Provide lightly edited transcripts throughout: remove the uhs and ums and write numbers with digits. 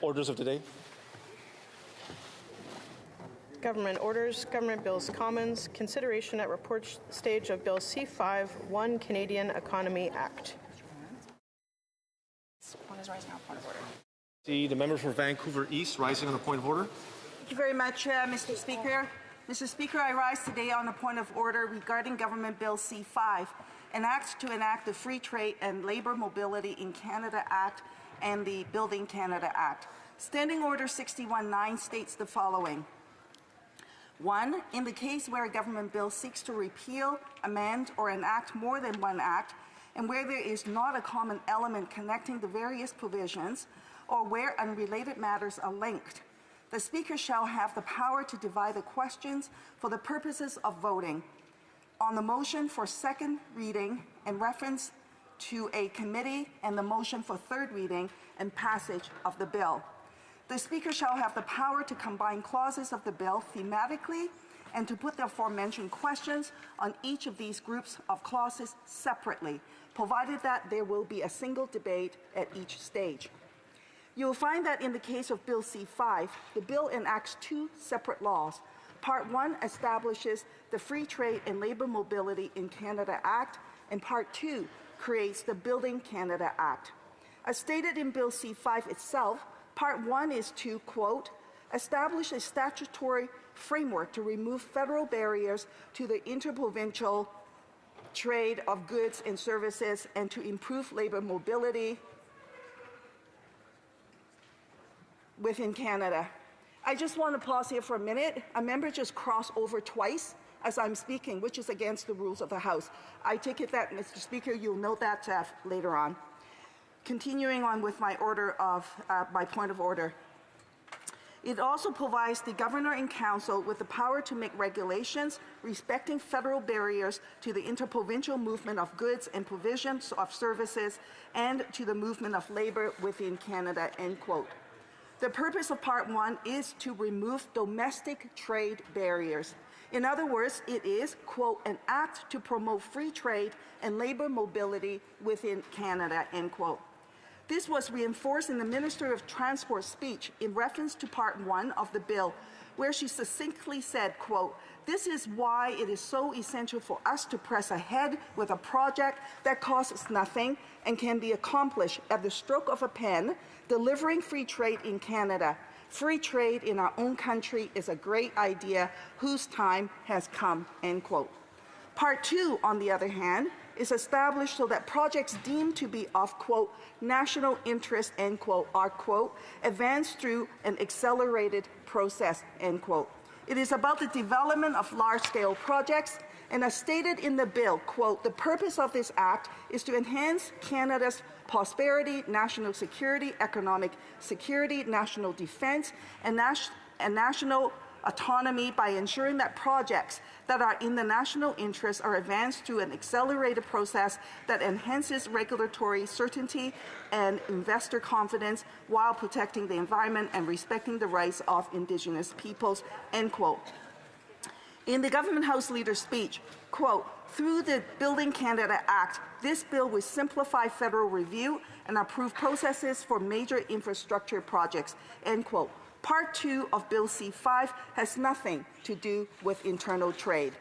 Orders of the day. Government orders, government bills, commons, consideration at report stage of Bill C5, One Canadian Economy Act. One is rising on point of order. See the member for Vancouver East rising on a point of order. Thank you very much, Mr. Speaker. Mr. Speaker, I rise today on a point of order regarding Government Bill C5, an act to enact the Free Trade and Labour Mobility in Canada Act and the Building Canada Act. Standing Order 61-9 states the following. 1. In the case where a government bill seeks to repeal, amend, or enact more than one act, and where there is not a common element connecting the various provisions, or where unrelated matters are linked, the Speaker shall have the power to divide the questions for the purposes of voting on the motion for second reading in reference to a committee and the motion for third reading and passage of the bill. The Speaker shall have the power to combine clauses of the bill thematically and to put the aforementioned questions on each of these groups of clauses separately, provided that there will be a single debate at each stage. You will find that in the case of Bill C5, the bill enacts two separate laws. Part 1 establishes the Free Trade and Labour Mobility in Canada Act, and Part 2 creates the Building Canada Act. As stated in Bill C5 itself, Part 1 is to, quote, establish a statutory framework to remove federal barriers to the interprovincial trade of goods and services and to improve labour mobility within Canada. I just want to pause here for a minute. A member just crossed over twice as I'm speaking, which is against the rules of the House. I take it that, Mr. Speaker, you'll note that later on. Continuing on with my point of order. It also provides the Governor and Council with the power to make regulations respecting federal barriers to the interprovincial movement of goods and provisions of services and to the movement of labour within Canada, end quote. The purpose of Part 1 is to remove domestic trade barriers. In other words, it is, quote, an act to promote free trade and labour mobility within Canada, end quote. This was reinforced in the Minister of Transport speech in reference to Part 1 of the bill, where she succinctly said, quote, this is why it is so essential for us to press ahead with a project that costs nothing and can be accomplished at the stroke of a pen, delivering free trade in Canada. Free trade in our own country is a great idea whose time has come, end quote. Part 2, on the other hand, is established so that projects deemed to be of, quote, national interest, end quote, are, quote, advanced through an accelerated process, end quote. It is about the development of large-scale projects, and as stated in the bill, quote, the purpose of this act is to enhance Canada's prosperity, national security, economic security, national defense, and national autonomy by ensuring that projects that are in the national interest are advanced through an accelerated process that enhances regulatory certainty and investor confidence while protecting the environment and respecting the rights of Indigenous peoples, end quote. In the Government House Leader's speech, quote, through the Building Canada Act, this bill will simplify federal review and approve processes for major infrastructure projects, end quote. Part 2 of Bill C5 has nothing to do with internal trade.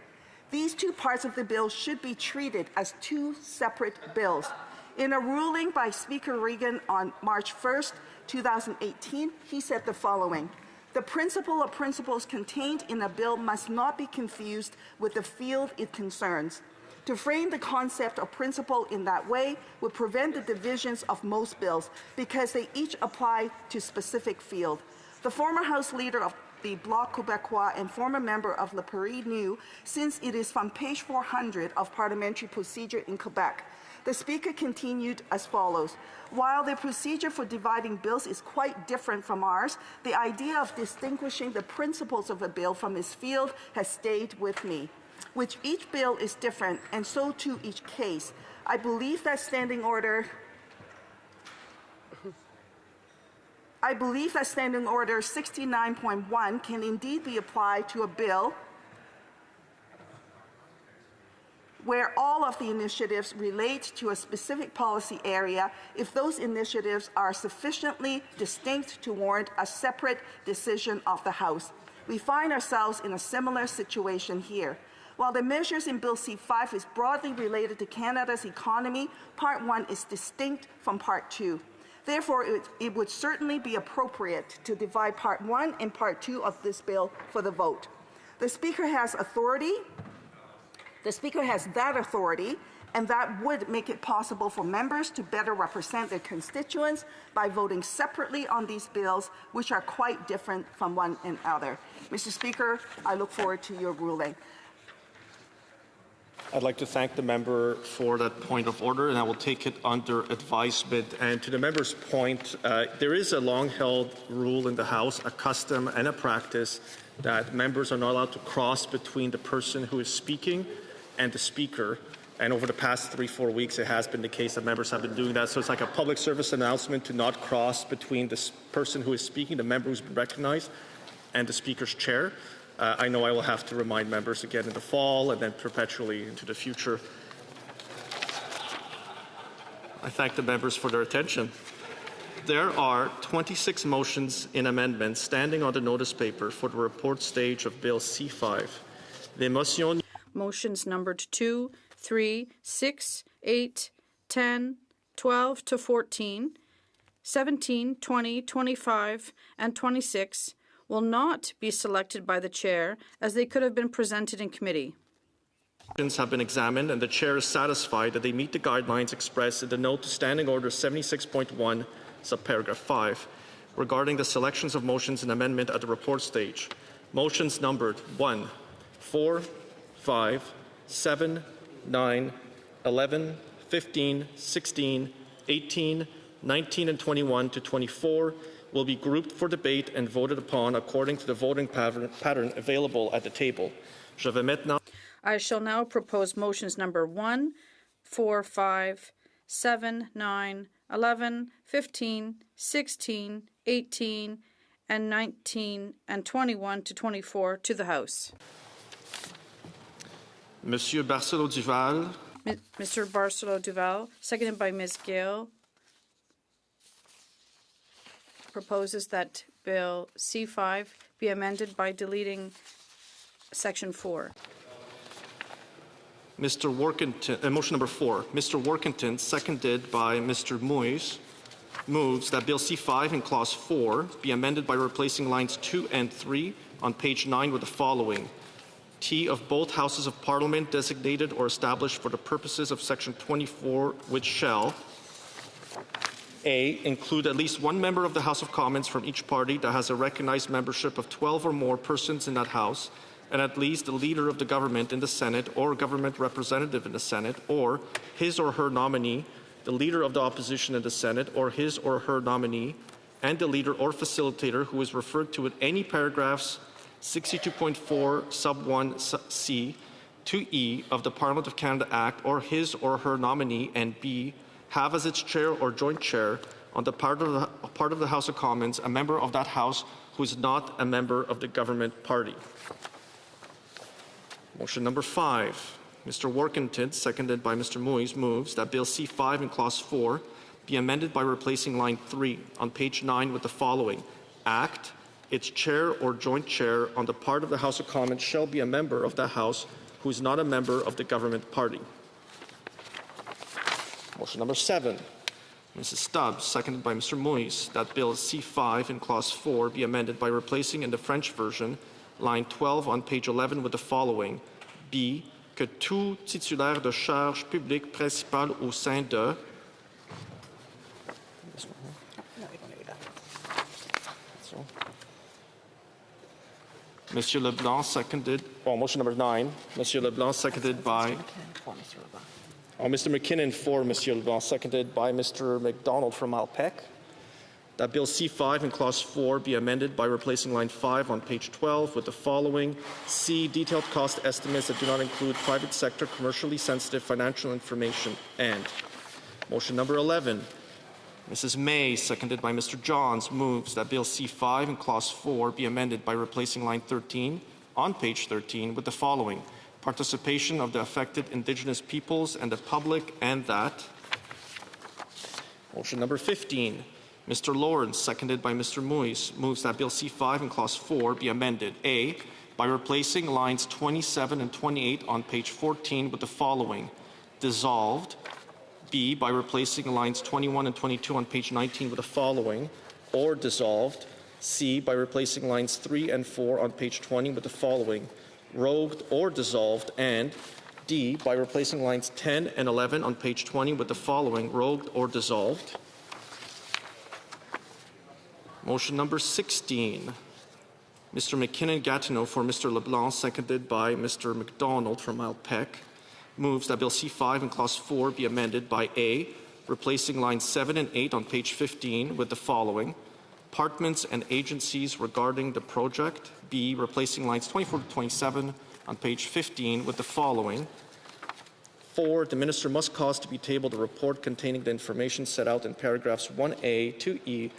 These two parts of the bill should be treated as two separate bills. In a ruling by Speaker Regan on March 1st, 2018, he said the following. The principle or principles contained in a bill must not be confused with the field it concerns. To frame the concept or principle in that way would prevent the divisions of most bills because they each apply to specific field. The former House Leader of the Bloc Québécois and former member of Le Prairie knew, since it is from page 400 of parliamentary procedure in Quebec. The Speaker continued as follows. While the procedure for dividing bills is quite different from ours, the idea of distinguishing the principles of a bill from its field has stayed with me. Which each bill is different, and so too each case. I believe that Standing Order 69.1 can indeed be applied to a bill where all of the initiatives relate to a specific policy area if those initiatives are sufficiently distinct to warrant a separate decision of the House. We find ourselves in a similar situation here. While the measures in Bill C-5 is broadly related to Canada's economy, Part 1 is distinct from Part 2. Therefore, it would certainly be appropriate to divide Part 1 and Part 2 of this bill for the vote. The Speaker has authority. The Speaker has that authority, and that would make it possible for members to better represent their constituents by voting separately on these bills, which are quite different from one another. Mr. Speaker, I look forward to your ruling. I'd like to thank the member for that point of order, and I will take it under advisement. And to the member's point, there is a long-held rule in the House, a custom and a practice, that members are not allowed to cross between the person who is speaking and the Speaker. And over the past 3-4 weeks, it has been the case that members have been doing that. So it's like a public service announcement to not cross between the person who is speaking, the member who's been recognized, and the Speaker's chair. I know I will have to remind members again in the fall and then perpetually into the future. I thank the members for their attention. There are 26 motions in amendments standing on the notice paper for the report stage of Bill C-5. Motions numbered 2, 3, 6, 8, 10, 12 to 14, 17, 20, 25, and 26 will not be selected by the Chair as they could have been presented in committee. Motions have been examined and the Chair is satisfied that they meet the guidelines expressed in the note to Standing Order 76.1, subparagraph 5, regarding the selections of motions and amendment at the report stage. Motions numbered 1, 4, 5, 7, 9, 11, 15, 16, 18, 19, and 21 to 24 will be grouped for debate and voted upon according to the voting pattern available at the table. I shall now propose motions number 1, 4, 5, 7, 9, 11, 15, 16, 18, and 19, and 21 to 24 to the House. Monsieur Barcelo-Duval. Mr. Barcelo-Duval, seconded by Ms. Gill, proposes that Bill C-5 be amended by deleting Section 4. Mr. Workington, motion number 4. Mr. Workington, seconded by Mr. Moyes, moves that Bill C-5 in Clause 4 be amended by replacing lines 2 and 3 on page 9 with the following. T of both Houses of Parliament designated or established for the purposes of Section 24, which shall A. Include at least one member of the House of Commons from each party that has a recognized membership of 12 or more persons in that House, and at least the leader of the government in the Senate or government representative in the Senate, or his or her nominee, the leader of the opposition in the Senate, or his or her nominee, and the leader or facilitator who is referred to in any paragraphs 62.4 sub 1 C to E of the Parliament of Canada Act, or his or her nominee, and B. have as its chair or joint chair on the part of the House of Commons a member of that House who is not a member of the government party. Motion number 5. Mr. Workington, seconded by Mr. Moyes, moves that Bill C-5 in Clause 4 be amended by replacing line 3 on page 9 with the following. Act, its chair or joint chair on the part of the House of Commons shall be a member of that House who is not a member of the government party. Motion number 7. Mrs. Stubbs, seconded by Mr. Moyes, that Bill C-5 in Clause 4 be amended by replacing in the French version line 12 on page 11 with the following. B. Que tout titulaire de charge publique principale au sein de... Monsieur Leblanc, seconded... motion number 9. Monsieur Leblanc, seconded by... Mr. McKinnon for Monsieur Leblanc, seconded by Mr. McDonald from Malpec. That Bill C-5 in Clause 4 be amended by replacing line 5 on page 12 with the following. C. Detailed cost estimates that do not include private sector commercially sensitive financial information. And motion number 11. Mrs. May, seconded by Mr. Johns, moves that Bill C-5 in Clause 4 be amended by replacing line 13 on page 13 with the following. participation of the affected Indigenous peoples and the public, and that motion number 15, Mr. Lawrence, seconded by Mr. Moise, moves that Bill C-5 in Clause 4 be amended. A, by replacing lines 27 and 28 on page 14 with the following: dissolved. B, by replacing lines 21 and 22 on page 19 with the following: or dissolved. C, by replacing lines 3 and 4 on page 20 with the following: rogued or dissolved. And D, by replacing lines 10 and 11 on page 20 with the following: rogued or dissolved. Motion number 16, Mr. McKinnon-Gatineau for Mr. LeBlanc, seconded by Mr. McDonald from Malpec, moves that Bill C-5 in Clause 4 be amended by A, replacing lines 7 and 8 on page 15 with the following: departments and agencies regarding the project. B, replacing lines 24 to 27 on page 15 with the following: 4, the minister must cause to be tabled a report containing the information set out in paragraphs 1A to E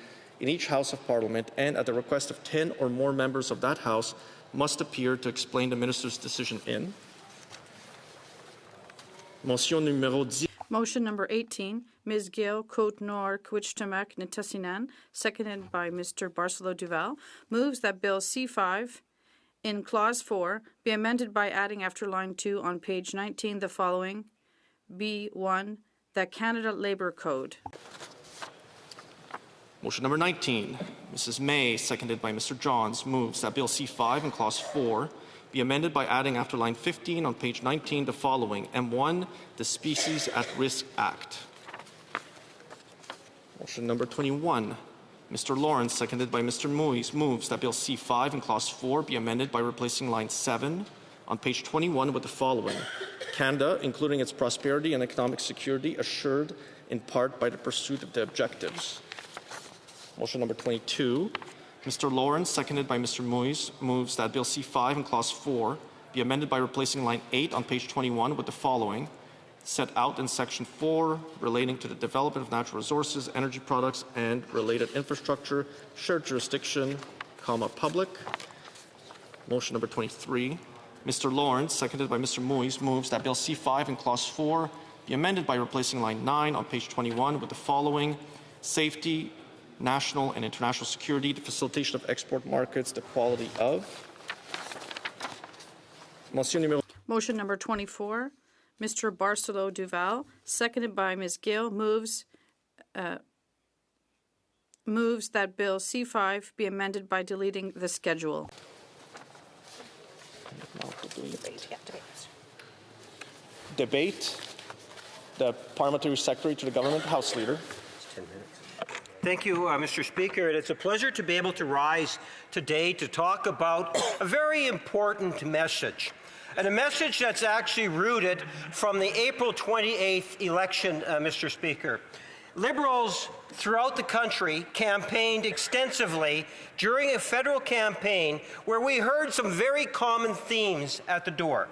in each House of Parliament, and at the request of 10 or more members of that House must appear to explain the minister's decision in. Motion numéro 10. Motion number 18, Ms. Gill, Côte-Nord, Quich-Tamak, Nitassinan, seconded by Mr. Barcelo Duval, moves that Bill C-5 in Clause 4 be amended by adding after line 2 on page 19 the following: B1, the Canada Labour Code. Motion number 19, Mrs. May, seconded by Mr. Johns, moves that Bill C-5 in Clause 4 be amended by adding after line 15 on page 19 the following: M1, the Species at Risk Act. Motion number 21, Mr. Lawrence, seconded by Mr. Moise, moves that Bill C-5 in Clause 4 be amended by replacing line 7 on page 21 with the following: Canada, including its prosperity and economic security, assured in part by the pursuit of the objectives. Motion number 22, Mr. Lawrence, seconded by Mr. Moise, moves that Bill C-5 in Clause 4 be amended by replacing line 8 on page 21 with the following: set out in Section 4 relating to the development of natural resources, energy products, and related infrastructure, shared jurisdiction, public. Motion number 23, Mr. Lawrence, seconded by Mr. Moise, moves that Bill C-5 in Clause 4 be amended by replacing line 9 on page 21 with the following: safety, national and international security, the facilitation of export markets, the quality of. Motion number 24, Mr. Barcelo Duval, seconded by Ms. Gill, moves that Bill C-5 be amended by deleting the schedule. Debate. The Parliamentary Secretary to the Government, House Leader. 10 minutes. Thank you, Mr. Speaker. It's a pleasure to be able to rise today to talk about a very important message, and a message that's actually rooted from the April 28th election, Mr. Speaker. Liberals throughout the country campaigned extensively during a federal campaign where we heard some very common themes at the door.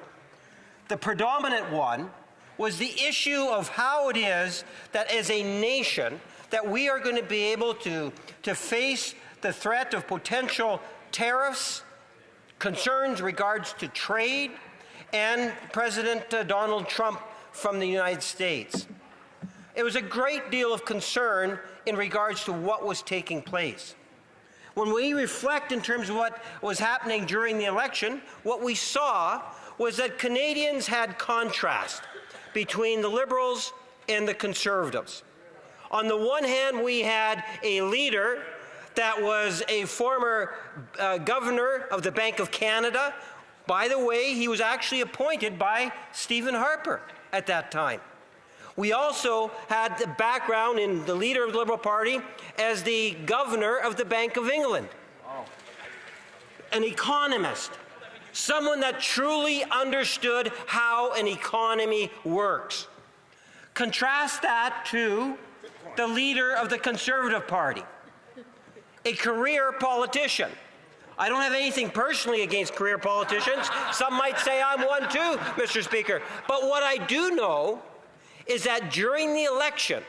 The predominant one was the issue of how it is that as a nation that we are going to be able to face the threat of potential tariffs, concerns regards to trade, and President Donald Trump from the United States. It was a great deal of concern in regards to what was taking place. When we reflect in terms of what was happening during the election, what we saw was that Canadians had contrast between the Liberals and the Conservatives. On the one hand, we had a leader that was a former governor of the Bank of Canada. By the way, he was actually appointed by Stephen Harper at that time. We also had the background in the leader of the Liberal Party as the governor of the Bank of England. An economist, someone that truly understood how an economy works. Contrast that to the leader of the Conservative Party, a career politician. I don't have anything personally against career politicians. Some might say I'm one too, Mr. Speaker. But what I do know is that during the election,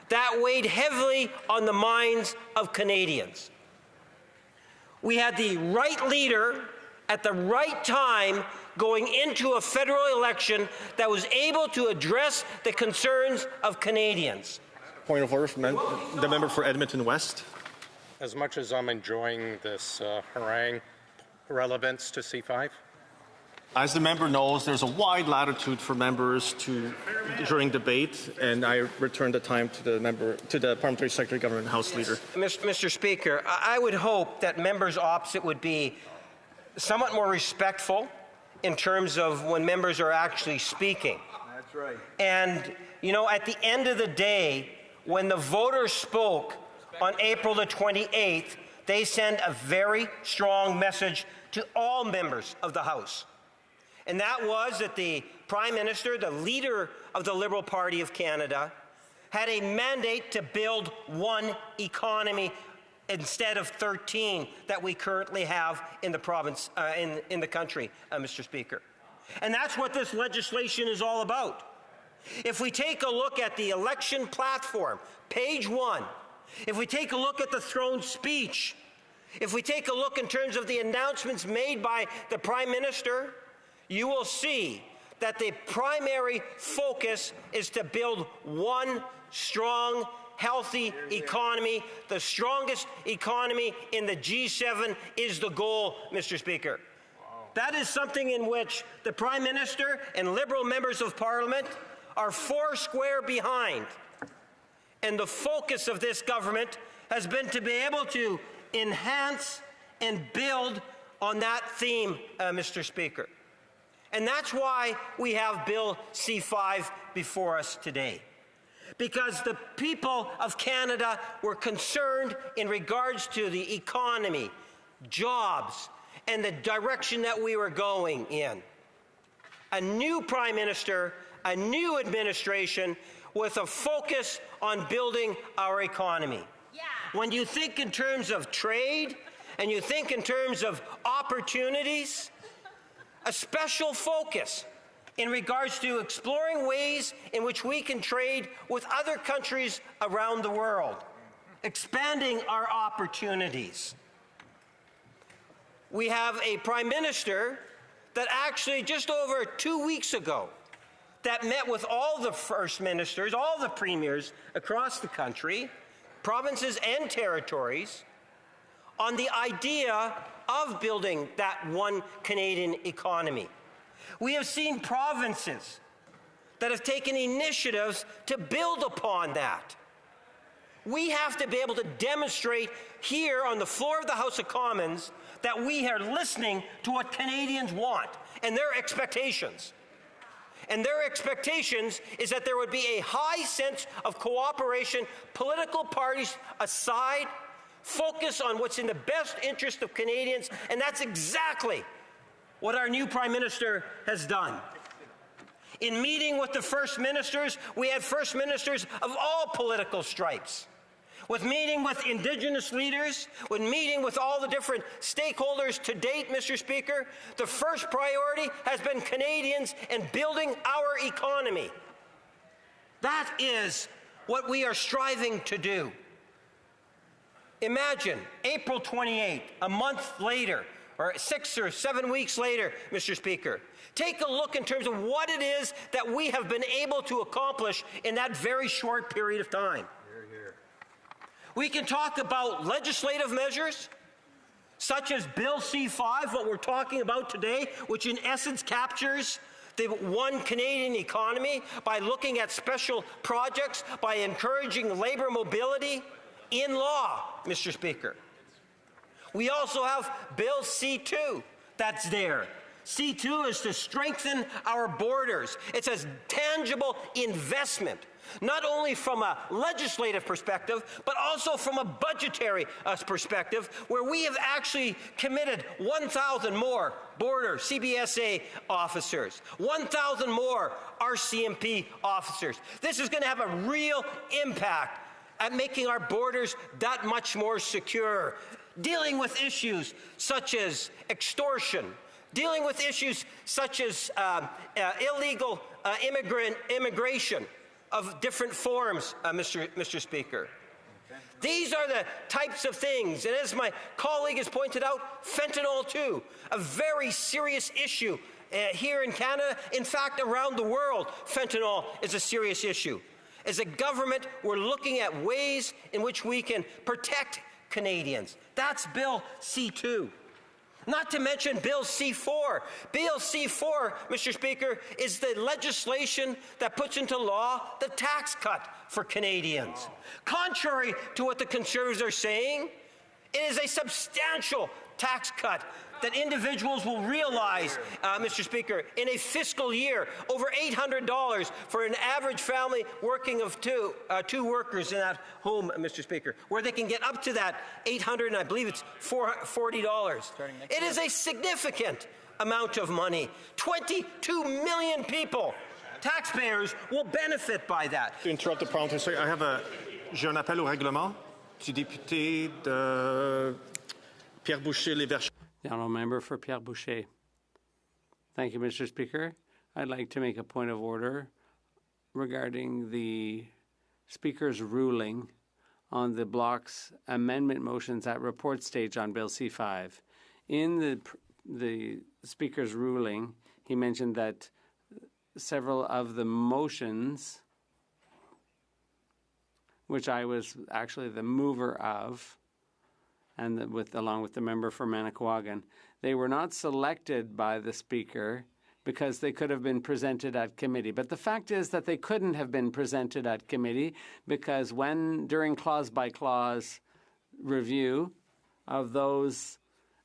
that weighed heavily on the minds of Canadians. We had the right leader at the right time going into a federal election that was able to address the concerns of Canadians. Point of order from the member for Edmonton West. As much as I'm enjoying this harangue, relevance to C5? As the member knows, there's a wide latitude for members during debate, and I return the time to the Parliamentary Secretary, Government House Leader. Mr. Speaker, I would hope that members opposite would be somewhat more respectful in terms of when members are actually speaking. That's right. And, you know, at the end of the day, when the voters spoke on April the 28th, they sent a very strong message to all members of the House. And that was that the Prime Minister, the leader of the Liberal Party of Canada, had a mandate to build one economy instead of 13 that we currently have in the province, in the country, Mr. Speaker. And that's what this legislation is all about. If we take a look at the election platform, page 1, if we take a look at the throne speech, if we take a look in terms of the announcements made by the Prime Minister, you will see that the primary focus is to build one strong, healthy economy. The strongest economy in the G7 is the goal, Mr. Speaker. That is something in which the Prime Minister and Liberal members of Parliament are foursquare behind. And the focus of this government has been to be able to enhance and build on that theme, Mr. Speaker. And that's why we have Bill C5 before us today. Because the people of Canada were concerned in regards to the economy, jobs, and the direction that we were going in. A new Prime Minister, a new administration with a focus on building our economy. Yeah. When you think in terms of trade and you think in terms of opportunities, a special focus in regards to exploring ways in which we can trade with other countries around the world, expanding our opportunities. We have a Prime Minister that actually just over 2 weeks ago that met with all the First Ministers, all the Premiers across the country, provinces and territories, on the idea of building that one Canadian economy. We have seen provinces that have taken initiatives to build upon that. We have to be able to demonstrate here on the floor of the House of Commons that we are listening to what Canadians want and their expectations. And their expectations is that there would be a high sense of cooperation, political parties aside, focus on what's in the best interest of Canadians, and that's exactly what our new Prime Minister has done. In meeting with the First Ministers, we had First Ministers of all political stripes. With meeting with Indigenous leaders, with meeting with all the different stakeholders to date, Mr. Speaker, the first priority has been Canadians and building our economy. That is what we are striving to do. Imagine April 28th, a month later, or 6 or 7 weeks later, Mr. Speaker. Take a look in terms of what it is that we have been able to accomplish in that very short period of time. We can talk about legislative measures, such as Bill C5, what we're talking about today, which in essence captures the one Canadian economy by looking at special projects, by encouraging labor mobility in law, Mr. Speaker. We also have Bill C2 that's there. C2 is to strengthen our borders. It's a tangible investment, not only from a legislative perspective, but also from a budgetary perspective, where we have actually committed 1,000 more border CBSA officers, 1,000 more RCMP officers. This is going to have a real impact at making our borders that much more secure, dealing with issues such as extortion, dealing with issues such as illegal immigration of different forms, Mr. Speaker. Okay. These are the types of things, and as my colleague has pointed out, fentanyl too, a very serious issue here in Canada, in fact, around the world, fentanyl is a serious issue. As a government, we're looking at ways in which we can protect Canadians. That's Bill C-2. Not to mention Bill C-4. Bill C-4, Mr. Speaker, is the legislation that puts into law the tax cut for Canadians. Contrary to what the Conservatives are saying, it is a substantial tax cut that individuals will realize, Mr. Speaker, in a fiscal year, over $800 for an average family working of two workers in that home, Mr. Speaker, where they can get up to that $800, and I believe it's $40. It is a significant amount of money. 22 million people, taxpayers, will benefit by that. To interrupt the parliamentary, j'ai un appel au règlement du député de Pierre Boucher-Léverchères. The honourable member for Pierre Boucher. Thank you, Mr. Speaker. I'd like to make a point of order regarding the Speaker's ruling on the block's amendment motions at report stage on Bill C-5. In the Speaker's ruling, he mentioned that several of the motions, which I was actually the mover of, and along with the member for Manicouagan, they were not selected by the Speaker because they could have been presented at committee. But the fact is that they couldn't have been presented at committee because during clause-by-clause review of those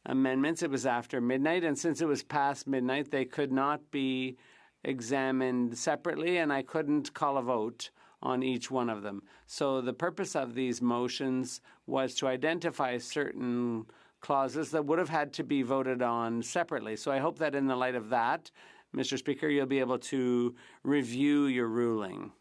amendments, it was after midnight, and since it was past midnight, they could not be examined separately, and I couldn't call a vote on each one of them. So the purpose of these motions was to identify certain clauses that would have had to be voted on separately. So I hope that in the light of that, Mr. Speaker, you'll be able to review your ruling.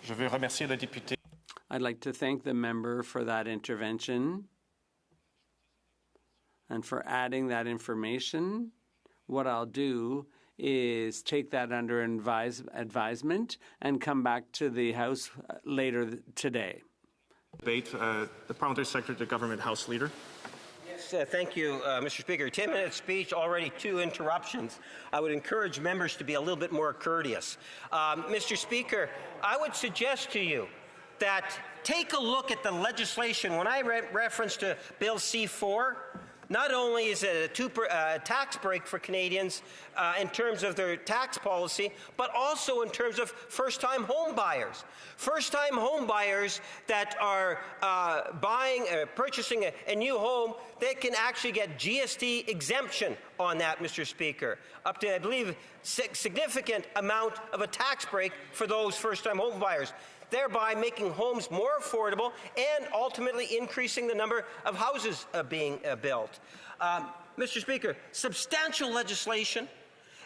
Je veux remercier le député. I'd like to thank the member for that intervention and for adding that information. What I'll do is take that under advisement and come back to the House later today. Debate, the Parliamentary Secretary to Government House Leader. Yes, thank you, Mr. Speaker. 10-minute speech, already 2 interruptions. I would encourage members to be a little bit more courteous. Mr. Speaker, I would suggest to you that take a look at the legislation. When I reference to Bill C-4, not only is it a tax break for Canadians in terms of their tax policy, but also in terms of first-time home buyers. First-time home buyers that are purchasing a new home, they can actually get GST exemption on that, Mr. Speaker, up to, I believe, significant amount of a tax break for those first-time home buyers, thereby making homes more affordable and ultimately increasing the number of houses being built. Mr. Speaker, substantial legislation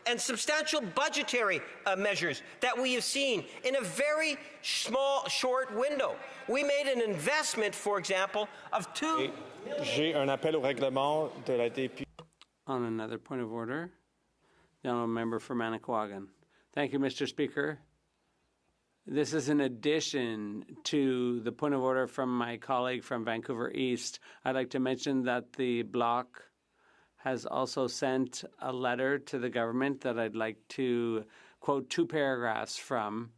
and substantial budgetary measures that we have seen in a very short window. We made an investment, for example, of two... J'ai un appel au règlement de la députée. On another point of order, the honourable member for Manicouagan. Thank you, Mr. Speaker. This is in addition to the point of order from my colleague from Vancouver East. I'd like to mention that the Bloc has also sent a letter to the government that I'd like to quote 2 paragraphs from,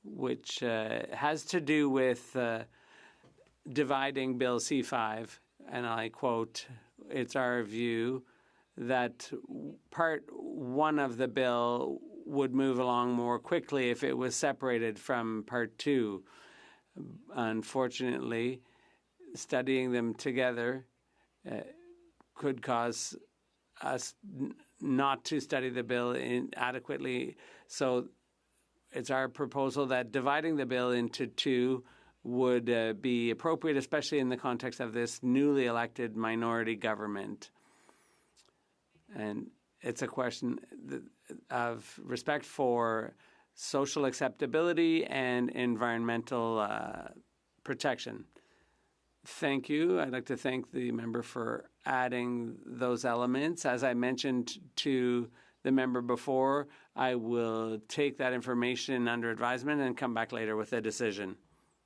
which has to do with dividing Bill C-5. And I quote, it's our view that Part 1 of the bill would move along more quickly if it was separated from Part 2. Unfortunately, studying them together could cause us not to study the bill adequately. So it's our proposal that dividing the bill into 2 would be appropriate, especially in the context of this newly elected minority government. And it's a question of respect for social acceptability and environmental protection. Thank you. I'd like to thank the member for adding those elements. As I mentioned to the member before, I will take that information under advisement and come back later with a decision.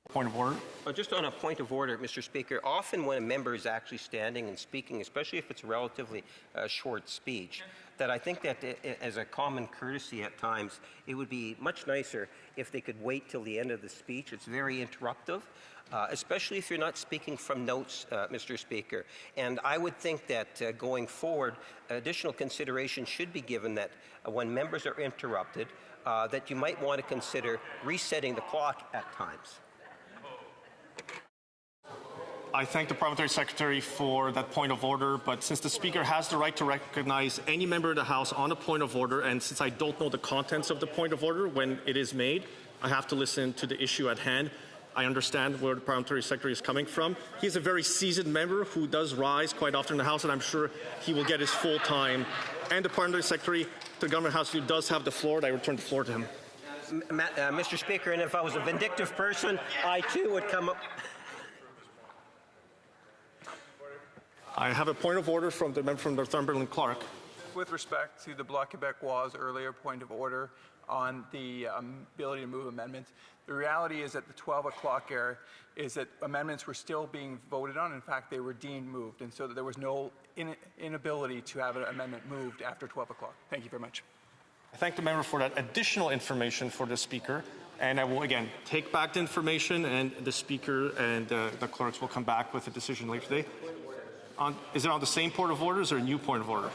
Point of order. Just on a point of order, Mr. Speaker, often when a member is actually standing and speaking, especially if it's a relatively short speech, that I think that as a common courtesy at times, it would be much nicer if they could wait till the end of the speech. It's very interruptive, especially if you're not speaking from notes, Mr. Speaker. And I would think that going forward, additional consideration should be given that when members are interrupted, that you might want to consider resetting the clock at times. I thank the Parliamentary Secretary for that point of order, but since the Speaker has the right to recognize any member of the House on a point of order, and since I don't know the contents of the point of order when it is made, I have to listen to the issue at hand. I understand where the Parliamentary Secretary is coming from. He's a very seasoned member who does rise quite often in the House, and I'm sure he will get his full time. And the Parliamentary Secretary to the Government House who does have the floor, and I return the floor to him. Mr. Speaker, and if I was a vindictive person, I too would come up. I have a point of order from the member from Northumberland Clark. With respect to the Bloc Québécois' earlier point of order on the ability to move amendments, the reality is at the 12 o'clock era is that amendments were still being voted on. In fact, they were deemed moved, and so there was no inability to have an amendment moved after 12 o'clock. Thank you very much. I thank the member for that additional information for the Speaker, and I will again take back the information, and the Speaker and the clerks will come back with a decision later today. Is it on the same point of order or a new point of order?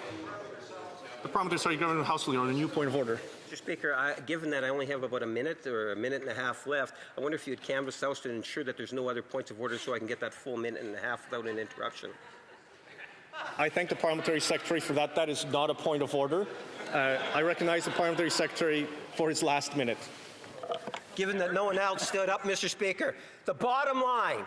The Parliamentary Secretary, Government House Leader, on a new point of order. Mr. Speaker, given that I only have about a minute or a minute and a half left, I wonder if you'd canvass the House to ensure that there's no other points of order so I can get that full minute and a half without an interruption. I thank the Parliamentary Secretary for that. That is not a point of order. I recognize the Parliamentary Secretary for his last minute. Given that no one else stood up, Mr. Speaker, the bottom line,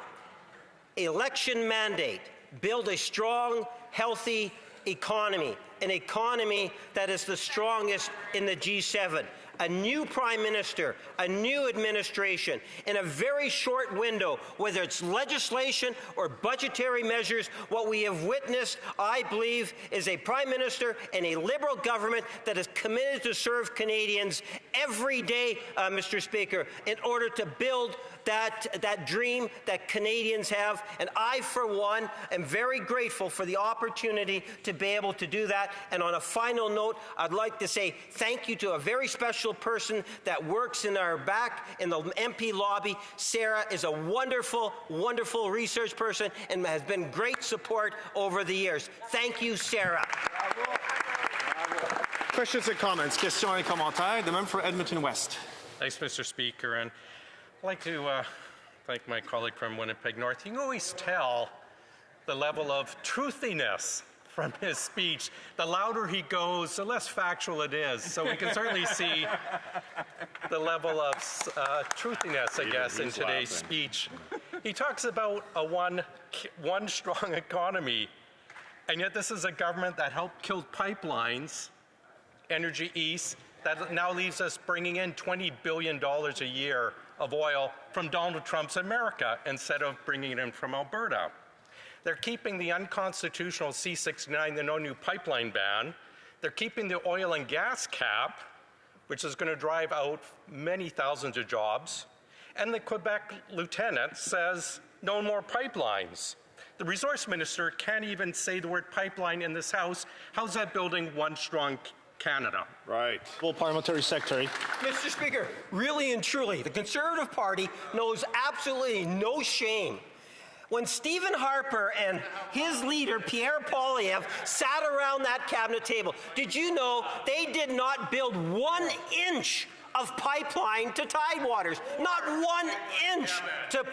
election mandate, build a strong, healthy economy, an economy that is the strongest in the G7. A new Prime Minister, a new administration, in a very short window, whether it's legislation or budgetary measures, what we have witnessed, I believe, is a Prime Minister and a Liberal government that is committed to serve Canadians every day, Mr. Speaker, in order to build that dream that Canadians have. And I, for one, am very grateful for the opportunity to be able to do that. And on a final note, I'd like to say thank you to a very special person that works in our back in the MP lobby. Sarah is a wonderful, wonderful research person and has been great support over the years. Thank you, Sarah. Questions and comments? Questions et commentaires. The member for Edmonton West. Thanks, Mr. Speaker. And I'd like to thank my colleague from Winnipeg North. You can always tell the level of truthiness from his speech. The louder he goes, the less factual it is. So we can certainly see the level of truthiness, I guess, in today's speech. He talks about a one strong economy, and yet this is a government that helped kill pipelines, Energy East, that now leaves us bringing in $20 billion a year of oil from Donald Trump's America instead of bringing it in from Alberta. They're keeping the unconstitutional C-69, the no new pipeline ban. They're keeping the oil and gas cap, which is going to drive out many thousands of jobs. And the Quebec lieutenant says no more pipelines. The resource minister can't even say the word pipeline in this House. How's that building one strong Canada? Right. Well, Parliamentary Secretary. Mr. Speaker, really and truly, the Conservative Party knows absolutely no shame. When Stephen Harper and his leader, Pierre Poilievre, sat around that cabinet table, did you know they did not build 1 inch of pipeline to Tidewaters? Not 1 inch to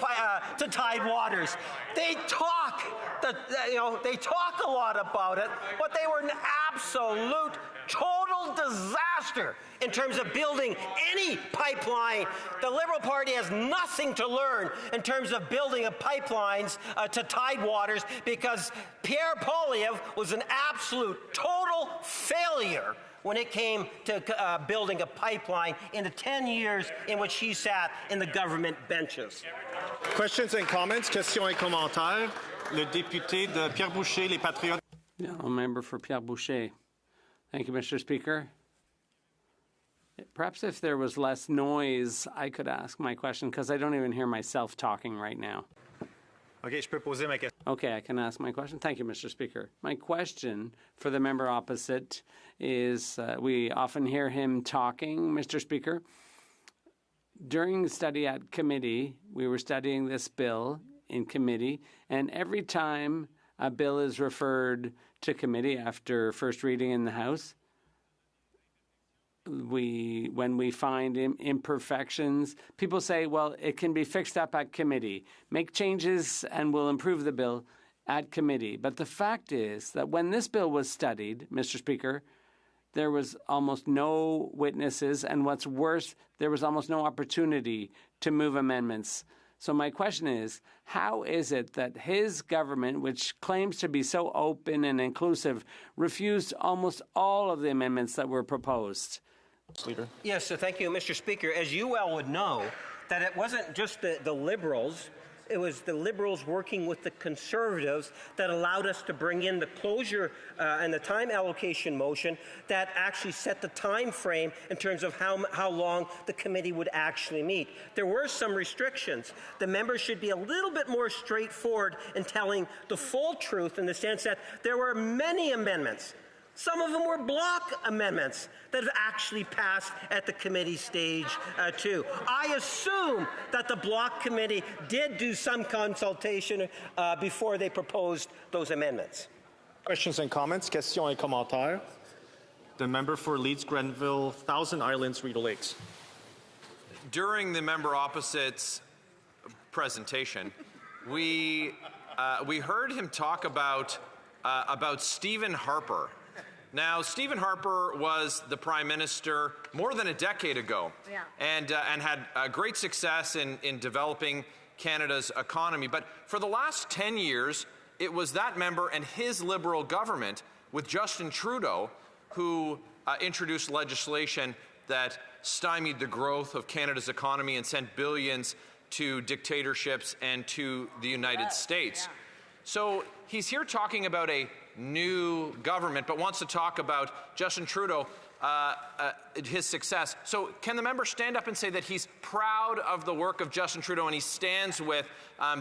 Tidewaters. They talk a lot about it, but they were an absolute total disaster in terms of building any pipeline. The Liberal Party has nothing to learn in terms of building pipelines to Tidewaters because Pierre Poilievre was an absolute total failure when it came to building a pipeline in the 10 years in which he sat in the government benches. Questions and comments? Questions et commentaires. Le député de Pierre Boucher, les Patriotes. Yeah, a member for Pierre Boucher. Thank you, Mr. Speaker. Perhaps if there was less noise, I could ask my question, because I don't even hear myself talking right now. OK, je peux poser ma question. Okay, I can ask my question. Thank you, Mr. Speaker. My question for the member opposite is, we often hear him talking, Mr. Speaker. During the study at committee, we were studying this bill in committee, and every time a bill is referred to committee after first reading in the House, when we find imperfections, people say, well, it can be fixed up at committee. Make changes and we'll improve the bill at committee. But the fact is that when this bill was studied, Mr. Speaker, there was almost no witnesses, and what's worse, there was almost no opportunity to move amendments. So my question is, how is it that his government, which claims to be so open and inclusive, refused almost all of the amendments that were proposed? Leader. Yes, so thank you, Mr. Speaker. As you well would know, that it wasn't just the Liberals, it was the Liberals working with the Conservatives that allowed us to bring in the closure and the time allocation motion that actually set the time frame in terms of how long the committee would actually meet. There were some restrictions. The members should be a little bit more straightforward in telling the full truth, in the sense that there were many amendments. Some of them were block amendments that have actually passed at the committee stage too. I assume that the block committee did do some consultation before they proposed those amendments. Questions and comments? Questions et commentaires. The member for Leeds, Grenville, Thousand Islands, Rideau Lakes. During the member opposite's presentation, we heard him talk about Stephen Harper. Now, Stephen Harper was the Prime Minister more than a decade ago, and had great success in developing Canada's economy. But for the last 10 years, it was that member and his Liberal government with Justin Trudeau who introduced legislation that stymied the growth of Canada's economy and sent billions to dictatorships and to the United States. So he's here talking about a new government, but wants to talk about Justin Trudeau, his success. So can the member stand up and say that he's proud of the work of Justin Trudeau and he stands with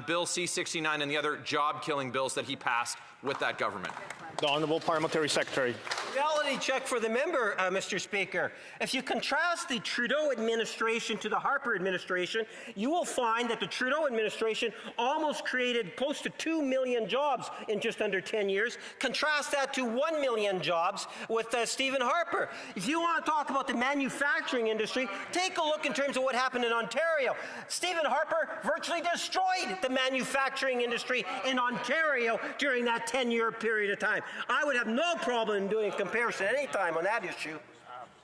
Bill C-69 and the other job-killing bills that he passed with that government? The Honourable Parliamentary Secretary. Reality check for the member, Mr. Speaker. If you contrast the Trudeau administration to the Harper administration, you will find that the Trudeau administration almost created close to 2 million jobs in just under 10 years. Contrast that to 1 million jobs with Stephen Harper. If you want to talk about the manufacturing industry, take a look in terms of what happened in Ontario. Stephen Harper virtually destroyed the manufacturing industry in Ontario during that 10-year period of time. I would have no problem in doing a comparison at any time on that issue.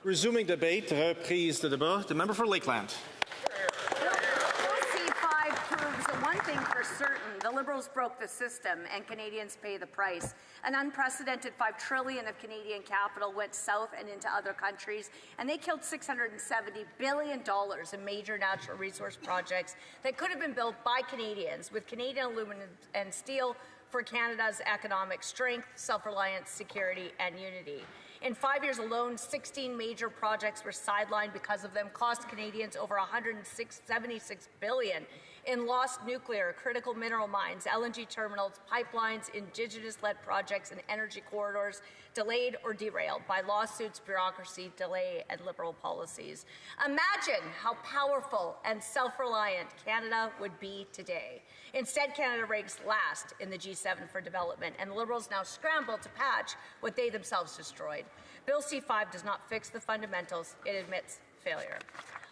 Resuming debate, reprise de débat. The member for Lakeland. C-5 proves that one thing for certain, the Liberals broke the system and Canadians pay the price. An unprecedented $5 trillion of Canadian capital went south and into other countries, and they killed $670 billion in major natural resource projects that could have been built by Canadians with Canadian aluminum and steel for Canada's economic strength, self-reliance, security, and unity. In 5 years alone, 16 major projects were sidelined because of them, cost Canadians over $176 billion in lost nuclear, critical mineral mines, LNG terminals, pipelines, Indigenous-led projects, and energy corridors delayed or derailed by lawsuits, bureaucracy, delay, and Liberal policies. Imagine how powerful and self-reliant Canada would be today. Instead, Canada ranks last in the G7 for development, and Liberals now scramble to patch what they themselves destroyed. Bill C-5 does not fix the fundamentals. It admits failure.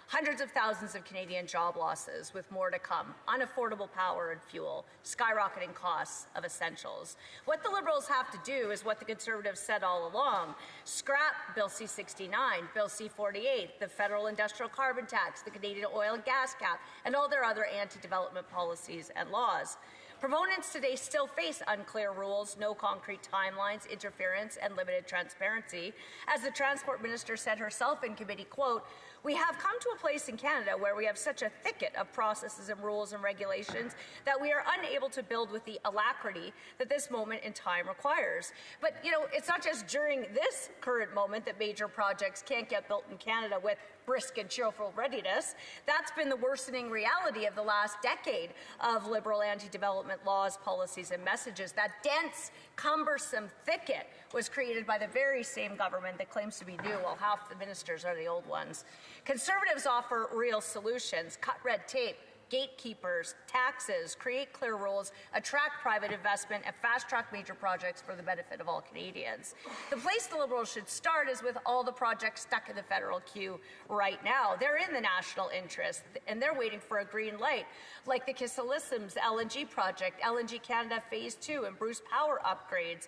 Hundreds of thousands of Canadian job losses, with more to come, unaffordable power and fuel, skyrocketing costs of essentials. What the Liberals have to do is what the Conservatives said all along: scrap Bill C-69, Bill C-48, the federal industrial carbon tax, the Canadian oil and gas cap, and all their other anti-development policies and laws. Proponents today still face unclear rules, no concrete timelines, interference, and limited transparency. As the Transport Minister said herself in committee, quote, We have come to a place in Canada where we have such a thicket of processes and rules and regulations that we are unable to build with the alacrity that this moment in time requires. But, you know, it's not just during this current moment that major projects can't get built in Canada with brisk and cheerful readiness. That's been the worsening reality of the last decade of Liberal anti-development laws, policies, and messages. That dense, cumbersome thicket was created by the very same government that claims to be new, while half the ministers are the old ones. Conservatives offer real solutions: cut red tape, gatekeepers, taxes, create clear rules, attract private investment, and fast-track major projects for the benefit of all Canadians. The place the Liberals should start is with all the projects stuck in the federal queue right now. They're in the national interest, and they're waiting for a green light, like the Kissalissim's LNG project, LNG Canada Phase 2, and Bruce Power upgrades.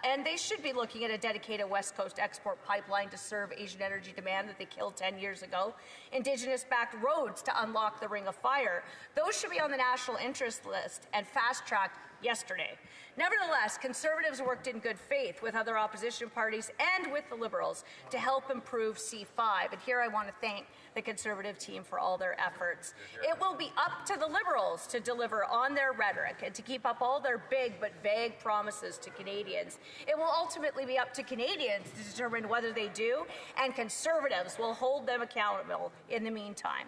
And they should be looking at a dedicated West Coast export pipeline to serve Asian energy demand that they killed 10 years ago, Indigenous-backed roads to unlock the Ring of Fire. Those should be on the national interest list and fast-tracked yesterday. Nevertheless, Conservatives worked in good faith with other opposition parties and with the Liberals to help improve C5. And here I want to thank the Conservative team for all their efforts. It will be up to the Liberals to deliver on their rhetoric and to keep up all their big but vague promises to Canadians. It will ultimately be up to Canadians to determine whether they do, and Conservatives will hold them accountable in the meantime.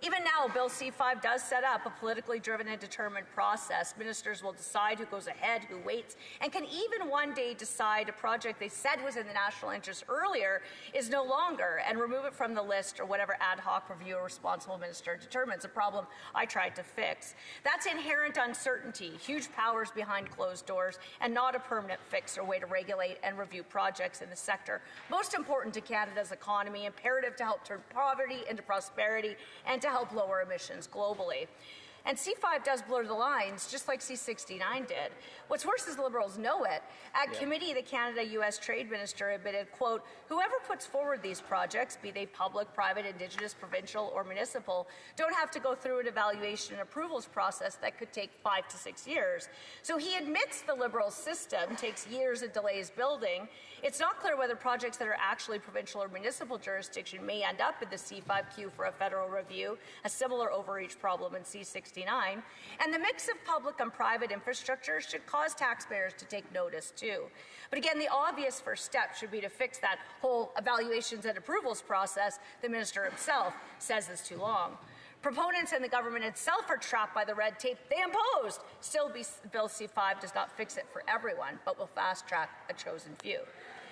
Even now, Bill C5 does set up a politically driven and determined process. Ministers will decide who goes ahead, who waits, and can even one day decide a project they said was in the national interest earlier is no longer, and remove it from the list or whatever ad hoc review a responsible minister determines, a problem I tried to fix. That's inherent uncertainty, huge powers behind closed doors, and not a permanent fix or way to regulate and review projects in the sector. Most important to Canada's economy, imperative to help turn poverty into prosperity, and to help lower emissions globally. And C5 does blur the lines, just like C69 did. What's worse is the Liberals know it. At committee, the Canada-U.S. Trade Minister admitted, quote, "Whoever puts forward these projects, be they public, private, Indigenous, provincial, or municipal, don't have to go through an evaluation and approvals process that could take 5 to 6 years." So he admits the Liberal system takes years and delays building. It's not clear whether projects that are actually provincial or municipal jurisdiction may end up in the C5 queue for a federal review, a similar overreach problem in C69. And the mix of public and private infrastructure should cause taxpayers to take notice too. But again, the obvious first step should be to fix that whole evaluations and approvals process the minister himself says is too long. Proponents and the government itself are trapped by the red tape they imposed. Still, Bill C5 does not fix it for everyone, but will fast-track a chosen few.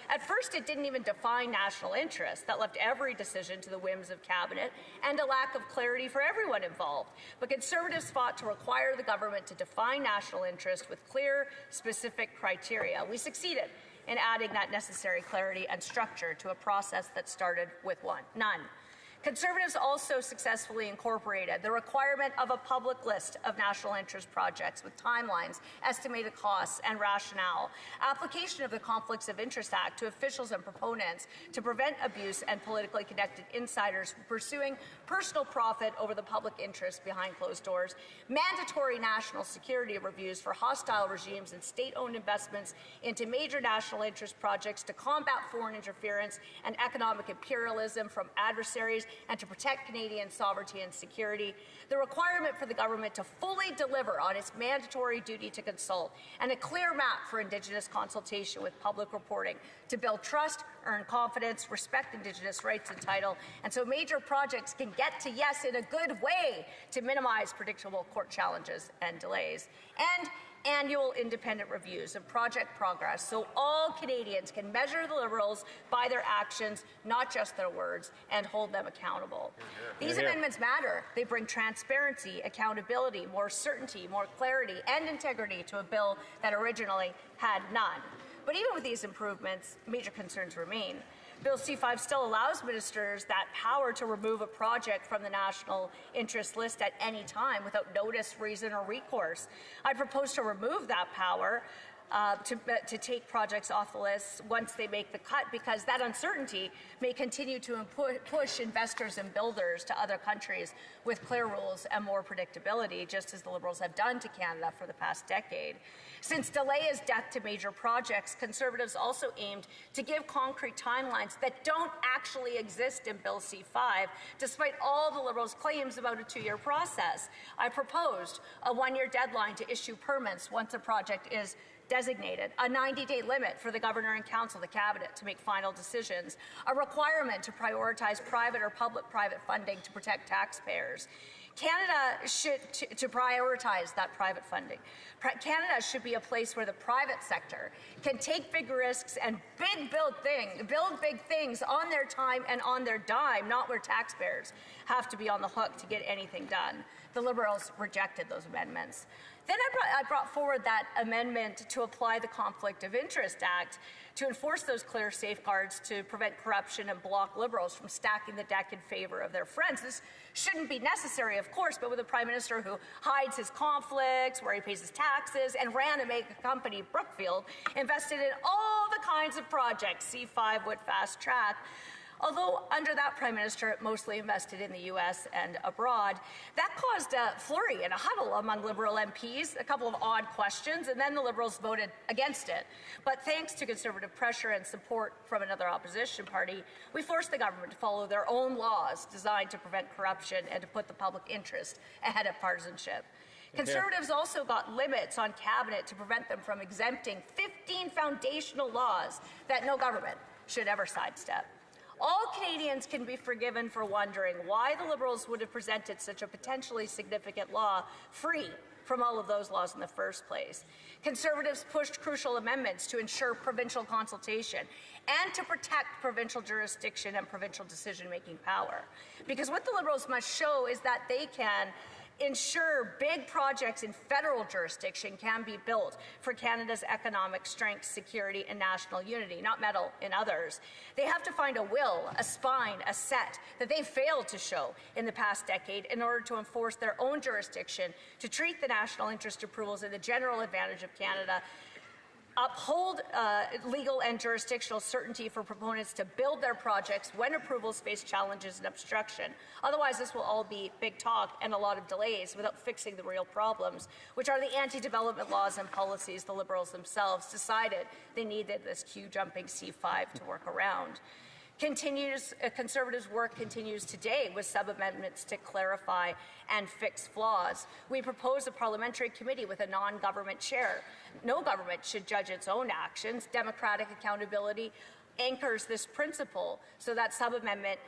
At first, it didn't even define national interest. That left every decision to the whims of Cabinet and a lack of clarity for everyone involved. But Conservatives fought to require the government to define national interest with clear, specific criteria. We succeeded in adding that necessary clarity and structure to a process that started with none. Conservatives also successfully incorporated the requirement of a public list of national interest projects with timelines, estimated costs, and rationale, application of the Conflicts of Interest Act to officials and proponents to prevent abuse and politically connected insiders pursuing personal profit over the public interest behind closed doors, mandatory national security reviews for hostile regimes and state-owned investments into major national interest projects to combat foreign interference and economic imperialism from adversaries and to protect Canadian sovereignty and security, the requirement for the government to fully deliver on its mandatory duty to consult, and a clear map for Indigenous consultation with public reporting to build trust, earn confidence, respect Indigenous rights and title, and so major projects can get to yes in a good way to minimize predictable court challenges and delays. And annual independent reviews of project progress so all Canadians can measure the Liberals by their actions, not just their words, and hold them accountable. These amendments matter. They bring transparency, accountability, more certainty, more clarity, and integrity to a bill that originally had none. But even with these improvements, major concerns remain. Bill C5 still allows ministers that power to remove a project from the national interest list at any time without notice, reason, or recourse. I propose to remove that power to take projects off the list once they make the cut, because that uncertainty may continue to push investors and builders to other countries with clear rules and more predictability, just as the Liberals have done to Canada for the past decade. Since delay is death to major projects, Conservatives also aimed to give concrete timelines that don't actually exist in Bill C-5, despite all the Liberals' claims about a 2-year process. I proposed a 1-year deadline to issue permits once a project is designated, a 90-day limit for the Governor and Council, the Cabinet, to make final decisions, a requirement to prioritize private or public-private funding to protect taxpayers. Canada should, to prioritize that private funding. Canada should be a place where the private sector can take big risks and build big things on their time and on their dime, not where taxpayers have to be on the hook to get anything done. The Liberals rejected those amendments. Then I brought forward that amendment to apply the Conflict of Interest Act to enforce those clear safeguards to prevent corruption and block Liberals from stacking the deck in favor of their friends. This shouldn't be necessary, of course, but with a Prime Minister who hides his conflicts, where he pays his taxes, and ran a mega company, Brookfield, invested in all the kinds of projects C5 would fast track. Although under that Prime Minister it mostly invested in the U.S. and abroad, that caused a flurry and a huddle among Liberal MPs, a couple of odd questions, and then the Liberals voted against it. But thanks to Conservative pressure and support from another opposition party, we forced the government to follow their own laws designed to prevent corruption and to put the public interest ahead of partisanship. Conservatives also got limits on Cabinet to prevent them from exempting 15 foundational laws that no government should ever sidestep. All Canadians can be forgiven for wondering why the Liberals would have presented such a potentially significant law free from all of those laws in the first place. Conservatives pushed crucial amendments to ensure provincial consultation and to protect provincial jurisdiction and provincial decision-making power. Because what the Liberals must show is that they can ensure big projects in federal jurisdiction can be built for Canada's economic strength, security, and national unity, not meddle in others. They have to find a will, a spine, a set that they failed to show in the past decade in order to enforce their own jurisdiction, to treat the national interest approvals in the general advantage of Canada, uphold legal and jurisdictional certainty for proponents to build their projects when approvals face challenges and obstruction. Otherwise, this will all be big talk and a lot of delays without fixing the real problems, which are the anti-development laws and policies the Liberals themselves decided they needed this queue-jumping C5 to work around. Conservatives' work continues today with sub-amendments to clarify and fix flaws. We propose a parliamentary committee with a non-government chair. No government should judge its own actions. Democratic accountability anchors this principle so that sub-amendment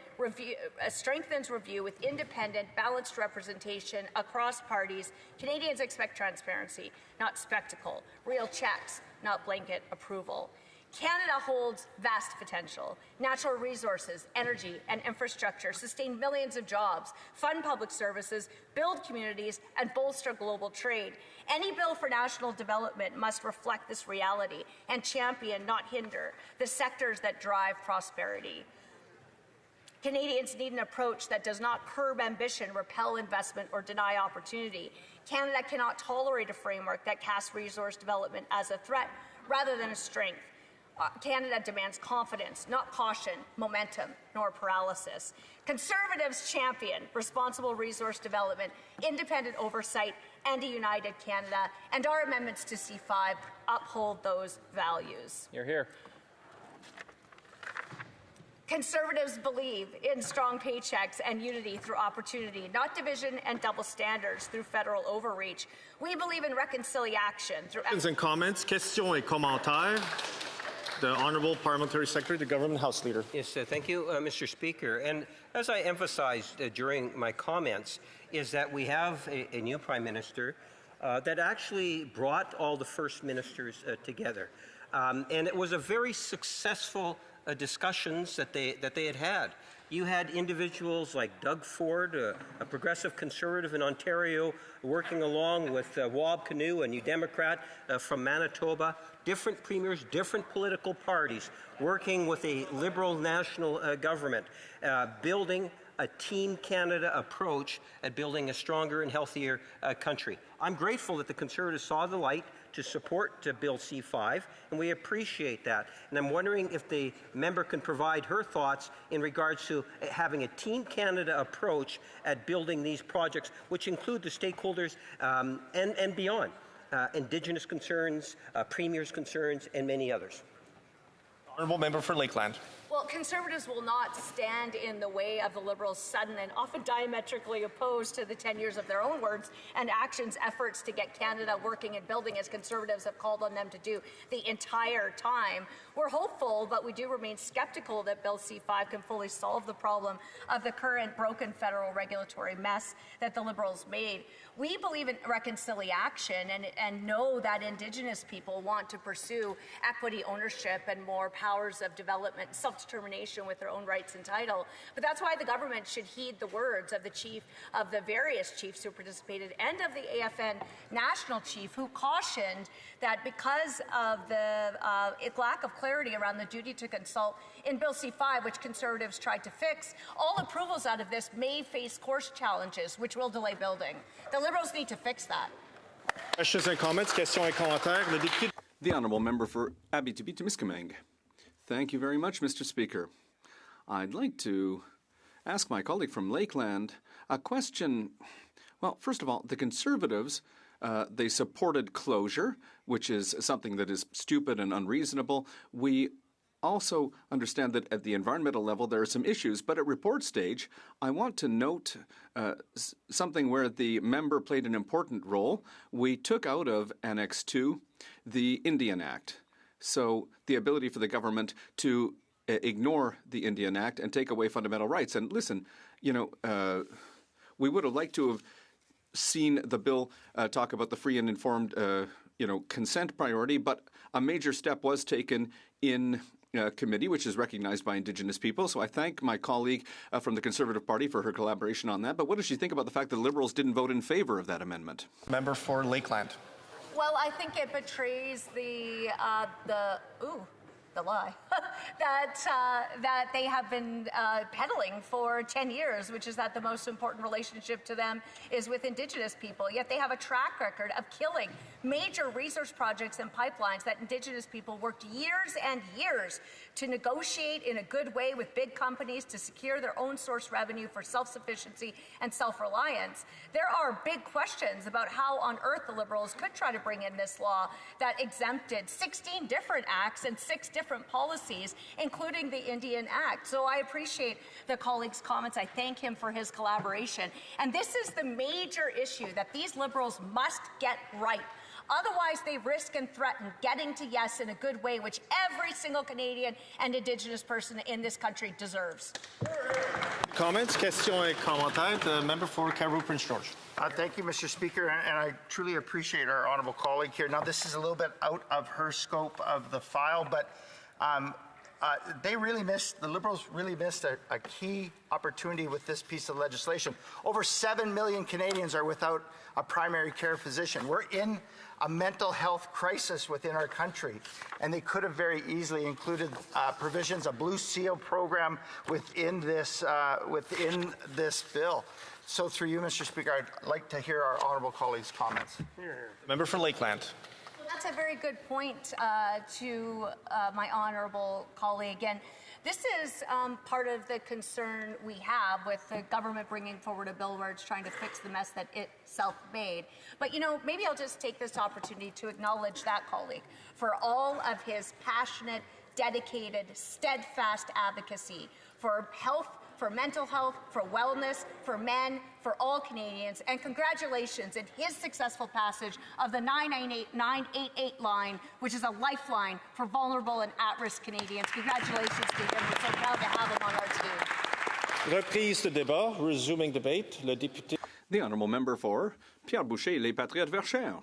strengthens review with independent, balanced representation across parties. Canadians expect transparency, not spectacle, real checks, not blanket approval. Canada holds vast potential. Natural resources, energy, and infrastructure sustain millions of jobs, fund public services, build communities, and bolster global trade. Any bill for national development must reflect this reality and champion, not hinder, the sectors that drive prosperity. Canadians need an approach that does not curb ambition, repel investment, or deny opportunity. Canada cannot tolerate a framework that casts resource development as a threat rather than a strength. Canada demands confidence, not caution, momentum, nor paralysis. Conservatives champion responsible resource development, independent oversight, and a united Canada, and our amendments to C5 uphold those values. You're here. Conservatives believe in strong paychecks and unity through opportunity, not division and double standards through federal overreach. We believe in reconciliation through... Questions and comments, questions et commentaires. The Honourable Parliamentary Secretary, the Government House Leader. Yes, thank you, Mr. Speaker. And as I emphasized during my comments, is that we have a new Prime Minister that actually brought all the First Ministers together. And it was a very successful discussions that they had. You had individuals like Doug Ford, a progressive Conservative in Ontario, working along with Wab Kinew, a New Democrat from Manitoba, different premiers, different political parties, working with a Liberal national government, building a Team Canada approach at building a stronger and healthier country. I'm grateful that the Conservatives saw the light to support Bill C-5, and we appreciate that. And I'm wondering if the member can provide her thoughts in regards to having a Team Canada approach at building these projects, which include the stakeholders and beyond, Indigenous concerns, Premier's concerns, and many others. Honourable Member for Lakeland. Well, Conservatives will not stand in the way of the Liberals' sudden and often diametrically opposed to the 10 years of their own words and actions efforts to get Canada working and building, as Conservatives have called on them to do the entire time. We're hopeful, but we do remain skeptical that Bill C-5 can fully solve the problem of the current broken federal regulatory mess that the Liberals made. We believe in reconciliation and know that Indigenous people want to pursue equity ownership and more powers of development, self-determination with their own rights and title. But that's why the government should heed the words of the various chiefs who participated and of the AFN national chief, who cautioned that because of the lack of clarity around the duty to consult in Bill C-5, which Conservatives tried to fix, all approvals out of this may face course challenges, which will delay building. The Liberals need to fix that. Questions and comments? Questions et commentaires. Le député. The Honourable Member for Abitibi-Témiscamingue. Thank you very much, Mr. Speaker. I'd like to ask my colleague from Lakeland a question. Well, first of all, the Conservatives, they supported closure, which is something that is stupid and unreasonable. We also understand that at the environmental level there are some issues, but at report stage, I want to note something where the member played an important role. We took out of Annex 2 the Indian Act. So the ability for the government to ignore the Indian Act and take away fundamental rights. And listen, we would have liked to have seen the bill talk about the free and informed, consent priority, but a major step was taken in committee, which is recognized by Indigenous people. So I thank my colleague from the Conservative Party for her collaboration on that. But what does she think about the fact that Liberals didn't vote in favor of that amendment? Member for Lakeland. Well, I think it betrays the lie that they have been peddling for 10 years, which is that the most important relationship to them is with Indigenous people. Yet they have a track record of killing major resource projects and pipelines that Indigenous people worked years and years to negotiate in a good way with big companies to secure their own source revenue for self-sufficiency and self-reliance. There are big questions about how on earth the Liberals could try to bring in this law that exempted 16 different acts and 6 different policies, including the Indian Act. So I appreciate the colleague's comments. I thank him for his collaboration. And this is the major issue that these Liberals must get right. Otherwise, they risk and threaten getting to yes in a good way, which every single Canadian and Indigenous person in this country deserves. Comments, questions et commentaires. The member for Cariboo Prince George. Thank you, Mr. Speaker, and I truly appreciate our honourable colleague here. Now, this is a little bit out of her scope of the file, but the Liberals really missed a key opportunity with this piece of legislation. Over 7 million Canadians are without a primary care physician. We're in a mental health crisis within our country, and they could have very easily included provisions, a Blue Seal program within this bill. So through you, Mr. Speaker, I'd like to hear our honourable colleagues' comments. Member for Lakeland. That's a very good point to my honourable colleague. And this is part of the concern we have with the government bringing forward a bill where it's trying to fix the mess that it itself made. But, maybe I'll just take this opportunity to acknowledge that colleague for all of his passionate, dedicated, steadfast advocacy for health, for mental health, for wellness, for men, for all Canadians, and congratulations in his successful passage of the 988 line, which is a lifeline for vulnerable and at-risk Canadians. Congratulations to him. We're so proud to have him on our team. Reprise de débat, resuming debate. Le député. The Honourable Member for Pierre Boucher, Les Patriotes Verchères.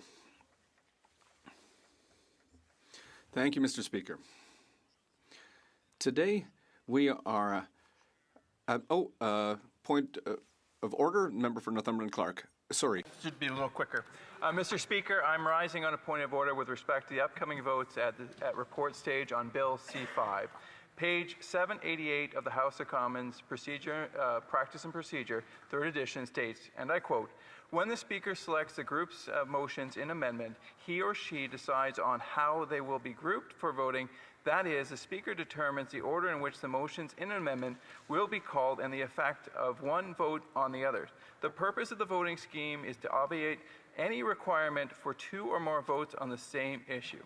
Thank you, Mr. Speaker. Today we are point of order, member for Northumberland Clark. Sorry. Should be a little quicker. Mr. Speaker, I'm rising on a point of order with respect to the upcoming votes at report stage on Bill C-5. Page 788 of the House of Commons Practice and Procedure, 3rd edition states, and I quote, "When the Speaker selects the group's motions in amendment, he or she decides on how they will be grouped for voting. That is, the Speaker determines the order in which the motions in an amendment will be called and the effect of one vote on the others. The purpose of the voting scheme is to obviate any requirement for 2 or more votes on the same issue.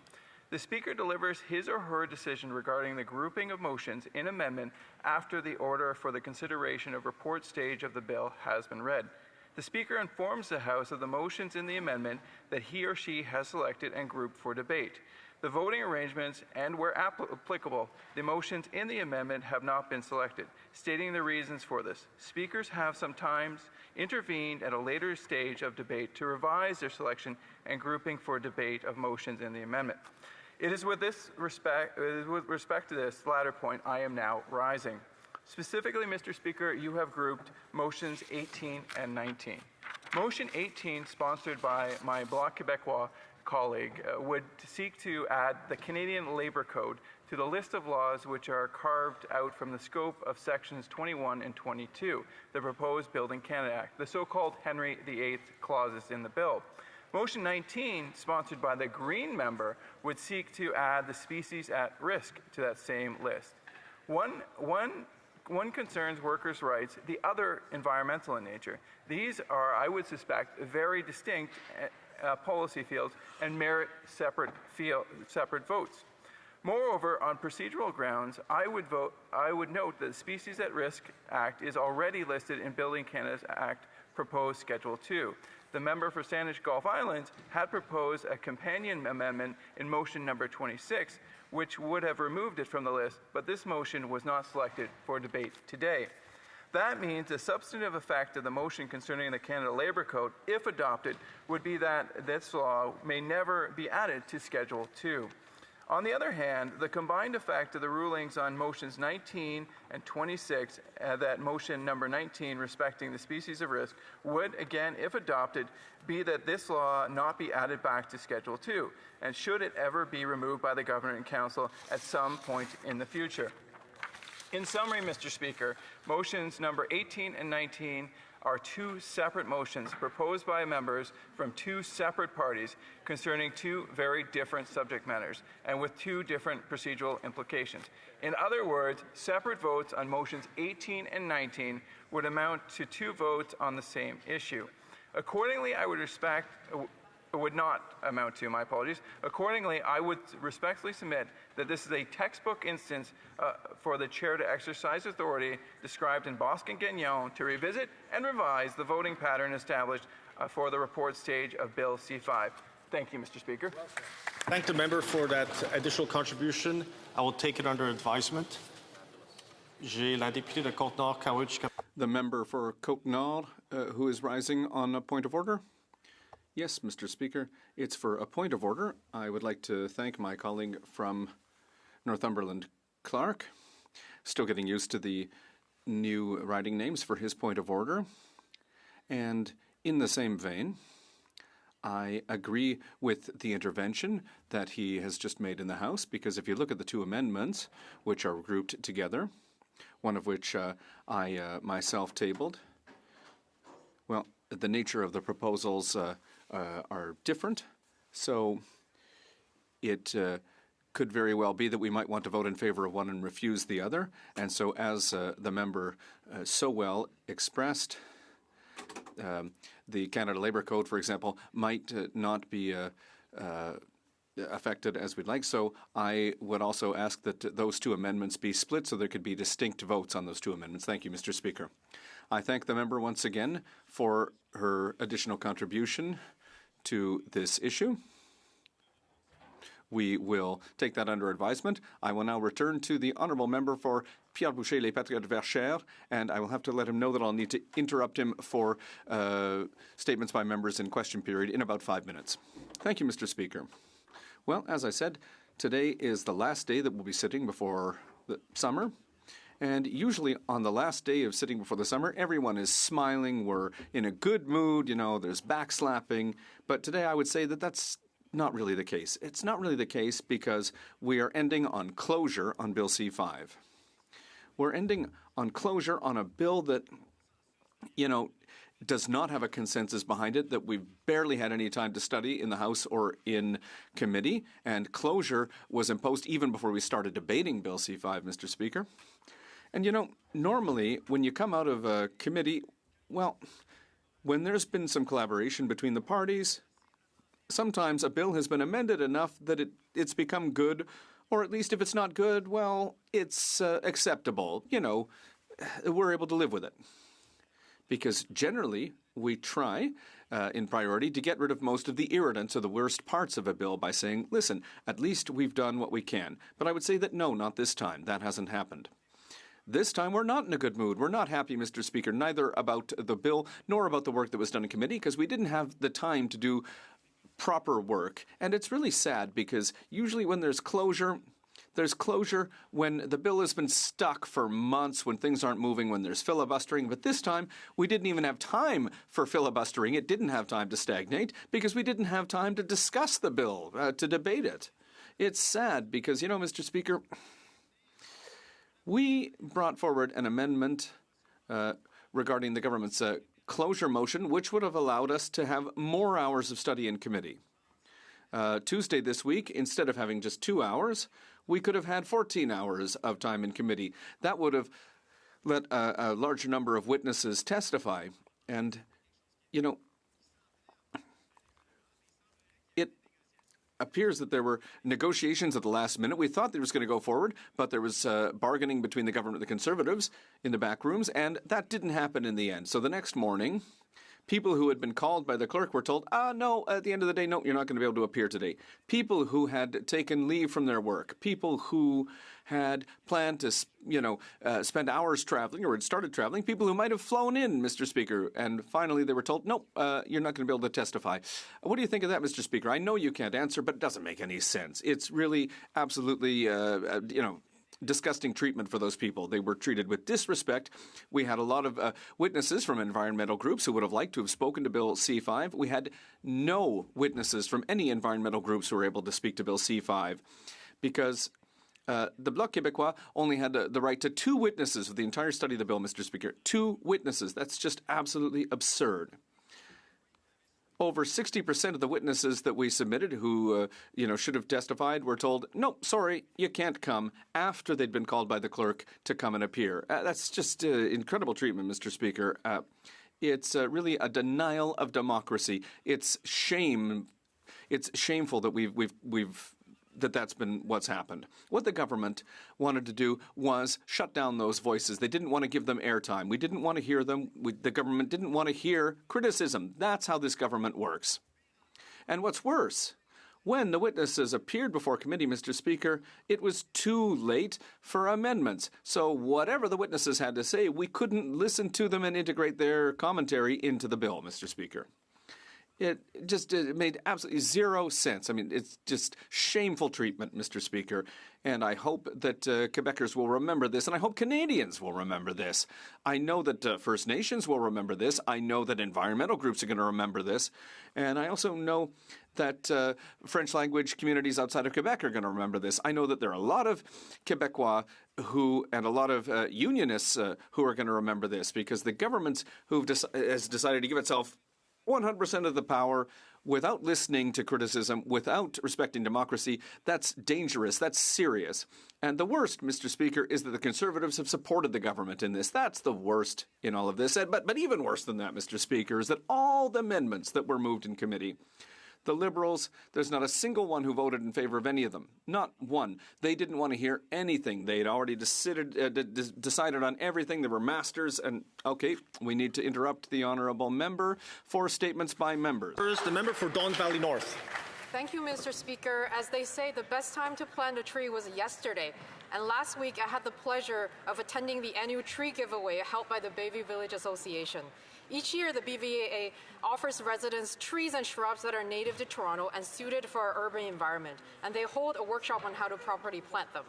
The Speaker delivers his or her decision regarding the grouping of motions in amendment after the order for the consideration of report stage of the bill has been read. The Speaker informs the House of the motions in the amendment that he or she has selected and grouped for debate. The voting arrangements, and where applicable, the motions in the amendment have not been selected, stating the reasons for this. Speakers have sometimes intervened at a later stage of debate to revise their selection and grouping for debate of motions in the amendment. It is with respect to this latter point I am now rising. Specifically, Mr. Speaker, you have grouped motions 18 and 19. Motion 18, sponsored by my Bloc Québécois colleague, would seek to add the Canadian Labour Code to the list of laws which are carved out from the scope of sections 21 and 22, the proposed Building Canada Act, the so-called Henry VIII clauses in the bill. Motion 19, sponsored by the Green member, would seek to add the species at risk to that same list. One concerns workers' rights, the other environmental in nature. These are, I would suspect, very distinct policy fields and merit separate votes. Moreover, on procedural grounds, I would note that the Species at Risk Act is already listed in Building Canada's Act proposed Schedule 2. The member for Saanich Gulf Islands had proposed a companion amendment in motion number 26, which would have removed it from the list, but this motion was not selected for debate today. That means the substantive effect of the motion concerning the Canada Labour Code, if adopted, would be that this law may never be added to Schedule 2. On the other hand, the combined effect of the rulings on motions 19 and 26, that motion number 19 respecting the species of risk, would again, if adopted, be that this law not be added back to Schedule 2, and should it ever be removed by the Government and Council at some point in the future. In summary, Mr. Speaker, motions number 18 and 19 are 2 separate motions proposed by members from 2 separate parties concerning 2 very different subject matters and with 2 different procedural implications. In other words, separate votes on motions 18 and 19 would amount to 2 votes on the same issue. Accordingly, I would not amount to, my apologies. Accordingly, I would respectfully submit that this is a textbook instance for the chair to exercise authority described in Boskin-Gagnon to revisit and revise the voting pattern established for the report stage of Bill C-5. Thank you, Mr. Speaker. Thank the member for that additional contribution. I will take it under advisement. J'ai la députée de Côte-Nord, Cowichan. The member for Côte-Nord, who is rising on a point of order. Yes, Mr. Speaker, it's for a point of order. I would like to thank my colleague from Northumberland, Clark. Still getting used to the new writing names for his point of order. And in the same vein, I agree with the intervention that he has just made in the House, because if you look at the 2 amendments, which are grouped together, one of which I myself tabled, well, the nature of the proposals are different, so it could very well be that we might want to vote in favor of one and refuse the other. And so as the member so well expressed, the Canada Labour Code, for example, might not be affected as we'd like. So I would also ask that those 2 amendments be split so there could be distinct votes on those 2 amendments. Thank you, Mr. Speaker. I thank the member once again for her additional contribution to this issue. We will take that under advisement. I will now return to the honourable member for Pierre Boucher, Les Patriotes Verchères, and I will have to let him know that I'll need to interrupt him for statements by members in question period in about 5 minutes. Thank you, Mr. Speaker. Well, as I said, today is the last day that we'll be sitting before the summer. And usually on the last day of sitting before the summer, everyone is smiling. We're in a good mood. You know, there's backslapping. But today I would say that that's not really the case. It's not really the case because we are ending on closure on Bill C-5. We're ending on closure on a bill that, does not have a consensus behind it, that we've barely had any time to study in the House or in committee, and closure was imposed even before we started debating Bill C-5, Mr. Speaker. And normally when you come out of a committee, well, when there's been some collaboration between the parties, sometimes a bill has been amended enough that it's become good, or at least if it's not good, well, it's acceptable. We're able to live with it. Because generally, we try, in priority, to get rid of most of the irritants or the worst parts of a bill by saying, listen, at least we've done what we can. But I would say that no, not this time. That hasn't happened. This time, we're not in a good mood. We're not happy, Mr. Speaker, neither about the bill nor about the work that was done in committee, because we didn't have the time to do proper work. And it's really sad because usually when there's closure when the bill has been stuck for months, when things aren't moving, when there's filibustering. But this time, we didn't even have time for filibustering. It didn't have time to stagnate because we didn't have time to discuss the bill, to debate it. It's sad because, Mr. Speaker, we brought forward an amendment regarding the government's closure motion, which would have allowed us to have more hours of study in committee. Tuesday this week, instead of having just 2 hours, we could have had 14 hours of time in committee. That would have let a larger number of witnesses testify. And, it appears that there were negotiations at the last minute. We thought they was going to go forward, but there was bargaining between the government and the Conservatives in the back rooms, and that didn't happen in the end. So the next morning, people who had been called by the clerk were told, no, at the end of the day, no, you're not going to be able to appear today. People who had taken leave from their work, people who had planned to, spend hours traveling or had started traveling, people who might have flown in, Mr. Speaker, and finally they were told, nope, you're not going to be able to testify. What do you think of that, Mr. Speaker? I know you can't answer, but it doesn't make any sense. It's really absolutely, disgusting treatment for those people. They were treated with disrespect. We had a lot of witnesses from environmental groups who would have liked to have spoken to Bill C-5. We had no witnesses from any environmental groups who were able to speak to Bill C-5 because the Bloc Québécois only had the right to 2 witnesses for the entire study of the bill, Mr. Speaker. 2 witnesses. That's just absolutely absurd. Over 60% of the witnesses that we submitted who, should have testified were told, no, sorry, you can't come, after they'd been called by the clerk to come and appear. That's just incredible treatment, Mr. Speaker. It's really a denial of democracy. It's shameful that that's been what's happened. What the government wanted to do was shut down those voices. They didn't want to give them airtime. We didn't want to hear them. The government didn't want to hear criticism. That's how this government works. And what's worse, when the witnesses appeared before committee, Mr. Speaker, it was too late for amendments. So whatever the witnesses had to say, we couldn't listen to them and integrate their commentary into the bill, Mr. Speaker. It made absolutely zero sense. I mean, it's just shameful treatment, Mr. Speaker. And I hope that Quebecers will remember this, and I hope Canadians will remember this. I know that First Nations will remember this. I know that environmental groups are going to remember this. And I also know that French language communities outside of Quebec are going to remember this. I know that there are a lot of Quebecois and a lot of unionists who are going to remember this, because the government has decided to give itself 100% of the power without listening to criticism, without respecting democracy. That's dangerous. That's serious. And the worst, Mr. Speaker, is that the Conservatives have supported the government in this. That's the worst in all of this. But even worse than that, Mr. Speaker, is that all the amendments that were moved in committee, the Liberals, there's not a single one who voted in favor of any of them. Not one. They didn't want to hear anything. They had already decided on everything. They were masters. And, okay, we need to interrupt the honourable member for statements by members. First, the member for Don Valley North. Thank you, Mr. Speaker. As they say, the best time to plant a tree was yesterday. And last week, I had the pleasure of attending the annual tree giveaway held by the Bayview Village Association. Each year, the BVAA offers residents trees and shrubs that are native to Toronto and suited for our urban environment, and they hold a workshop on how to properly plant them.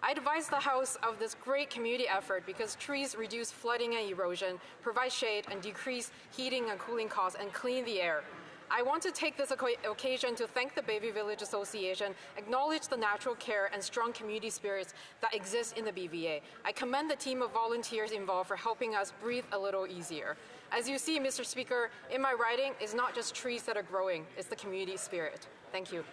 I advise the House of this great community effort because trees reduce flooding and erosion, provide shade, and decrease heating and cooling costs, and clean the air. I want to take this occasion to thank the Bayview Village Association, acknowledge the natural care and strong community spirits that exist in the BVA. I commend the team of volunteers involved for helping us breathe a little easier. As you see, Mr. Speaker, in my writing, it's not just trees that are growing, it's the community spirit. Thank you.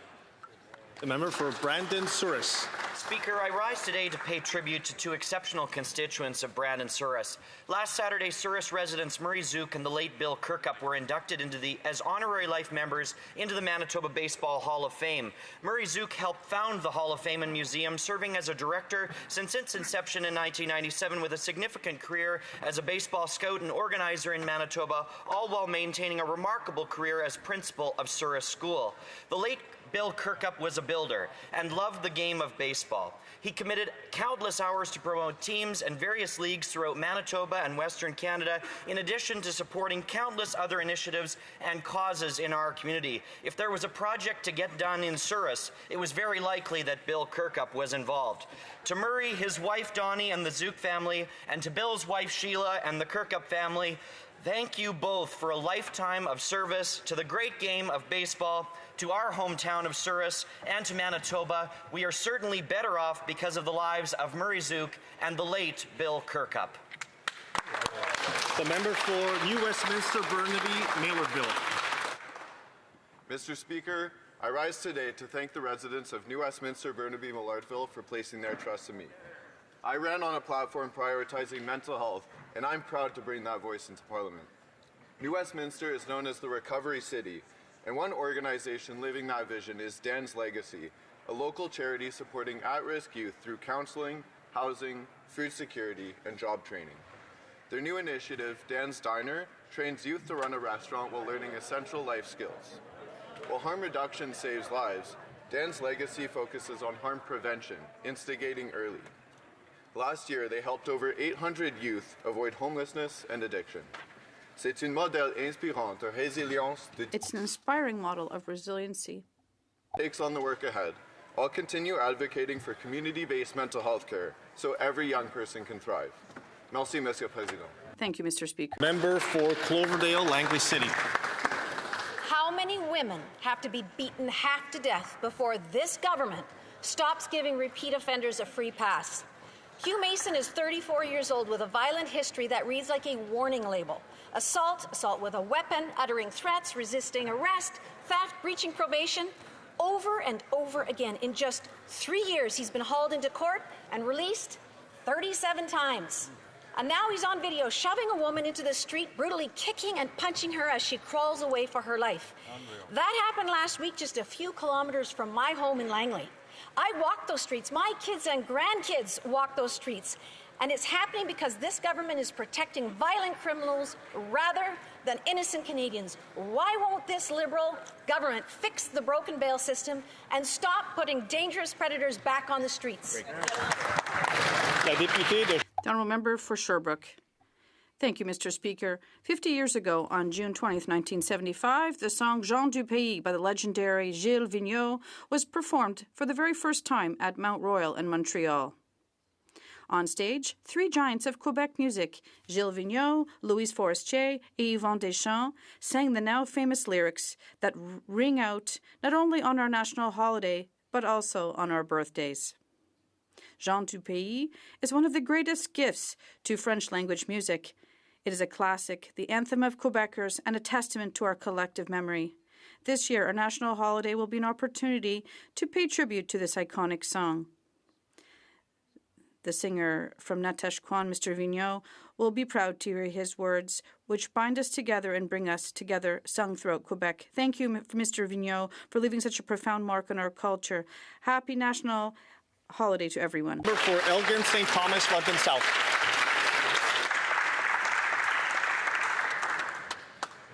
The member for Brandon Souris. Speaker, I rise today to pay tribute to two exceptional constituents of Brandon Souris. Last Saturday, Souris residents Murray Zook and the late Bill Kirkup were inducted as honorary life members into the Manitoba Baseball Hall of Fame. Murray Zook helped found the Hall of Fame and Museum, serving as a director since its inception in 1997 with a significant career as a baseball scout and organizer in Manitoba, all while maintaining a remarkable career as principal of Souris School. The late Bill Kirkup was a builder and loved the game of baseball. He committed countless hours to promote teams and various leagues throughout Manitoba and Western Canada, in addition to supporting countless other initiatives and causes in our community. If there was a project to get done in Souris, it was very likely that Bill Kirkup was involved. To Murray, his wife Donnie, and the Zook family, and to Bill's wife Sheila and the Kirkup family, thank you both for a lifetime of service to the great game of baseball, to our hometown of Souris, and to Manitoba. We are certainly better off because of the lives of Murray Zook and the late Bill Kirkup. The member for New Westminster, Burnaby, Maylardville. Mr. Speaker, I rise today to thank the residents of New Westminster, Burnaby, Millardville for placing their trust in me. I ran on a platform prioritizing mental health, and I'm proud to bring that voice into Parliament. New Westminster is known as the Recovery City, and one organization living that vision is Dan's Legacy, a local charity supporting at-risk youth through counseling, housing, food security, and job training. Their new initiative, Dan's Diner, trains youth to run a restaurant while learning essential life skills. While harm reduction saves lives, Dan's Legacy focuses on harm prevention, instigating early. Last year, they helped over 800 youth avoid homelessness and addiction. C'est une modèle inspirante de résilience. It's an inspiring model of resiliency. Takes on the work ahead. I'll continue advocating for community-based mental health care so every young person can thrive. Merci, Monsieur Président. Thank you, Mr. Speaker. Member for Cloverdale, Langley City. How many women have to be beaten half to death before this government stops giving repeat offenders a free pass? Hugh Mason is 34 years old with a violent history that reads like a warning label. Assault, assault with a weapon, uttering threats, resisting arrest, theft, breaching probation. Over and over again. In just 3 years, he's been hauled into court and released 37 times. And now he's on video shoving a woman into the street, brutally kicking and punching her as she crawls away for her life. Unreal. That happened last week just a few kilometers from my home in Langley. I walk those streets. My kids and grandkids walk those streets. And it's happening because this government is protecting violent criminals rather than innocent Canadians. Why won't this Liberal government fix the broken bail system and stop putting dangerous predators back on the streets? The honourable member for Sherbrooke. Thank you, Mr. Speaker. 50 years ago, on June 20th, 1975, the song Jean du Pays by the legendary Gilles Vigneault was performed for the very first time at Mount Royal in Montreal. On stage, three giants of Quebec music, Gilles Vigneault, Louise Forestier, and Yvon Deschamps, sang the now famous lyrics that ring out not only on our national holiday, but also on our birthdays. Jean du Pays is one of the greatest gifts to French language music. It is a classic, the anthem of Quebecers, and a testament to our collective memory. This year, our national holiday will be an opportunity to pay tribute to this iconic song. The singer from Natashquan, Mr. Vigneault, will be proud to hear his words, which bind us together and bring us together, sung throughout Quebec. Thank you, Mr. Vigneault, for leaving such a profound mark on our culture. Happy National Holiday to everyone. For Elgin, St. Thomas, London South.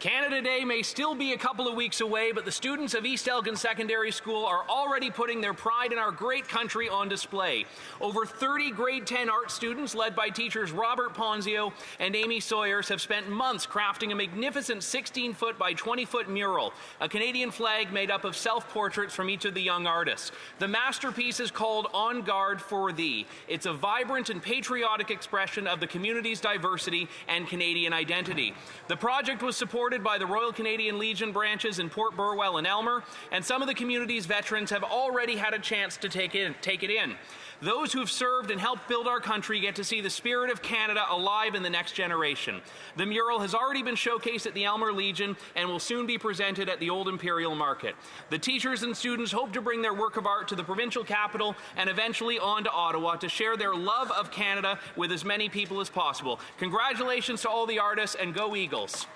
Canada Day may still be a couple of weeks away, but the students of East Elgin Secondary School are already putting their pride in our great country on display. Over 30 grade 10 art students, led by teachers Robert Ponzio and Amy Sawyers, have spent months crafting a magnificent 16-foot by 20-foot mural, a Canadian flag made up of self-portraits from each of the young artists. The masterpiece is called On Guard for Thee. It's a vibrant and patriotic expression of the community's diversity and Canadian identity. The project was supported supported by the Royal Canadian Legion branches in Port Burwell and Elmer, and some of the community's veterans have already had a chance to take it in. Those who have served and helped build our country get to see the spirit of Canada alive in the next generation. The mural has already been showcased at the Elmer Legion and will soon be presented at the Old Imperial Market. The teachers and students hope to bring their work of art to the provincial capital and eventually on to Ottawa to share their love of Canada with as many people as possible. Congratulations to all the artists, and go Eagles.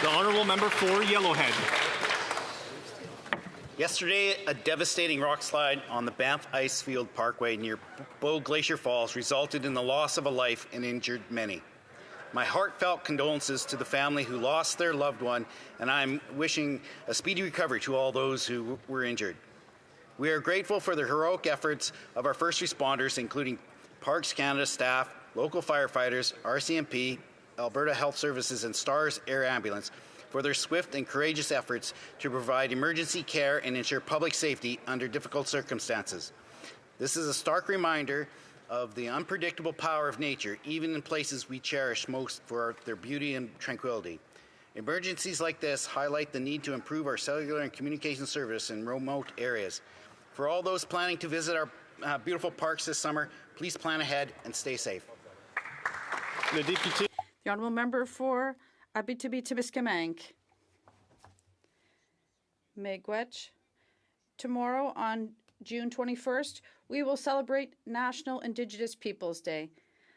The Honourable Member for Yellowhead. Yesterday, a devastating rock slide on the Banff Icefield Parkway near Bow Glacier Falls resulted in the loss of a life and injured many. My heartfelt condolences to the family who lost their loved one, and I'm wishing a speedy recovery to all those who were injured. We are grateful for the heroic efforts of our first responders, including Parks Canada staff, local firefighters, RCMP, Alberta Health Services, and STARS Air Ambulance, for their swift and courageous efforts to provide emergency care and ensure public safety under difficult circumstances. This is a stark reminder of the unpredictable power of nature, even in places we cherish most for their beauty and tranquility. Emergencies like this highlight the need to improve our cellular and communication service in remote areas. For all those planning to visit our beautiful parks this summer, please plan ahead and stay safe. The Honourable Member for Abitibi-Témiscamingue. Miigwech. Tomorrow, on June 21st, we will celebrate National Indigenous Peoples Day.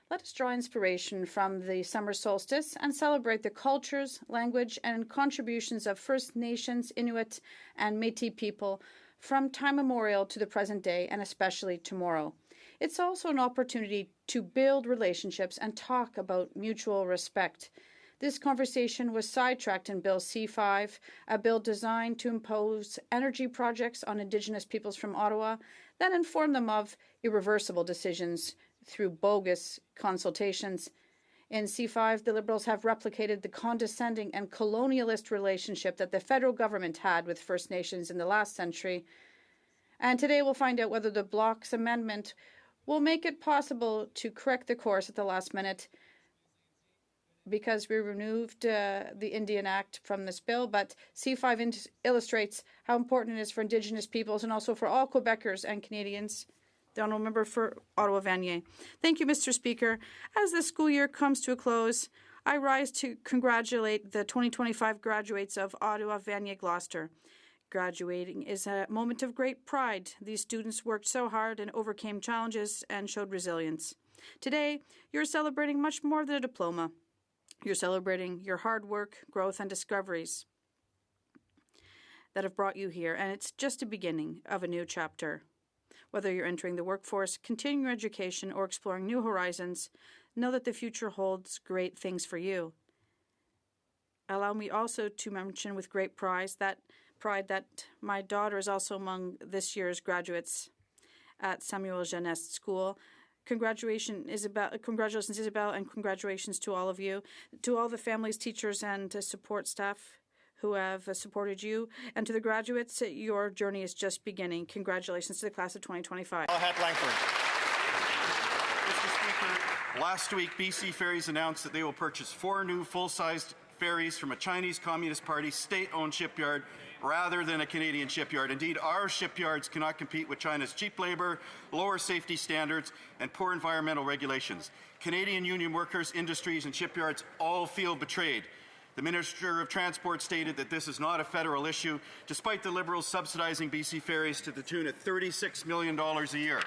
Let us draw inspiration from the summer solstice and celebrate the cultures, language, and contributions of First Nations, Inuit, and Métis people from time immemorial to the present day, and especially tomorrow. It's also an opportunity to build relationships and talk about mutual respect. This conversation was sidetracked in Bill C-5, a bill designed to impose energy projects on Indigenous peoples from Ottawa, then inform them of irreversible decisions through bogus consultations. In C-5, the Liberals have replicated the condescending and colonialist relationship that the federal government had with First Nations in the last century. And today we'll find out whether the Bloc's amendment will make it possible to correct the course at the last minute, because we removed the Indian Act from this bill, but C-5 illustrates how important it is for Indigenous peoples and also for all Quebecers and Canadians. The Honourable Member for Ottawa-Vanier. Thank you, Mr. Speaker. As the school year comes to a close, I rise to congratulate the 2025 graduates of Ottawa-Vanier-Gloucester. Graduating is a moment of great pride. These students worked so hard and overcame challenges and showed resilience. Today, you're celebrating much more than a diploma. You're celebrating your hard work, growth, and discoveries that have brought you here, and it's just a beginning of a new chapter. Whether you're entering the workforce, continuing your education, or exploring new horizons, know that the future holds great things for you. Allow me also to mention with great pride that my daughter is also among this year's graduates at Samuel Jeunesse School. Congratulations, Isabel, and congratulations to all of you, to all the families, teachers, and support staff who have supported you, and to the graduates, your journey is just beginning. Congratulations to the class of 2025. Langford. Mr. Speaker, last week, BC Ferries announced that they will purchase 4 new full-sized ferries from a Chinese Communist Party state-owned shipyard rather than a Canadian shipyard. Indeed, our shipyards cannot compete with China's cheap labor, lower safety standards, and poor environmental regulations. Canadian union workers, industries, and shipyards all feel betrayed. The Minister of Transport stated that this is not a federal issue, despite the Liberals subsidizing BC Ferries to the tune of $36 million a year.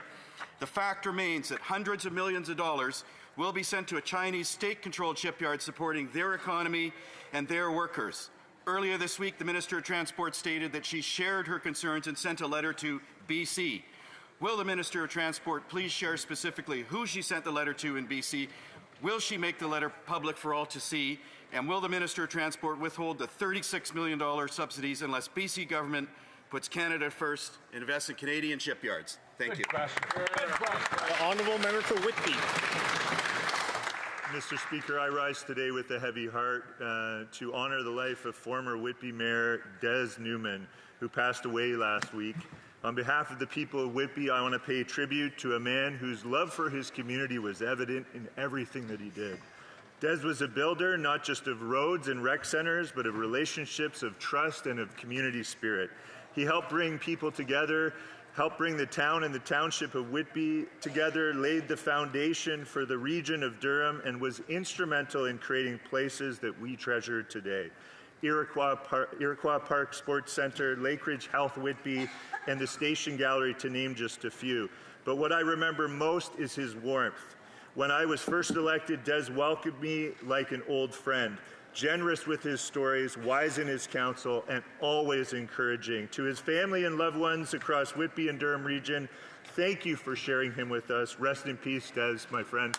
The fact remains that hundreds of millions of dollars will be sent to a Chinese state-controlled shipyard supporting their economy and their workers. Earlier this week, the Minister of Transport stated that she shared her concerns and sent a letter to BC. Will the Minister of Transport please share specifically who she sent the letter to in BC? Will she make the letter public for all to see? And will the Minister of Transport withhold the $36 million subsidies unless BC government puts Canada first and invests in Canadian shipyards? Thank you. The Honourable Member for Whitby. Mr. Speaker, I rise today with a heavy heart to honour the life of former Whitby Mayor Des Newman, who passed away last week. On behalf of the people of Whitby, I want to pay tribute to a man whose love for his community was evident in everything that he did. Des was a builder not just of roads and rec centers, but of relationships, of trust, and of community spirit. He helped bring people together, helped bring the town and the township of Whitby together, laid the foundation for the region of Durham, and was instrumental in creating places that we treasure today. Iroquois Park Sports Center, Lakeridge Health Whitby, and the Station Gallery, to name just a few. But what I remember most is his warmth. When I was first elected, Des welcomed me like an old friend, generous with his stories, wise in his counsel, and always encouraging. To his family and loved ones across Whitby and Durham region, thank you for sharing him with us. Rest in peace, Des, my friend.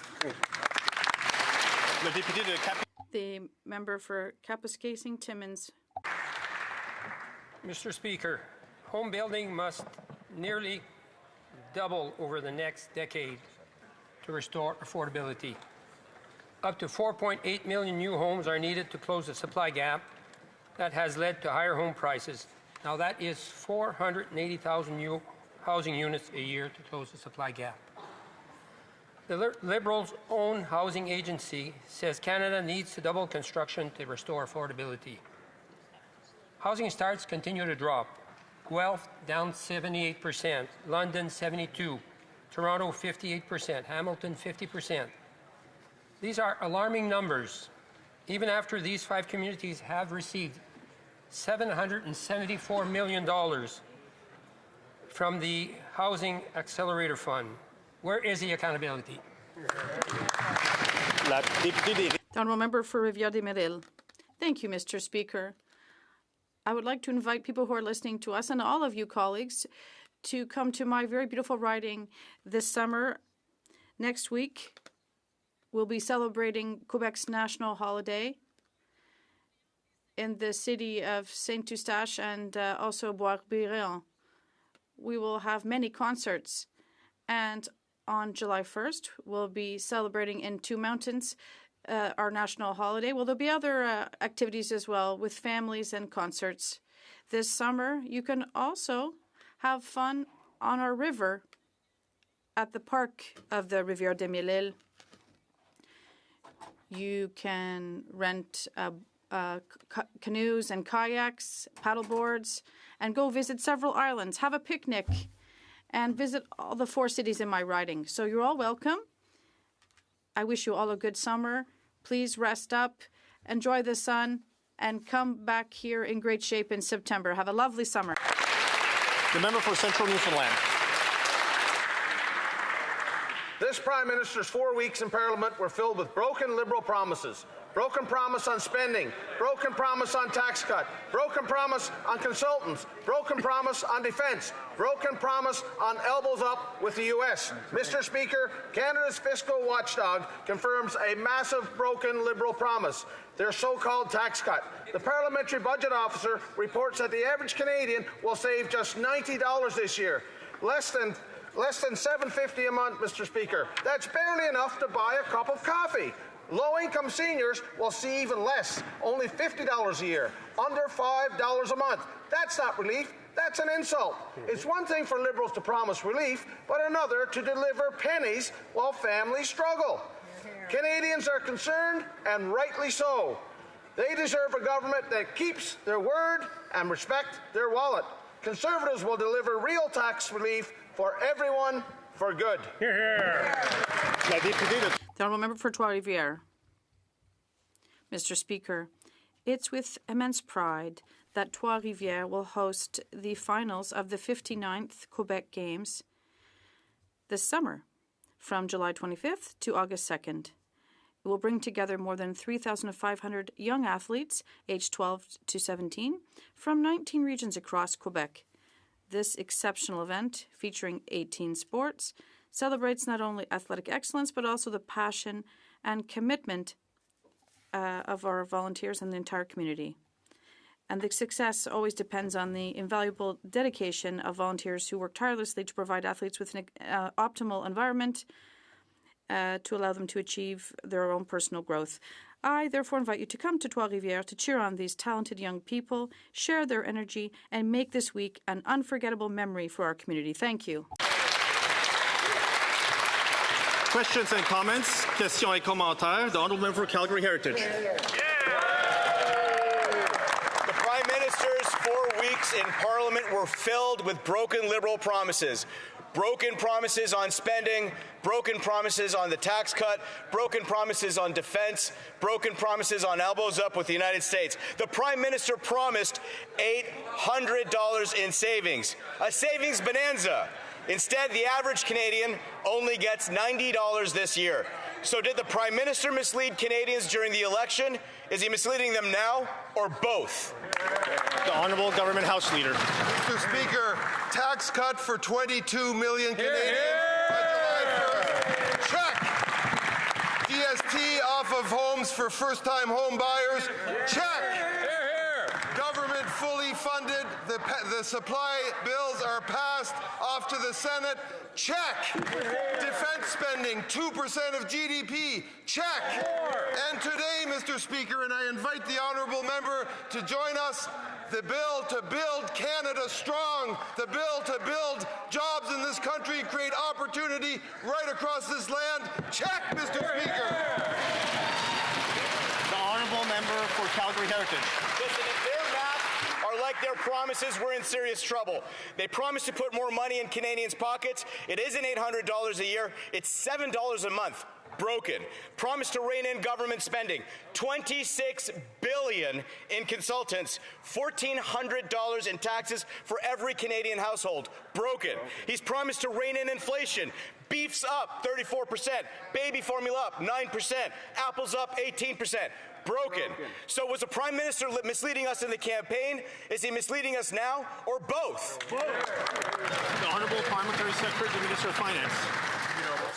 The member for Kapuskasing-Timmins. Mr. Speaker, home building must nearly double over the next decade to restore affordability. Up to 4.8 million new homes are needed to close the supply gap that has led to higher home prices. Now that is 480,000 new housing units a year to close the supply gap. The Liberals' own housing agency says Canada needs to double construction to restore affordability. Housing starts continue to drop. Guelph down 78%, London 72%, Toronto 58%, Hamilton 50%. These are alarming numbers, even after these 5 communities have received $774 million from the Housing Accelerator Fund. Where is the accountability? The honourable member for Rivière-des-Marais. Thank you, Mr. Speaker. I would like to invite people who are listening to us and all of you colleagues to come to my very beautiful riding this summer. Next week, we'll be celebrating Quebec's national holiday in the city of Saint-Eustache and also Bois-Briand. We will have many concerts, and on July 1st, we'll be celebrating in Two Mountains our national holiday. Well, there'll be other activities as well with families and concerts. This summer, you can also have fun on our river at the park of the Rivière-des-Marais. You can rent canoes and kayaks, paddle boards, and go visit several islands, have a picnic, and visit all the 4 cities in my riding. So you're all welcome. I wish you all a good summer. Please rest up, enjoy the sun, and come back here in great shape in September. Have a lovely summer. The member for Central Newfoundland. This Prime Minister's 4 weeks in Parliament were filled with broken Liberal promises. Broken promise on spending, broken promise on tax cut, broken promise on consultants, broken promise on defence, broken promise on elbows up with the U.S. Mr. Speaker, Canada's fiscal watchdog confirms a massive broken Liberal promise, their so-called tax cut. The Parliamentary Budget Officer reports that the average Canadian will save just $90 this year, less than $7.50 a month, Mr. Speaker. That's barely enough to buy a cup of coffee. Low-income seniors will see even less, only $50 a year, under $5 a month. That's not relief, that's an insult. It's one thing for Liberals to promise relief, but another to deliver pennies while families struggle. Canadians are concerned, and rightly so. They deserve a government that keeps their word and respect their wallet. Conservatives will deliver real tax relief for everyone for good. The honourable member for Trois-Rivières. Mr. Speaker, it's with immense pride that Trois-Rivières will host the finals of the 59th Quebec Games this summer, from July 25th to August 2nd. It will bring together more than 3,500 young athletes aged 12 to 17 from 19 regions across Quebec. This exceptional event, featuring 18 sports, celebrates not only athletic excellence, but also the passion and commitment of our volunteers and the entire community. And the success always depends on the invaluable dedication of volunteers who work tirelessly to provide athletes with an optimal environment to allow them to achieve their own personal growth. I therefore invite you to come to Trois-Rivières to cheer on these talented young people, share their energy, and make this week an unforgettable memory for our community. Thank you. Questions and comments? Questions et commentaires. The Honourable Member for Calgary Heritage. The Prime Minister's 4 weeks in Parliament were filled with broken Liberal promises. Broken promises on spending, broken promises on the tax cut, broken promises on defense, broken promises on elbows up with the United States. The Prime Minister promised $800 in savings, a savings bonanza. Instead, the average Canadian only gets $90 this year. So did the Prime Minister mislead Canadians during the election? Is he misleading them now, or both? The Honourable Government House Leader. Mr. Speaker, tax cut for 22 million Canadians by July 1st. Check. GST off of homes for first-time home buyers. Check. Government fully funded. The supply bills are passed off to the Senate. Check. Defense spending, 2% of GDP. Check. And today, Mr. Speaker, and I invite the honourable member to join us, the bill to build Canada strong, the bill to build jobs in this country, create opportunity right across this land. Check, Mr. Speaker. The Honourable Member for Calgary Heritage. Listen, if their math are like their promises, we're in serious trouble. They promised to put more money in Canadians' pockets. It isn't $800 a year, it's $7 a month. Broken. Promised to rein in government spending. $26 billion in consultants. $1,400 in taxes for every Canadian household. Broken. He's promised to rein in inflation. Beef's up 34%. Baby formula up 9%. Apples up 18%. Broken. So was the Prime Minister misleading us in the campaign? Is he misleading us now, or both? The Honourable Parliamentary Secretary to the Minister of Finance.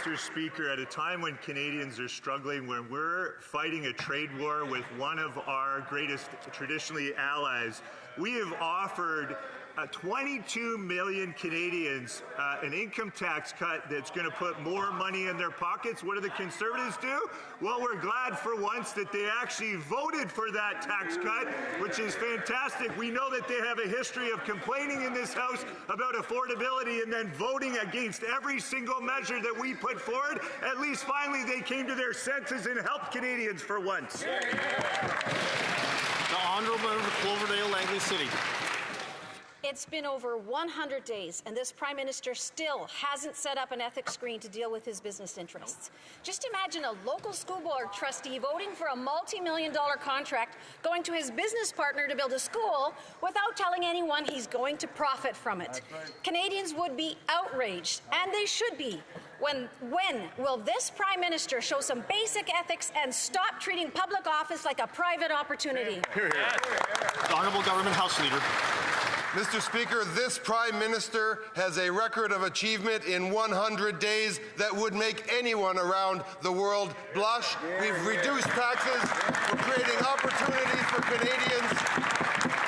Mr. Speaker, at a time when Canadians are struggling, when we're fighting a trade war with one of our greatest traditionally allies, we have offered 22 million Canadians an income tax cut that's going to put more money in their pockets. What do the Conservatives do? Well, we're glad for once that they actually voted for that tax cut, which is fantastic. We know that they have a history of complaining in this House about affordability and then voting against every single measure that we put forward. At least finally they came to their senses and helped Canadians for once. The Honourable Member for Cloverdale, Langley City. It's been over 100 days, and this Prime Minister still hasn't set up an ethics screen to deal with his business interests. Just imagine a local school board trustee voting for a multi-million-dollar contract going to his business partner to build a school without telling anyone he's going to profit from it. Canadians would be outraged, and they should be. When will this Prime Minister show some basic ethics and stop treating public office like a private opportunity? The Honourable Government House Leader. Mr. Speaker, this Prime Minister has a record of achievement in 100 days that would make anyone around the world blush. We've reduced taxes. We're creating opportunities for Canadians.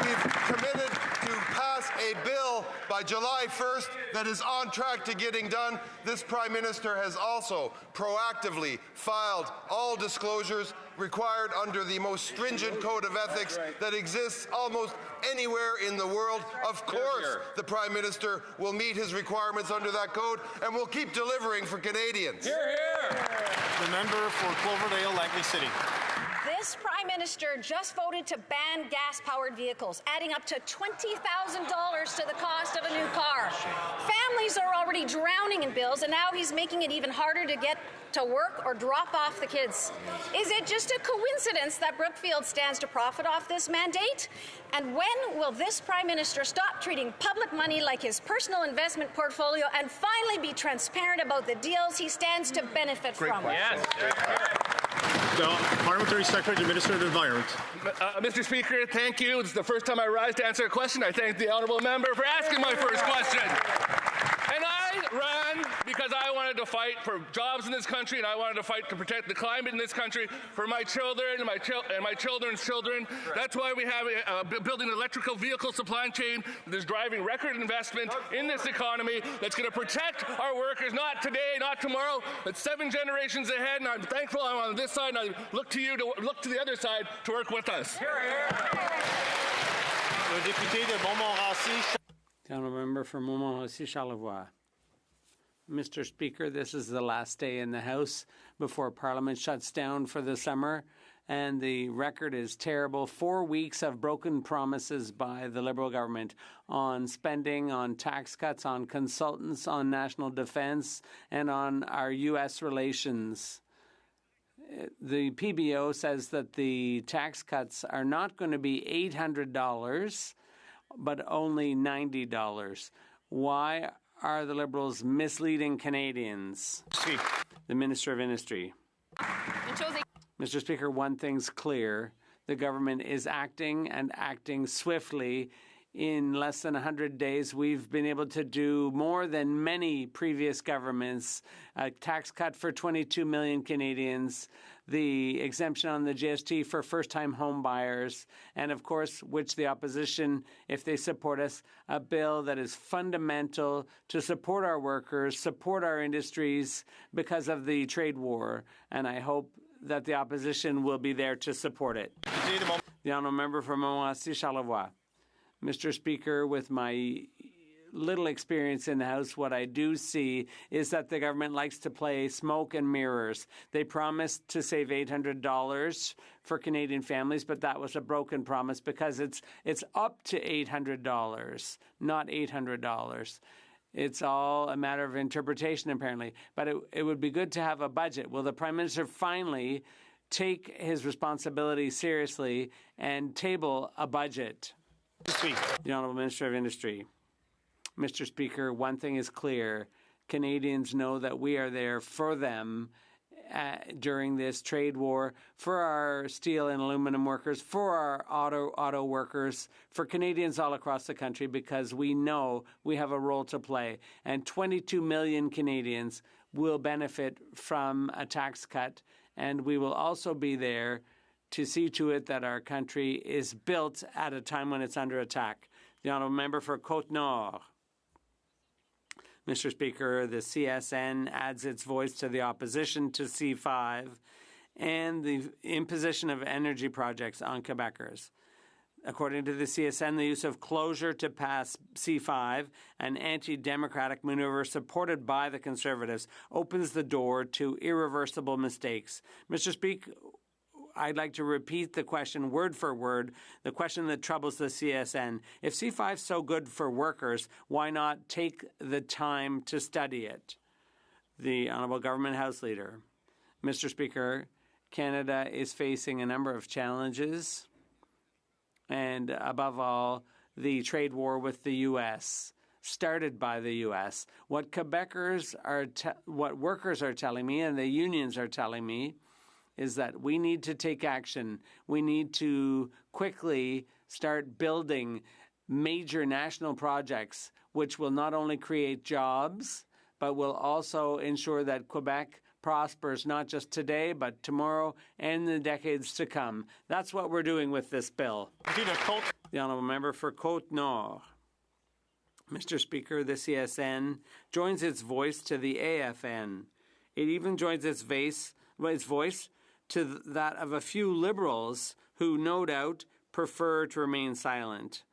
We've committed to pass a bill by July 1st that is on track to getting done. This Prime Minister has also proactively filed all disclosures required under the most stringent code of ethics that exists almost anywhere in the world. Of course, the Prime Minister will meet his requirements under that code and will keep delivering for Canadians. The member for Cloverdale, Langley City. This Prime Minister just voted to ban gas-powered vehicles, adding up to $20,000 to the cost of a new car. Families are already drowning in bills, and now he's making it even harder to get to work or drop off the kids. Is it just a coincidence that Brookfield stands to profit off this mandate? And when will this Prime Minister stop treating public money like his personal investment portfolio and finally be transparent about the deals he stands to benefit from? Yes. The Parliamentary Secretary to Minister of the Environment. Mr. Speaker, thank you. It's the first time I rise to answer a question. I thank the honourable member for asking my first question. And I ran because I wanted to fight for jobs in this country, and I wanted to fight to protect the climate in this country for my children and my children's children. That's why we have building an electrical vehicle supply chain that is driving record investment in this economy that's going to protect our workers, not today, not tomorrow, but 7 generations ahead. And I'm thankful I'm on this side, and I look to you to look to the other side to work with us. Le député de Montmorency. The honourable member for Montmorency Charlevoix. Mr. Speaker, this is the last day in the House before Parliament shuts down for the summer, and the record is terrible. 4 weeks of broken promises by the Liberal government on spending, on tax cuts, on consultants, on national defense, and on our U.S. relations. The PBO says that the tax cuts are not going to be $800, but only $90. Why are the Liberals misleading Canadians? The Minister of Industry. Mr. Speaker, one thing's clear. The government is acting and acting swiftly. In less than 100 days, we've been able to do more than many previous governments. A tax cut for 22 million Canadians, the exemption on the GST for first-time home buyers, and of course, which the opposition, if they support us, a bill that is fundamental to support our workers, support our industries because of the trade war. And I hope that the opposition will be there to support it. The honourable member for Montmorency-Charlevoix. Mr. Speaker, with my little experience in the House, what I do see is that the government likes to play smoke and mirrors. They promised to save $800 for Canadian families, but that was a broken promise because it's up to $800, not $800. It's all a matter of interpretation, apparently. But it would be good to have a budget. Will the Prime Minister finally take his responsibility seriously and table a budget? The Honourable Minister of Industry. Mr. Speaker, one thing is clear. Canadians know that we are there for them during this trade war, for our steel and aluminum workers, for our auto workers, for Canadians all across the country, because we know we have a role to play. And 22 million Canadians will benefit from a tax cut, and we will also be there to see to it that our country is built at a time when it's under attack. The honourable member for Côte-Nord. Mr. Speaker, the CSN adds its voice to the opposition to C5 and the imposition of energy projects on Quebecers. According to the CSN, the use of closure to pass C5, an anti-democratic maneuver supported by the Conservatives, opens the door to irreversible mistakes. Mr. Speaker, I'd like to repeat the question word for word, the question that troubles the CSN. If C5 is so good for workers, why not take the time to study it? The Honourable Government House Leader. Mr. Speaker, Canada is facing a number of challenges, and above all, the trade war with the U.S., started by the U.S. What workers are telling me, and the unions are telling me, is that we need to take action. We need to quickly start building major national projects which will not only create jobs, but will also ensure that Quebec prospers not just today, but tomorrow and the decades to come. That's what we're doing with this bill. The honourable member for Côte-Nord. Mr. Speaker, the CSN joins its voice to the AFN. It even joins its voice to that of a few Liberals who, no doubt, prefer to remain silent.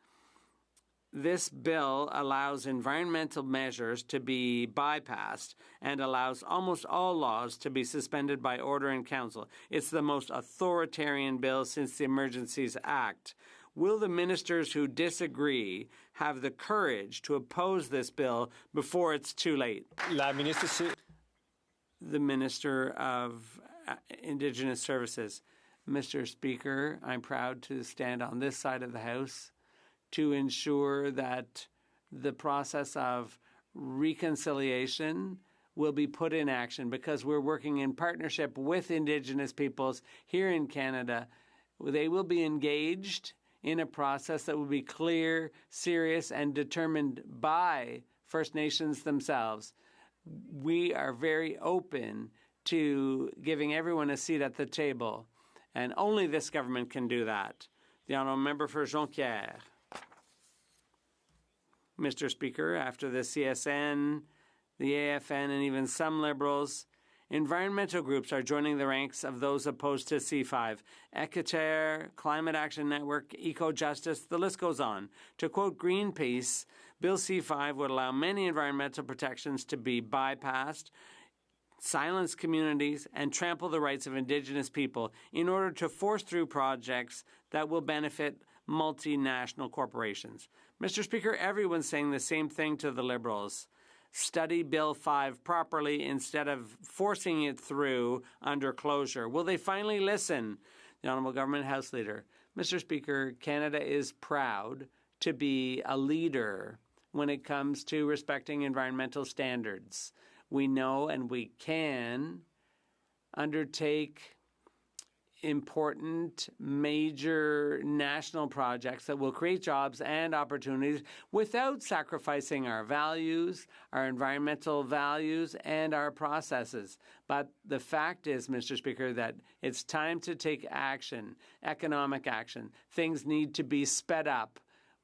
This bill allows environmental measures to be bypassed and allows almost all laws to be suspended by order in council. It's the most authoritarian bill since the Emergencies Act. Will the ministers who disagree have the courage to oppose this bill before it's too late? The Minister of Indigenous Services. Mr. Speaker, I'm proud to stand on this side of the House to ensure that the process of reconciliation will be put in action, because we're working in partnership with Indigenous peoples here in Canada. They will be engaged in a process that will be clear, serious, and determined by First Nations themselves. We are very open to giving everyone a seat at the table, and only this government can do that. The honourable member for Jonquière. Mr. Speaker, after the CSN, the AFN, and even some Liberals Environmental groups are joining the ranks of those opposed to C5. Equiterre, Climate Action Network, Eco-Justice, the list goes on. To quote Greenpeace, Bill C5 would allow many environmental protections to be bypassed, silence communities, and trample the rights of Indigenous people in order to force through projects that will benefit multinational corporations. Mr. Speaker, everyone's saying the same thing to the Liberals. Study Bill 5 properly instead of forcing it through under closure. Will they finally listen? The Honourable Government House Leader. Mr. Speaker, Canada is proud to be a leader when it comes to respecting environmental standards. We know and we can undertake important, major national projects that will create jobs and opportunities without sacrificing our values, our environmental values, and our processes. But the fact is, Mr. Speaker, that it's time to take action, economic action. Things need to be sped up.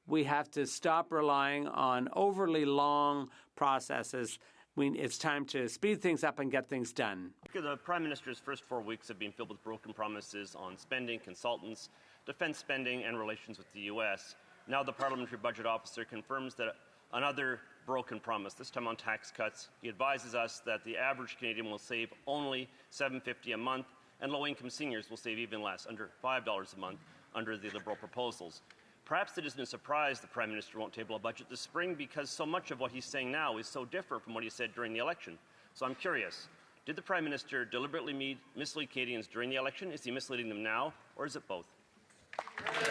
We have to stop relying on overly long processes. It's time to speed things up and get things done. The Prime Minister's first 4 weeks have been filled with broken promises on spending, consultants, defense spending, and relations with the U.S. Now the Parliamentary Budget Officer confirms that another broken promise, this time on tax cuts. He advises us that the average Canadian will save only $7.50 a month, and low-income seniors will save even less, under $5 a month, under the Liberal proposals. Perhaps it isn't a surprise the Prime Minister won't table a budget this spring because so much of what he's saying now is so different from what he said during the election. So I'm curious, did the Prime Minister deliberately mislead Canadians during the election? Is he misleading them now, or is it both?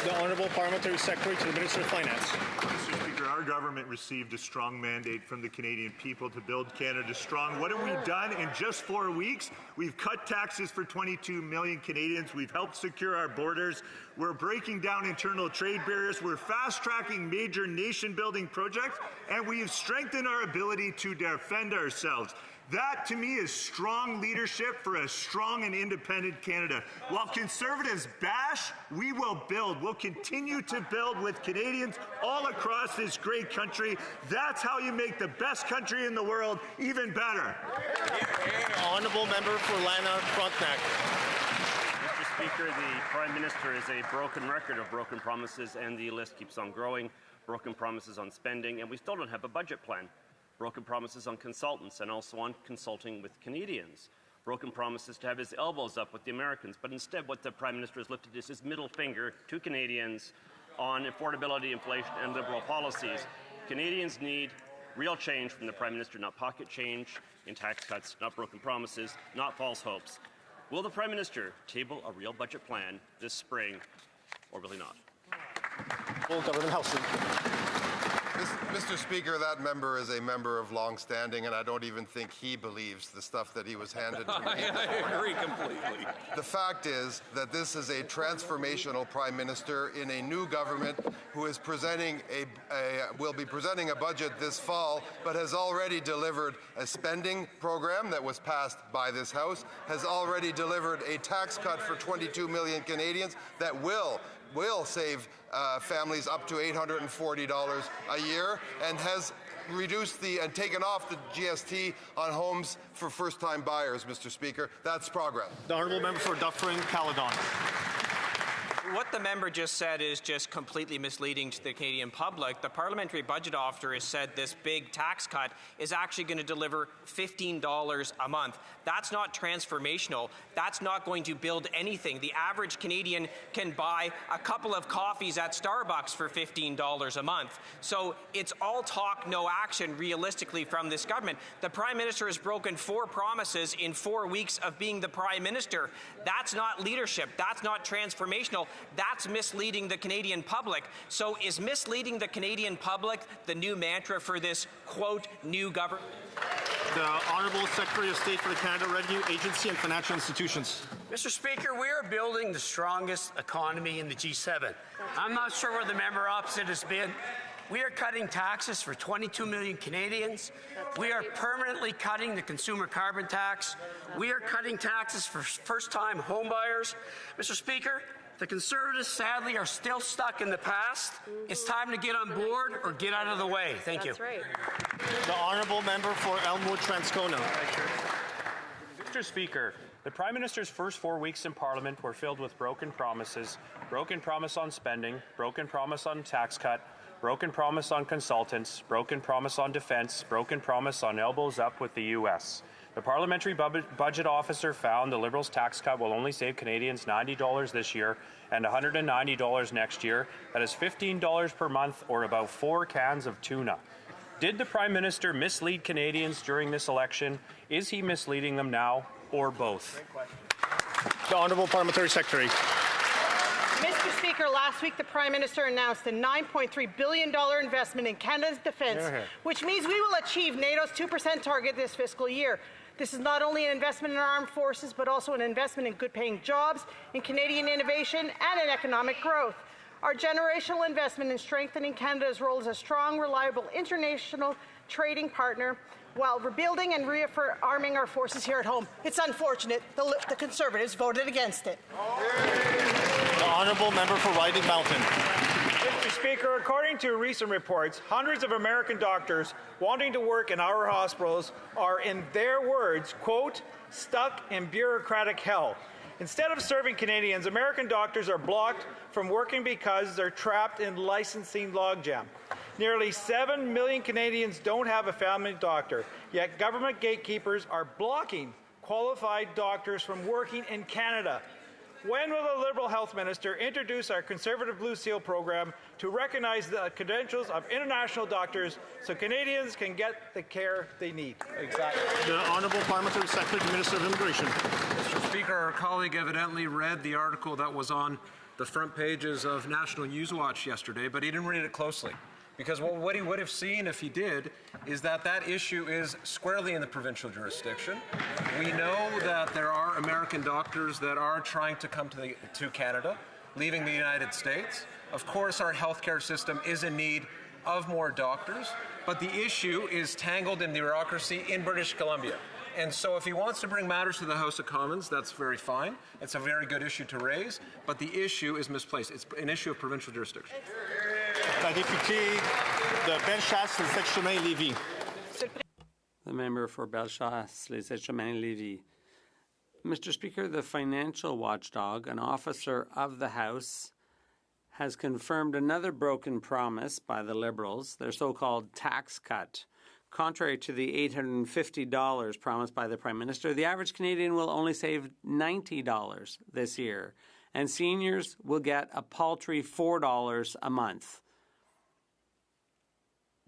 The Honourable Parliamentary Secretary to the Minister of Finance. Mr. Speaker, our government received a strong mandate from the Canadian people to build Canada strong. What have we done in just 4 weeks? We've cut taxes for 22 million Canadians. We've helped secure our borders. We're breaking down internal trade barriers. We're fast-tracking major nation-building projects, and we've strengthened our ability to defend ourselves. That, to me, is strong leadership for a strong and independent Canada. While Conservatives bash, we will build. We'll continue to build with Canadians all across this great country. That's how you make the best country in the world even better. Honourable Member for Lanark Frontenac. Mr. Speaker, the Prime Minister is a broken record of broken promises, and the list keeps on growing. Broken promises on spending, and we still don't have a budget plan. Broken promises on consultants and also on consulting with Canadians. Broken promises to have his elbows up with the Americans, but instead what the Prime Minister has lifted is his middle finger to Canadians on affordability, inflation, and Liberal policies. Canadians need real change from the Prime Minister, not pocket change in tax cuts, not broken promises, not false hopes. Will the Prime Minister table a real budget plan this spring, or will he not? Full Government House. Mr. Speaker, that member is a member of long standing, and I don't even think he believes the stuff that he was handed to me. I agree completely. The fact is that this is a transformational Prime Minister in a new government who is will be presenting a budget this fall, but has already delivered a spending program that was passed by this House, has already delivered a tax cut for 22 million Canadians that will save families up to $840 a year, and has reduced and taken off the GST on homes for first-time buyers, Mr. Speaker. That's progress. The Honourable Member for Dufferin-Caledon. What the member just said is just completely misleading to the Canadian public. The Parliamentary Budget Officer has said this big tax cut is actually going to deliver $15 a month. That's not transformational. That's not going to build anything. The average Canadian can buy a couple of coffees at Starbucks for $15 a month. So it's all talk, no action, realistically, from this government. The Prime Minister has broken 4 promises in 4 weeks of being the Prime Minister. That's not leadership. That's not transformational. That's misleading the Canadian public. So is misleading the Canadian public the new mantra for this, quote, new government? The Honourable Secretary of State for the Canada Revenue Agency and Financial Institutions. Mr. Speaker, we are building the strongest economy in the G7. I'm not sure where the member opposite has been. We are cutting taxes for 22 million Canadians. We are permanently cutting the consumer carbon tax. We are cutting taxes for first-time homebuyers. Mr. Speaker, the Conservatives, sadly, are still stuck in the past. It's time to get on board or get out of the way. Thank you. That's right. The Honourable Member for Elmwood Transcona. Mr. Speaker, the Prime Minister's first 4 weeks in Parliament were filled with broken promises, broken promise on spending, broken promise on tax cut, broken promise on consultants, broken promise on defence, broken promise on elbows up with the U.S. The Parliamentary Budget Officer found the Liberals' tax cut will only save Canadians $90 this year and $190 next year. That is $15 per month, or about 4 cans of tuna. Did the Prime Minister mislead Canadians during this election? Is he misleading them now, or both? The Honourable Parliamentary Secretary. Mr. Speaker, last week the Prime Minister announced a $9.3 billion investment in Canada's defence, which means we will achieve NATO's 2% target this fiscal year. This is not only an investment in our armed forces, but also an investment in good-paying jobs, in Canadian innovation, and in economic growth. Our generational investment in strengthening Canada's role as a strong, reliable international trading partner while rebuilding and rearming our forces here at home. It's unfortunate the Conservatives voted against it. The Honourable Member for Riding Mountain. Mr. Speaker, according to recent reports, hundreds of American doctors wanting to work in our hospitals are, in their words, quote, stuck in bureaucratic hell. Instead of serving Canadians, American doctors are blocked from working because they're trapped in licensing logjam. Nearly 7 million Canadians don't have a family doctor, yet government gatekeepers are blocking qualified doctors from working in Canada. When will the Liberal Health Minister introduce our Conservative Blue Seal program to recognize the credentials of international doctors so Canadians can get the care they need? Exactly. The Honourable Parliamentary Secretary, Minister of Immigration. Mr. Speaker, our colleague evidently read the article that was on the front pages of National Newswatch yesterday, but he didn't read it closely. Because what he would have seen if he did is that that issue is squarely in the provincial jurisdiction. We know that there are American doctors that are trying to come to Canada, leaving the United States. Of course, our healthcare system is in need of more doctors, but the issue is tangled in the bureaucracy in British Columbia. And so if he wants to bring matters to the House of Commons, that's very fine. It's a very good issue to raise, but the issue is misplaced. It's an issue of provincial jurisdiction. La députée de Bellechasse-les-Chemin-Lévis. The member for Bellechasse-les-Chemins-Lévis. Mr. Speaker, the financial watchdog, an officer of the House, has confirmed another broken promise by the Liberals, their so-called tax cut. Contrary to the $850 promised by the Prime Minister, the average Canadian will only save $90 this year, and seniors will get a paltry $4 a month.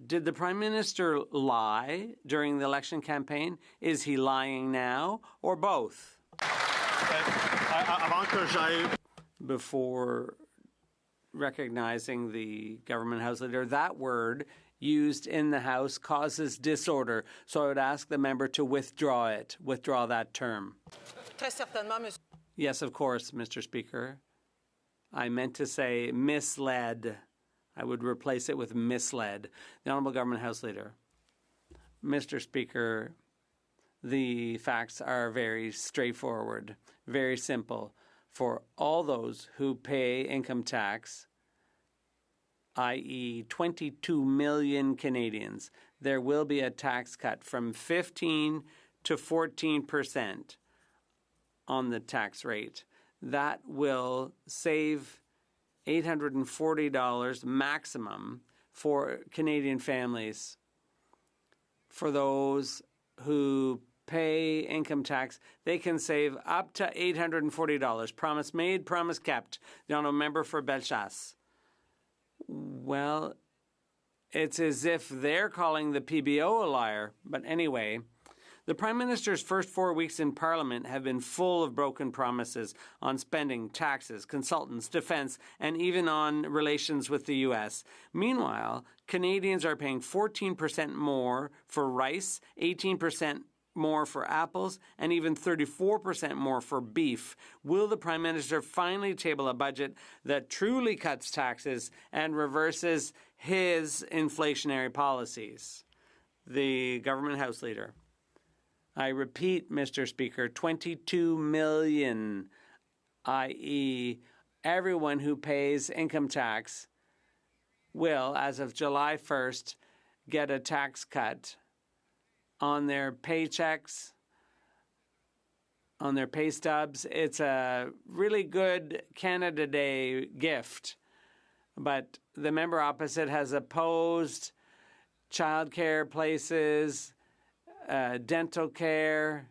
Did the Prime Minister lie during the election campaign? Is he lying now, or both? Before recognizing the government House Leader, that word used in the House causes disorder, so I would ask the member to withdraw that term. Yes, of course, Mr. Speaker. I meant to say misled. I would replace it with misled. The Honourable Government House Leader. Mr. Speaker, the facts are very straightforward, very simple. For all those who pay income tax, i.e. 22 million Canadians, there will be a tax cut from 15 to 14% on the tax rate. That will save $840 maximum for Canadian families. For those who pay income tax, they can save up to $840. Promise made, promise kept. The Honourable Member for Bellechasse. Well, it's as if they're calling the PBO a liar. But anyway, the Prime Minister's first 4 weeks in Parliament have been full of broken promises on spending, taxes, consultants, defence, and even on relations with the U.S. Meanwhile, Canadians are paying 14% more for rice, 18% more for apples, and even 34% more for beef. Will the Prime Minister finally table a budget that truly cuts taxes and reverses his inflationary policies? The Government House Leader. I repeat, Mr. Speaker, 22 million, i.e. everyone who pays income tax will, as of July 1st, get a tax cut on their paychecks on their pay stubs. It's a really good Canada Day gift. But the member opposite has opposed childcare places, dental care.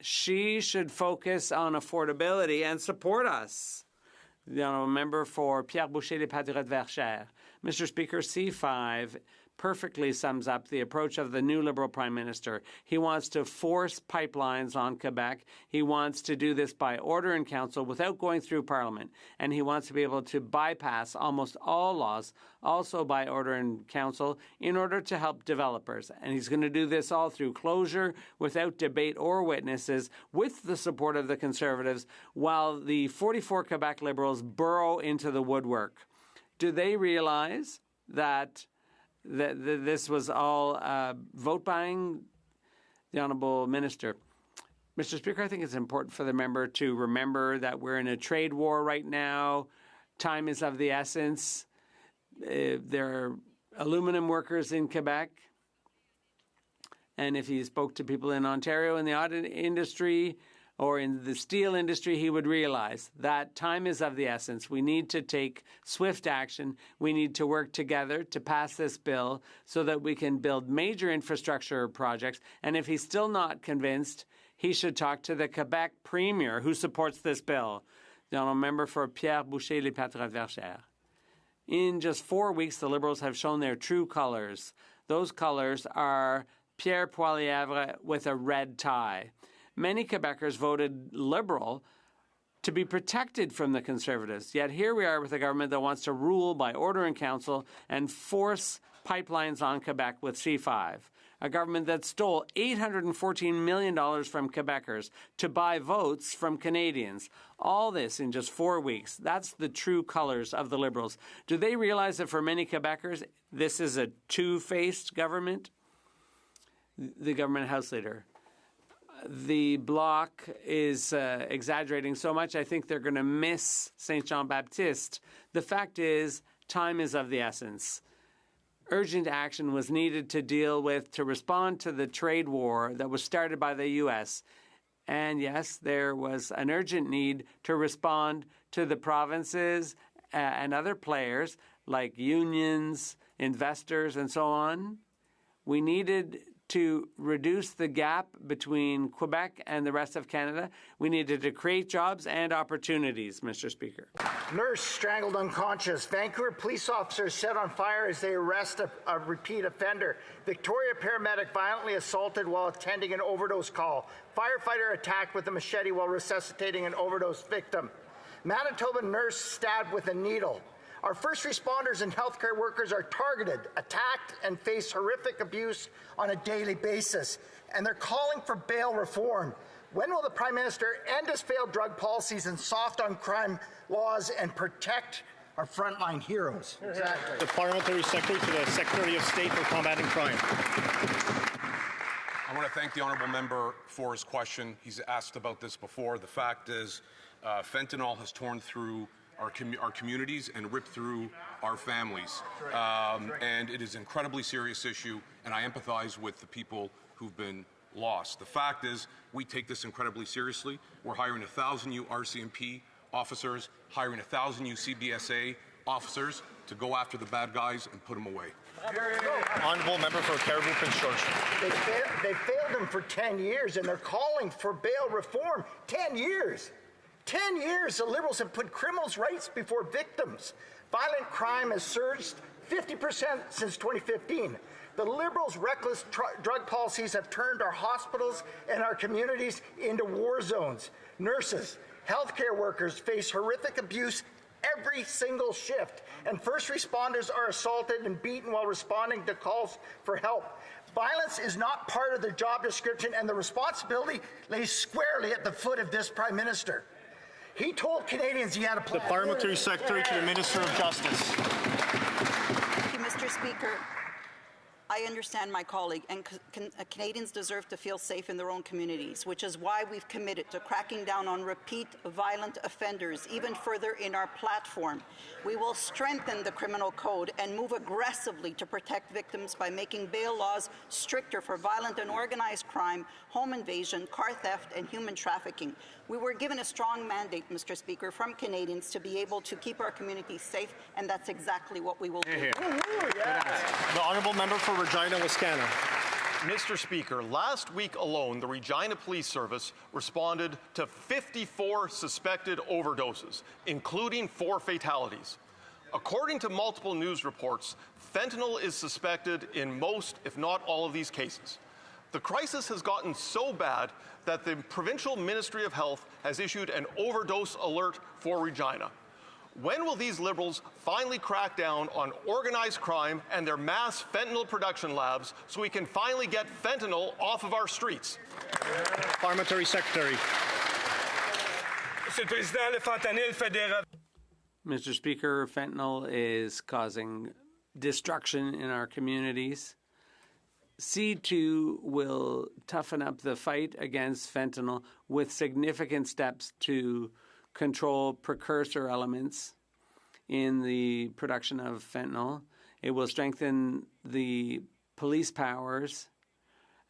She should focus on affordability and support us. The honourable member for Pierre Boucher des Patriotes Verchères. Mr. Speaker, C5 perfectly sums up the approach of the new Liberal Prime Minister. He wants to force pipelines on Quebec. He wants to do this by order in council without going through Parliament. And he wants to be able to bypass almost all laws, also by order in council, in order to help developers. And he's going to do this all through closure, without debate or witnesses, with the support of the Conservatives, while the 44 Quebec Liberals burrow into the woodwork. Do they realize that this was all vote buying? The Honourable Minister. Mr. Speaker, I think it's important for the member to remember that we're in a trade war right now. Time is of the essence. There are aluminum workers in Quebec. And if he spoke to people in Ontario in the auto industry or in the steel industry, he would realize that time is of the essence. We need to take swift action. We need to work together to pass this bill so that we can build major infrastructure projects. And if he's still not convinced, he should talk to the Quebec Premier who supports this bill. The honourable member for Pierre Boucher des Patriotes Verchères. In just 4 weeks, the Liberals have shown their true colours. Those colours are Pierre Poilievre with a red tie. Many Quebecers voted Liberal to be protected from the Conservatives. Yet here we are with a government that wants to rule by order in council and force pipelines on Quebec with C5. A government that stole $814 million from Quebecers to buy votes from Canadians. All this in just 4 weeks. That's the true colours of the Liberals. Do they realize that for many Quebecers, this is a two-faced government? The government House Leader. The Bloc is exaggerating so much, I think they're going to miss Saint Jean-Baptiste. The fact is, time is of the essence. Urgent action was needed to respond to the trade war that was started by the U.S. And yes, there was an urgent need to respond to the provinces and other players like unions, investors, and so on. We needed to reduce the gap between Quebec and the rest of Canada. We needed to create jobs and opportunities, Mr. Speaker. Nurse strangled unconscious. Vancouver police officers set on fire as they arrest a repeat offender. Victoria paramedic violently assaulted while attending an overdose call. Firefighter attacked with a machete while resuscitating an overdose victim. Manitoba nurse stabbed with a needle. Our first responders and healthcare workers are targeted, attacked, and face horrific abuse on a daily basis. And they're calling for bail reform. When will the Prime Minister end his failed drug policies and soft on crime laws and protect our frontline heroes? Exactly. The Parliamentary Secretary to the Secretary of State for Combating Crime. I want to thank the honourable member for his question. He's asked about this before. The fact is, fentanyl has torn through our communities and ripped through our families. And it is an incredibly serious issue, and I empathize with the people who've been lost. The fact is, we take this incredibly seriously. We're hiring 1,000 new RCMP officers, hiring 1,000 new CBSA officers to go after the bad guys and put them away. Honourable member for Caribou Prince George. They failed them for 10 years, and they're calling for bail reform. 10 years. 10 years, the Liberals have put criminals' rights before victims. Violent crime has surged 50% since 2015. The Liberals' reckless drug policies have turned our hospitals and our communities into war zones. Nurses, healthcare workers face horrific abuse every single shift, and first responders are assaulted and beaten while responding to calls for help. Violence is not part of their job description, and the responsibility lays squarely at the foot of this Prime Minister. He told Canadians he had a plan. The Parliamentary Secretary to the Minister of Justice. Thank you, Mr. Speaker. I understand my colleague, and Canadians deserve to feel safe in their own communities, which is why we've committed to cracking down on repeat violent offenders even further in our platform. We will strengthen the criminal code and move aggressively to protect victims by making bail laws stricter for violent and organized crime, home invasion, car theft, and human trafficking. We were given a strong mandate, Mr. Speaker, from Canadians to be able to keep our communities safe, and that's exactly what we will do. The honourable member for Regina, Wascana. Mr. Speaker, last week alone, the Regina Police Service responded to 54 suspected overdoses, including 4 fatalities. According to multiple news reports, fentanyl is suspected in most, if not all, of these cases. The crisis has gotten so bad that the Provincial Ministry of Health has issued an overdose alert for Regina. When will these Liberals finally crack down on organized crime and their mass fentanyl production labs so we can finally get fentanyl off of our streets? Parliamentary Secretary. Mr. Speaker, fentanyl is causing destruction in our communities. C2 will toughen up the fight against fentanyl with significant steps to control precursor elements in the production of fentanyl. It will strengthen the police powers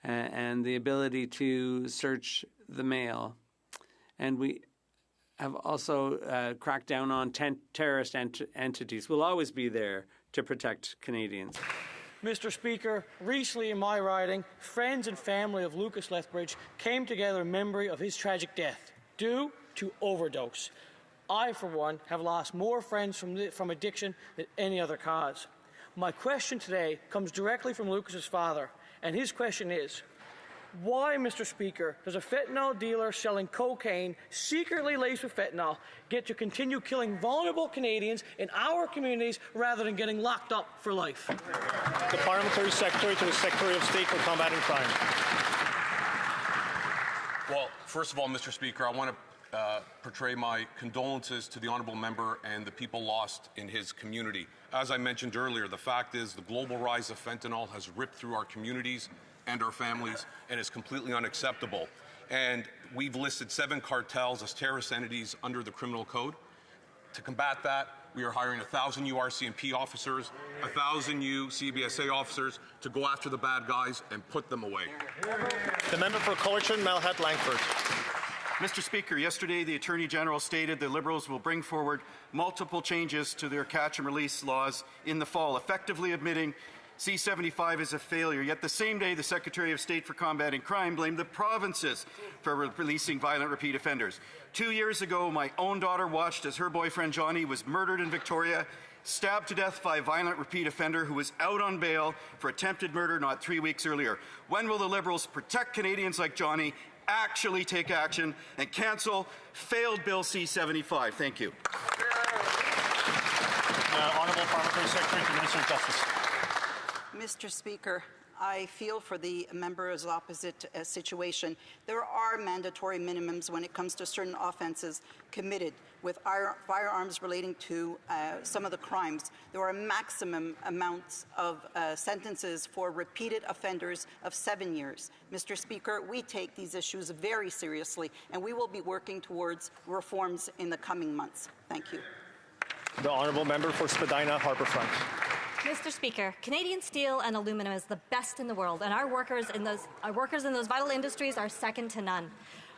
and the ability to search the mail. And we have also cracked down on terrorist entities. We'll always be there to protect Canadians. Mr. Speaker, recently in my riding, friends and family of Lucas Lethbridge came together in memory of his tragic death due to overdose. I, for one, have lost more friends from addiction than any other cause. My question today comes directly from Lucas's father, and his question is, why, Mr. Speaker, does a fentanyl dealer selling cocaine secretly laced with fentanyl get to continue killing vulnerable Canadians in our communities rather than getting locked up for life? The Parliamentary Secretary to the Secretary of State for Combating Crime. Well, first of all, Mr. Speaker, I want to portray my condolences to the honourable member and the people lost in his community. As I mentioned earlier, the fact is the global rise of fentanyl has ripped through our communities and our families and is completely unacceptable. And we've listed 7 cartels as terrorist entities under the criminal code. To combat that, we are hiring 1,000 new RCMP officers, 1,000 new CBSA officers to go after the bad guys and put them away. The member for Cullerton, Malhat Langford. Mr. Speaker, yesterday the Attorney General stated the Liberals will bring forward multiple changes to their catch and release laws in the fall, effectively admitting C-75 is a failure. Yet the same day, the Secretary of State for Combating Crime blamed the provinces for releasing violent repeat offenders. 2 years ago, my own daughter watched as her boyfriend Johnny was murdered in Victoria, stabbed to death by a violent repeat offender who was out on bail for attempted murder not 3 weeks earlier. When will the Liberals protect Canadians like Johnny, actually take action, and cancel failed Bill C-75? Thank you. Honourable Parliamentary Secretary to the Minister of Justice. Mr. Speaker, I feel for the members opposite situation. There are mandatory minimums when it comes to certain offences committed with firearms relating to some of the crimes. There are maximum amounts of sentences for repeated offenders of 7 years. Mr. Speaker, we take these issues very seriously, and we will be working towards reforms in the coming months. Thank you. The honourable member for Spadina, Harbourfront. Mr. Speaker, Canadian steel and aluminum is the best in the world, and our workers in those vital industries are second to none.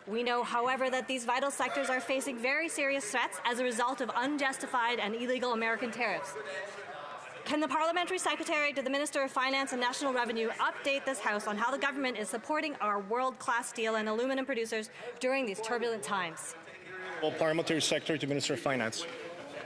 We know, however, that these vital sectors are facing very serious threats as a result of unjustified and illegal American tariffs. Can the Parliamentary Secretary to the Minister of Finance and National Revenue update this House on how the government is supporting our world-class steel and aluminum producers during these turbulent times? Well, Parliamentary Secretary to Minister of Finance.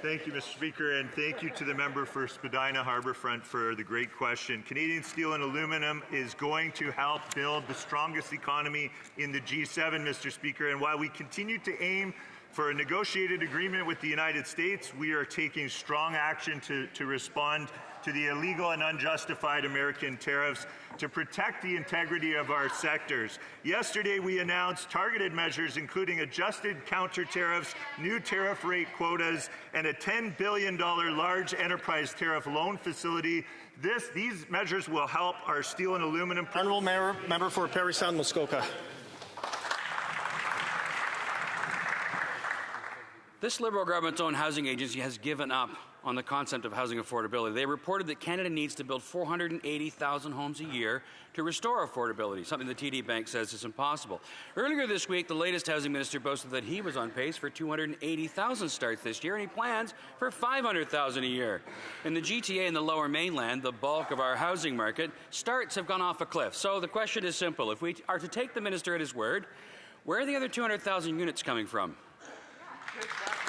Thank you, Mr. Speaker, and thank you to the member for Spadina Harbourfront for the great question. Canadian steel and aluminum is going to help build the strongest economy in the G7, Mr. Speaker, and while we continue to aim For a negotiated agreement with the United States, we are taking strong action to respond to the illegal and unjustified American tariffs to protect the integrity of our sectors. Yesterday, we announced targeted measures including adjusted counter tariffs, new tariff rate quotas, and a $10 billion large enterprise tariff loan facility. These measures will help our steel and aluminum. Honourable member for Parry Sound Muskoka. This Liberal government's own housing agency has given up on the concept of housing affordability. They reported that Canada needs to build 480,000 homes a year to restore affordability, something the TD Bank says is impossible. Earlier this week, the latest housing minister boasted that he was on pace for 280,000 starts this year, and he plans for 500,000 a year. In the GTA and the Lower Mainland, the bulk of our housing market, starts have gone off a cliff. So the question is simple. If we are to take the minister at his word, where are the other 200,000 units coming from?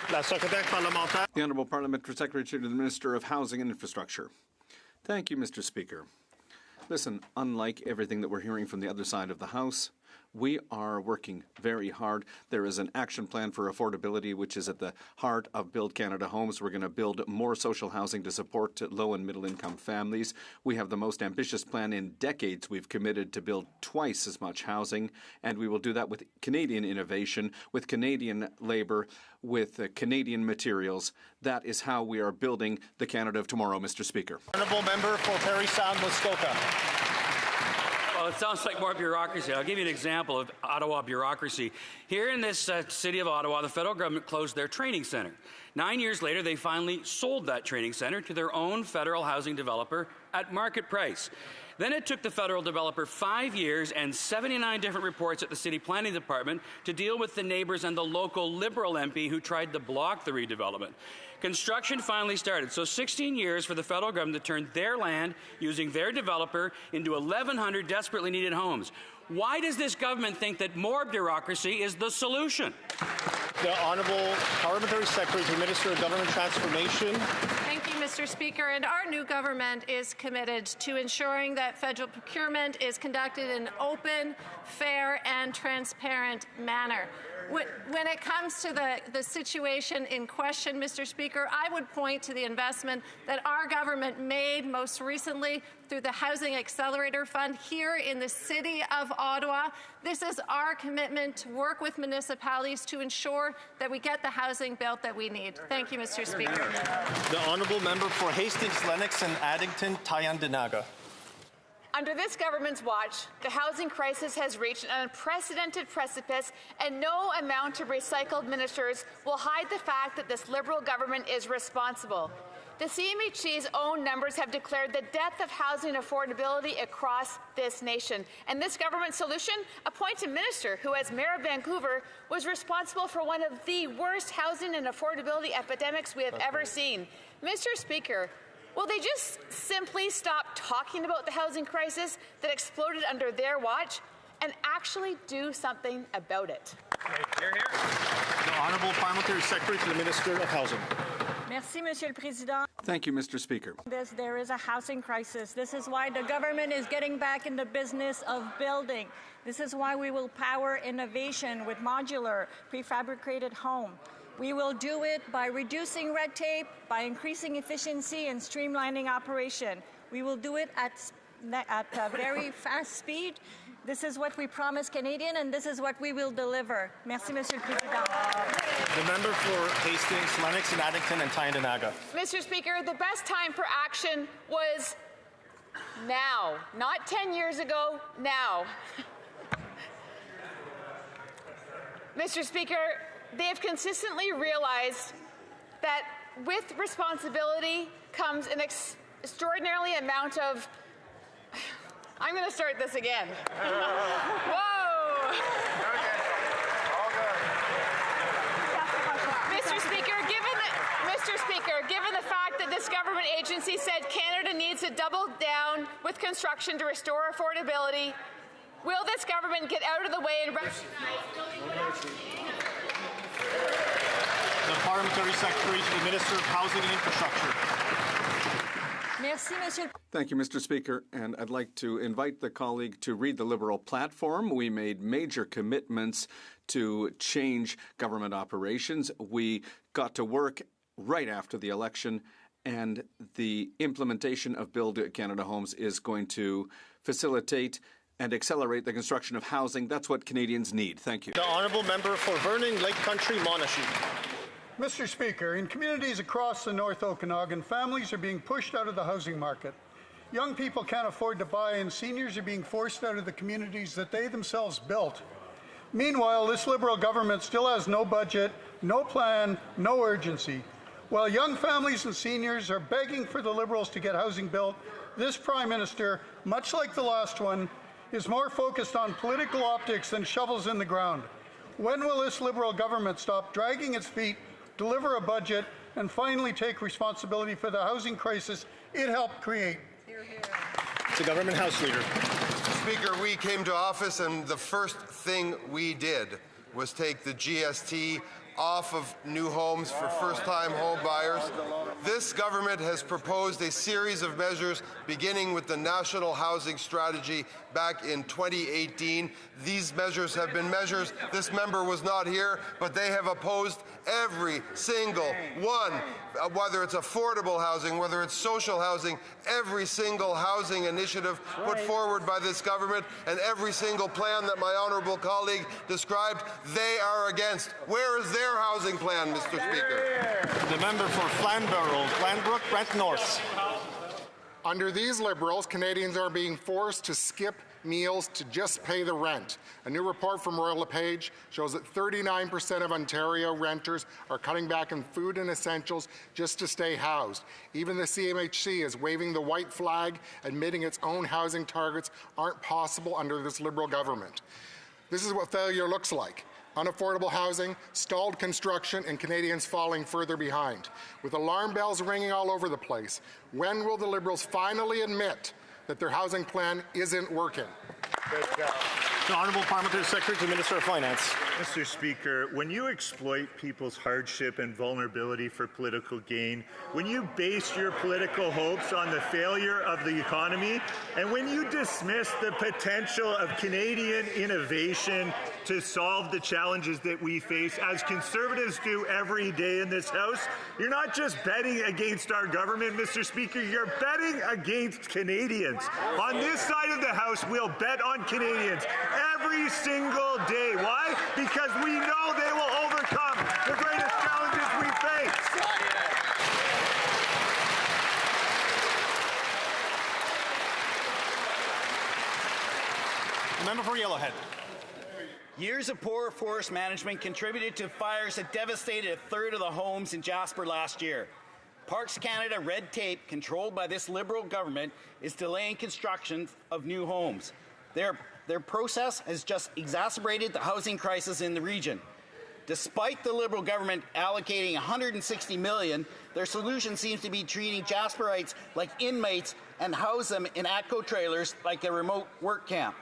The Honourable Parliamentary Secretary to the Minister of Housing and Infrastructure. Thank you, Mr. Speaker. Listen, unlike everything that we're hearing from the other side of the House, we are working very hard. There is an action plan for affordability, which is at the heart of Build Canada Homes. We're going to build more social housing to support low and middle income families. We have the most ambitious plan in decades. We've committed to build twice as much housing, and we will do that with Canadian innovation, with Canadian labour, with Canadian materials. That is how we are building the Canada of tomorrow, Mr. Speaker. Honourable member for Parry Sound Muskoka. Well, it sounds like more bureaucracy. I'll give you an example of Ottawa bureaucracy. Here in this city of Ottawa, the federal government closed their training centre. 9 years later, they finally sold that training centre to their own federal housing developer at market price. Then it took the federal developer 5 years and 79 different reports at the city planning department to deal with the neighbours and the local Liberal MP who tried to block the redevelopment. Construction finally started, so 16 years for the federal government to turn their land using their developer into 1,100 desperately needed homes. Why does this government think that more bureaucracy is the solution? The Honourable Parliamentary Secretary to the Minister of Government Transformation. Thank you, Mr. Speaker. And our new government is committed to ensuring that federal procurement is conducted in an open, fair, and transparent manner. When it comes to the situation in question, Mr. Speaker, I would point to the investment that our government made most recently through the Housing Accelerator Fund here in the City of Ottawa. This is our commitment to work with municipalities to ensure that we get the housing built that we need. Thank you, Mr. Speaker. The Honourable Member for Hastings, Lennox and Addington, Tyendinaga. Under this government's watch, the housing crisis has reached an unprecedented precipice, and no amount of recycled ministers will hide the fact that this Liberal government is responsible. The CMHC's own numbers have declared the death of housing affordability across this nation. And this government solution? Appoint a minister who, as Mayor of Vancouver, was responsible for one of the worst housing and affordability epidemics we have ever seen. Mr. Speaker, will they just simply stop talking about the housing crisis that exploded under their watch and actually do something about it? Hear, hear. The Honourable Parliamentary Secretary to the Minister of Housing. Merci, Monsieur le Président. Thank you, Mr. Speaker. There is a housing crisis. This is why the government is getting back in the business of building. This is why we will power innovation with modular, prefabricated home. We will do it by reducing red tape, by increasing efficiency and streamlining operation. We will do it at a very fast speed. This is what we promise Canadians, and this is what we will deliver. Merci, Monsieur le Président. The member for Hastings, Lennox and Addington and Tyendinaga. Mr. Speaker, the best time for action was now, not 10 years ago, now. Mr. Speaker, they have consistently realized that with responsibility comes an extraordinarily amount of... I'm going to start this again. Whoa! Mr. Speaker, given the fact that this government agency said Canada needs to double down with construction to restore affordability, will this government get out of the way and recognize the Parliamentary Secretary to the Minister of Housing and Infrastructure. Merci, Monsieur. Thank you, Mr. Speaker. And I'd like to invite the colleague to read the Liberal platform. We made major commitments to change government operations. We got to work right after the election, and the implementation of Build Canada Homes is going to facilitate and accelerate the construction of housing. That's what Canadians need. Thank you. The Honourable Member for Vernon Lake Country, Monashee. Mr. Speaker, in communities across the North Okanagan, families are being pushed out of the housing market. Young people can't afford to buy, and seniors are being forced out of the communities that they themselves built. Meanwhile, this Liberal government still has no budget, no plan, no urgency. While young families and seniors are begging for the Liberals to get housing built, this Prime Minister, much like the last one, is more focused on political optics than shovels in the ground. When will this Liberal government stop dragging its feet, deliver a budget, and finally take responsibility for the housing crisis it helped create? The Government House Leader. Speaker, we came to office and the first thing we did was take the GST off of new homes for first-time home buyers. This government has proposed a series of measures beginning with the National Housing Strategy back in 2018. These measures have been measures, this member was not here, but they have opposed every single one, whether it's affordable housing, whether it's social housing, every single housing initiative put forward by this government and every single plan that my honourable colleague described, they are against. Where is their housing plan, Mr. Speaker? The member for Flamborough, Glanbrook, Brent North. Under these Liberals, Canadians are being forced to skip meals to just pay the rent. A new report from Royal LePage shows that 39% of Ontario renters are cutting back on food and essentials just to stay housed. Even the CMHC is waving the white flag, admitting its own housing targets aren't possible under this Liberal government. This is what failure looks like. Unaffordable housing, stalled construction, and Canadians falling further behind. With alarm bells ringing all over the place, when will the Liberals finally admit that their housing plan isn't working? The Honourable Parliamentary Secretary to the Minister of Finance. Mr. Speaker, when you exploit people's hardship and vulnerability for political gain, when you base your political hopes on the failure of the economy, and when you dismiss the potential of Canadian innovation to solve the challenges that we face, as Conservatives do every day in this House, you're not just betting against our government, Mr. Speaker, you're betting against Canadians. On this side of the House, we'll bet on Canadians every single day. Why? Because we know they will overcome the greatest challenges we face. The member for Yellowhead. Years of poor forest management contributed to fires that devastated a third of the homes in Jasper last year. Parks Canada red tape, controlled by this Liberal government, is delaying construction of new homes. Their process has just exacerbated the housing crisis in the region. Despite the Liberal government allocating $160 million, their solution seems to be treating Jasperites like inmates and house them in ATCO trailers like a remote work camp.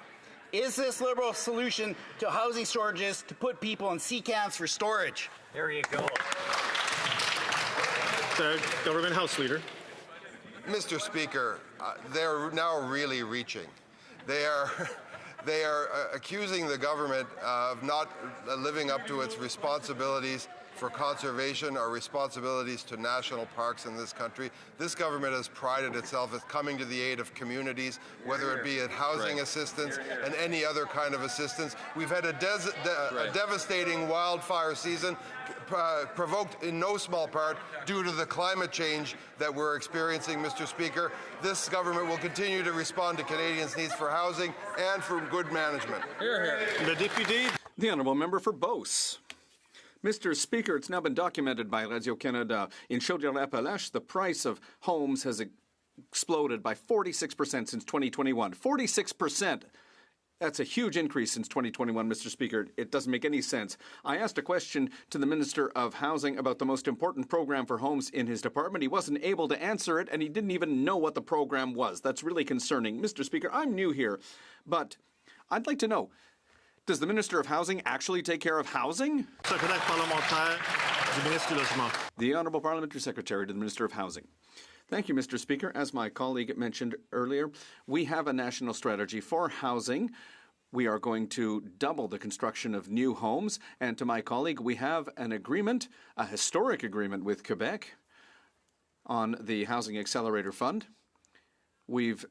Is this Liberal solution to housing shortages to put people in sea camps for storage? There you go. The Government House Leader. Mr. Speaker, they're now really reaching. They are accusing the government of not living up to its responsibilities for conservation or responsibilities to national parks in this country. This government has prided itself as coming to the aid of communities, whether it be at housing assistance and any other kind of assistance. We've had a devastating wildfire season provoked in no small part due to the climate change that we're experiencing, Mr. Speaker. This government will continue to respond to Canadians' needs for housing and for good management. The Deputy. The Honourable Member for Beauce. Mr. Speaker, it's now been documented by Radio-Canada. In Chaudière-Appalaches, the price of homes has exploded by 46% since 2021. 46%! That's a huge increase since 2021, Mr. Speaker. It doesn't make any sense. I asked a question to the Minister of Housing about the most important program for homes in his department. He wasn't able to answer it, and he didn't even know what the program was. That's really concerning. Mr. Speaker, I'm new here, but I'd like to know, does the Minister of Housing actually take care of housing? The Honourable Parliamentary Secretary to the Minister of Housing. Thank you, Mr. Speaker. As my colleague mentioned earlier, we have a national strategy for housing. We are going to double the construction of new homes. And to my colleague, we have an agreement, a historic agreement with Quebec on the Housing Accelerator Fund. We've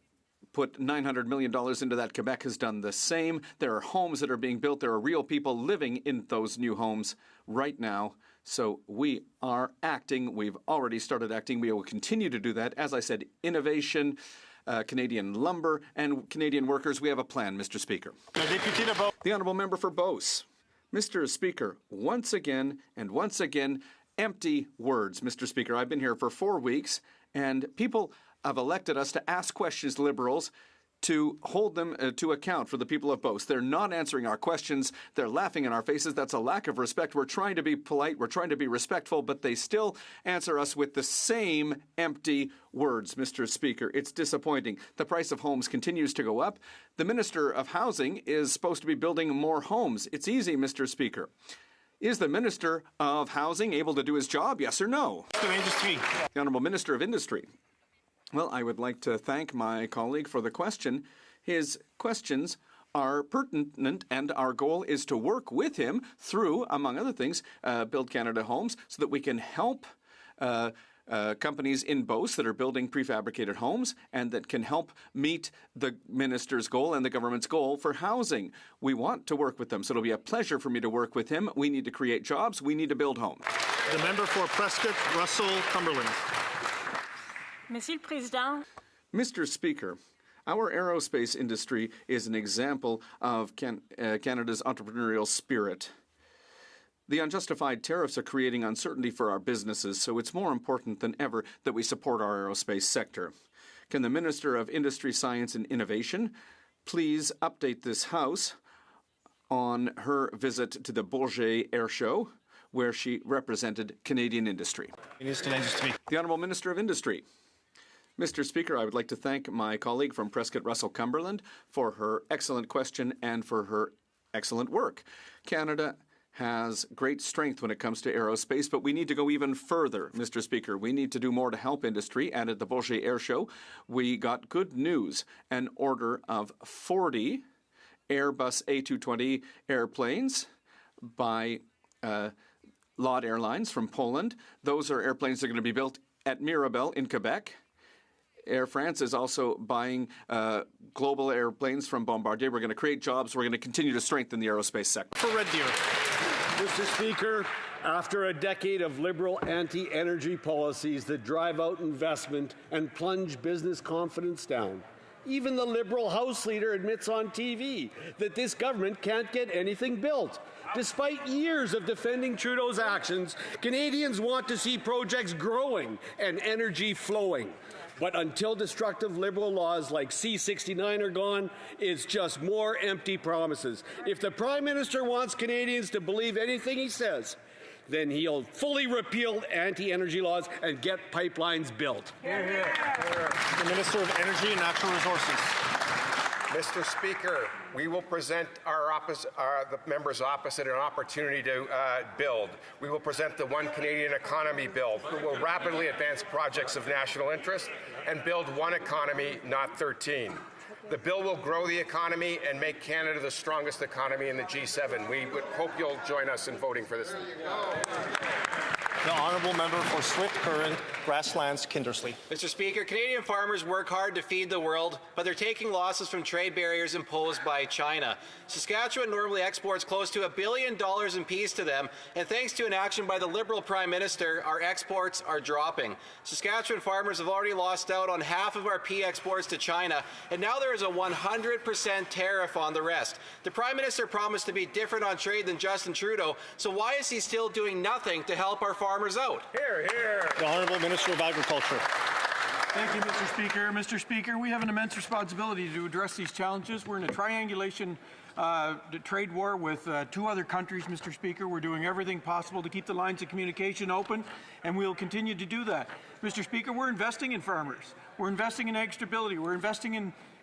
put $900 million into that. Quebec has done the same. There are homes that are being built. There are real people living in those new homes right now. So we are acting. We've already started acting. We will continue to do that. As I said, innovation, Canadian lumber, and Canadian workers. We have a plan, Mr. Speaker. The Honourable Member for Beauce. Mr. Speaker, once again, empty words, Mr. Speaker. I've been here for 4 weeks, and people have elected us to ask questions, Liberals, to hold them to account for the people of Beauce. They're not answering our questions. They're laughing in our faces. That's a lack of respect. We're trying to be polite. We're trying to be respectful, but they still answer us with the same empty words, Mr. Speaker. It's disappointing. The price of homes continues to go up. The Minister of Housing is supposed to be building more homes. It's easy, Mr. Speaker. Is the Minister of Housing able to do his job, yes or no? The Honourable Minister of Industry. Well, I would like to thank my colleague for the question. His questions are pertinent, and our goal is to work with him through, among other things, Build Canada Homes, so that we can help companies in Beauce that are building prefabricated homes and that can help meet the minister's goal and the government's goal for housing. We want to work with them, so it'll be a pleasure for me to work with him. We need to create jobs. We need to build homes. The member for Prescott, Russell, Cumberland. Monsieur le Président. Mr. Speaker, our aerospace industry is an example of Canada's entrepreneurial spirit. The unjustified tariffs are creating uncertainty for our businesses, so it's more important than ever that we support our aerospace sector. Can the Minister of Industry, Science and Innovation please update this House on her visit to the Bourget Air Show, where she represented Canadian industry? The Honourable Minister of Industry. Mr. Speaker, I would like to thank my colleague from Prescott Russell Cumberland for her excellent question and for her excellent work. Canada has great strength when it comes to aerospace, but we need to go even further, Mr. Speaker. We need to do more to help industry, and at the Bourget Air Show, we got good news, an order of 40 Airbus A220 airplanes by LOT Airlines from Poland. Those are airplanes that are going to be built at Mirabel in Quebec. Air France is also buying global airplanes from Bombardier. We're going to create jobs. We're going to continue to strengthen the aerospace sector. For Red Deer. Mr. Speaker, after a decade of Liberal anti-energy policies that drive out investment and plunge business confidence down, even the Liberal House Leader admits on TV that this government can't get anything built. Despite years of defending Trudeau's actions, Canadians want to see projects growing and energy flowing. But until destructive Liberal laws like C-69 are gone, it's just more empty promises. If the Prime Minister wants Canadians to believe anything he says, then he'll fully repeal anti-energy laws and get pipelines built. The Minister of Energy and Natural Resources. Mr. Speaker, we will present the members opposite an opportunity to build. We will present the One Canadian Economy Bill, who will rapidly advance projects of national interest and build one economy, not 13. The bill will grow the economy and make Canada the strongest economy in the G7. We would hope you'll join us in voting for this. The Honourable Member for Swift Current, Grasslands, Kindersley. Mr. Speaker, Canadian farmers work hard to feed the world, but they're taking losses from trade barriers imposed by China. Saskatchewan normally exports close to $1 billion in peas to them, and thanks to an action by the Liberal Prime Minister, our exports are dropping. Saskatchewan farmers have already lost out on half of our pea exports to China, and now there is a 100% tariff on the rest. The Prime Minister promised to be different on trade than Justin Trudeau, so why is he still doing nothing to help our farmers out? Hear, hear. The Honourable Minister of Agriculture. Thank you, Mr. Speaker. Mr. Speaker, we have an immense responsibility to address these challenges. We're in a triangulation trade war with two other countries, Mr. Speaker. We're doing everything possible to keep the lines of communication open, and we'll continue to do that. Mr. Speaker, we're investing in farmers. We're investing in ag stability. We're investing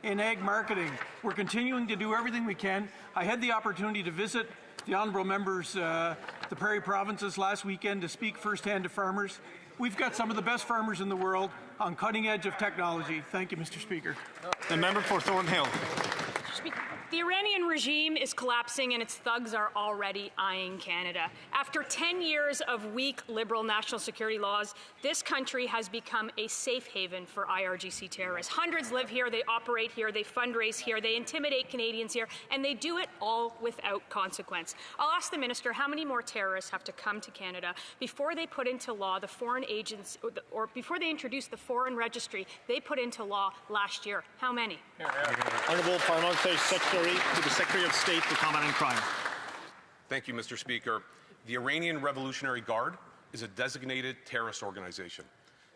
in ag marketing. We're continuing to do everything we can. I had the opportunity to visit the honourable members, the Prairie Provinces last weekend to speak firsthand to farmers. We've got some of the best farmers in the world on cutting edge of technology. Thank you, Mr. Speaker. The member for Thornhill. Speaker. The Iranian regime is collapsing and its thugs are already eyeing Canada. After 10 years of weak Liberal national security laws, this country has become a safe haven for IRGC terrorists. Hundreds live here, they operate here, they fundraise here, they intimidate Canadians here, and they do it all without consequence. I'll ask the Minister, how many more terrorists have to come to Canada before they put into law the foreign agents, or before they introduce the foreign registry they put into law last year? How many? Honourable Parliamentary Secretary to the Secretary of State for comment on crime. Thank you, Mr. Speaker. The Iranian Revolutionary Guard is a designated terrorist organization.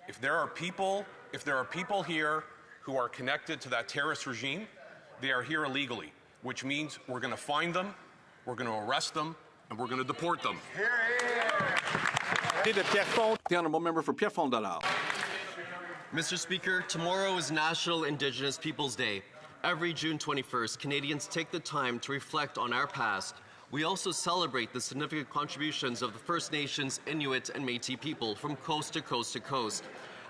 If there are people here who are connected to that terrorist regime, they are here illegally, which means we're going to find them, we're going to arrest them, and we're going to deport them. The Honourable Member for Pierrefonds-Dollard. Mr. Speaker, tomorrow is National Indigenous Peoples Day. Every June 21st, Canadians take the time to reflect on our past. We also celebrate the significant contributions of the First Nations, Inuit, and Métis people from coast to coast to coast.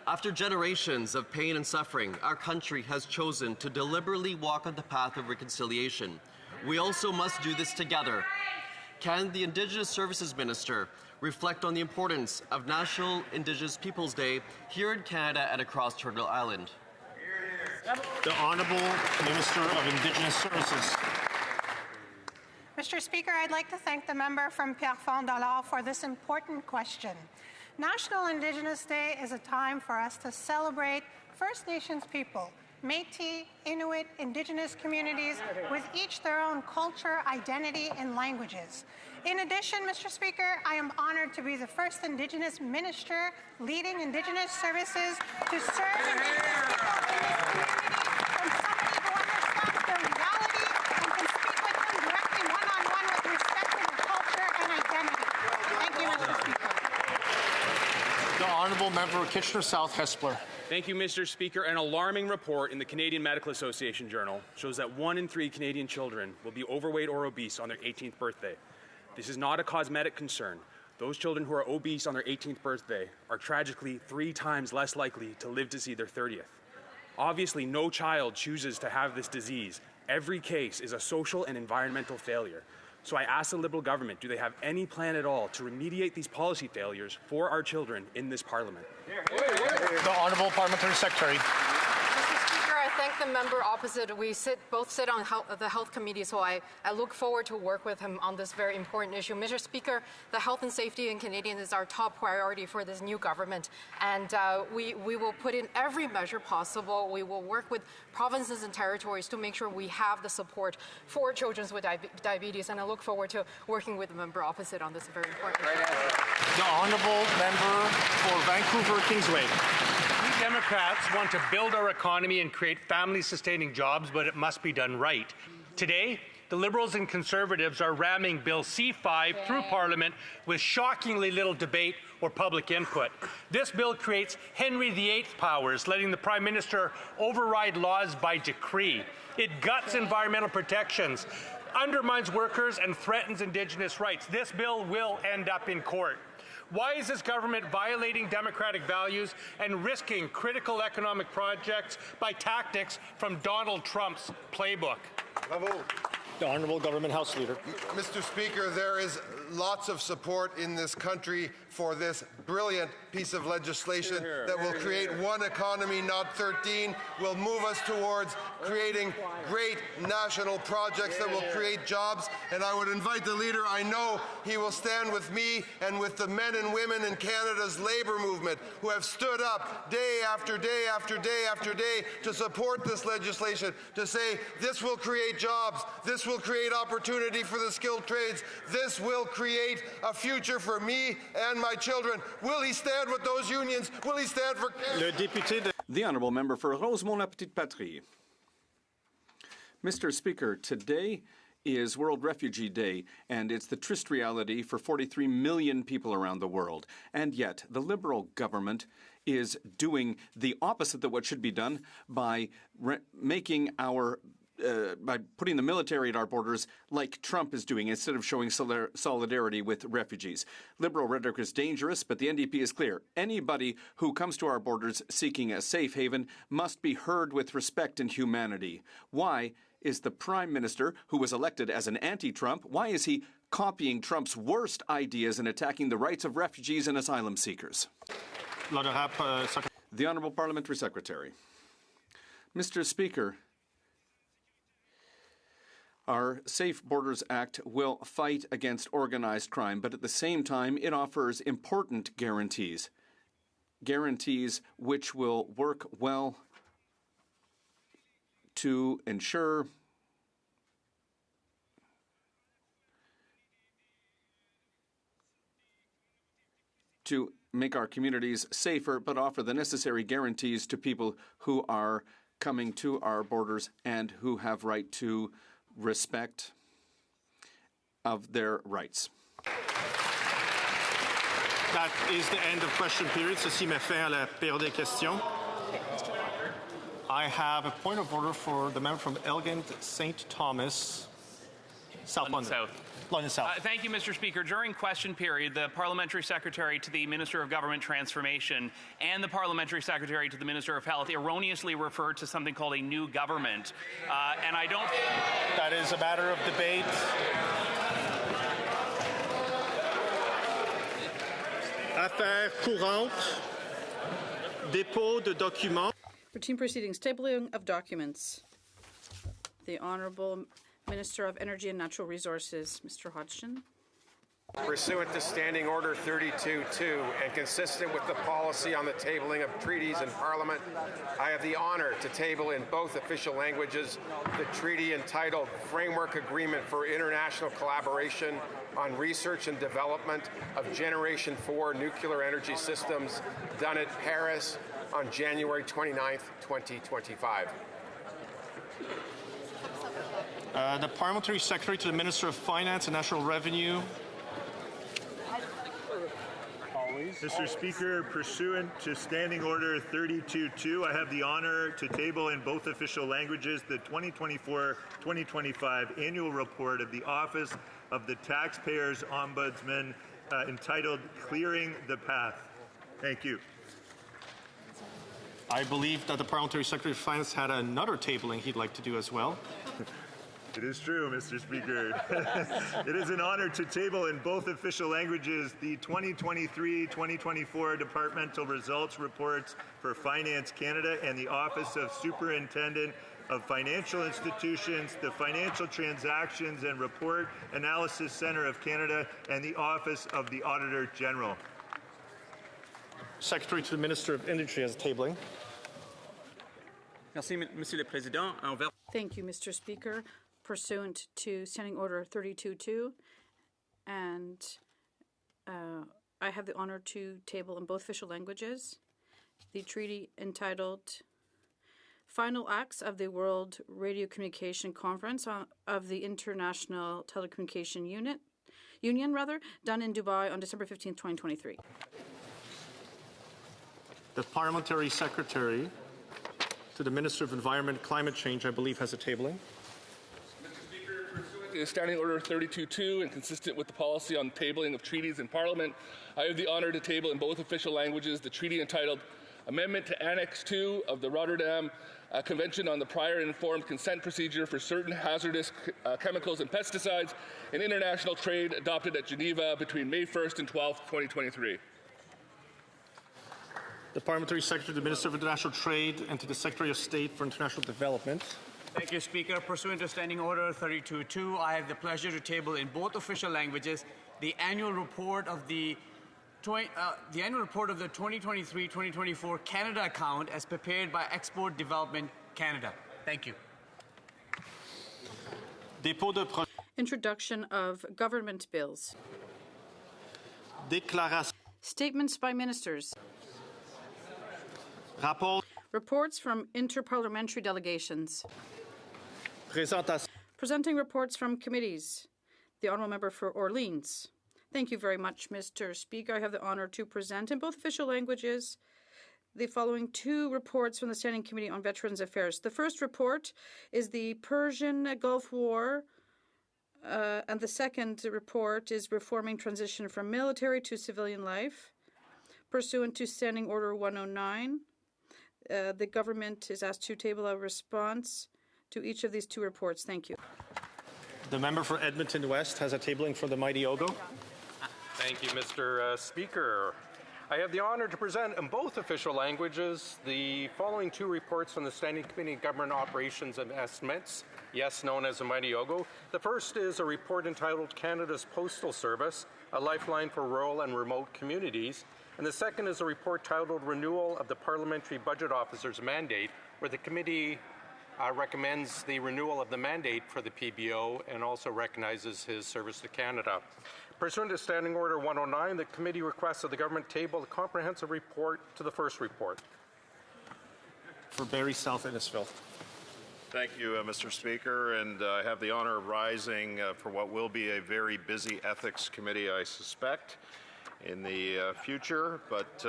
After generations of pain and suffering, our country has chosen to deliberately walk on the path of reconciliation. We also must do this together. Can the Indigenous Services Minister reflect on the importance of National Indigenous Peoples Day here in Canada and across Turtle Island? The Honourable Minister of Indigenous Services. Mr. Speaker, I'd like to thank the member from Pierrefonds-Dollard for this important question. National Indigenous Day is a time for us to celebrate First Nations people, Métis, Inuit, Indigenous communities with each their own culture, identity, and languages. In addition, Mr. Speaker, I am honored to be the first Indigenous minister leading Indigenous services to serve Indigenous people in this community from somebody who understands their reality and can speak with them directly one-on-one with respect to their culture and identity. Thank you, Mr. Speaker. The Honourable Member of Kitchener South Hespeler. Thank you, Mr. Speaker. An alarming report in the Canadian Medical Association Journal shows that 1 in 3 Canadian children will be overweight or obese on their 18th birthday. This is not a cosmetic concern. Those children who are obese on their 18th birthday are tragically 3 times less likely to live to see their 30th. Obviously, no child chooses to have this disease. Every case is a social and environmental failure. So I ask the Liberal government, do they have any plan at all to remediate these policy failures for our children in this Parliament? The Honourable Parliamentary Secretary. Mr. Speaker, I thank the member opposite. We both sit on the Health Committee, so I look forward to work with him on this very important issue. Mr. Speaker, the health and safety in Canadians is our top priority for this new government, and we will put in every measure possible. We will work with provinces and territories to make sure we have the support for children with diabetes, and I look forward to working with the member opposite on this very important issue. The Honourable Member for Vancouver Kingsway. We Democrats want to build our economy and create family-sustaining jobs, but it must be done right. Today, the Liberals and Conservatives are ramming Bill C-5 through Parliament with shockingly little debate or public input. This bill creates Henry VIII powers, letting the Prime Minister override laws by decree. It guts environmental protections, undermines workers, and threatens Indigenous rights. This bill will end up in court. Why is this government violating democratic values and risking critical economic projects by tactics from Donald Trump's playbook? Bravo. The Honourable Government House Leader. Mr. Speaker, there is lots of support in this country for this brilliant piece of legislation that will create one economy, not 13, will move us towards creating great national projects that will create jobs. And I would invite the leader, I know he will stand with me and with the men and women in Canada's labour movement who have stood up day after day after day after day to support this legislation, to say this will create jobs, this will create opportunity for the skilled trades, this will create a future for me and my children. Will he stand with those unions? Will he stand for Canada? The Honourable Member for Rosemont-la-Petite-Patrie. Mr. Speaker, today is World Refugee Day, and it's the trist reality for 43 million people around the world. And yet, the Liberal government is doing the opposite of what should be done by making our by putting the military at our borders like Trump is doing instead of showing solidarity with refugees. Liberal rhetoric is dangerous, but the NDP is clear. Anybody who comes to our borders seeking a safe haven must be heard with respect and humanity. Why is the Prime Minister, who was elected as an anti-Trump, why is he copying Trump's worst ideas and attacking the rights of refugees and asylum seekers? The Honourable Parliamentary Secretary. Mr. Speaker, our Safe Borders Act will fight against organized crime, but at the same time, it offers important guarantees. Guarantees which will work well to ensure to make our communities safer, but offer the necessary guarantees to people who are coming to our borders and who have right to respect of their rights. That is the end of question period. Ceci met fin à la période des questions. I have a point of order for the member from Elgin St. Thomas, South London. London South. Thank you, Mr. Speaker. During question period, the Parliamentary Secretary to the Minister of Government Transformation and the Parliamentary Secretary to the Minister of Health erroneously referred to something called a new government. And I don't... That is a matter of debate. Affaires courantes. Dépôt de documents. Routine proceedings. Tabling of documents. The Honourable Minister of Energy and Natural Resources, Mr. Hodgson. Pursuant to Standing Order 32-2 and consistent with the policy on the tabling of treaties in Parliament, I have the honor to table in both official languages the treaty entitled Framework Agreement for International Collaboration on Research and Development of Generation 4 Nuclear Energy Systems, done at Paris on January 29, 2025. The Parliamentary Secretary to the Minister of Finance and National Revenue. Mr. Speaker, pursuant to Standing Order 32-2, I have the honor to table in both official languages the 2024-2025 annual report of the Office of the Taxpayers Ombudsman entitled Clearing the Path. Thank you. I believe that the Parliamentary Secretary of Finance had another tabling he'd like to do as well. It is true, Mr. Speaker. It is an honor to table in both official languages the 2023-2024 Departmental Results Reports for Finance Canada and the Office of Superintendent of Financial Institutions, the Financial Transactions and Report Analysis Centre of Canada, and the Office of the Auditor General. Secretary to the Minister of Industry has a tabling. Thank you, Mr. Speaker. Pursuant to Standing Order 32-2, and I have the honor to table in both official languages the treaty entitled Final Acts of the World Radio Communication Conference of the International Telecommunication Union, done in Dubai on December 15, 2023. The Parliamentary Secretary to the Minister of Environment and Climate Change, I believe, has a tabling. Standing Order 32-2 and consistent with the policy on tabling of treaties in Parliament, I have the honor to table in both official languages the treaty entitled Amendment to Annex 2 of the Rotterdam Convention on the Prior Informed Consent Procedure for Certain Hazardous Chemicals and Pesticides in International Trade, adopted at Geneva between May 1st and 12th, 2023. The Parliamentary Secretary to the Minister of International Trade and to the Secretary of State for International Development. Thank you, Speaker. Pursuant to Standing Order 32-2, I have the pleasure to table in both official languages the annual report of the 2023-2024 Canada account as prepared by Export Development Canada. Thank you. Introduction of government bills. Déclaration. Statements by ministers. Rapport. Reports from interparliamentary delegations. Présentation. Presenting reports from committees. The Honourable Member for Orleans. Thank you very much, Mr. Speaker. I have the honour to present in both official languages the following two reports from the Standing Committee on Veterans Affairs. The first report is the Persian Gulf War, and the second report is reforming transition from military to civilian life. Pursuant to Standing Order 109, the government is asked to table a response to each of these two reports. Thank you. The member for Edmonton West has a tabling for the mighty Ogo. Thank you, Mr. Speaker. I have the honor to present in both official languages the following two reports from the Standing Committee on Government Operations and Estimates, yes, known as the mighty Ogo. The first is a report entitled Canada's Postal Service, a Lifeline for Rural and Remote Communities. And the second is a report titled Renewal of the Parliamentary Budget Officer's Mandate, where the committee recommends the renewal of the mandate for the PBO and also recognizes his service to Canada. Pursuant to Standing Order 109, the committee requests that the government table a comprehensive report to the first report. For Barrie South Innisfil. Thank you, Mr. Speaker, and I have the honor of rising for what will be a very busy ethics committee, I suspect, in the future. But,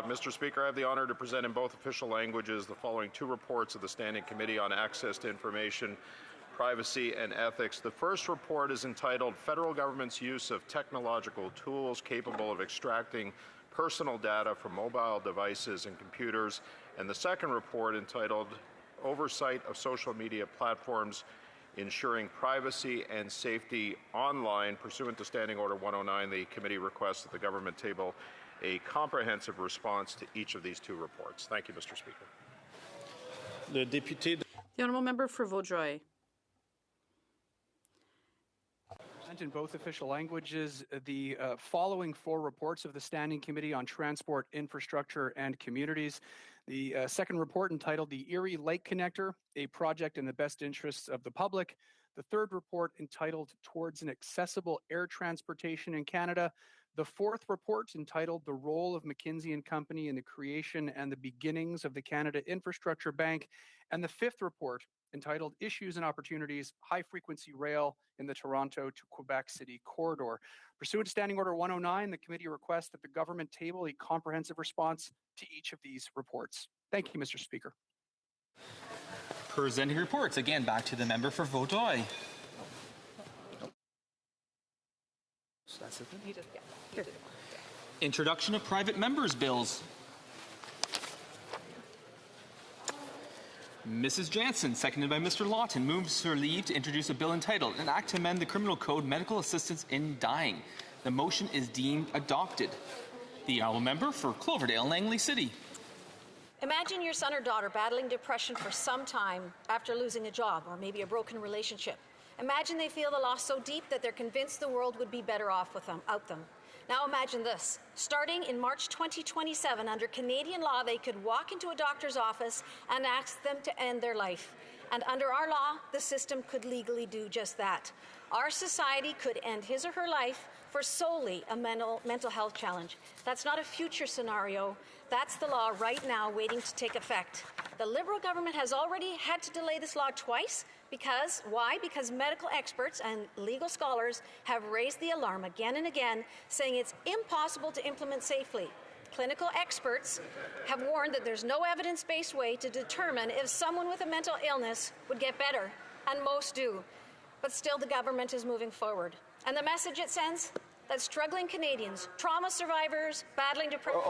Mr. Speaker, I have the honor to present in both official languages the following two reports of the Standing Committee on Access to Information, Privacy and Ethics. The first report is entitled Federal Government's Use of Technological Tools Capable of Extracting Personal Data from Mobile Devices and Computers, and the second report entitled Oversight of Social Media Platforms Ensuring Privacy and Safety Online. Pursuant to Standing Order 109, the committee requests that the government table a comprehensive response to each of these two reports. Thank you, Mr. Speaker. The honourable member for Vaudreuil. In both official languages, the following four reports of the Standing Committee on Transport, Infrastructure and Communities. The second report entitled The Erie Lake Connector, a project in the best interests of the public. The third report entitled Towards an Accessible Air Transportation in Canada. The fourth report entitled The Role of McKinsey & Company in the Creation and the Beginnings of the Canada Infrastructure Bank. And the fifth report entitled Issues and Opportunities, High-Frequency Rail in the Toronto to Quebec City Corridor. Pursuant to Standing Order 109, the committee requests that the government table a comprehensive response to each of these reports. Thank you, Mr. Speaker. Presenting reports, again, back to the member for Vaudreuil. Introduction of private members' bills. Mrs. Jansen, seconded by Mr. Lawton, moves for leave to introduce a bill entitled An Act to Amend the Criminal Code Medical Assistance in Dying. The motion is deemed adopted. The honourable member for Cloverdale, Langley City. Imagine your son or daughter battling depression for some time after losing a job or maybe a broken relationship. Imagine they feel the loss so deep that they're convinced the world would be better off without them. Now imagine this. Starting in March 2027, under Canadian law, they could walk into a doctor's office and ask them to end their life. And under our law, the system could legally do just that. Our society could end his or her life for solely a mental health challenge. That's not a future scenario. That's the law right now waiting to take effect. The Liberal government has already had to delay this law twice. Because, why? Because medical experts and legal scholars have raised the alarm again and again, saying it's impossible to implement safely. Clinical experts have warned that there's no evidence-based way to determine if someone with a mental illness would get better, and most do. But still, the government is moving forward. And the message it sends? That struggling Canadians, trauma survivors, battling depression...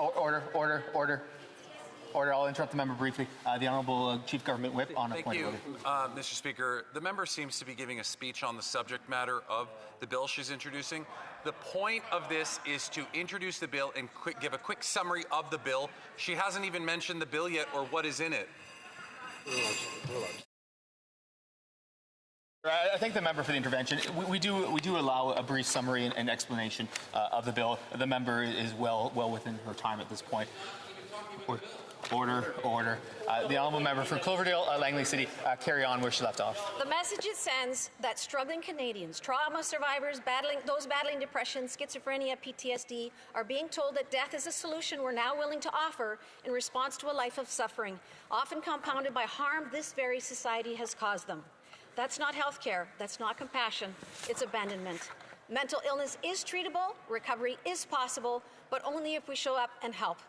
Order. I'll interrupt the member briefly. The Honourable Chief Government Whip on a point of order. Mr. Speaker. The member seems to be giving a speech on the subject matter of the bill she's introducing. The point of this is to introduce the bill and give a quick summary of the bill. She hasn't even mentioned the bill yet or what is in it. I thank the member for the intervention. We do allow a brief summary and explanation of the bill. The member is well within her time at this point. Order. The honourable member for Cloverdale, Langley City, carry on where she left off. The message it sends that struggling Canadians, trauma survivors, those battling depression, schizophrenia, PTSD, are being told that death is a solution we're now willing to offer in response to a life of suffering, often compounded by harm this very society has caused them. That's not health care. That's not compassion. It's abandonment. Mental illness is treatable. Recovery is possible, but only if we show up and help.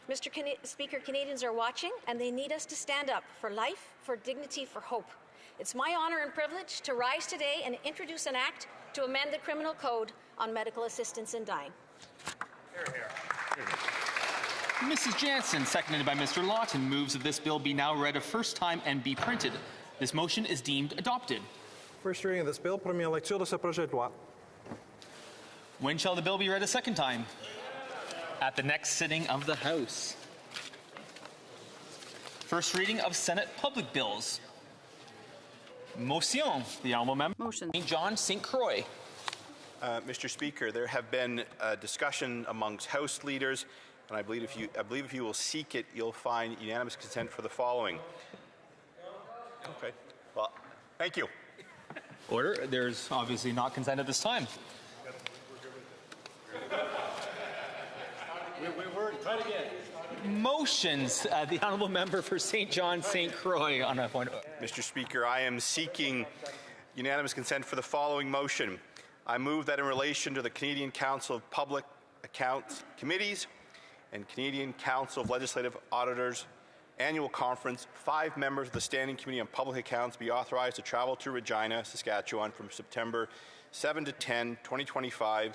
Mr. Speaker, Canadians are watching, and they need us to stand up for life, for dignity, for hope. It's my honor and privilege to rise today and introduce an act to amend the Criminal Code on medical assistance in dying. Mrs. Jansen, seconded by Mr. Lawton, moves that this bill be now read a first time and be printed. This motion is deemed adopted. First reading of this bill, première lecture de ce projet de loi. When shall the bill be read a second time? At the next sitting of the House. First reading of Senate public bills. Motion. The honourable member. Motion. John St. Croix. Mr. Speaker, there have been a discussion amongst House leaders, and I believe if you will seek it, you'll find unanimous consent for the following. Okay. Well, thank you. Order. There's obviously not consent at this time. Try it again. Motions. The honourable member for St. John St. Croix on a point. Mr. Speaker, I am seeking unanimous consent for the following motion. I move that in relation to the Canadian Council of Public Accounts Committees and Canadian Council of Legislative Auditors annual conference, 5 members of the Standing Committee on Public Accounts be authorized to travel to Regina, Saskatchewan from September 7 to 10, 2025, and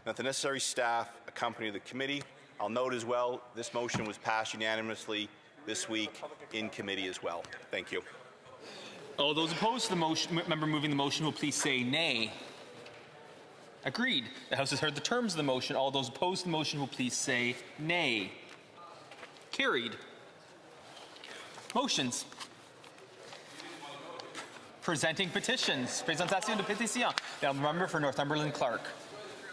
that the necessary staff accompany the committee. I'll note as well, this motion was passed unanimously this week in committee as well. Thank you. All those opposed to the motion, member moving the motion will please say nay. Agreed. The House has heard the terms of the motion. All those opposed to the motion will please say nay. Carried. Motions. Presenting petitions. Présentation de pétitions. The member for Northumberland Clark.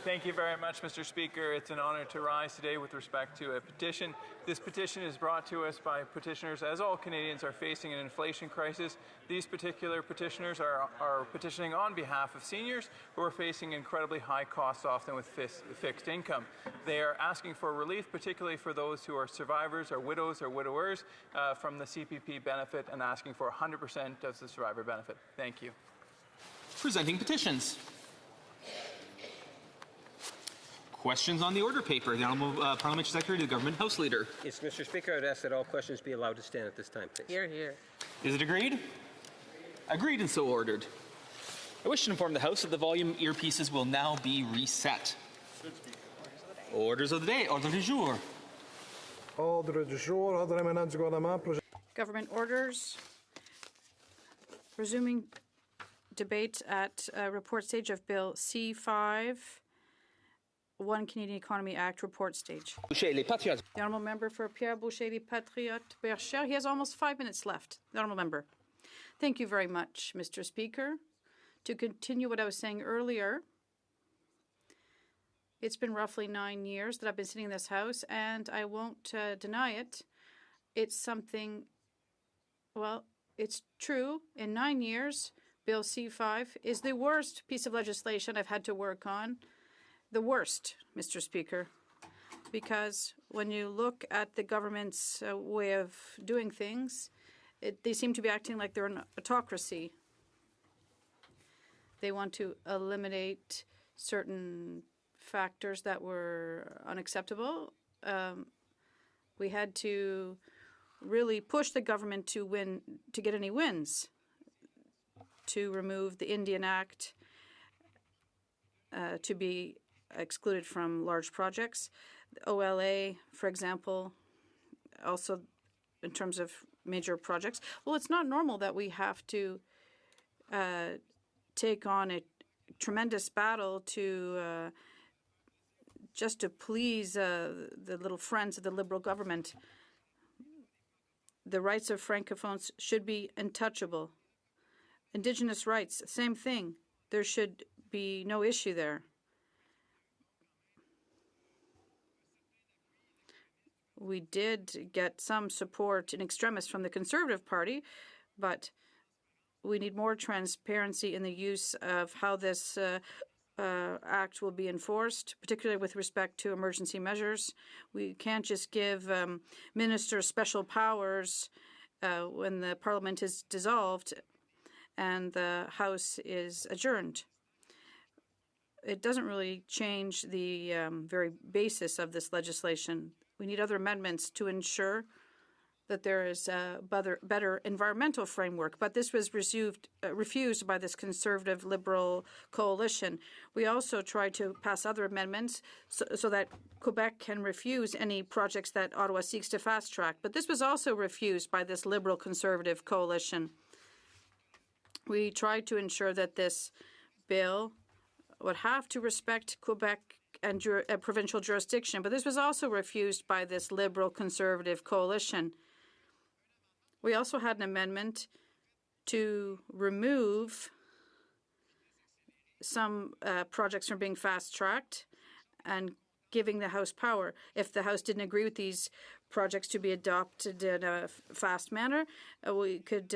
Thank you very much, Mr. Speaker. It's an honor to rise today with respect to a petition. This petition is brought to us by petitioners, as all Canadians are facing an inflation crisis. These particular petitioners are petitioning on behalf of seniors who are facing incredibly high costs, often with fixed income. They are asking for relief, particularly for those who are survivors or widows or widowers from the CPP benefit, and asking for 100% of the survivor benefit. Thank you. Presenting petitions. Questions on the order paper. The Honourable Parliamentary Secretary to the Government House Leader. Yes, Mr. Speaker, I'd ask that all questions be allowed to stand at this time, please. Here, here. Is it agreed? Agreed and so ordered. I wish to inform the House that the volume earpieces will now be reset. Orders of the day. Ordre du jour. Ordre du jour. Ordre émanant du gouvernement. Government orders. Resuming debate at report stage of Bill C5. One Canadian Economy Act report stage. Boucher, les Patriotes. The Honourable Member for Pierre Boucher, les Patriotes Bercher. He has almost 5 minutes left. The Honourable Member. Thank you very much, Mr. Speaker. To continue what I was saying earlier, it's been roughly 9 years that I've been sitting in this House, and I won't deny it. It's something, well, it's true. In 9 years, Bill C5 is the worst piece of legislation I've had to work on. The worst, Mr. Speaker, because when you look at the government's way of doing things, they seem to be acting like they're an autocracy. They want to eliminate certain factors that were unacceptable. We had to really push the government to get any wins, to remove the Indian Act, to be excluded from large projects. The OLA, for example, also in terms of major projects. Well, it's not normal that we have to take on a tremendous battle to just to please the little friends of the Liberal government. The rights of Francophones should be untouchable. Indigenous rights, same thing. There should be no issue there. We did get some support in extremis from the Conservative Party, but we need more transparency in the use of how this act will be enforced, particularly with respect to emergency measures. We can't just give ministers special powers when the Parliament is dissolved and the House is adjourned. It doesn't really change the very basis of this legislation. we need other amendments to ensure that there is a better environmental framework, but this was refused by this Conservative Liberal coalition. We also tried to pass other amendments so that Quebec can refuse any projects that Ottawa seeks to fast track, but this was also refused by this Liberal Conservative coalition. We tried to ensure that this bill would have to respect Quebec and provincial jurisdiction, but this was also refused by this Liberal Conservative coalition. We also had an amendment to remove some projects from being fast-tracked and giving the House power. If the House didn't agree with these projects to be adopted in a fast manner, we could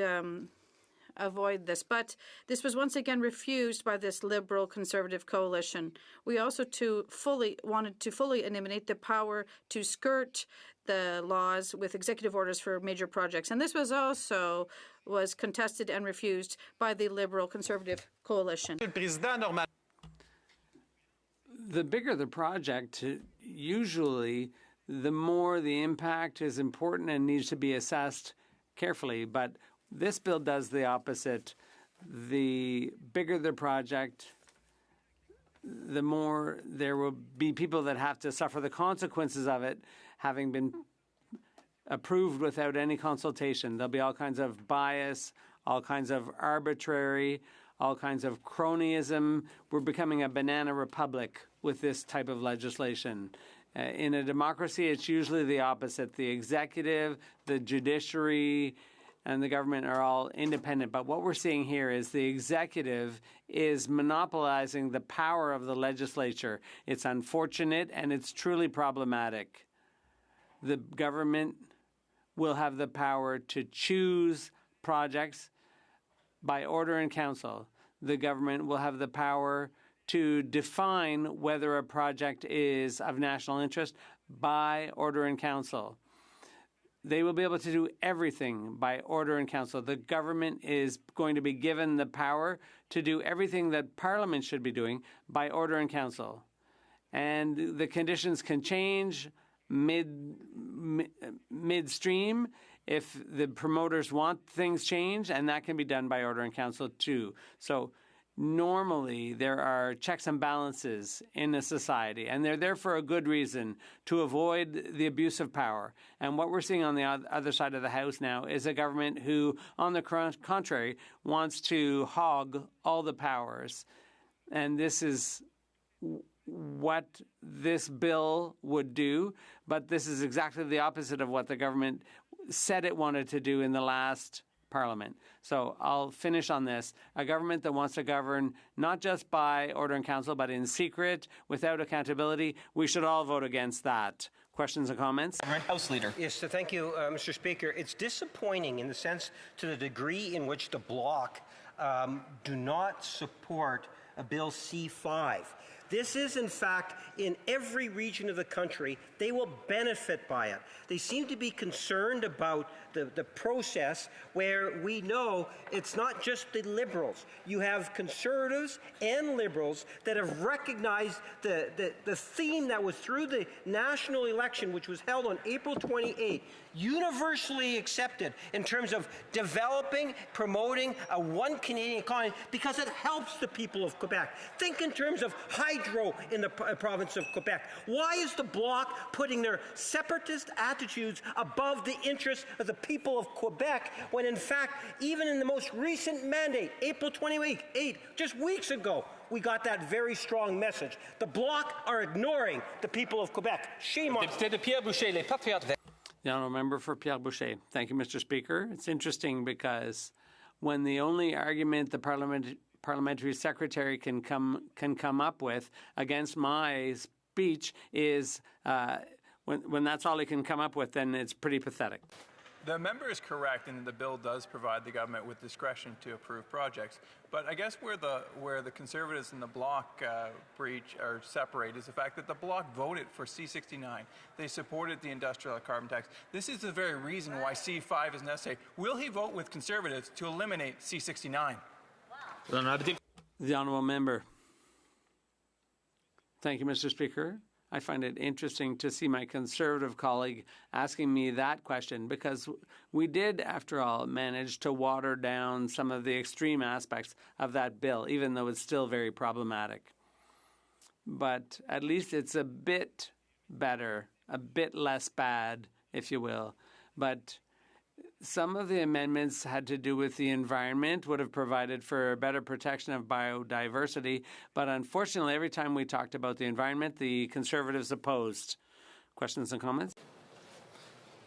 avoid this. But this was once again refused by this Liberal Conservative coalition. We also wanted to fully eliminate the power to skirt the laws with executive orders for major projects. And this was also contested and refused by the Liberal Conservative coalition. The bigger the project, usually the more the impact is important and needs to be assessed carefully. But this bill does the opposite. The bigger the project, the more there will be people that have to suffer the consequences of it having been approved without any consultation. There'll be all kinds of bias, all kinds of arbitrary, all kinds of cronyism. We're becoming a banana republic with this type of legislation. In a democracy, it's usually the opposite. The executive, the judiciary, and the government are all independent. But what we're seeing here is the executive is monopolizing the power of the legislature. It's unfortunate and it's truly problematic. The government will have the power to choose projects by order in council. The government will have the power to define whether a project is of national interest by order in council. They will be able to do everything by order in council. The government is going to be given the power to do everything that Parliament should be doing by order in council. And the conditions can change midstream if the promoters want things changed, and that can be done by order in council too. So normally there are checks and balances in a society, and they're there for a good reason, to avoid the abuse of power. And what we're seeing on the other side of the House now is a government who, on the contrary, wants to hog all the powers. And this is what this bill would do, but this is exactly the opposite of what the government said it wanted to do in the last Parliament. So I'll finish on this. A government that wants to govern not just by order in council, but in secret, without accountability, we should all vote against that. Questions and comments? House Leader. Yes, so thank you, Mr. Speaker. It's disappointing in the sense to the degree in which the Bloc do not support Bill C-5. This is, in fact, in every region of the country, they will benefit by it. They seem to be concerned about the process where we know it's not just the Liberals. You have Conservatives and Liberals that have recognized the theme that was through the national election, which was held on April 28, universally accepted in terms of developing, promoting a one Canadian economy because it helps the people of Quebec. Think in terms of hydro in the province of Quebec. Why is the Bloc putting their separatist attitudes above the interests of the people of Quebec when, in fact, even in the most recent mandate, April 28, just weeks ago, we got that very strong message. The Bloc are ignoring the people of Quebec. Shame on them. The honourable member for Pierre Boucher. Thank you, Mr. Speaker. It's interesting because when the only argument the parliamentary secretary can come up with against my speech is when that's all he can come up with, then it's pretty pathetic. The member is correct in that the bill does provide the government with discretion to approve projects. But I guess where the Conservatives and the Bloc breach or separate is the fact that the Bloc voted for C-69. They supported the industrial carbon tax. This is the very reason why C-5 is necessary. Will he vote with Conservatives to eliminate C-69? The honourable member. Thank you, Mr. Speaker. I find it interesting to see my Conservative colleague asking me that question, because we did, after all, manage to water down some of the extreme aspects of that bill, even though it's still very problematic. But at least it's a bit better, a bit less bad, if you will. But some of the amendments had to do with the environment, would have provided for better protection of biodiversity. But unfortunately, every time we talked about the environment, the Conservatives opposed. Questions and comments?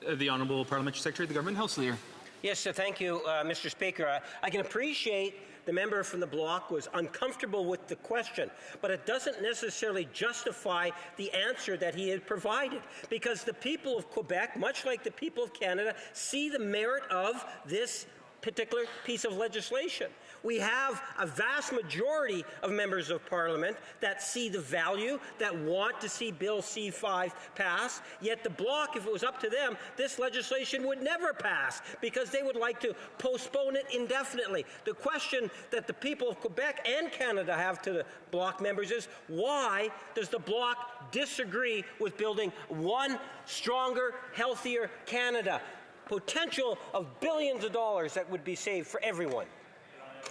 The Honourable Parliamentary Secretary of the Government, House Leader. Yes, thank you, Mr. Speaker. I can appreciate the member from the Bloc was uncomfortable with the question, but it doesn't necessarily justify the answer that he had provided, because the people of Quebec, much like the people of Canada, see the merit of this particular piece of legislation. We have a vast majority of members of Parliament that see the value, that want to see Bill C-5 pass, yet the Bloc, if it was up to them, this legislation would never pass because they would like to postpone it indefinitely. The question that the people of Quebec and Canada have to the Bloc members is, why does the Bloc disagree with building one stronger, healthier Canada? Potential of billions of dollars that would be saved for everyone.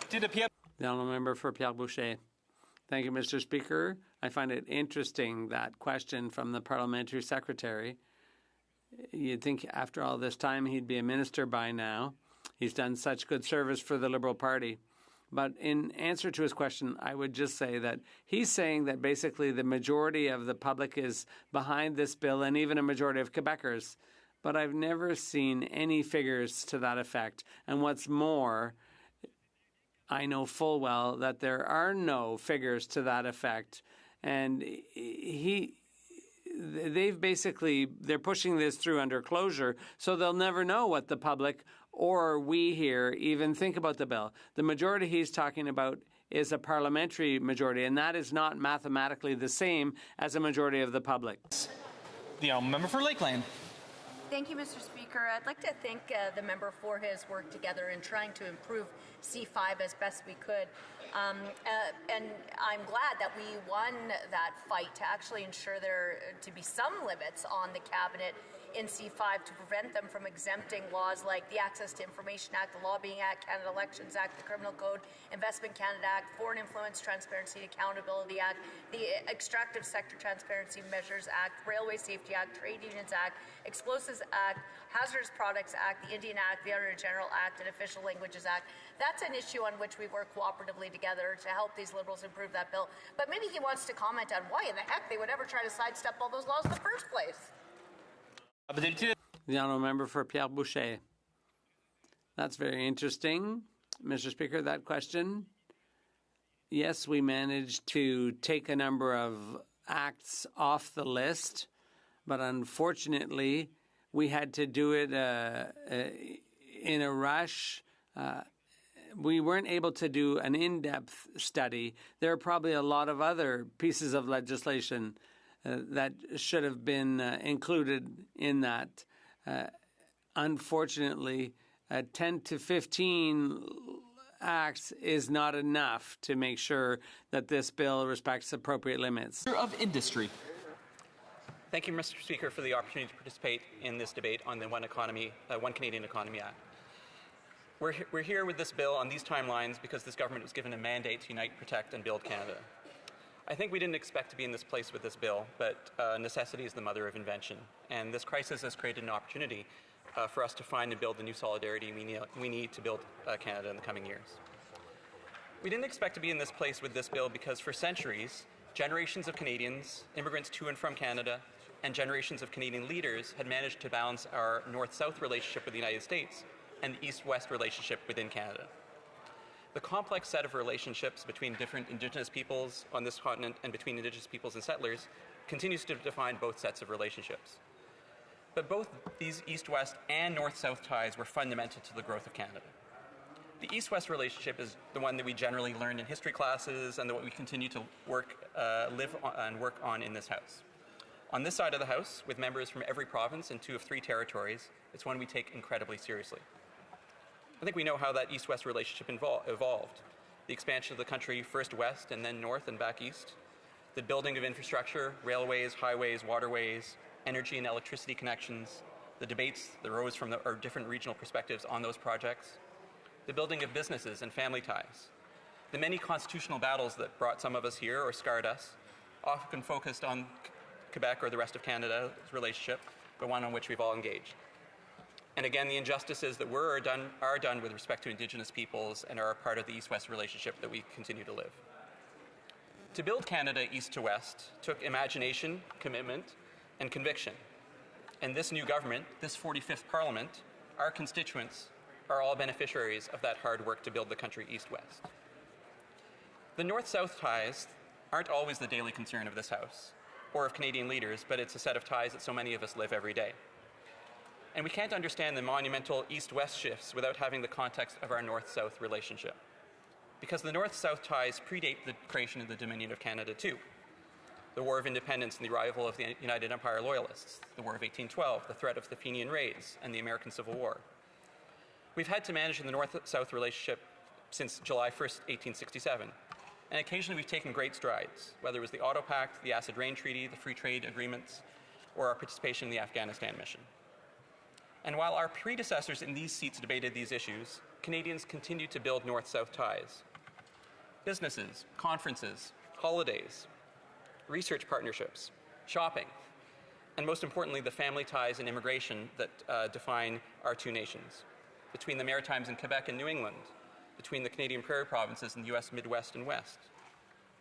The Honourable Member for Pierre Boucher. Thank you, Mr. Speaker. I find it interesting, that question from the Parliamentary Secretary. You'd think after all this time he'd be a minister by now. He's done such good service for the Liberal Party. But in answer to his question, I would just say that he's saying that basically the majority of the public is behind this bill, and even a majority of Quebecers. But I've never seen any figures to that effect. And what's more, I know full well that there are no figures to that effect. And they're pushing this through under closure, so they'll never know what the public or we here even think about the bill. The majority he's talking about is a parliamentary majority, and that is not mathematically the same as a majority of the public. The Honourable Member for Lakeland. Thank you, Mr. Speaker. I'd like to thank the member for his work together in trying to improve C5 as best we could. And I'm glad that we won that fight to actually ensure there to be some limits on the cabinet in C5 to prevent them from exempting laws like the Access to Information Act, the Lobbying Act, Canada Elections Act, the Criminal Code, Investment Canada Act, Foreign Influence Transparency and Accountability Act, the Extractive Sector Transparency Measures Act, Railway Safety Act, Trade Unions Act, Explosives Act, Hazardous Products Act, the Indian Act, the Attorney General Act, and Official Languages Act. That's an issue on which we work cooperatively together to help these Liberals improve that bill. But maybe he wants to comment on why in the heck they would ever try to sidestep all those laws in the first place. The Honourable Member for Pierre Boucher. That's very interesting, Mr. Speaker, that question. Yes, we managed to take a number of acts off the list, but unfortunately, we had to do it in a rush. We weren't able to do an in-depth study. There are probably a lot of other pieces of legislation that should have been included in that. Unfortunately, 10 to 15 acts is not enough to make sure that this bill respects appropriate limits. Of Industry. Thank you, Mr. Speaker, for the opportunity to participate in this debate on the One Canadian Economy Act. We're here with this bill on these timelines because this government was given a mandate to unite, protect, and build Canada. I think we didn't expect to be in this place with this bill, but necessity is the mother of invention. And this crisis has created an opportunity for us to find and build the new solidarity we need to build Canada in the coming years. We didn't expect to be in this place with this bill because for centuries, generations of Canadians, immigrants to and from Canada, and generations of Canadian leaders had managed to balance our North-South relationship with the United States and the East-West relationship within Canada. The complex set of relationships between different Indigenous peoples on this continent and between Indigenous peoples and settlers continues to define both sets of relationships. But both these East-West and North-South ties were fundamental to the growth of Canada. The East-West relationship is the one that we generally learned in history classes and that we continue to live and work on in this House. On this side of the House, with members from every province and 2 of 3 territories, it's one we take incredibly seriously. I think we know how that East-West relationship evolved. The expansion of the country first west and then north and back east. the building of infrastructure, railways, highways, waterways, energy and electricity connections, the debates that arose from our different regional perspectives on those projects, the building of businesses and family ties, the many constitutional battles that brought some of us here or scarred us, often focused on Quebec or the rest of Canada's relationship, but one on which we've all engaged. And again, the injustices that are done with respect to Indigenous peoples and are a part of the East-West relationship that we continue to live. To build Canada east to west took imagination, commitment, and conviction. And this new government, this 45th Parliament, our constituents are all beneficiaries of that hard work to build the country east-west. The North-South ties aren't always the daily concern of this House or of Canadian leaders, but it's a set of ties that so many of us live every day. And we can't understand the monumental east-west shifts without having the context of our North-South relationship. Because the North-South ties predate the creation of the Dominion of Canada too. The War of Independence and the arrival of the United Empire Loyalists, the War of 1812, the threat of the Fenian Raids, and the American Civil War. We've had to manage the North-South relationship since July 1st, 1867. And occasionally we've taken great strides, whether it was the Otto Pact, the Acid Rain Treaty, the Free Trade Agreements, or our participation in the Afghanistan mission. And while our predecessors in these seats debated these issues, Canadians continued to build North-South ties. Businesses, conferences, holidays, research partnerships, shopping, and most importantly, the family ties and immigration that define our two nations, between the Maritimes in Quebec and New England, between the Canadian Prairie Provinces and the U.S. Midwest and West,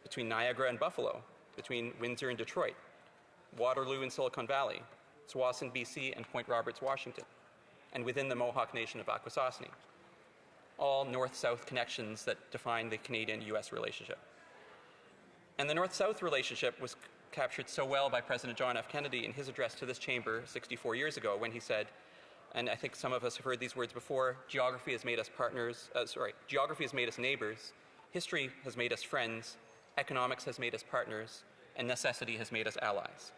between Niagara and Buffalo, between Windsor and Detroit, Waterloo and Silicon Valley, Tsawwassen, BC, and Point Roberts, Washington, and within the Mohawk Nation of Akwesasne. All North-South connections that define the Canadian-U.S. relationship. And the North-South relationship was captured so well by President John F. Kennedy in his address to this chamber 64 years ago when he said, and I think some of us have heard these words before, geography has made us geography has made us neighbors, history has made us friends, economics has made us partners, and necessity has made us allies.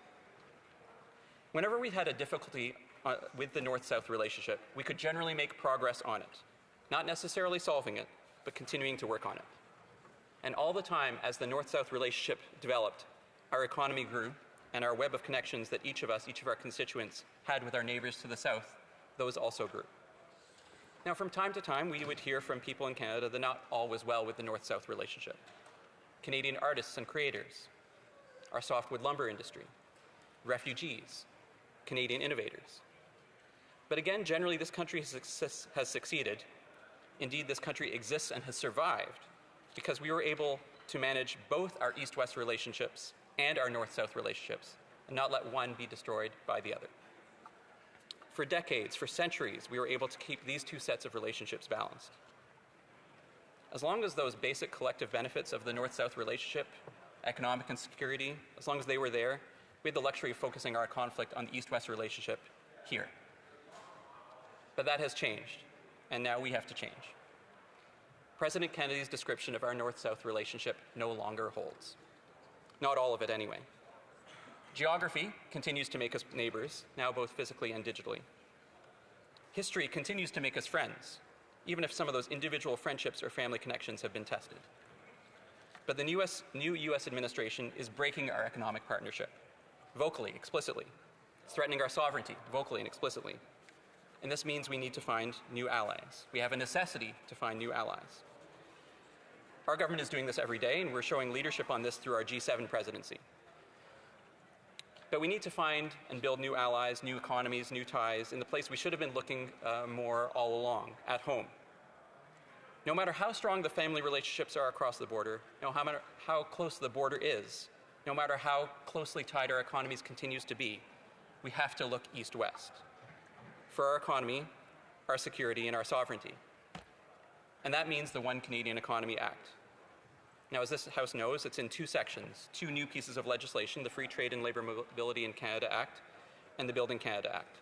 Whenever we had a difficulty with the North-South relationship, we could generally make progress on it. Not necessarily solving it, but continuing to work on it. And all the time, as the North-South relationship developed, our economy grew, and our web of connections that each of our constituents, had with our neighbors to the south, those also grew. Now, from time to time, we would hear from people in Canada that not all was well with the North-South relationship. Canadian artists and creators, our softwood lumber industry, refugees, Canadian innovators. But again, generally, this country has succeeded. Indeed, this country exists and has survived because we were able to manage both our East-West relationships and our North-South relationships and not let one be destroyed by the other. For decades, for centuries, we were able to keep these two sets of relationships balanced. As long as those basic collective benefits of the North-South relationship, economic and security, as long as they were there, we had the luxury of focusing our conflict on the East-West relationship here. But that has changed, and now we have to change. President Kennedy's description of our North-South relationship no longer holds. Not all of it, anyway. Geography continues to make us neighbors, now both physically and digitally. History continues to make us friends, even if some of those individual friendships or family connections have been tested. But the new U.S. administration is breaking our economic partnership, vocally, explicitly. It's threatening our sovereignty, vocally and explicitly. And this means we need to find new allies. We have a necessity to find new allies. Our government is doing this every day, and we're showing leadership on this through our G7 presidency. But we need to find and build new allies, new economies, new ties in the place we should have been looking more all along, at home. No matter how strong the family relationships are across the border, no matter how close the border is, no matter how closely tied our economies continues to be, we have to look east-west for our economy, our security, and our sovereignty. And that means the One Canadian Economy Act. Now, as this House knows, it's in two sections, two new pieces of legislation, the Free Trade and Labour Mobility in Canada Act and the Building Canada Act.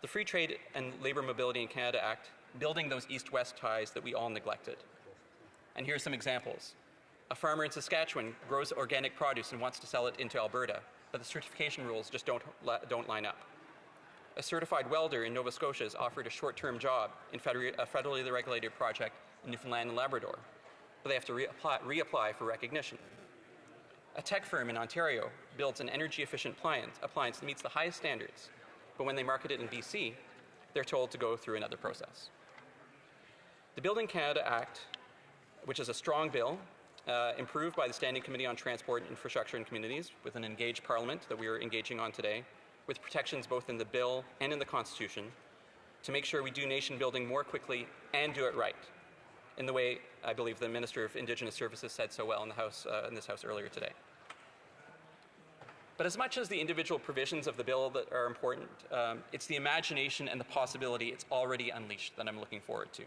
The Free Trade and Labour Mobility in Canada Act, building those east-west ties that we all neglected. And here are some examples. A farmer in Saskatchewan grows organic produce and wants to sell it into Alberta, but the certification rules just don't line up. A certified welder in Nova Scotia is offered a short-term job in a federally regulated project in Newfoundland and Labrador, but they have to reapply for recognition. A tech firm in Ontario builds an energy-efficient appliance that meets the highest standards, but when they market it in BC, they're told to go through another process. The Building Canada Act, which is a strong bill, improved by the Standing Committee on Transport, Infrastructure and Communities with an engaged Parliament that we are engaging on today, with protections both in the bill and in the Constitution to make sure we do nation building more quickly and do it right, in the way I believe the Minister of Indigenous Services said so well in this House earlier today. But as much as the individual provisions of the bill that are important, it's the imagination and the possibility it's already unleashed that I'm looking forward to.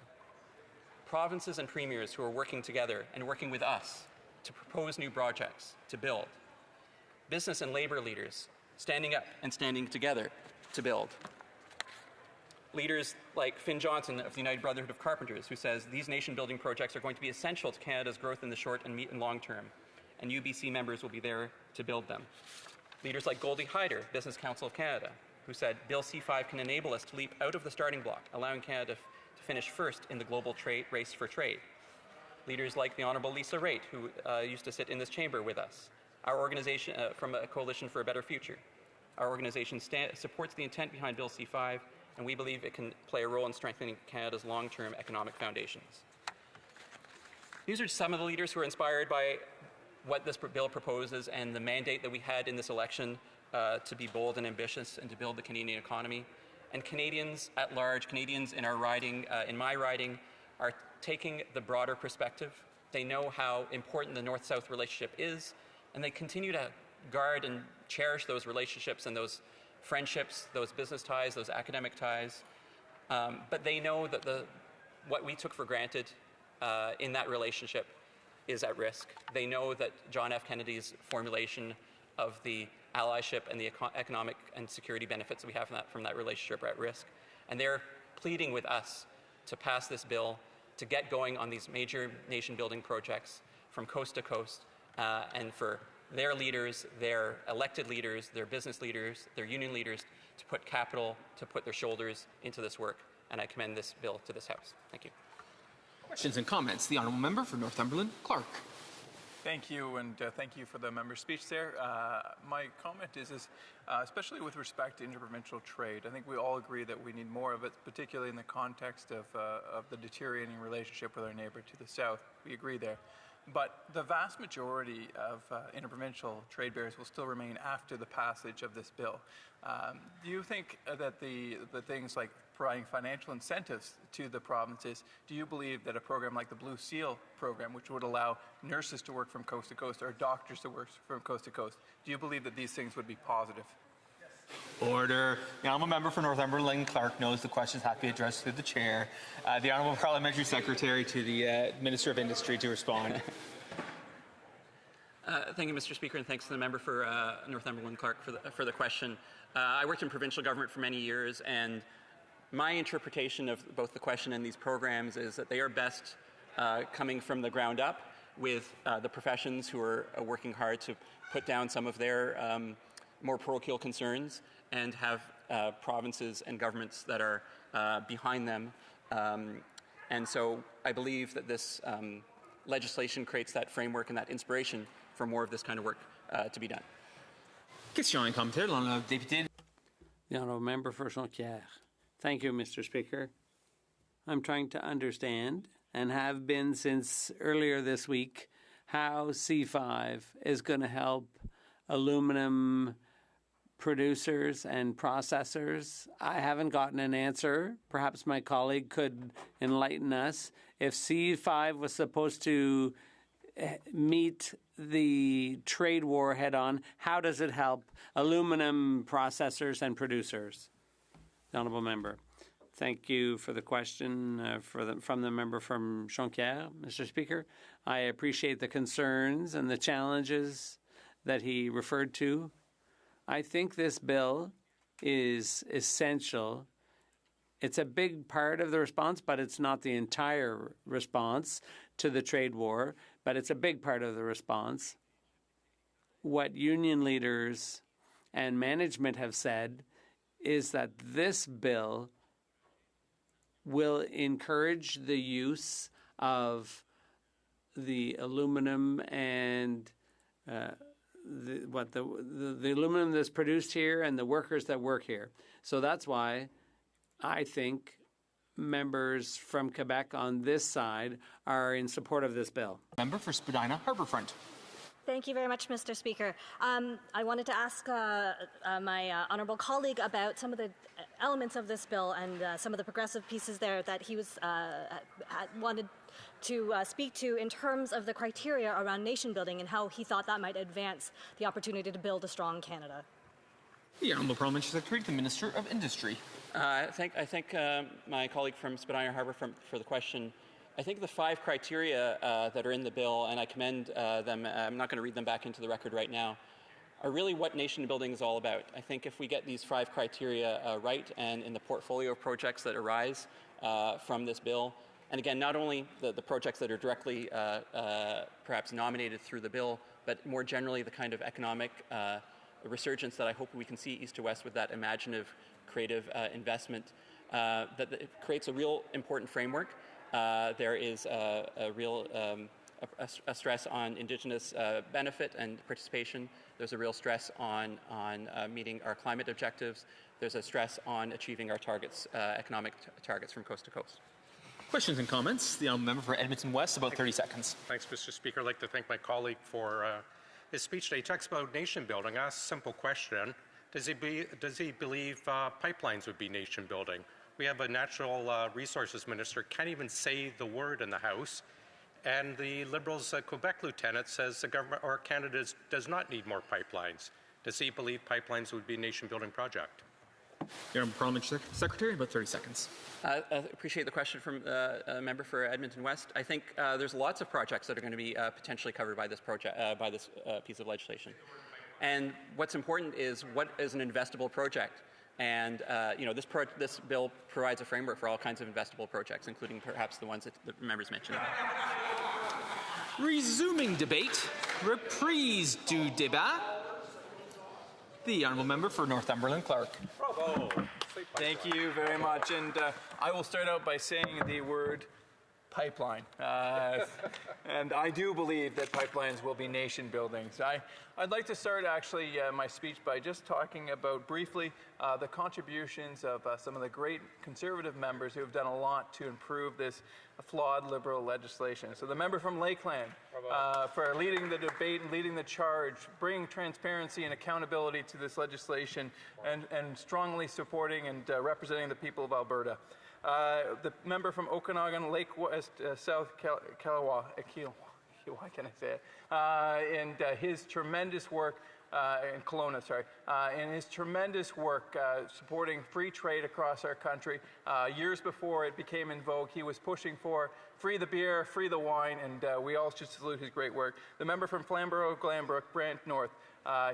Provinces and premiers who are working together and working with us to propose new projects, to build. Business and labor leaders standing up and standing together to build. Leaders like Finn Johnson of the United Brotherhood of Carpenters, who says these nation-building projects are going to be essential to Canada's growth in the short and long term, and UBC members will be there to build them. Leaders like Goldie Hyder, Business Council of Canada, who said Bill C-5 can enable us to leap out of the starting block, allowing Canada to finish first in the global race for trade. Leaders like the Honourable Lisa Raitt, who used to sit in this chamber with us, our organization from a Coalition for a Better Future. Our organization supports the intent behind Bill C-5, and we believe it can play a role in strengthening Canada's long-term economic foundations. These are some of the leaders who are inspired by what this bill proposes and the mandate that we had in this election to be bold and ambitious and to build the Canadian economy. And Canadians at large, Canadians in our riding, in my riding, are taking the broader perspective. They know how important the North-South relationship is, and they continue to guard and cherish those relationships and those friendships, those business ties, those academic ties. But they know that what we took for granted in that relationship is at risk. They know that John F. Kennedy's formulation of the allyship and the economic and security benefits that we have from that relationship are at risk. And they're pleading with us to pass this bill, to get going on these major nation-building projects from coast to coast, and for their leaders, their elected leaders, their business leaders, their union leaders to put capital, to put their shoulders into this work. And I commend this bill to this House. Thank you. Questions and comments. The Honourable Member for Northumberland, Clark. Thank you, and thank you for the member's speech there. My comment is especially with respect to interprovincial trade, I think we all agree that we need more of it, particularly in the context of the deteriorating relationship with our neighbor to the south. We agree there. But the vast majority of interprovincial trade barriers will still remain after the passage of this bill. Do you think that the things like providing financial incentives to the provinces, do you believe that a program like the Blue Seal program, which would allow nurses to work from coast to coast or doctors to work from coast to coast, do you believe that these things would be positive? Order. The Honourable Member for Northumberland, Clark, knows the questions have to be addressed through the Chair. The Honourable Parliamentary Secretary to the Minister of Industry to respond. Thank you, Mr. Speaker, and thanks to the member for Northumberland, Clark, for the question. I worked in provincial government for many years, and my interpretation of both the question and these programs is that they are best coming from the ground up with the professions who are working hard to put down some of their more parochial concerns and have provinces and governments that are behind them. And so I believe that this legislation creates that framework and that inspiration for more of this kind of work to be done. Question complémentaire, l'honorable député. The Honourable Member for Jonquière. Thank you, Mr. Speaker. I'm trying to understand, and have been since earlier this week, how C5 is going to help aluminum producers and processors. I haven't gotten an answer. Perhaps my colleague could enlighten us. If C5 was supposed to meet the trade war head on, how does it help aluminum processors and producers? The Honourable Member. Thank you for the question from the member from Jonquière, Mr. Speaker. I appreciate the concerns and the challenges that he referred to. I think this bill is essential. It's a big part of the response, but it's not the entire response to the trade war, but it's a big part of the response. What union leaders and management have said is that this bill will encourage the use of the aluminum and the aluminum that's produced here and the workers that work here. So that's why I think members from Quebec on this side are in support of this bill. Member for Spadina Harbourfront. Thank you very much, Mr. Speaker. I wanted to ask my honourable colleague about some of the elements of this bill and some of the progressive pieces there that he was wanted to speak to in terms of the criteria around nation building and how he thought that might advance the opportunity to build a strong Canada. The Honourable Parliamentary Secretary to the Minister of Industry. I thank my colleague from Spadina Harbour for the question. I think the 5 criteria that are in the bill, and I commend them, I'm not going to read them back into the record right now, are really what nation building is all about. I think if we get these 5 criteria right and in the portfolio of projects that arise from this bill, and again, not only the projects that are directly perhaps nominated through the bill, but more generally the kind of economic resurgence that I hope we can see east to west with that imaginative, creative investment, that it creates a real important framework. There is a real a stress on Indigenous benefit and participation. There's a real stress on meeting our climate objectives. There's a stress on achieving our targets, economic targets from coast to coast. Questions and comments? The Honourable Member for Edmonton West, about 30 seconds. Thanks, Mr. Speaker. I'd like to thank my colleague for his speech today. He talks about nation building. I asked a simple question. Does he believe pipelines would be nation building? We have a natural resources minister, can't even say the word in the House. And the Liberals' Quebec lieutenant says the government or Canada does not need more pipelines. Does he believe pipelines would be a nation-building project? The Honourable Parliamentary Secretary, about 30 seconds. I appreciate the question from a member for Edmonton West. I think there's lots of projects that are going to be potentially covered by this project, by this piece of legislation. And what's important is what is an investable project. And this bill provides a framework for all kinds of investable projects, including perhaps the ones that the members mentioned. Resuming debate, reprise du débat. The Honourable Member for Northumberland Clark. Bravo. Thank you very much. And I will start out by saying the word pipeline. And I do believe that pipelines will be nation building. So I'd like to start actually my speech by just talking about briefly the contributions of some of the great Conservative members who have done a lot to improve this flawed Liberal legislation. So the member from Lakeland for leading the debate and leading the charge, bringing transparency and accountability to this legislation and strongly supporting and representing the people of Alberta. The member from Okanagan, Lake West, South Kalawa, why can I say it? And his tremendous work in Kelowna, and his tremendous work supporting free trade across our country. Years before it became in vogue, he was pushing for free the beer, free the wine, and we all should salute his great work. The member from Flamborough, Glanbrook, Brant North.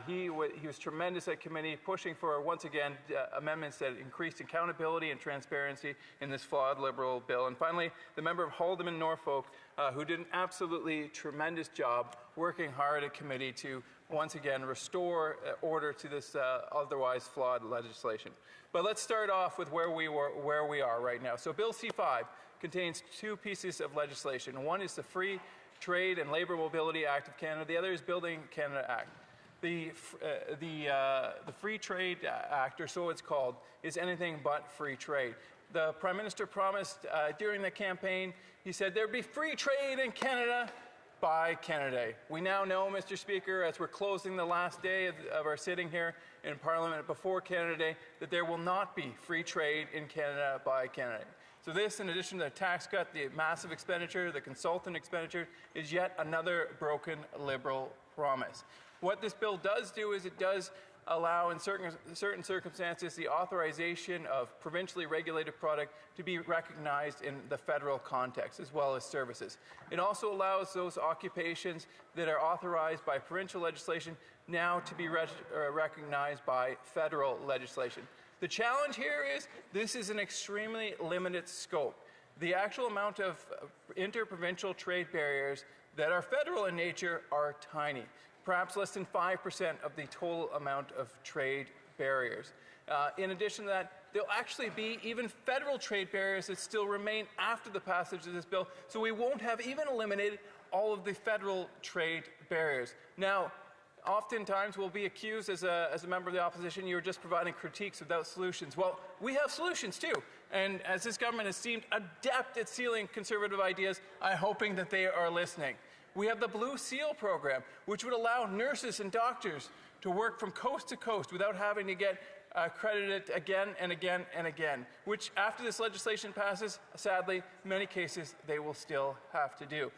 He was tremendous at committee, pushing for, once again, amendments that increased accountability and transparency in this flawed Liberal bill. And finally, the member of Haldeman, Norfolk, who did an absolutely tremendous job working hard at committee to, once again, restore order to this otherwise flawed legislation. But let's start off with where we are right now. So Bill C-5 contains 2 pieces of legislation. One is the Free Trade and Labour Mobility Act of Canada. The other is Building Canada Act. The Free Trade Act, or so it's called, is anything but free trade. The Prime Minister promised during the campaign, he said there'd be free trade in Canada by Canada Day. We now know, Mr. Speaker, as we're closing the last day of our sitting here in Parliament before Canada Day, that there will not be free trade in Canada by Canada Day. So this, in addition to the tax cut, the massive expenditure, the consultant expenditure, is yet another broken Liberal promise. What this bill does do is it does allow, in certain circumstances, the authorization of provincially regulated product to be recognized in the federal context, as well as services. It also allows those occupations that are authorized by provincial legislation now to be recognized by federal legislation. The challenge here is this is an extremely limited scope. The actual amount of interprovincial trade barriers that are federal in nature are tiny. Perhaps less than 5% of the total amount of trade barriers. In addition to that, there'll actually be even federal trade barriers that still remain after the passage of this bill, so we won't have even eliminated all of the federal trade barriers. Now, oftentimes we'll be accused as a member of the opposition, you're just providing critiques without solutions. Well, we have solutions too. And as this government has seemed adept at sealing conservative ideas, I'm hoping that they are listening. We have the Blue Seal program, which would allow nurses and doctors to work from coast to coast without having to get accredited again and again and again, which after this legislation passes, sadly, many cases they will still have to do.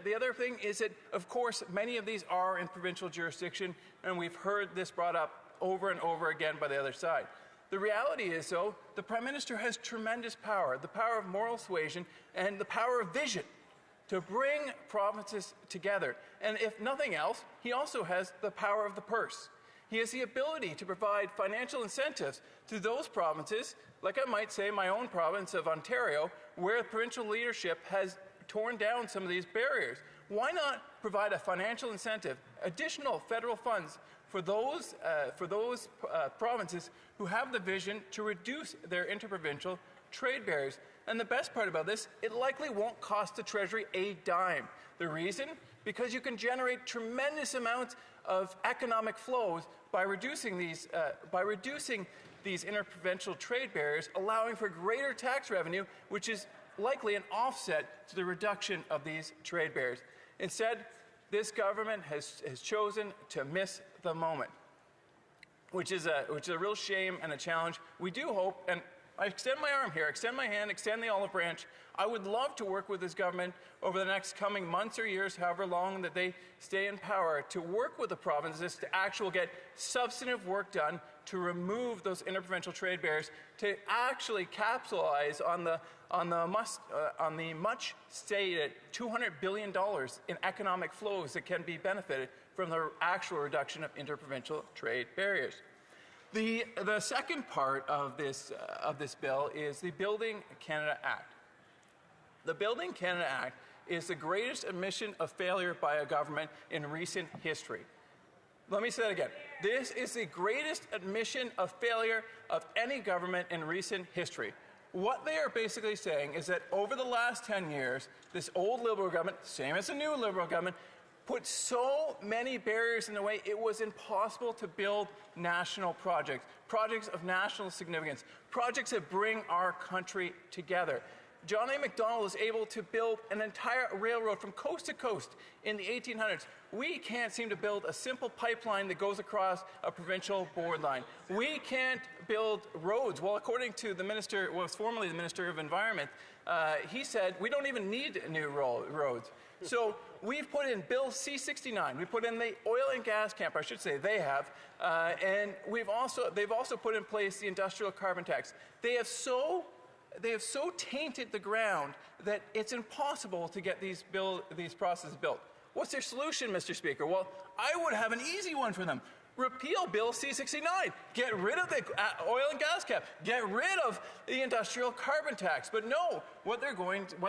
The other thing is that, of course, many of these are in provincial jurisdiction, and we've heard this brought up over and over again by the other side. The reality is, though, the Prime Minister has tremendous power, the power of moral suasion and the power of vision to bring provinces together. And if nothing else, he also has the power of the purse. He has the ability to provide financial incentives to those provinces, like I might say my own province of Ontario, where provincial leadership has torn down some of these barriers. Why not provide a financial incentive, additional federal funds for those provinces who have the vision to reduce their interprovincial trade barriers? And the best part about this, it likely won't cost the Treasury a dime. The reason? Because you can generate tremendous amounts of economic flows by reducing these interprovincial trade barriers, allowing for greater tax revenue, which is likely an offset to the reduction of these trade barriers. Instead, this government has chosen to miss the moment, which is a real shame and a challenge. We do hope, and I extend my arm here, extend my hand, extend the olive branch. I would love to work with this government over the next coming months or years, however long that they stay in power, to work with the provinces to actually get substantive work done to remove those interprovincial trade barriers, to actually capitalize on the much stated $200 billion in economic flows that can be benefited from the actual reduction of interprovincial trade barriers. The second part of this bill is the Building Canada Act. The Building Canada Act is the greatest admission of failure by a government in recent history. Let me say that again. This is the greatest admission of failure of any government in recent history. What they are basically saying is that over the last 10 years, this old Liberal government, same as the new Liberal government, put so many barriers in the way it was impossible to build national projects of national significance, projects that bring our country together. John A. Macdonald was able to build an entire railroad from coast to coast in the 1800s. We can't seem to build a simple pipeline that goes across a provincial borderline. We can't build roads. Well, according to the minister, what was formerly the Minister of Environment, he said we don't even need new roads. So we've put in Bill C-69. We put in the oil and gas camp, I should say they have, and they've also put in place the industrial carbon tax. They have so tainted the ground that it's impossible to get these processes built. What's their solution, Mr. Speaker? Well, I would have an easy one for them. Repeal Bill C-69. Get rid of the oil and gas cap. Get rid of the industrial carbon tax. But no, what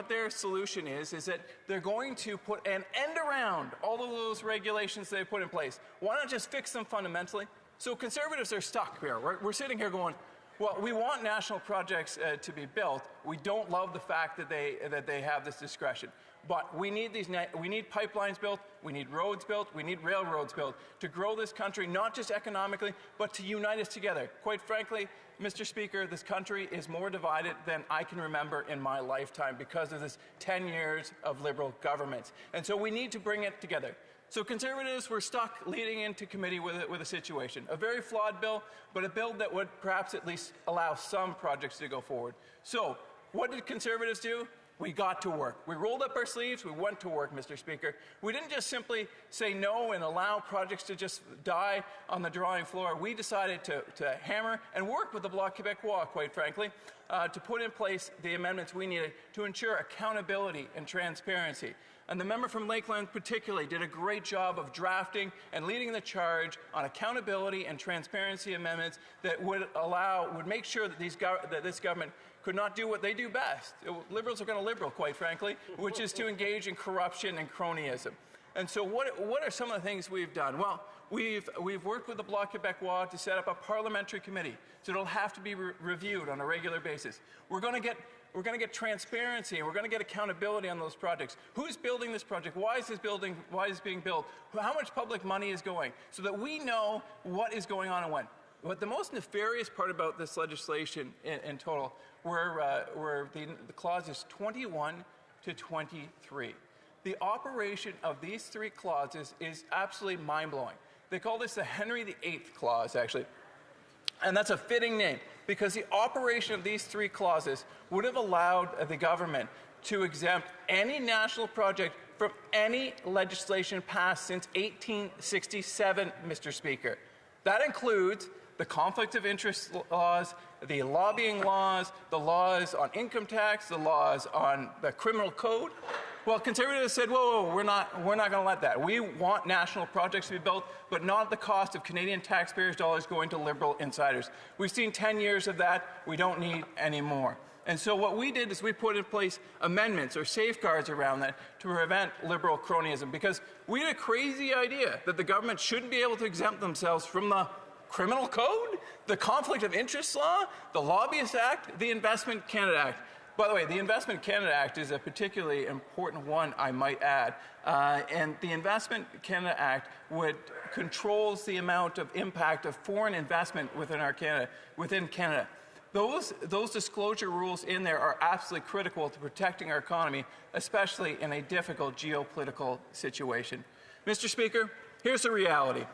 their solution is that they're going to put an end around all of those regulations they put in place. Why not just fix them fundamentally? So Conservatives are stuck here. We're sitting here going, well, we want national projects to be built. We don't love the fact that they have this discretion. But we need pipelines built, we need roads built, we need railroads built to grow this country, not just economically, but to unite us together. Quite frankly, Mr. Speaker, this country is more divided than I can remember in my lifetime because of this 10 years of Liberal governments. And so we need to bring it together. So Conservatives were stuck leading into committee with a situation. A very flawed bill, but a bill that would perhaps at least allow some projects to go forward. So what did Conservatives do? We got to work. We rolled up our sleeves. We went to work, Mr. Speaker. We didn't just simply say no and allow projects to just die on the drawing floor. We decided to hammer and work with the Bloc Québécois, quite frankly, to put in place the amendments we needed to ensure accountability and transparency. And the member from Lakeland particularly did a great job of drafting and leading the charge on accountability and transparency amendments that would make sure that this government could not do what they do best. Liberals are going to liberal, quite frankly, which is to engage in corruption and cronyism. And so what are some of the things we've done? Well, we've worked with the Bloc Québécois to set up a parliamentary committee, so it'll have to be reviewed on a regular basis. We're going to get we're going to get transparency, and we're going to get accountability on those projects. Who's building this project? Why is this being built? How much public money is going? So that we know what is going on and when. But the most nefarious part about this legislation in total were the clauses 21 to 23. The operation of these three clauses is absolutely mind-blowing. They call this the Henry VIII clause, actually. And that's a fitting name, because the operation of these three clauses would have allowed the government to exempt any national project from any legislation passed since 1867, Mr. Speaker. That includes the conflict of interest laws, the lobbying laws, the laws on income tax, the laws on the criminal code. Well, Conservatives said, whoa, we're not going to let that. We want national projects to be built, but not at the cost of Canadian taxpayers' dollars going to Liberal insiders. We've seen 10 years of that. We don't need any more. And so what we did is we put in place amendments or safeguards around that to prevent Liberal cronyism, because we had a crazy idea that the government shouldn't be able to exempt themselves from the Criminal Code, the Conflict of Interest Law, the Lobbyist Act, the Investment Canada Act. By the way, the Investment Canada Act is a particularly important one, I might add. And the Investment Canada Act controls the amount of impact of foreign investment within Canada. Those disclosure rules in there are absolutely critical to protecting our economy, especially in a difficult geopolitical situation. Mr. Speaker, here's the reality.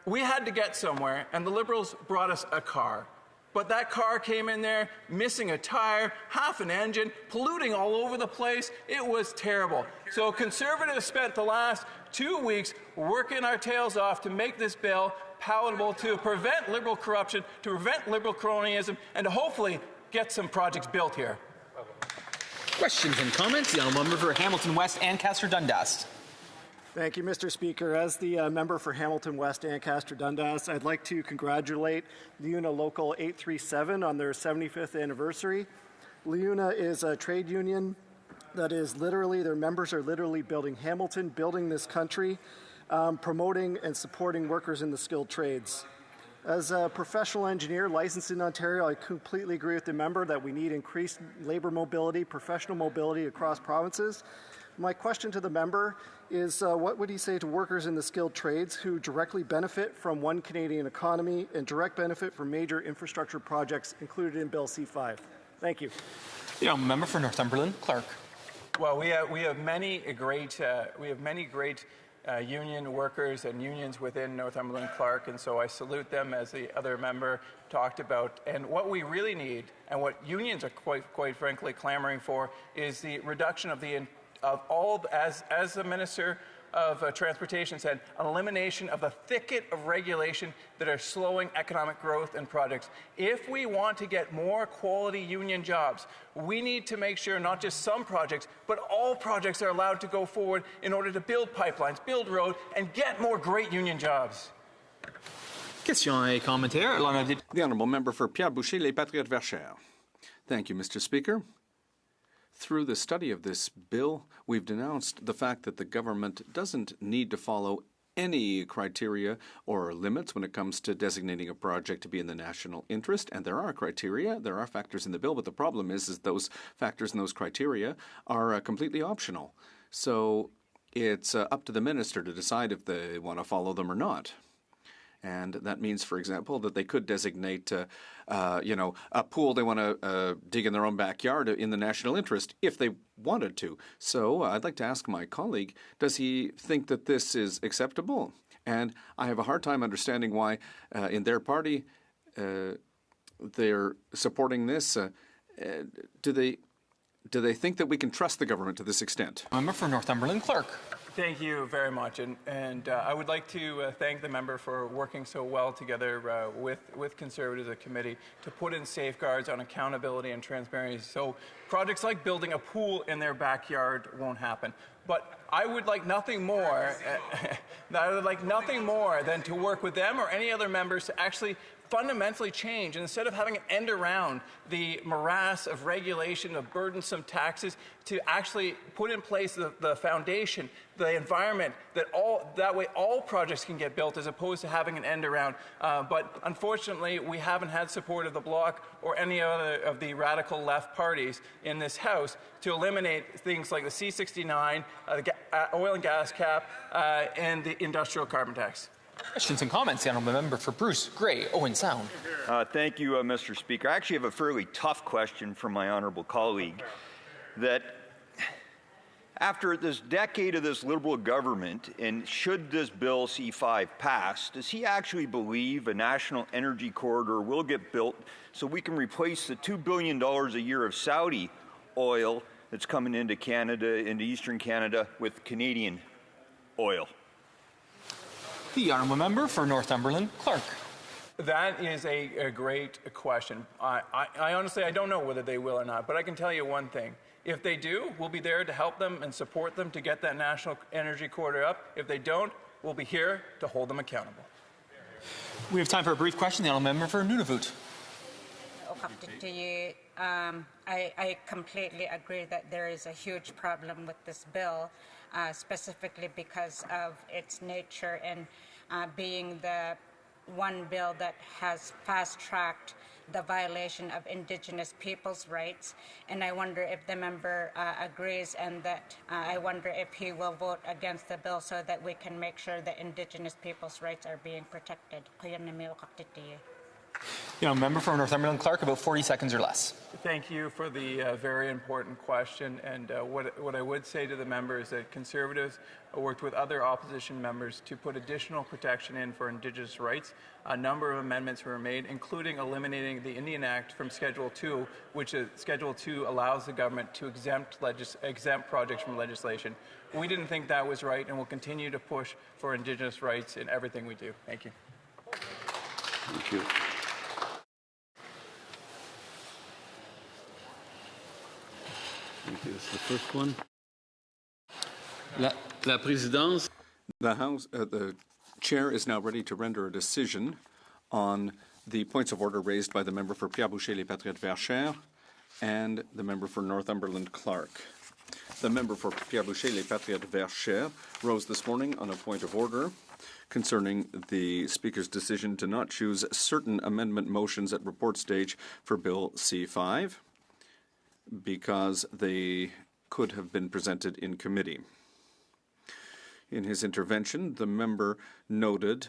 We had to get somewhere, and the Liberals brought us a car. But that car came in there, missing a tire, half an engine, polluting all over the place. It was terrible. So Conservatives spent the last 2 weeks working our tails off to make this bill palatable, to prevent Liberal corruption, to prevent Liberal cronyism, and to hopefully get some projects built here. Questions and comments? The honourable member for Hamilton West, Ancaster Dundas. Thank you, Mr. Speaker. As the member for Hamilton West, Ancaster Dundas, I'd like to congratulate LiUNA Local 837 on their 75th anniversary. LiUNA is a trade union that is literally, their members are literally building Hamilton, building this country, promoting and supporting workers in the skilled trades. As a professional engineer licensed in Ontario, I completely agree with the member that we need increased labor mobility, professional mobility across provinces. My question to the member is what would he say to workers in the skilled trades who directly benefit from one Canadian economy and direct benefit from major infrastructure projects included in Bill C5? Thank you. The honourable member for Northumberland, Clark. Well, we have many great union workers and unions within Northumberland Clark, and so I salute them, as the other member talked about. And what we really need, and what unions are quite frankly clamoring for, is the reduction of as the Minister of Transportation said, an elimination of the thicket of regulation that are slowing economic growth and projects. If we want to get more quality union jobs, we need to make sure not just some projects, but all projects are allowed to go forward in order to build pipelines, build roads, and get more great union jobs. Question et commentaire. The honourable member for Pierre Boucher, Les Patriotes Verchères. Thank you, Mr. Speaker. Through the study of this bill, we've denounced the fact that the government doesn't need to follow any criteria or limits when it comes to designating a project to be in the national interest. And there are criteria, there are factors in the bill, but the problem is those factors and those criteria are completely optional. So it's up to the minister to decide if they want to follow them or not. And that means, for example, that they could designate, a pool they want to dig in their own backyard in the national interest if they wanted to. So I'd like to ask my colleague, does he think that this is acceptable? And I have a hard time understanding why in their party they're supporting this. Do they think that we can trust the government to this extent? Member for Northumberland, Clark. Thank you very much, and I would like to thank the member for working so well together with Conservatives as a committee to put in safeguards on accountability and transparency, so projects like building a pool in their backyard won't happen. But I would like nothing more. I would like nothing more than to work with them or any other members to actually fundamentally change. And instead of having it end around the morass of regulation, of burdensome taxes, to actually put in place the foundation, the environment, that way all projects can get built as opposed to having an end around. But unfortunately, we haven't had support of the Bloc or any other of the radical left parties in this House to eliminate things like the C-69, the oil and gas cap, and the industrial carbon tax. Questions and comments. The Honourable Member for Bruce Grey, Owen Sound. Thank you, Mr. Speaker. I actually have a fairly tough question from my honourable colleague. That after this decade of this Liberal government, and should this Bill C-5 pass, does he actually believe a national energy corridor will get built so we can replace the $2 billion a year of Saudi oil that's coming into Canada, into Eastern Canada, with Canadian oil? The Honourable Member for Northumberland Clark. That is a great question. I honestly, I don't know whether they will or not, but I can tell you one thing. If they do, we'll be there to help them and support them to get that national energy corridor up. If they don't, we'll be here to hold them accountable. We have time for a brief question. The Honourable Member for Nunavut. I completely agree that there is a huge problem with this bill, specifically because of its nature and being the one bill that has fast-tracked the violation of Indigenous people's rights. And I wonder if the member agrees, and that I wonder if he will vote against the bill so that we can make sure that Indigenous people's rights are being protected. Member for Northumberland Clark, about 40 seconds or less. Thank you for the very important question. And what I would say to the member is that Conservatives worked with other opposition members to put additional protection in for Indigenous rights. A number of amendments were made, including eliminating the Indian Act from Schedule 2, which Schedule 2 allows the government to exempt projects from legislation. We didn't think that was right, and we'll continue to push for Indigenous rights in everything we do. Thank you. Thank you. Thank you. This is the first one. La présidence. The chair is now ready to render a decision on the points of order raised by the member for Pierre-Boucher-Les Patriotes-Verchères and the member for Northumberland Clark. The member for Pierre-Boucher-Les Patriotes-Verchères rose this morning on a point of order concerning the Speaker's decision to not choose certain amendment motions at report stage for Bill C-5 because they could have been presented in committee. In his intervention, the member noted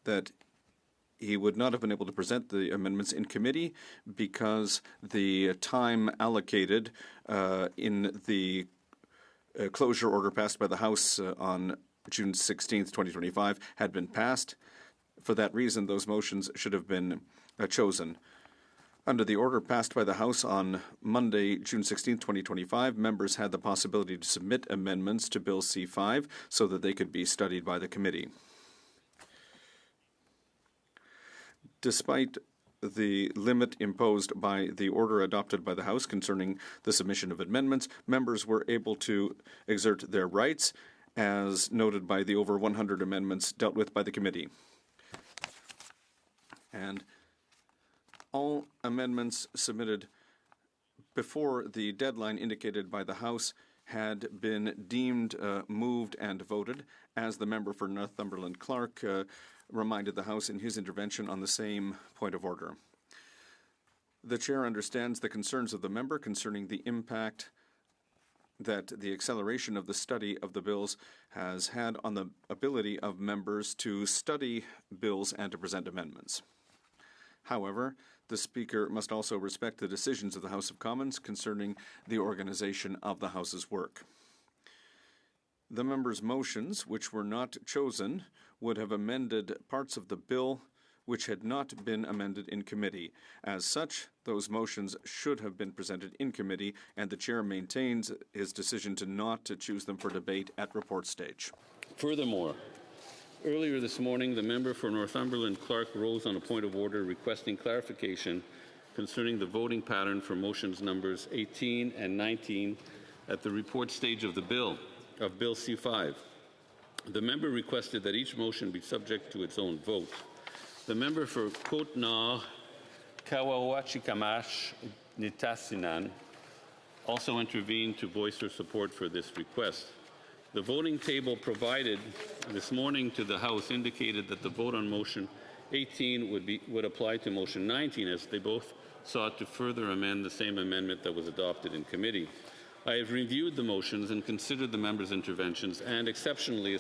that he would not have been able to present the amendments in committee because the time allocated in the closure order passed by the House on June 16th, 2025, had been passed. For that reason, those motions should have been chosen. Under the order passed by the House on Monday, June 16, 2025, members had the possibility to submit amendments to Bill C-5 so that they could be studied by the committee. Despite the limit imposed by the order adopted by the House concerning the submission of amendments, members were able to exert their rights, as noted by the over 100 amendments dealt with by the committee. And all amendments submitted before the deadline indicated by the House had been deemed moved and voted, as the member for Northumberland Clark reminded the House in his intervention on the same point of order. The chair understands the concerns of the member concerning the impact that the acceleration of the study of the bills has had on the ability of members to study bills and to present amendments. However, the Speaker must also respect the decisions of the House of Commons concerning the organization of the House's work. The members' motions, which were not chosen, would have amended parts of the bill which had not been amended in committee. As such, those motions should have been presented in committee, and the chair maintains his decision to not choose them for debate at report stage. Furthermore, earlier this morning, the member for Northumberland Clark rose on a point of order requesting clarification concerning the voting pattern for motions numbers 18 and 19 at the report stage of Bill C-5. The member requested that each motion be subject to its own vote. The member for Côte-Nord, Kawawachikamash, Nitassinan also intervened to voice her support for this request. The voting table provided this morning to the House indicated that the vote on motion 18 would apply to motion 19, as they both sought to further amend the same amendment that was adopted in committee. I have reviewed the motions and considered the members' interventions, and exceptionally,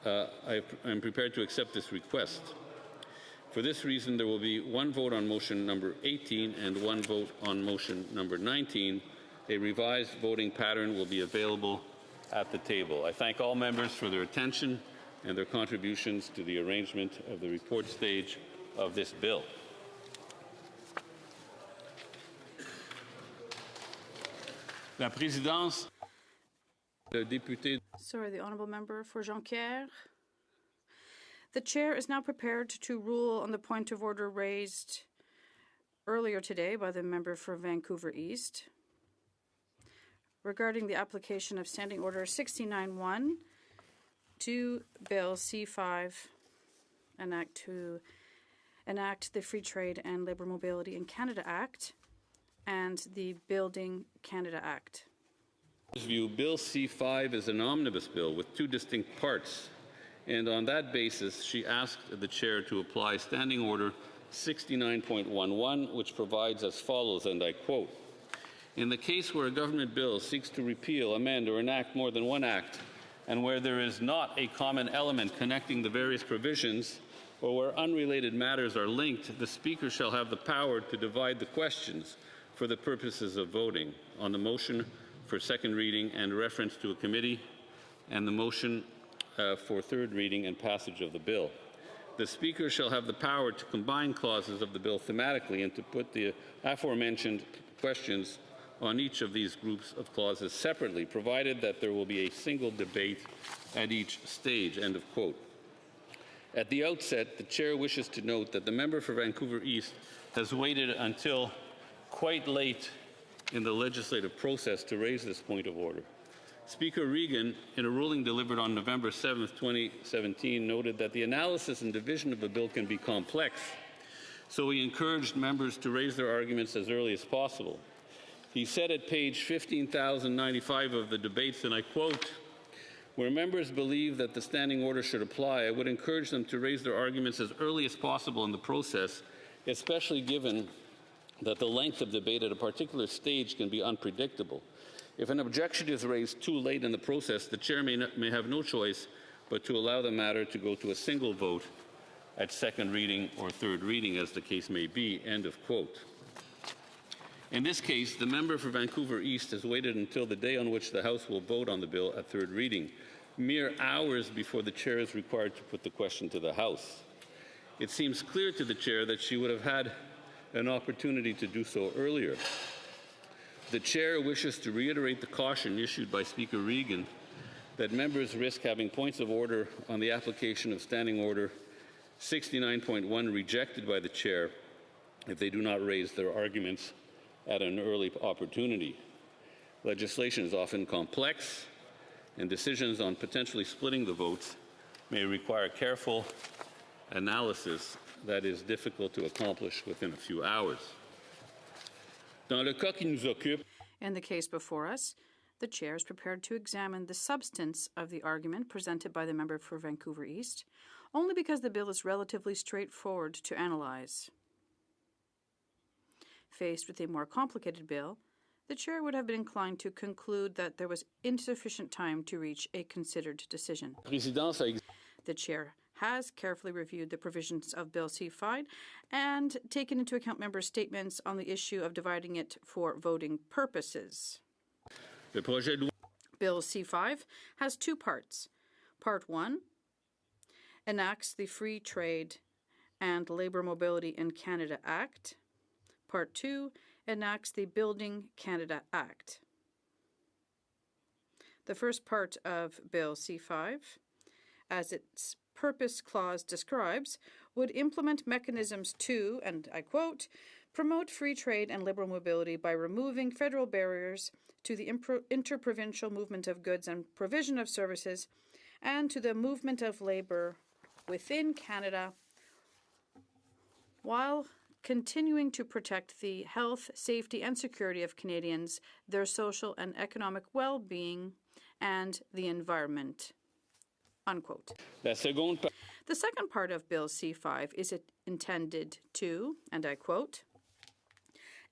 I'm prepared to accept this request. For this reason, there will be one vote on motion number 18 and one vote on motion number 19. A revised voting pattern will be available at the table. I thank all members for their attention and their contributions to the arrangement of the report stage of this bill. La présidence, le député. Sorry, the honourable member for Jonquière. The chair is now prepared to rule on the point of order raised earlier today by the member for Vancouver East regarding the application of Standing Order 69-1 to Bill C-5, an act to enact the Free Trade and Labour Mobility in Canada Act and the Building Canada Act. View, Bill C-5 is an omnibus bill with two distinct parts, and on that basis, she asked the chair to apply Standing Order 69.11, which provides as follows, and I quote, "In the case where a government bill seeks to repeal, amend, or enact more than one act, and where there is not a common element connecting the various provisions, or where unrelated matters are linked, the Speaker shall have the power to divide the questions for the purposes of voting on the motion for second reading and reference to a committee, and the motion for third reading and passage of the bill. The Speaker shall have the power to combine clauses of the bill thematically and to put the aforementioned questions on each of these groups of clauses separately, provided that there will be a single debate at each stage," end of quote. At the outset, the chair wishes to note that the member for Vancouver East has waited until quite late in the legislative process to raise this point of order. Speaker Regan, in a ruling delivered on November 7, 2017, noted that the analysis and division of a bill can be complex, so he encouraged members to raise their arguments as early as possible. He said at page 15,095 of the debates, and I quote, "Where members believe that the standing order should apply, I would encourage them to raise their arguments as early as possible in the process, especially given that the length of debate at a particular stage can be unpredictable. If an objection is raised too late in the process, the chair may have no choice but to allow the matter to go to a single vote at second reading or third reading, as the case may be," end of quote. In this case, the member for Vancouver East has waited until the day on which the House will vote on the bill at third reading, mere hours before the chair is required to put the question to the House. It seems clear to the chair that she would have had an opportunity to do so earlier. The chair wishes to reiterate the caution issued by Speaker Regan that members risk having points of order on the application of Standing Order 69.1 rejected by the chair if they do not raise their arguments at an early opportunity. Legislation is often complex, and decisions on potentially splitting the votes may require careful analysis that is difficult to accomplish within a few hours. Dans le cas qui nous occupe, in the case before us, the chair is prepared to examine the substance of the argument presented by the member for Vancouver East, only because the bill is relatively straightforward to analyze. Faced with a more complicated bill, the chair would have been inclined to conclude that there was insufficient time to reach a considered decision. The chair has carefully reviewed the provisions of Bill C-5 and taken into account members' statements on the issue of dividing it for voting purposes. Bill C-5 has two parts. Part 1 enacts the Free Trade and Labour Mobility in Canada Act. Part 2 enacts the Building Canada Act. The first part of Bill C-5, as its purpose clause describes, would implement mechanisms to, and I quote, promote free trade and liberal mobility by removing federal barriers to the interprovincial movement of goods and provision of services, and to the movement of labor within Canada while continuing to protect the health, safety, and security of Canadians, their social and economic well-being, and the environment." Unquote. The second part of Bill C-5 is intended to, and I quote,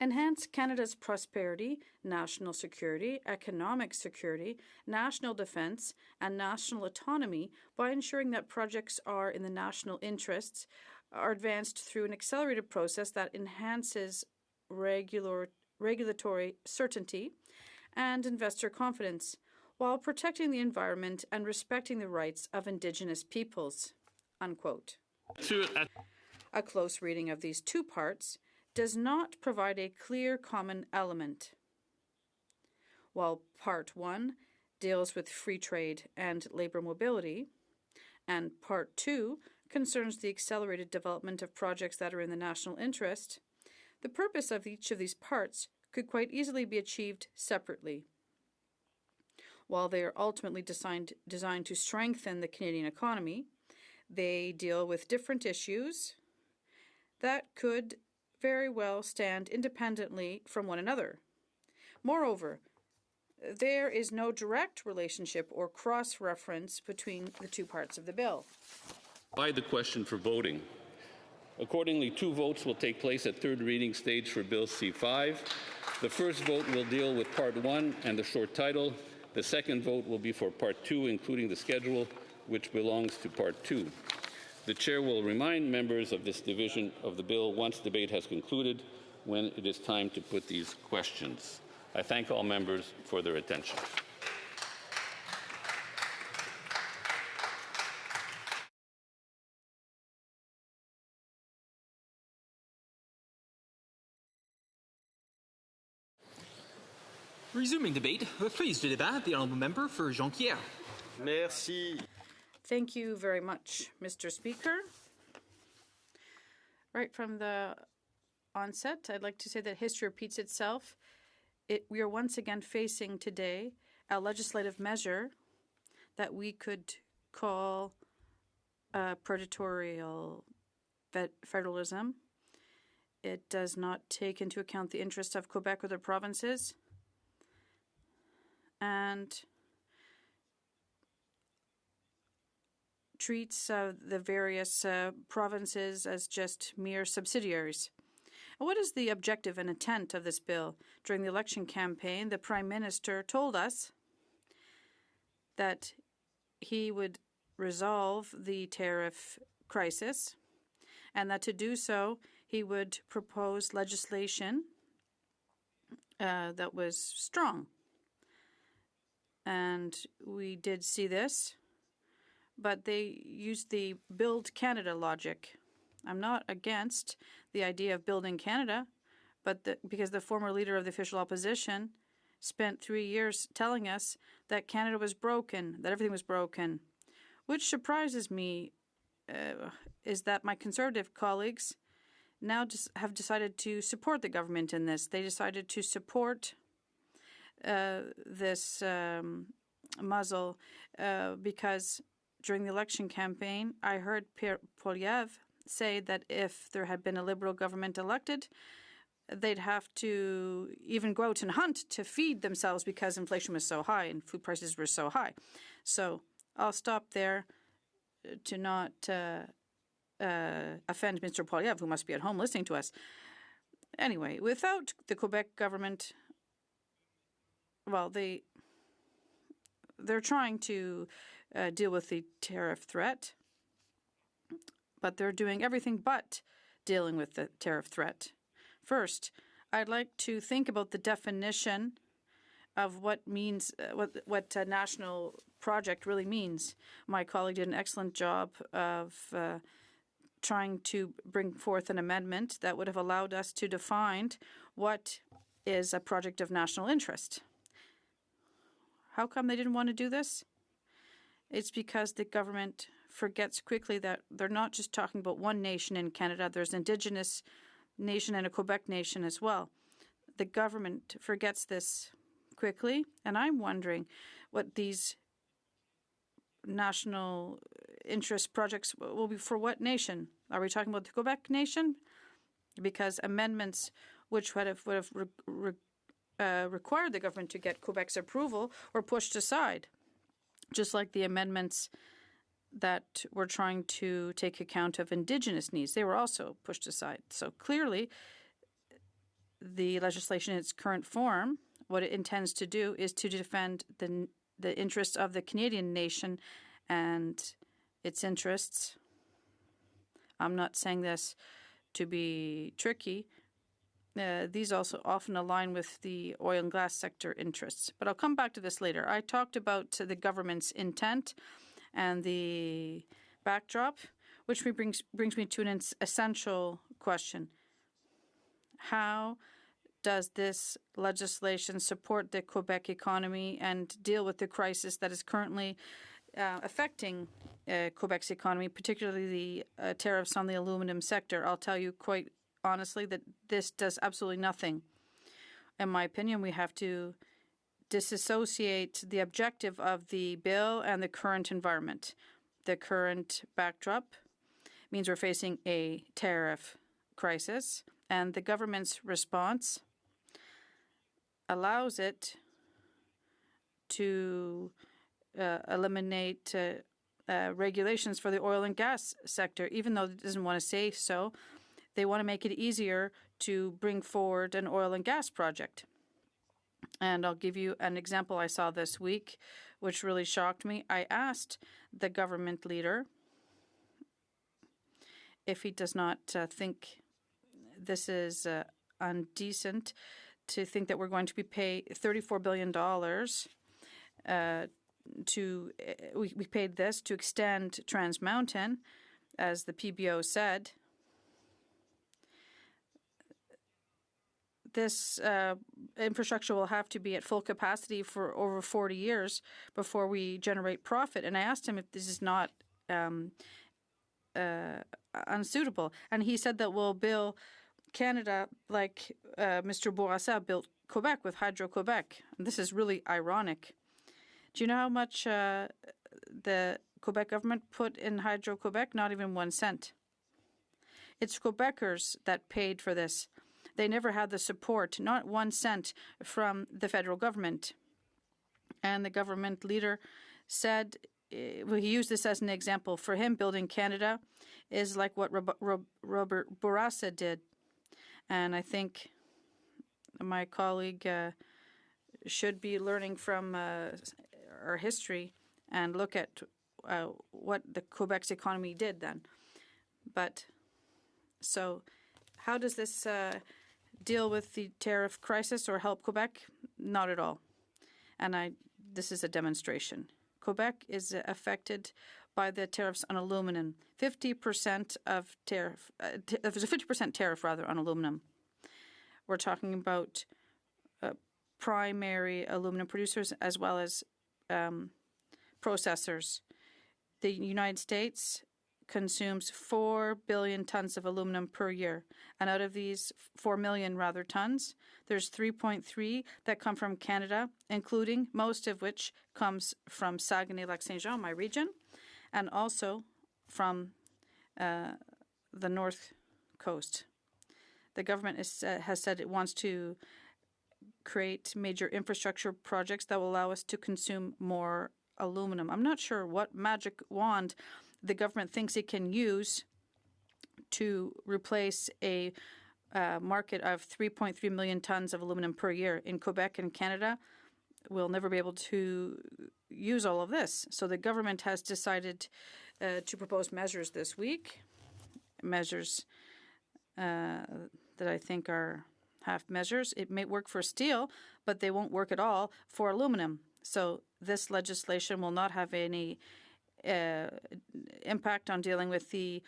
"enhance Canada's prosperity, national security, economic security, national defence, and national autonomy by ensuring that projects are in the national interests, are advanced through an accelerated process that enhances regulatory certainty and investor confidence, while protecting the environment and respecting the rights of Indigenous peoples." Unquote. A close reading of these two parts does not provide a clear common element. While Part 1 deals with free trade and labour mobility, and Part 2 concerns the accelerated development of projects that are in the national interest, the purpose of each of these parts could quite easily be achieved separately. While they are ultimately designed to strengthen the Canadian economy, they deal with different issues that could very well stand independently from one another. Moreover, there is no direct relationship or cross-reference between the two parts of the bill. By the question for voting. Accordingly, 2 votes will take place at third reading stage for Bill C-5. The first vote will deal with Part 1 and the short title. The second vote will be for Part 2, including the schedule, which belongs to Part 2. The Chair will remind members of this division of the bill once debate has concluded, when it is time to put these questions. I thank all members for their attention. Resuming debate, reprise du débat, the honourable member for Jonquière. Merci. Thank you very much, Mr. Speaker. Right from the onset, I'd like to say that history repeats itself. We are once again facing today a legislative measure that we could call predatorial federalism. It does not take into account the interests of Quebec or the provinces, and treats the various provinces as just mere subsidiaries. And what is the objective and intent of this bill? During the election campaign, the Prime Minister told us that he would resolve the tariff crisis, and that to do so, he would propose legislation that was strong. And we did see this, but they used the Build Canada logic. I'm not against the idea of building Canada, but because the former leader of the official opposition spent 3 years telling us that Canada was broken, that everything was broken. Which surprises me is that my Conservative colleagues now have decided to support the government in this. They decided to support this muzzle because during the election campaign, I heard Pierre Poilievre say that if there had been a Liberal government elected, they'd have to even go out and hunt to feed themselves because inflation was so high and food prices were so high. So I'll stop there to not offend Mr. Poilievre, who must be at home listening to us. Anyway, without the Quebec government, well, they're trying to deal with the tariff threat, but they're doing everything but dealing with the tariff threat. First, I'd like to think about the definition of what means what a national project really means. My colleague did an excellent job of trying to bring forth an amendment that would have allowed us to define what is a project of national interest. How come they didn't want to do this? It's because the government forgets quickly that they're not just talking about one nation in Canada. There's an Indigenous nation and a Quebec nation as well. The government forgets this quickly, and I'm wondering what these national interest projects will be for what nation. Are we talking about the Quebec nation? because amendments which would have required the government to get Quebec's approval were pushed aside, just like the amendments that were trying to take account of Indigenous needs. They were also pushed aside. So clearly, the legislation in its current form, what it intends to do is to defend the interests of the Canadian nation and its interests. I'm not saying this to be tricky. These also often align with the oil and gas sector interests. But I'll come back to this later. I talked about the government's intent and the backdrop, which brings me to an essential question. How does this legislation support the Quebec economy and deal with the crisis that is currently affecting Quebec's economy, particularly the tariffs on the aluminum sector? I'll tell you quite honestly that this does absolutely nothing. In my opinion, we have to disassociate the objective of the bill and the current environment. The current backdrop means we're facing a tariff crisis, and the government's response allows it to eliminate regulations for the oil and gas sector, even though it doesn't want to say so. They want to make it easier to bring forward an oil and gas project. And I'll give you an example I saw this week, which really shocked me. I asked the government leader if he does not think this is undecent to think that we're going to be paid $34 billion we paid this to extend Trans Mountain, as the PBO said. This infrastructure will have to be at full capacity for over 40 years before we generate profit. And I asked him if this is not unsuitable. And he said that we'll bill Canada like Mr. Bourassa built Quebec with Hydro-Quebec. This is really ironic. Do you know how much the Quebec government put in Hydro-Quebec? Not even 1 cent. It's Quebecers that paid for this. They never had the support, not 1 cent, from the federal government. And the government leader said, he used this as an example. For him, building Canada is like what Robert Bourassa did. And I think my colleague should be learning from our history and look at what the Quebec's economy did then. But so how does this deal with the tariff crisis or help Quebec? Not at all. And this is a demonstration. Quebec is affected by the tariffs on aluminum. 50% of tariff. There's a 50% tariff on aluminum. We're talking about primary aluminum producers as well as processors. The United States consumes 4 billion tons of aluminum per year. And out of these 4 million tons, there's 3.3 that come from Canada, including most of which comes from Saguenay-Lac-Saint-Jean, my region, and also from the north coast. The government has said it wants to create major infrastructure projects that will allow us to consume more aluminum. I'm not sure what magic wand the government thinks it can use to replace a market of 3.3 million tons of aluminum per year. In Quebec and Canada, we'll never be able to use all of this. So the government has decided to propose measures this week, measures that I think are half measures. It may work for steel, but they won't work at all for aluminum. So this legislation will not have any impact on dealing with the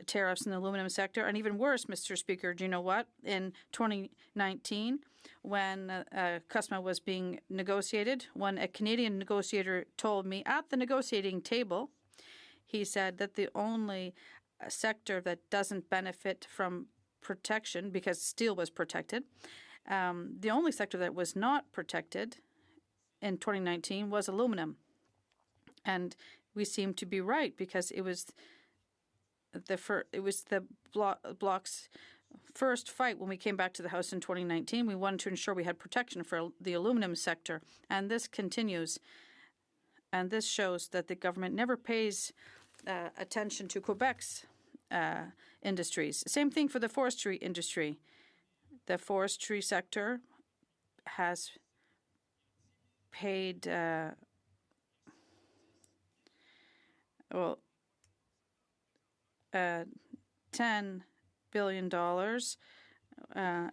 tariffs in the aluminum sector. And even worse, Mr. Speaker, do you know what? In 2019, when CUSMA was being negotiated, when a Canadian negotiator told me at the negotiating table, he said that the only sector that doesn't benefit from protection, because steel was protected, the only sector that was not protected in 2019 was aluminum. And we seem to be right, because it was it was the Bloc's first fight when we came back to the House in 2019. We wanted to ensure we had protection for the aluminum sector, and this continues. And this shows that the government never pays attention to Quebec's industries. Same thing for the forestry industry. The forestry sector has paid $10 billion,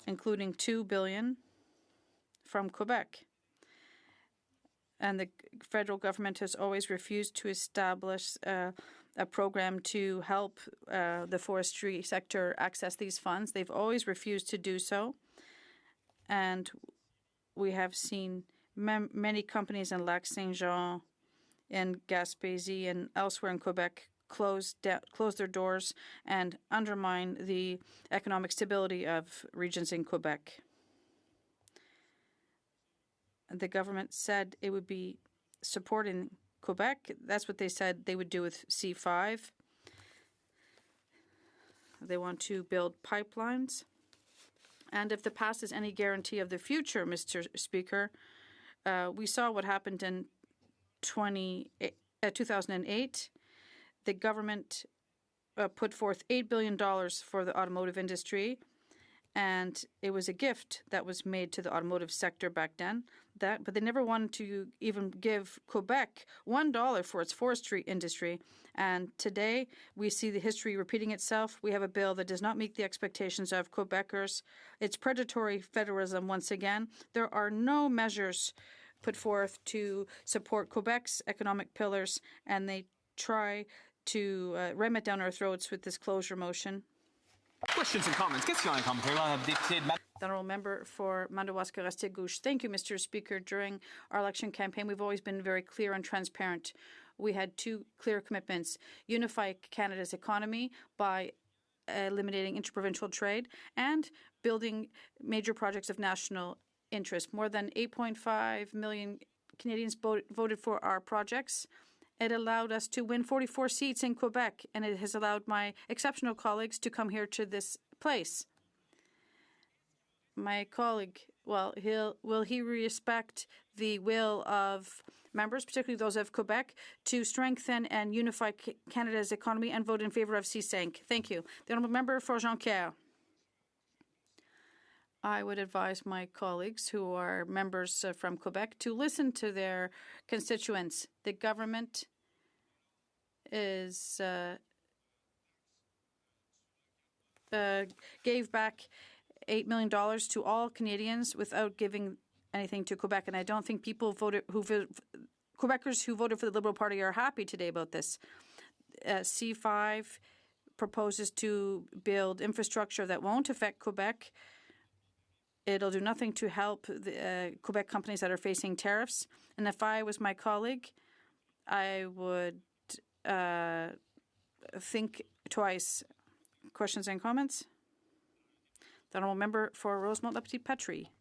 including $2 billion from Quebec. And the federal government has always refused to establish a program to help the forestry sector access these funds. They've always refused to do so. And we have seen many companies in Lac Saint-Jean, in Gaspésie, and elsewhere in Quebec close their doors and undermine the economic stability of regions in Quebec. The government said it would be supporting Quebec. That's what they said they would do with C5. They want to build pipelines. And if the past is any guarantee of the future, Mr. Speaker, we saw what happened in 2008. The government put forth $8 billion for the automotive industry, and it was a gift that was made to the automotive sector back then. But they never wanted to even give Quebec $1 for its forestry industry. And today, we see the history repeating itself. We have a bill that does not meet the expectations of Quebecers. It's predatory federalism once again. There are no measures put forth to support Quebec's economic pillars, and they try to ram it down our throats with this closure motion. Questions and comments. Question and commentaire. The honourable member for Madawaska-Restigouche. Thank you, Mr. Speaker. During our election campaign, we've always been very clear and transparent. We had two clear commitments: unify Canada's economy by eliminating interprovincial trade and building major projects of national interest. More than 8.5 million Canadians voted for our projects. It allowed us to win 44 seats in Quebec, and it has allowed my exceptional colleagues to come here to this place. My colleague, will he respect the will of members, particularly those of Quebec, to strengthen and unify Canada's economy and vote in favour of C5? Thank you. The honourable member for Jonquière. I would advise my colleagues who are members from Quebec to listen to their constituents. The government is gave back $8 million to all Canadians without giving anything to Quebec, and I don't think people Quebecers who voted for the Liberal Party are happy today about this. C5 proposes to build infrastructure that won't affect Quebec. It'll do nothing to help the Quebec companies that are facing tariffs. And if I was my colleague, I would think twice. Questions and comments? The honourable member for Rosemont-le-Petit-Patrie.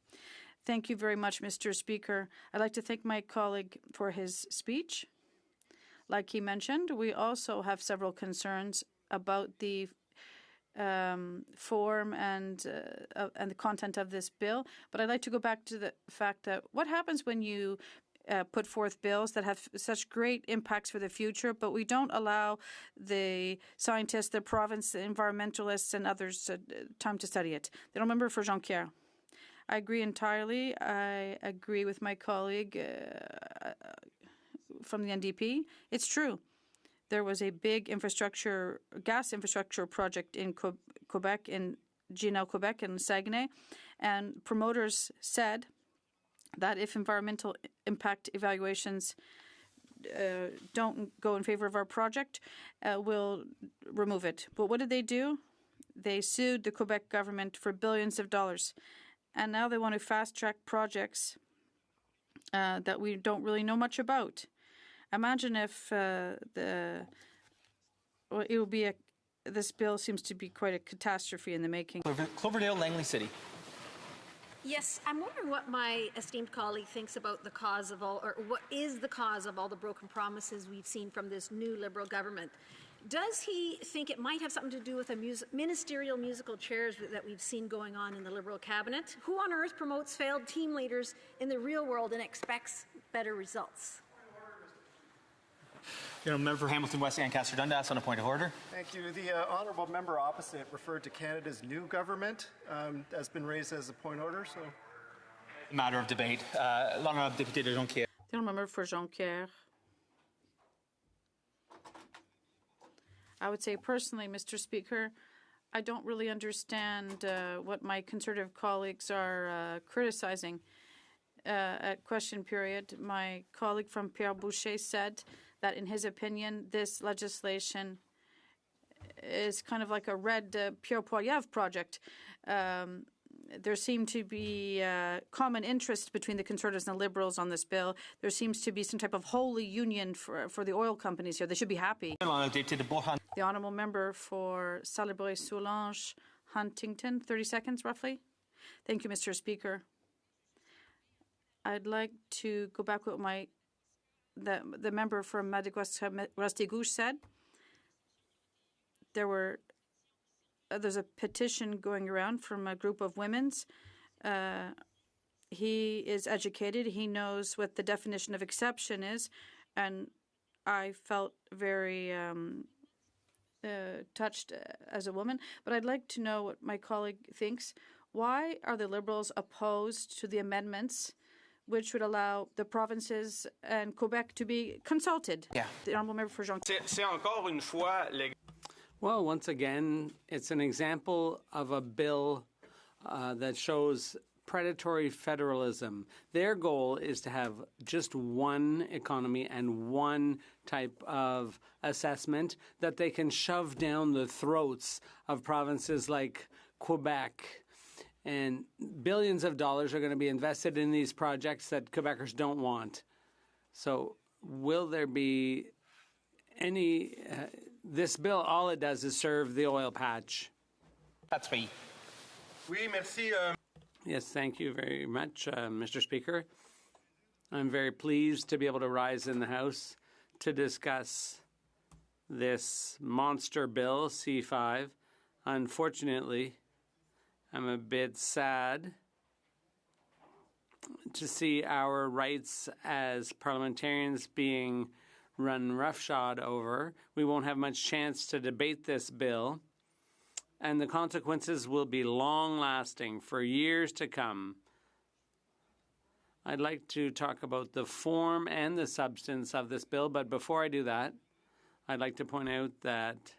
Thank you very much, Mr. Speaker. I'd like to thank my colleague for his speech. Like he mentioned, we also have several concerns about the form and the content of this bill. But I'd like to go back to the fact that what happens when you put forth bills that have such great impacts for the future, but we don't allow the scientists, the province, the environmentalists, and others time to study it. The honourable member for Jonquière. I agree entirely. I agree with my colleague from the NDP. It's true. There was a big gas infrastructure project in Quebec, in GNL Quebec and Saguenay, and promoters said that if environmental impact evaluations don't go in favor of our project, we'll remove it. But what did they do? They sued the Quebec government for billions of dollars, and now they want to fast-track projects that we don't really know much about. Imagine if this bill seems to be quite a catastrophe in the making. Cloverdale, Langley City. Yes, I'm wondering what my esteemed colleague thinks about the cause of all, or what is the cause of all the broken promises we've seen from this new Liberal government. Does he think it might have something to do with the ministerial musical chairs that we've seen going on in the Liberal cabinet? Who on earth promotes failed team leaders in the real world and expects better results? Member for Hamilton West, Ancaster Dundas, on a point of order. Thank you. The honourable member opposite referred to Canada's new government. That's been raised as a point of order. So, matter of debate. L'honorable député de Jonquière. The honourable member for Jonquière. I would say personally, Mr. Speaker, I don't really understand what my Conservative colleagues are criticizing at question period. My colleague from Pierre Boucher said that, in his opinion, this legislation is kind of like a red Pierre Poilievre project. There seemed to be common interest between the Conservatives and the Liberals on this bill. There seems to be some type of holy union for the oil companies here. They should be happy. The honourable member for Salabry-Soulanges, Huntington, 30 seconds roughly. Thank you, Mr. Speaker. I'd like to go back with the member from Madagascar-Restigouche said. There's a petition going around from a group of women's. He is educated. He knows what the definition of exception is, and I felt very touched as a woman. But I'd like to know what my colleague thinks. Why are the Liberals opposed to the amendments which would allow the provinces and Quebec to be consulted? Yeah. The honourable member for Jean. Well, once again, it's an example of a bill that shows predatory federalism. Their goal is to have just one economy and one type of assessment that they can shove down the throats of provinces like Quebec. And billions of dollars are going to be invested in these projects that Quebecers don't want. So will there be any... this bill, all it does is serve the oil patch. That's me. Oui, merci. Yes, thank you very much, Mr. Speaker. I'm very pleased to be able to rise in the House to discuss this monster bill, C5. Unfortunately, I'm a bit sad to see our rights as parliamentarians being run roughshod over. We won't have much chance to debate this bill, and the consequences will be long-lasting for years to come. I'd like to talk about the form and the substance of this bill, but before I do that, I'd like to point out that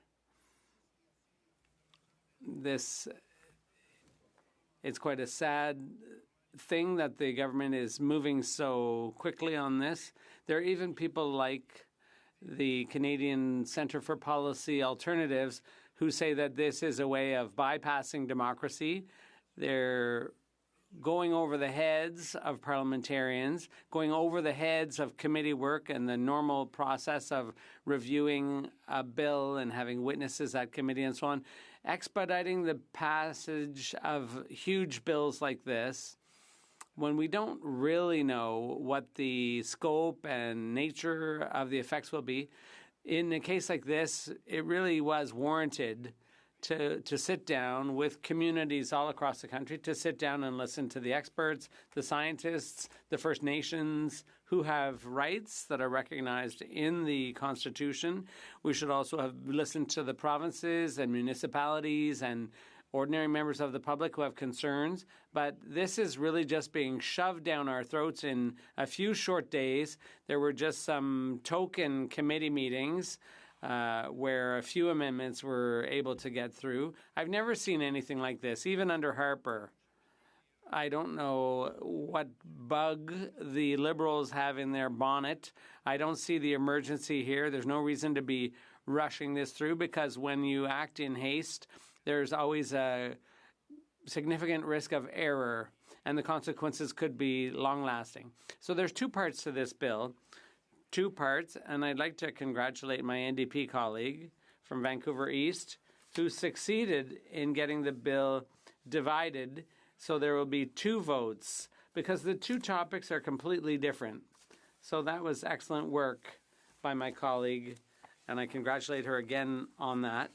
it's quite a sad thing that the government is moving so quickly on this. There are even people like the Canadian Centre for Policy Alternatives who say that this is a way of bypassing democracy. They're going over the heads of parliamentarians, going over the heads of committee work and the normal process of reviewing a bill and having witnesses at committee and so on, expediting the passage of huge bills like this when we don't really know what the scope and nature of the effects will be. In a case like this, it really was warranted to sit down with communities all across the country, to sit down and listen to the experts, the scientists, the First Nations, who have rights that are recognized in the Constitution. We should also have listened to the provinces and municipalities and ordinary members of the public who have concerns. But this is really just being shoved down our throats in a few short days. There were just some token committee meetings where a few amendments were able to get through. I've never seen anything like this, even under Harper. I don't know what bug the Liberals have in their bonnet. I don't see the emergency here. There's no reason to be rushing this through, because when you act in haste, there's always a significant risk of error, and the consequences could be long-lasting. So there's two parts to this bill. Two parts, and I'd like to congratulate my NDP colleague from Vancouver East who succeeded in getting the bill divided so there will be two votes, because the two topics are completely different. So that was excellent work by my colleague and I congratulate her again on that.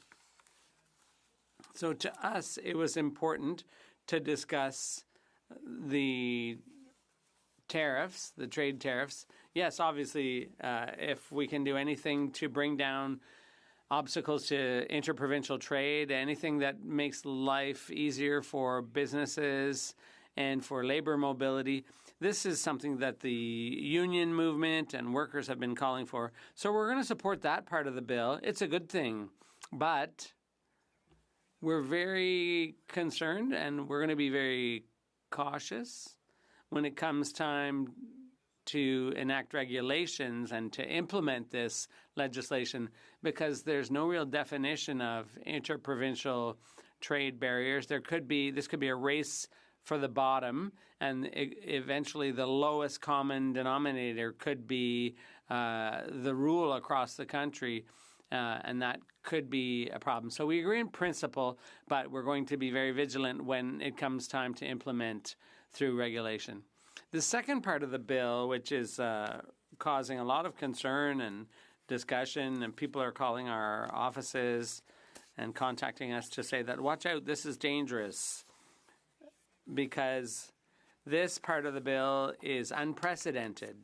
So to us, it was important to discuss the tariffs, the trade tariffs. Yes, obviously, if we can do anything to bring down obstacles to interprovincial trade, anything that makes life easier for businesses and for labor mobility, this is something that the union movement and workers have been calling for. So we're going to support that part of the bill. It's a good thing. But we're very concerned and we're going to be very cautious when it comes time to enact regulations and to implement this legislation, because there's no real definition of interprovincial trade barriers. This could be a race for the bottom, and eventually the lowest common denominator could be the rule across the country, and that could be a problem. So we agree in principle, but we're going to be very vigilant when it comes time to implement through regulation. The second part of the bill, which is causing a lot of concern and discussion, and people are calling our offices and contacting us to say that, watch out, this is dangerous, because this part of the bill is unprecedented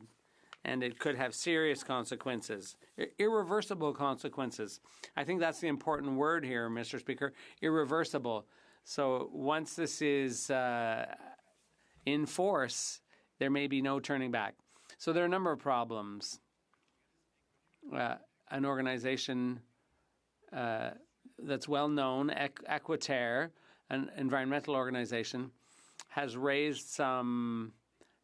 and it could have serious consequences, irreversible consequences. I think that's the important word here, Mr. Speaker, irreversible. So once this is in force, there may be no turning back. So there are a number of problems. An organization that's well known, Equiterre, an environmental organization, has raised some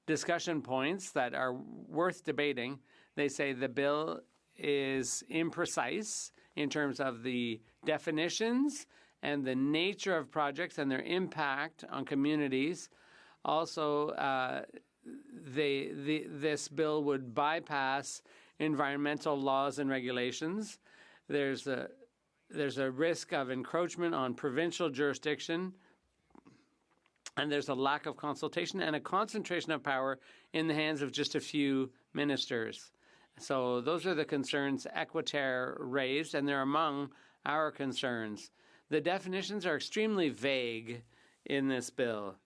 discussion points that are worth debating. They say the bill is imprecise in terms of the definitions and the nature of projects and their impact on communities. Also, this bill would bypass environmental laws and regulations. There's a risk of encroachment on provincial jurisdiction, and there's a lack of consultation and a concentration of power in the hands of just a few ministers. So those are the concerns Equiterre raised, and they're among our concerns. The definitions are extremely vague in this bill.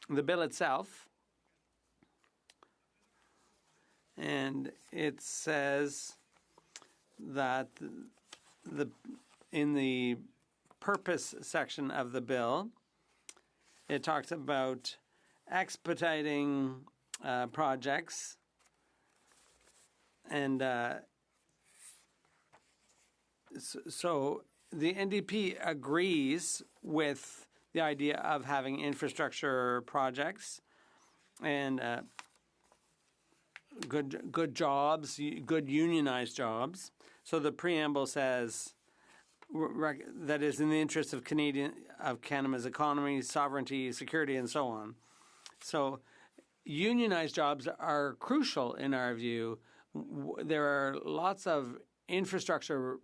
The bill itself, and it says that in the purpose section of the bill, it talks about expediting projects, and so the NDP agrees with the idea of having infrastructure projects and good jobs, good unionized jobs. So the preamble says that is in the interest of Canada's economy, sovereignty, security, and so on. So unionized jobs are crucial in our view. There are lots of infrastructure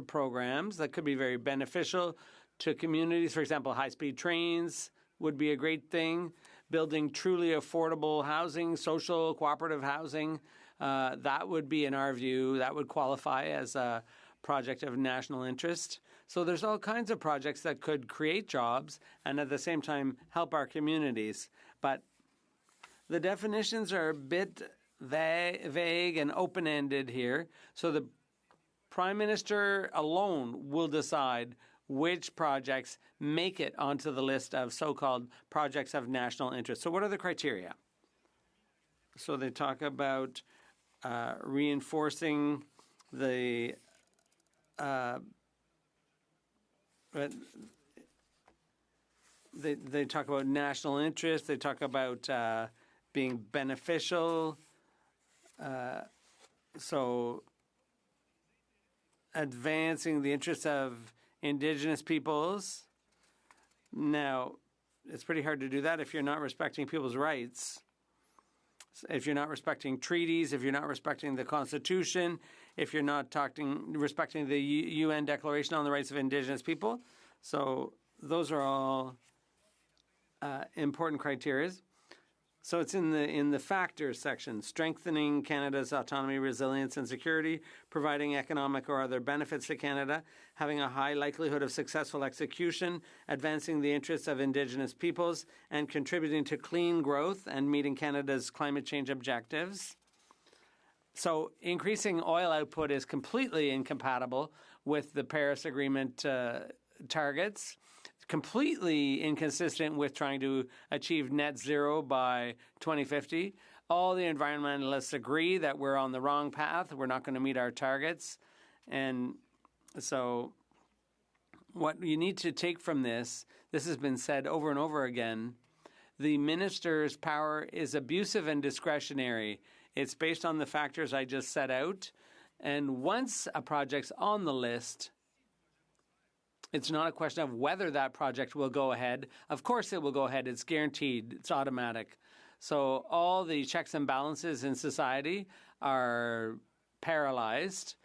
programs that could be very beneficial to communities. For example, high-speed trains would be a great thing. Building truly affordable housing, social cooperative housing, that would be, in our view, that would qualify as a project of national interest. So there's all kinds of projects that could create jobs and at the same time help our communities. But the definitions are a bit vague and open-ended here. So the Prime Minister alone will decide which projects make it onto the list of so-called projects of national interest. So what are the criteria? So they talk about reinforcing the they talk about national interest. They talk about being beneficial. So advancing the interests of Indigenous peoples. Now, it's pretty hard to do that if you're not respecting people's rights. If you're not respecting treaties, if you're not respecting the Constitution, if you're not respecting the UN Declaration on the Rights of Indigenous People. So those are all important criteria. So it's in the factors section: strengthening Canada's autonomy, resilience, and security, providing economic or other benefits to Canada, having a high likelihood of successful execution, advancing the interests of Indigenous peoples, and contributing to clean growth and meeting Canada's climate change objectives. So increasing oil output is completely incompatible with the Paris Agreement targets, completely inconsistent with trying to achieve net zero by 2050. All the environmentalists agree that we're on the wrong path. We're not going to meet our targets. And so what you need to take from this has been said over and over again, the minister's power is abusive and discretionary. It's based on the factors I just set out. And once a project's on the list, it's not a question of whether that project will go ahead. Of course it will go ahead. It's guaranteed. It's automatic. So all the checks and balances in society are paralyzed.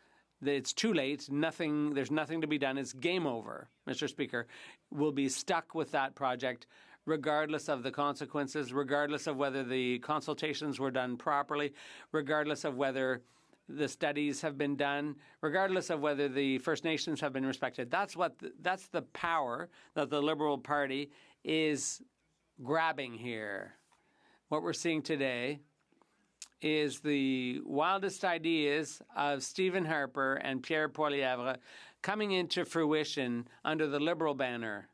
It's too late. There's nothing to be done. It's game over, Mr. Speaker. We'll be stuck with that project regardless of the consequences, regardless of whether the consultations were done properly, regardless of whether the studies have been done, regardless of whether the First Nations have been respected. That's the power that the Liberal Party is grabbing here. What we're seeing today is the wildest ideas of Stephen Harper and Pierre Poilievre coming into fruition under the Liberal banner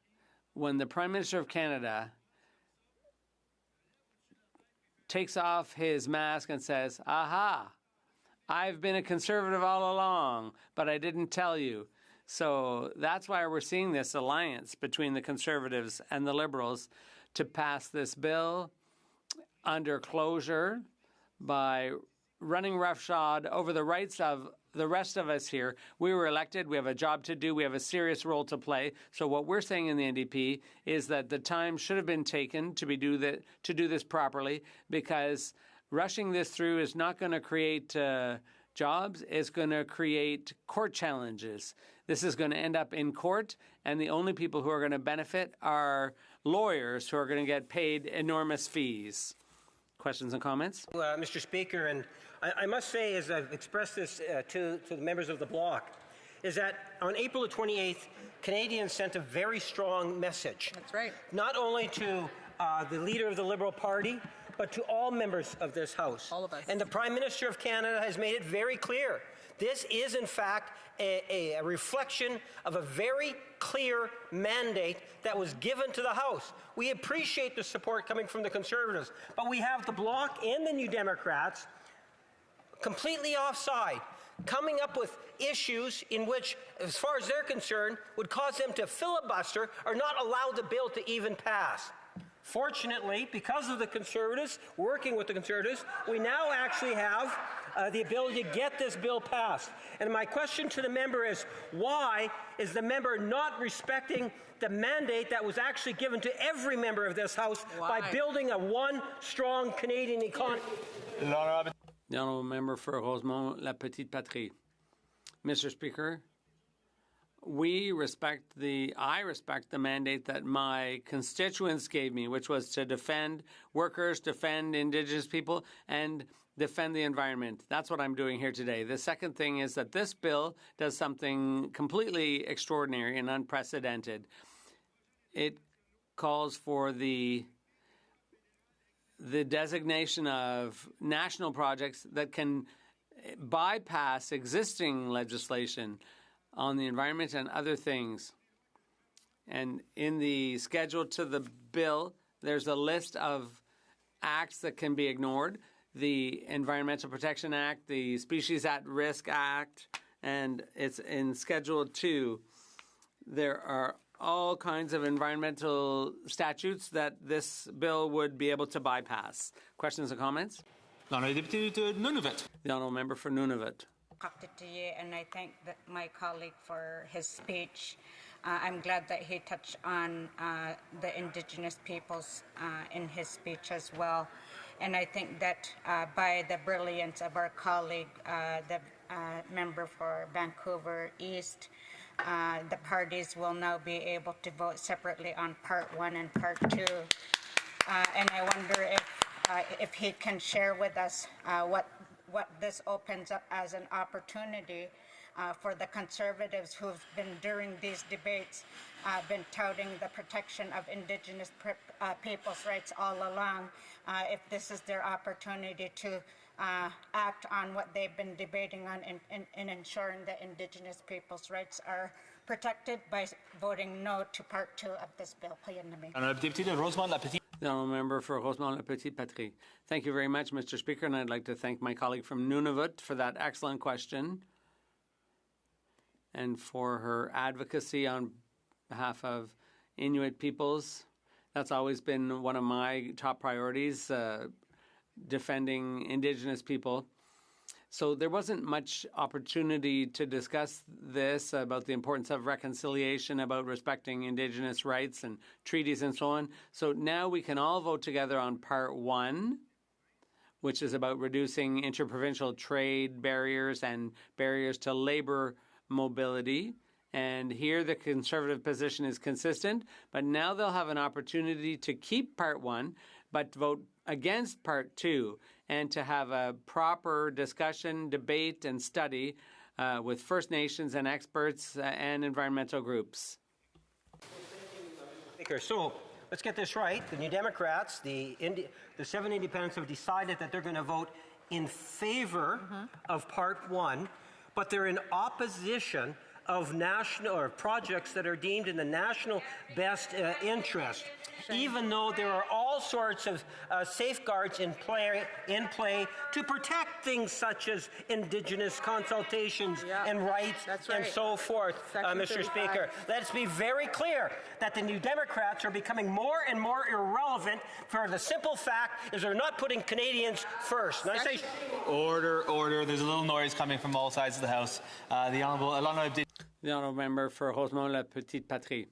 when the Prime Minister of Canada takes off his mask and says, "Aha, I've been a Conservative all along, but I didn't tell you." So that's why we're seeing this alliance between the Conservatives and the Liberals to pass this bill under closure by running roughshod over the rights of the rest of us here. We were elected. We have a job to do. We have a serious role to play. So what we're saying in the NDP is that the time should have been taken to do this properly, because rushing this through is not going to create jobs. It's going to create court challenges. This is going to end up in court, and the only people who are going to benefit are lawyers who are going to get paid enormous fees. Questions and comments? Mr. Speaker, and I must say, as I've expressed this to the members of the bloc, is that on April the 28th, Canadians sent a very strong message. That's right. Not only to the leader of the Liberal Party, but to all members of this House. All of us. And the Prime Minister of Canada has made it very clear. This is, in fact, a reflection of a very clear mandate that was given to the House. We appreciate the support coming from the Conservatives, but we have the Bloc and the New Democrats completely offside, coming up with issues in which, as far as they're concerned, would cause them to filibuster or not allow the bill to even pass. Fortunately, because of the Conservatives, working with the Conservatives, we now actually have the ability to get this bill passed. And my question to the member is, why is the member not respecting the mandate that was actually given to every member of this House by building a one strong Canadian economy? The Honourable Member for Rosemont, La Petite Patrie. Mr. Speaker, I respect the mandate that my constituents gave me, which was to defend workers, defend Indigenous people, and defend the environment. That's what I'm doing here today. The second thing is that this bill does something completely extraordinary and unprecedented. It calls for the designation of national projects that can bypass existing legislation on the environment and other things. And in the schedule to the bill, there's a list of acts that can be ignored: the Environmental Protection Act, the Species at Risk Act, and it's in Schedule 2. There are all kinds of environmental statutes that this bill would be able to bypass. Questions and comments? The Honourable Member for Nunavut. And I thank my colleague for his speech. I'm glad that he touched on the Indigenous peoples in his speech as well. And I think that by the brilliance of our colleague, the member for Vancouver East, the parties will now be able to vote separately on Part 1 and Part 2. And I wonder if if he can share with us what this opens up as an opportunity for the Conservatives who've been, during these debates, been touting the protection of Indigenous people's rights all along, if this is their opportunity to act on what they've been debating on in ensuring that Indigenous people's rights are protected by voting no to Part 2 of this bill. The honourable member for Rosemont-le-Petit-Patrie. Thank you very much, Mr. Speaker, and I'd like to thank my colleague from Nunavut for that excellent question and for her advocacy on behalf of Inuit peoples. That's always been one of my top priorities, defending Indigenous people. So there wasn't much opportunity to discuss this about the importance of reconciliation, about respecting Indigenous rights and treaties and so on. So now we can all vote together on Part 1, which is about reducing interprovincial trade barriers and barriers to labor mobility. And here the Conservative position is consistent, but now they'll have an opportunity to keep Part 1, but vote against Part 2, and to have a proper discussion, debate, and study with First Nations and experts and environmental groups. Speaker, so let's get this right. The New Democrats, the 7 independents have decided that they're going to vote in favor of Part 1, but they're in opposition of national or projects that are deemed in the national best interest, even though there are all sorts of safeguards in play to protect things such as Indigenous consultations and rights and so forth. Mr. Speaker, let's be very clear that the New Democrats are becoming more and more irrelevant for the simple fact is they're not putting Canadians first. And I say, Order. There's a little noise coming from all sides of the House. The Honourable member for Rosemont-le-Petit-Patrie.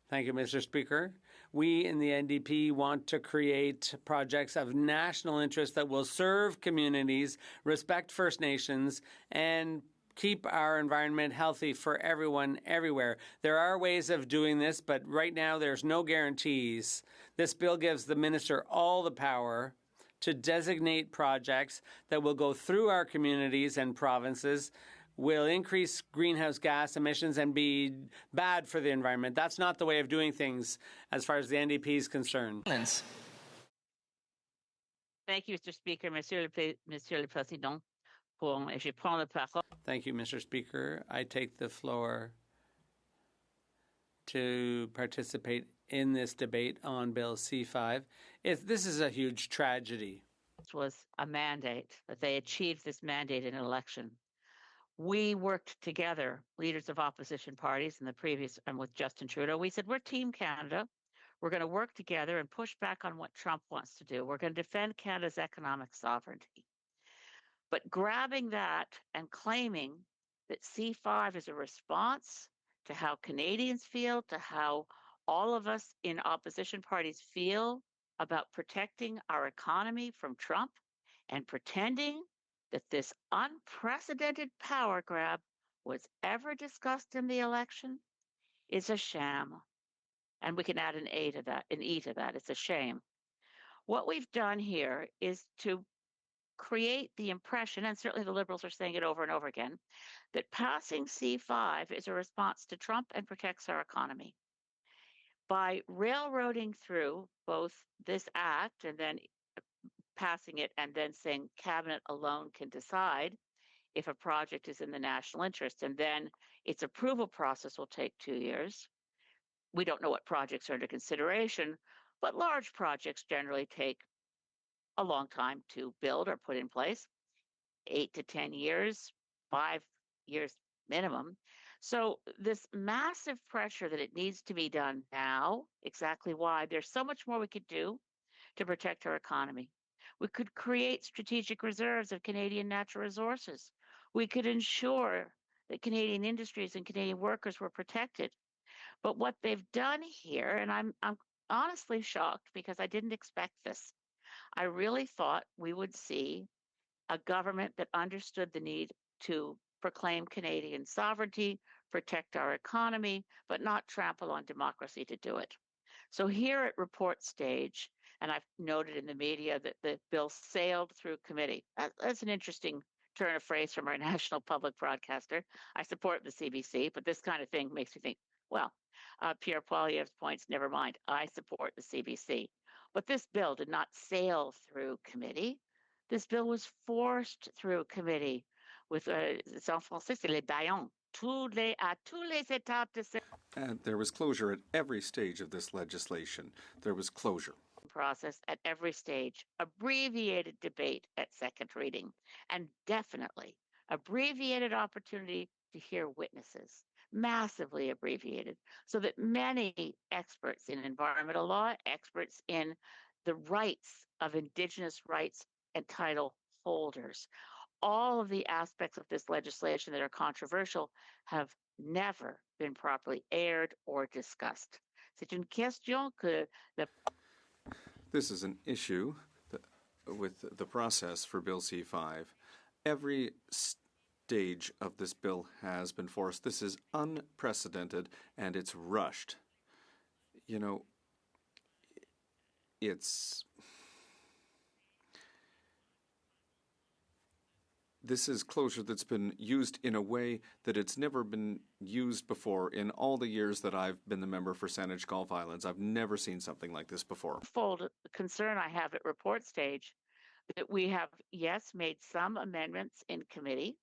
Thank you, Mr. Speaker. We in the NDP want to create projects of national interest that will serve communities, respect First Nations, and keep our environment healthy for everyone, everywhere. There are ways of doing this, but right now there's no guarantees. This bill gives the minister all the power to designate projects that will go through our communities and provinces, will increase greenhouse gas emissions and be bad for the environment. That's not the way of doing things as far as the NDP is concerned. Thank you, Mr. Speaker. Monsieur le Président. Je prends la parole. Thank you, Mr. Speaker. I take the floor to participate in this debate on Bill C5. This is a huge tragedy. This was a mandate, that they achieved this mandate in an election. We worked together, leaders of opposition parties in the previous, and with Justin Trudeau. We said, we're Team Canada. We're going to work together and push back on what Trump wants to do. We're going to defend Canada's economic sovereignty. But grabbing that and claiming that C5 is a response to how Canadians feel, to how all of us in opposition parties feel about protecting our economy from Trump, and pretending that this unprecedented power grab was ever discussed in the election is a sham. And we can add an E to that. It's a shame. What we've done here is to create the impression, and certainly the Liberals are saying it over and over again, that passing C5 is a response to Trump and protects our economy. By railroading through both this act and then passing it and then saying Cabinet alone can decide if a project is in the national interest, and then its approval process will take 2 years. We don't know what projects are under consideration, but large projects generally take a long time to build or put in place, 8 to 10 years, 5 years minimum. So this massive pressure that it needs to be done now, exactly why. There's so much more we could do to protect our economy. We could create strategic reserves of Canadian natural resources. We could ensure that Canadian industries and Canadian workers were protected. But what they've done here, and I'm honestly shocked because I didn't expect this. I really thought we would see a government that understood the need to proclaim Canadian sovereignty, protect our economy, but not trample on democracy to do it. So here at report stage, And I've noted in the media that the bill sailed through committee. That's an interesting turn of phrase from our national public broadcaster. I support the CBC, but this kind of thing makes me think, well, Pierre Poilievre's points, never mind. I support the CBC. But this bill did not sail through committee. This bill was forced through committee with, it's en français, c'est les baillons. À tous les étapes de ce And there was closure at every stage of this legislation. There was closure. Process at every stage, abbreviated debate at second reading, and definitely abbreviated opportunity to hear witnesses, massively abbreviated, so that many experts in environmental law, experts in the rights of Indigenous rights and title holders, all of the aspects of this legislation that are controversial have never been properly aired or discussed. C'est une question que le This is an issue with the process for Bill C-5. Every stage of this bill has been forced. This is unprecedented, and it's rushed. You know, this is closure that's been used in a way that it's never been used before in all the years that I've been the member for Saanich Gulf Islands. I've never seen something like this before. Fold concern I have at report stage that we have, yes, made some amendments in committee,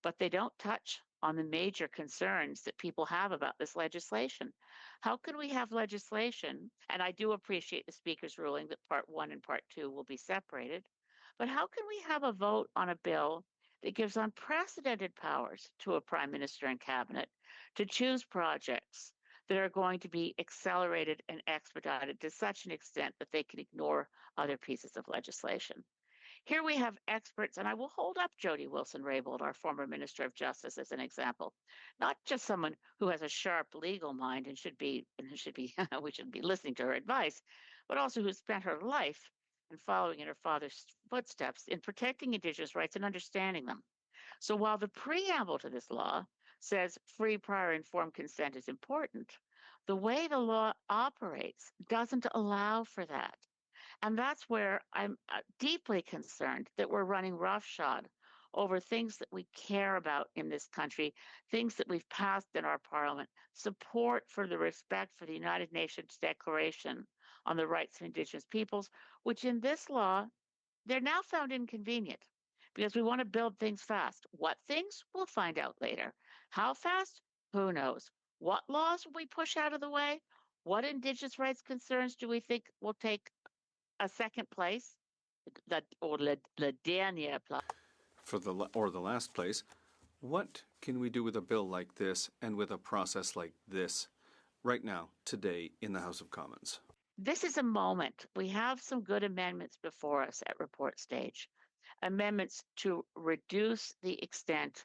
but they don't touch on the major concerns that people have about this legislation. How can we have legislation, and I do appreciate the Speaker's ruling that Part 1 and Part 2 will be separated, but how can we have a vote on a bill that gives unprecedented powers to a Prime Minister and Cabinet to choose projects that are going to be accelerated and expedited to such an extent that they can ignore other pieces of legislation? Here we have experts, and I will hold up Jody Wilson-Raybould, our former Minister of Justice, as an example. Not just someone who has a sharp legal mind and we should be listening to her advice, but also who spent her life in following in her father's footsteps in protecting Indigenous rights and understanding them. So while the preamble to this law says free, prior, informed consent is important, the way the law operates doesn't allow for that. And that's where I'm deeply concerned that we're running roughshod over things that we care about in this country, things that we've passed in our parliament, support for the respect for the United Nations Declaration on the Rights of Indigenous Peoples, which in this law, they're now found inconvenient because we want to build things fast. What things? We'll find out later. How fast? Who knows? What laws will we push out of the way? What Indigenous rights concerns do we think will take a second place, or le dernier place? Or the last place. What can we do with a bill like this and with a process like this right now, today, in the House of Commons? This is a moment. We have some good amendments before us at report stage. Amendments to reduce the extent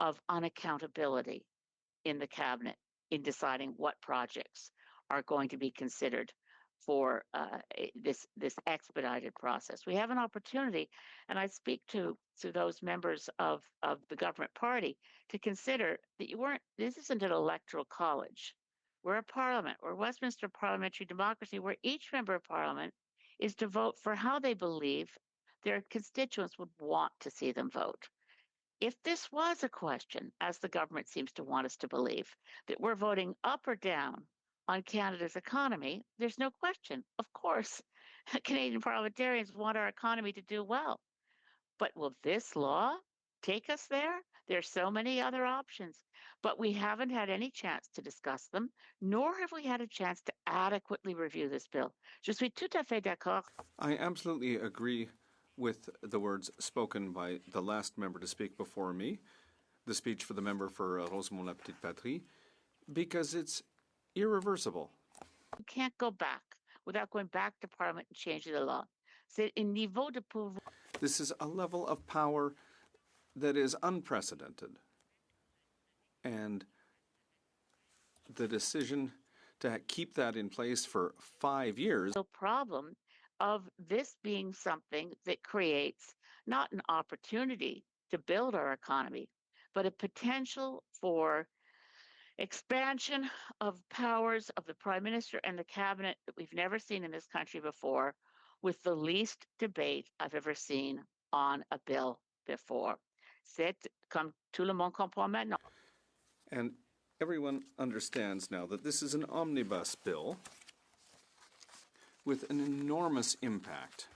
of unaccountability in the cabinet in deciding what projects are going to be considered for this expedited process. We have an opportunity, and I speak to those members of the government party to consider that this isn't an electoral college. We're a parliament. We're Westminster parliamentary democracy where each member of parliament is to vote for how they believe their constituents would want to see them vote. If this was a question, as the government seems to want us to believe, that we're voting up or down on Canada's economy, there's no question. Of course, Canadian parliamentarians want our economy to do well. But will this law take us there? There's so many other options, but we haven't had any chance to discuss them, nor have we had a chance to adequately review this bill. Je suis tout à fait d'accord. I absolutely agree with the words spoken by the last member to speak before me, the speech for the member for Rosemont-la-Petite-Patrie, because it's irreversible. You can't go back without going back to Parliament and changing the law. C'est un niveau de pouvoir. This is a level of power that is unprecedented. And the decision to keep that in place for 5 years. The problem of this being something that creates not an opportunity to build our economy, but a potential for Expansion of powers of the Prime Minister and the Cabinet that we've never seen in this country before, with the least debate I've ever seen on a bill before. C'est comme tout le monde comprend maintenant. And everyone understands now that this is an omnibus bill with an enormous impact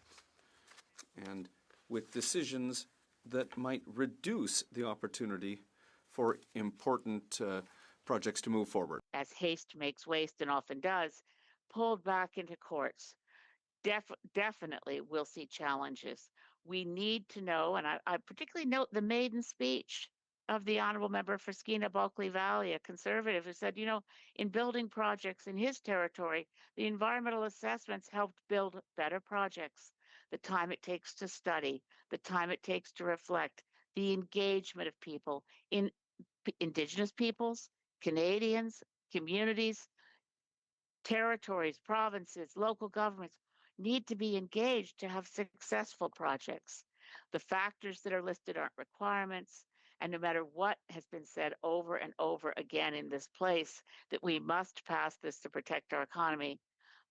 and with decisions that might reduce the opportunity for important projects to move forward. As haste makes waste and often does, pulled back into courts. Definitely we'll see challenges. We need to know, and I particularly note the maiden speech of the Honourable Member for Skeena Bulkley Valley, a Conservative, who said, in building projects in his territory, the environmental assessments helped build better projects. The time it takes to study, the time it takes to reflect, the engagement of people in Indigenous peoples, Canadians, communities, territories, provinces, local governments need to be engaged to have successful projects. The factors that are listed aren't requirements, and no matter what has been said over and over again in this place, that we must pass this to protect our economy,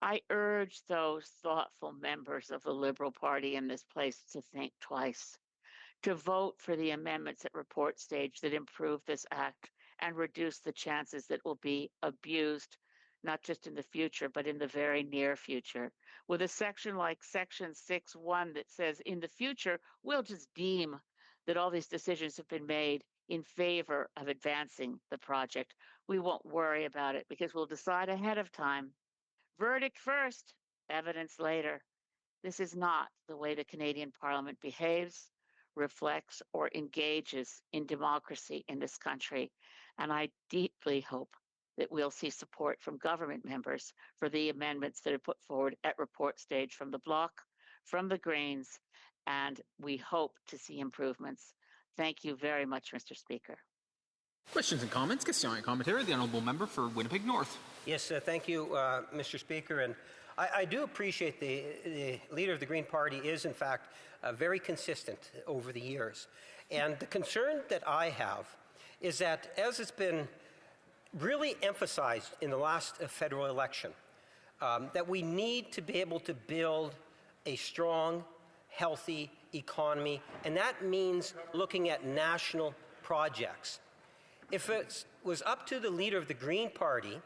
I urge those thoughtful members of the Liberal Party in this place to think twice, to vote for the amendments at report stage that improve this act and reduce the chances that it will be abused, not just in the future, but in the very near future. With a section like Section 6.1 that says, in the future, we'll just deem that all these decisions have been made in favor of advancing the project. We won't worry about it because we'll decide ahead of time. Verdict first, evidence later. This is not the way the Canadian Parliament behaves, reflects, or engages in democracy in this country. And I deeply hope that we'll see support from government members for the amendments that are put forward at report stage from the Bloc, from the Greens, and we hope to see improvements. Thank you very much, Mr. Speaker. Questions and comments? Question and commentary. The Honourable Member for Winnipeg North. Yes, thank you, Mr. Speaker. And I do appreciate the leader of the Green Party is, in fact, very consistent over the years. And the concern that I have is that, as it's been really emphasized in the last federal election, that we need to be able to build a strong, healthy economy, and that means looking at national projects. If it was up to the leader of the Green Party,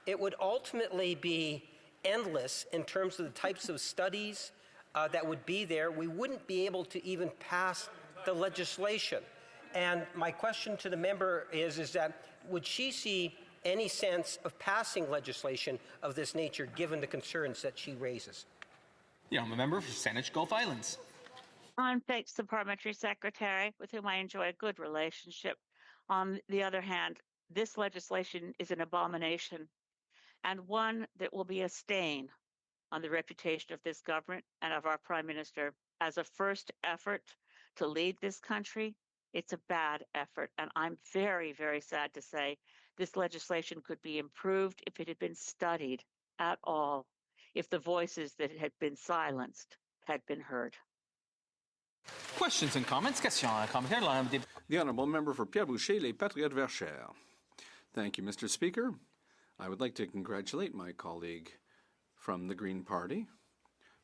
it would ultimately be endless in terms of the types of studies that would be there. We wouldn't be able to even pass the legislation. And my question to the member is that would she see any sense of passing legislation of this nature given the concerns that she raises? The Honourable Member for Saanich Gulf Islands. Thanks to the Parliamentary Secretary, with whom I enjoy a good relationship. On the other hand, this legislation is an abomination and one that will be a stain on the reputation of this government and of our Prime Minister. As a first effort to lead this country, it's a bad effort. And I'm very, very sad to say this legislation could be improved if it had been studied at all, if the voices that had been silenced had been heard. Questions and comments? Question and commentary. The Honourable Member for Pierre-Boucher, Les Patriotes Verchères. Thank you, Mr. Speaker. I would like to congratulate my colleague from the Green Party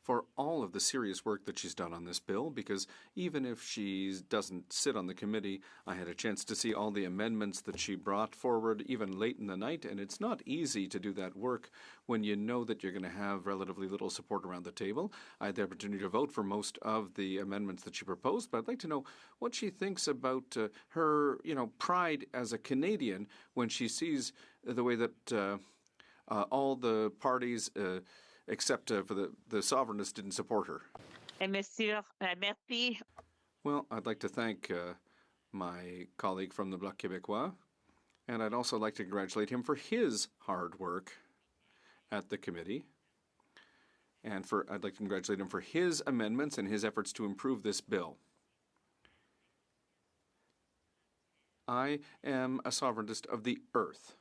for all of the serious work that she's done on this bill, because even if she doesn't sit on the committee, I had a chance to see all the amendments that she brought forward even late in the night, and it's not easy to do that work when you know that you're going to have relatively little support around the table. I had the opportunity to vote for most of the amendments that she proposed, but I'd like to know what she thinks about her, pride as a Canadian when she sees the way that all the parties except for the sovereignists didn't support her. Monsieur, merci. Well, I'd like to thank my colleague from the Bloc Québécois, and I'd also like to congratulate him for his hard work at the committee, and I'd like to congratulate him for his amendments and his efforts to improve this bill. I am a sovereignist of the earth,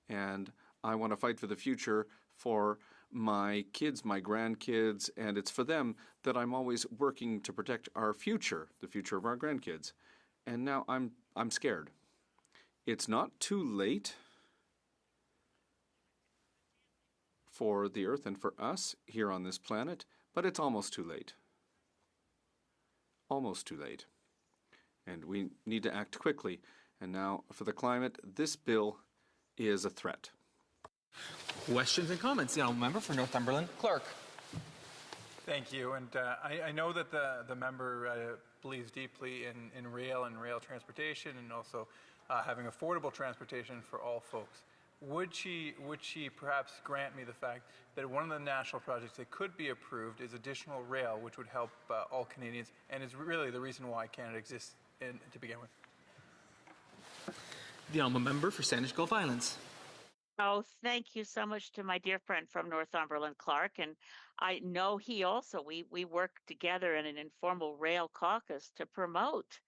and I want to fight for the future for my kids, my grandkids, and it's for them that I'm always working to protect our future, the future of our grandkids. And now I'm scared. It's not too late for the Earth and for us here on this planet, but it's almost too late. Almost too late. And we need to act quickly. And now, for the climate, this bill is a threat. Questions and comments? The honourable member for Northumberland Clark. Thank you. And I know that the member believes deeply in rail and rail transportation and also having affordable transportation for all folks. Would she perhaps grant me the fact that one of the national projects that could be approved is additional rail, which would help all Canadians and is really the reason why Canada exists to begin with? The honourable member for Sandwich Gulf Islands. Oh, thank you so much to my dear friend from Northumberland, Clark. And I know he also, we work together in an informal rail caucus to promote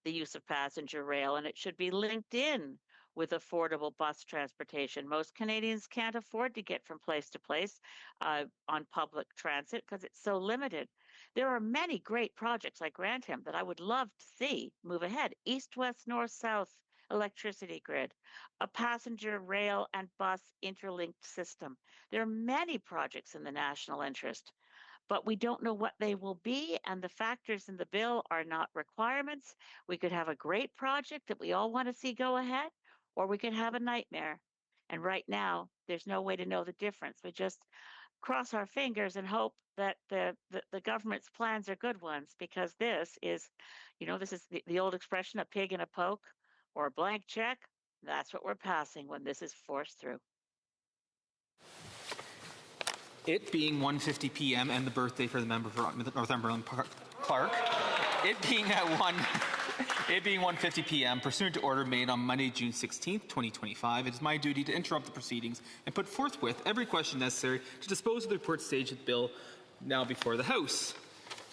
the use of passenger rail, and it should be linked in with affordable bus transportation. Most Canadians can't afford to get from place to place on public transit because it's so limited. There are many great projects, I grant him, that I would love to see move ahead. East, west, north, south electricity grid, a passenger rail and bus interlinked system. There are many projects in the national interest, but we don't know what they will be, and the factors in the bill are not requirements. We could have a great project that we all want to see go ahead, or we could have a nightmare. And right now, there's no way to know the difference. We just cross our fingers and hope that the government's plans are good ones, because this is, this is the old expression, a pig in a poke or a blank check. That's what we're passing when this is forced through. It being 1:50 p.m. and the birthday for the member for Northumberland Clark, it being 1:50 p.m. pursuant to order made on Monday, June 16th, 2025, it is my duty to interrupt the proceedings and put forthwith every question necessary to dispose of the report stage of the bill now before the House.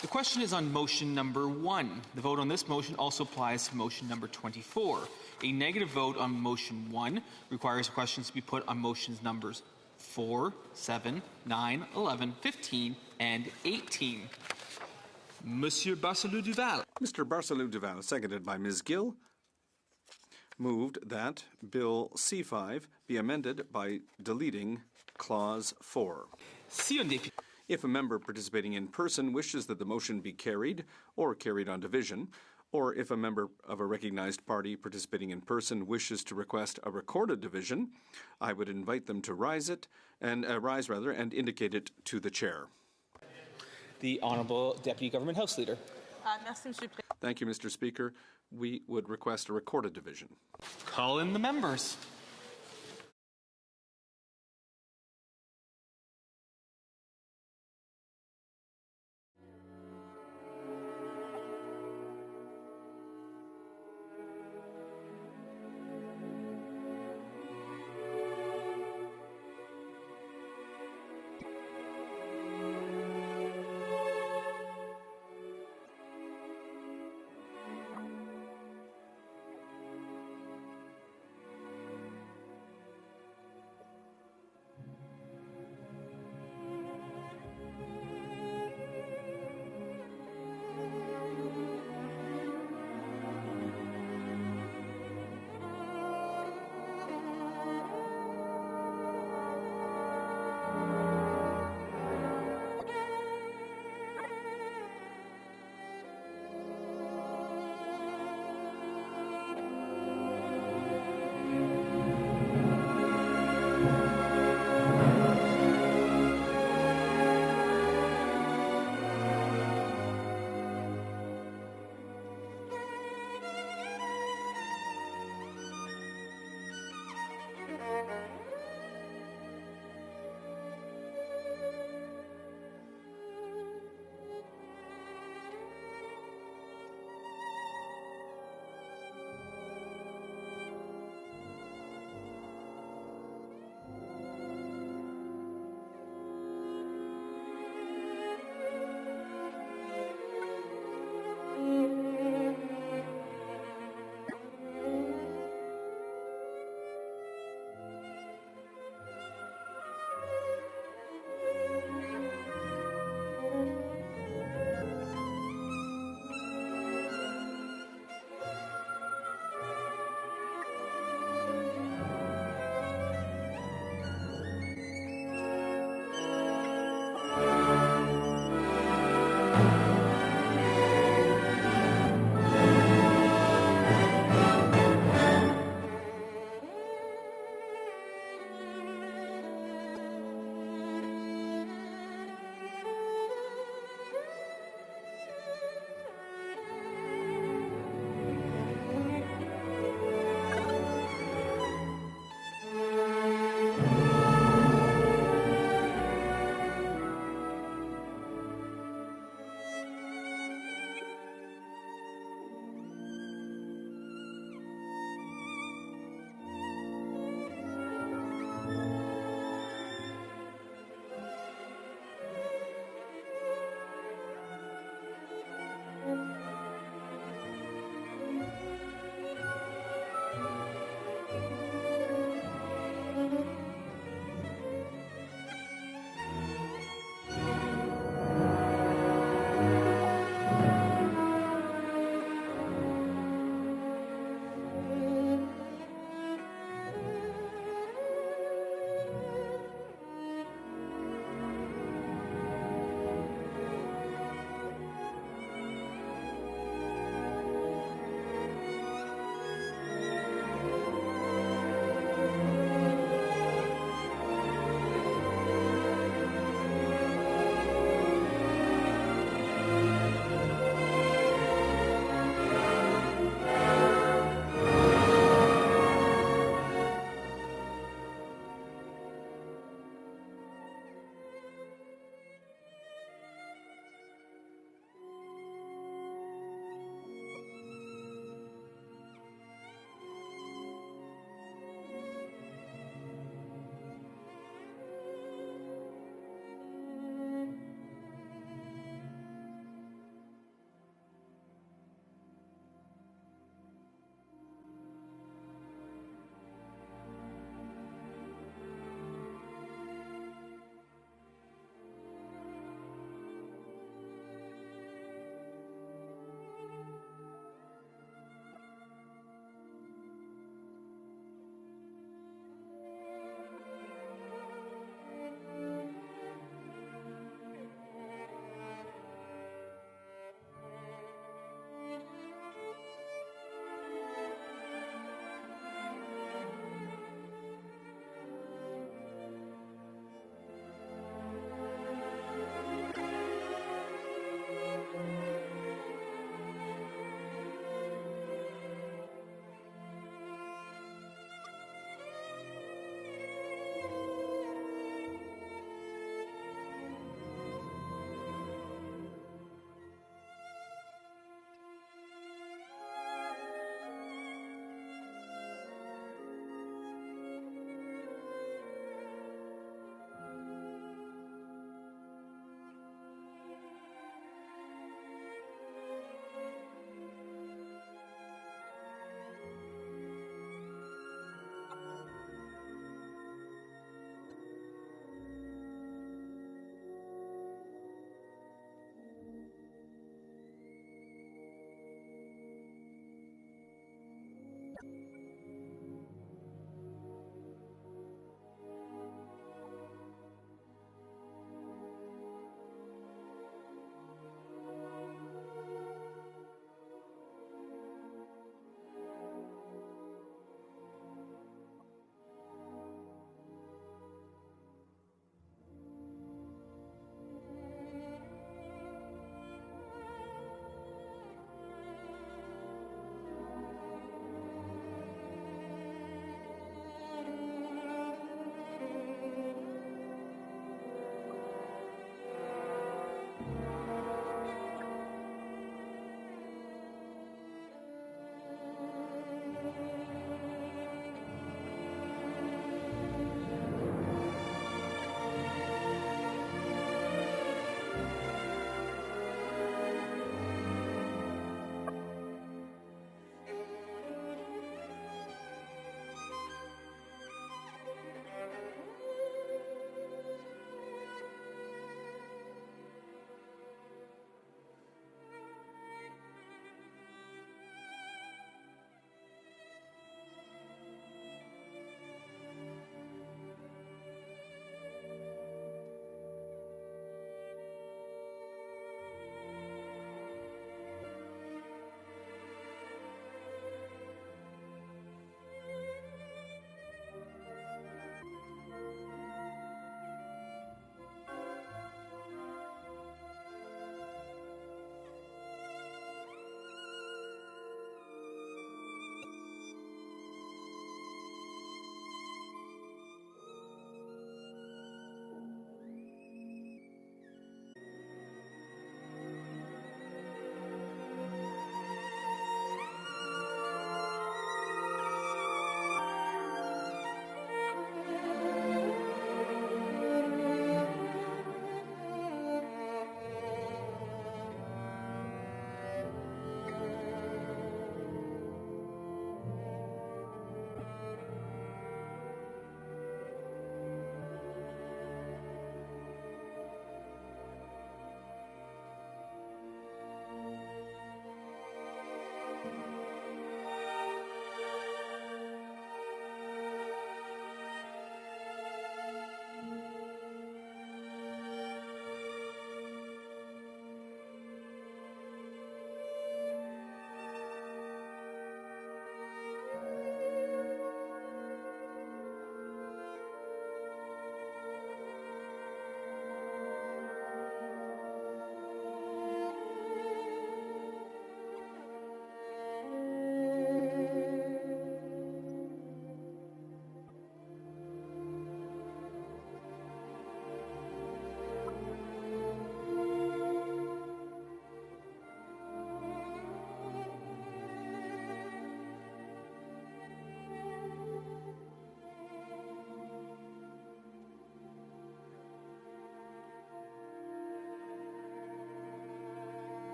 The question is on motion number 1. The vote on this motion also applies to motion number 24. A negative vote on motion 1 requires questions to be put on motions numbers 4, 7, 9, 11, 15, and 18. Monsieur Barcelou-Duval. Mr. Barcelou-Duval, seconded by Ms. Gill, moved that Bill C5 be amended by deleting Clause 4. If a member participating in person wishes that the motion be carried or carried on division, or if a member of a recognized party participating in person wishes to request a recorded division, I would invite them to rise and indicate it to the chair. The Honourable Deputy Government House Leader. Thank you, Mr. Speaker. We would request a recorded division. Call in the members.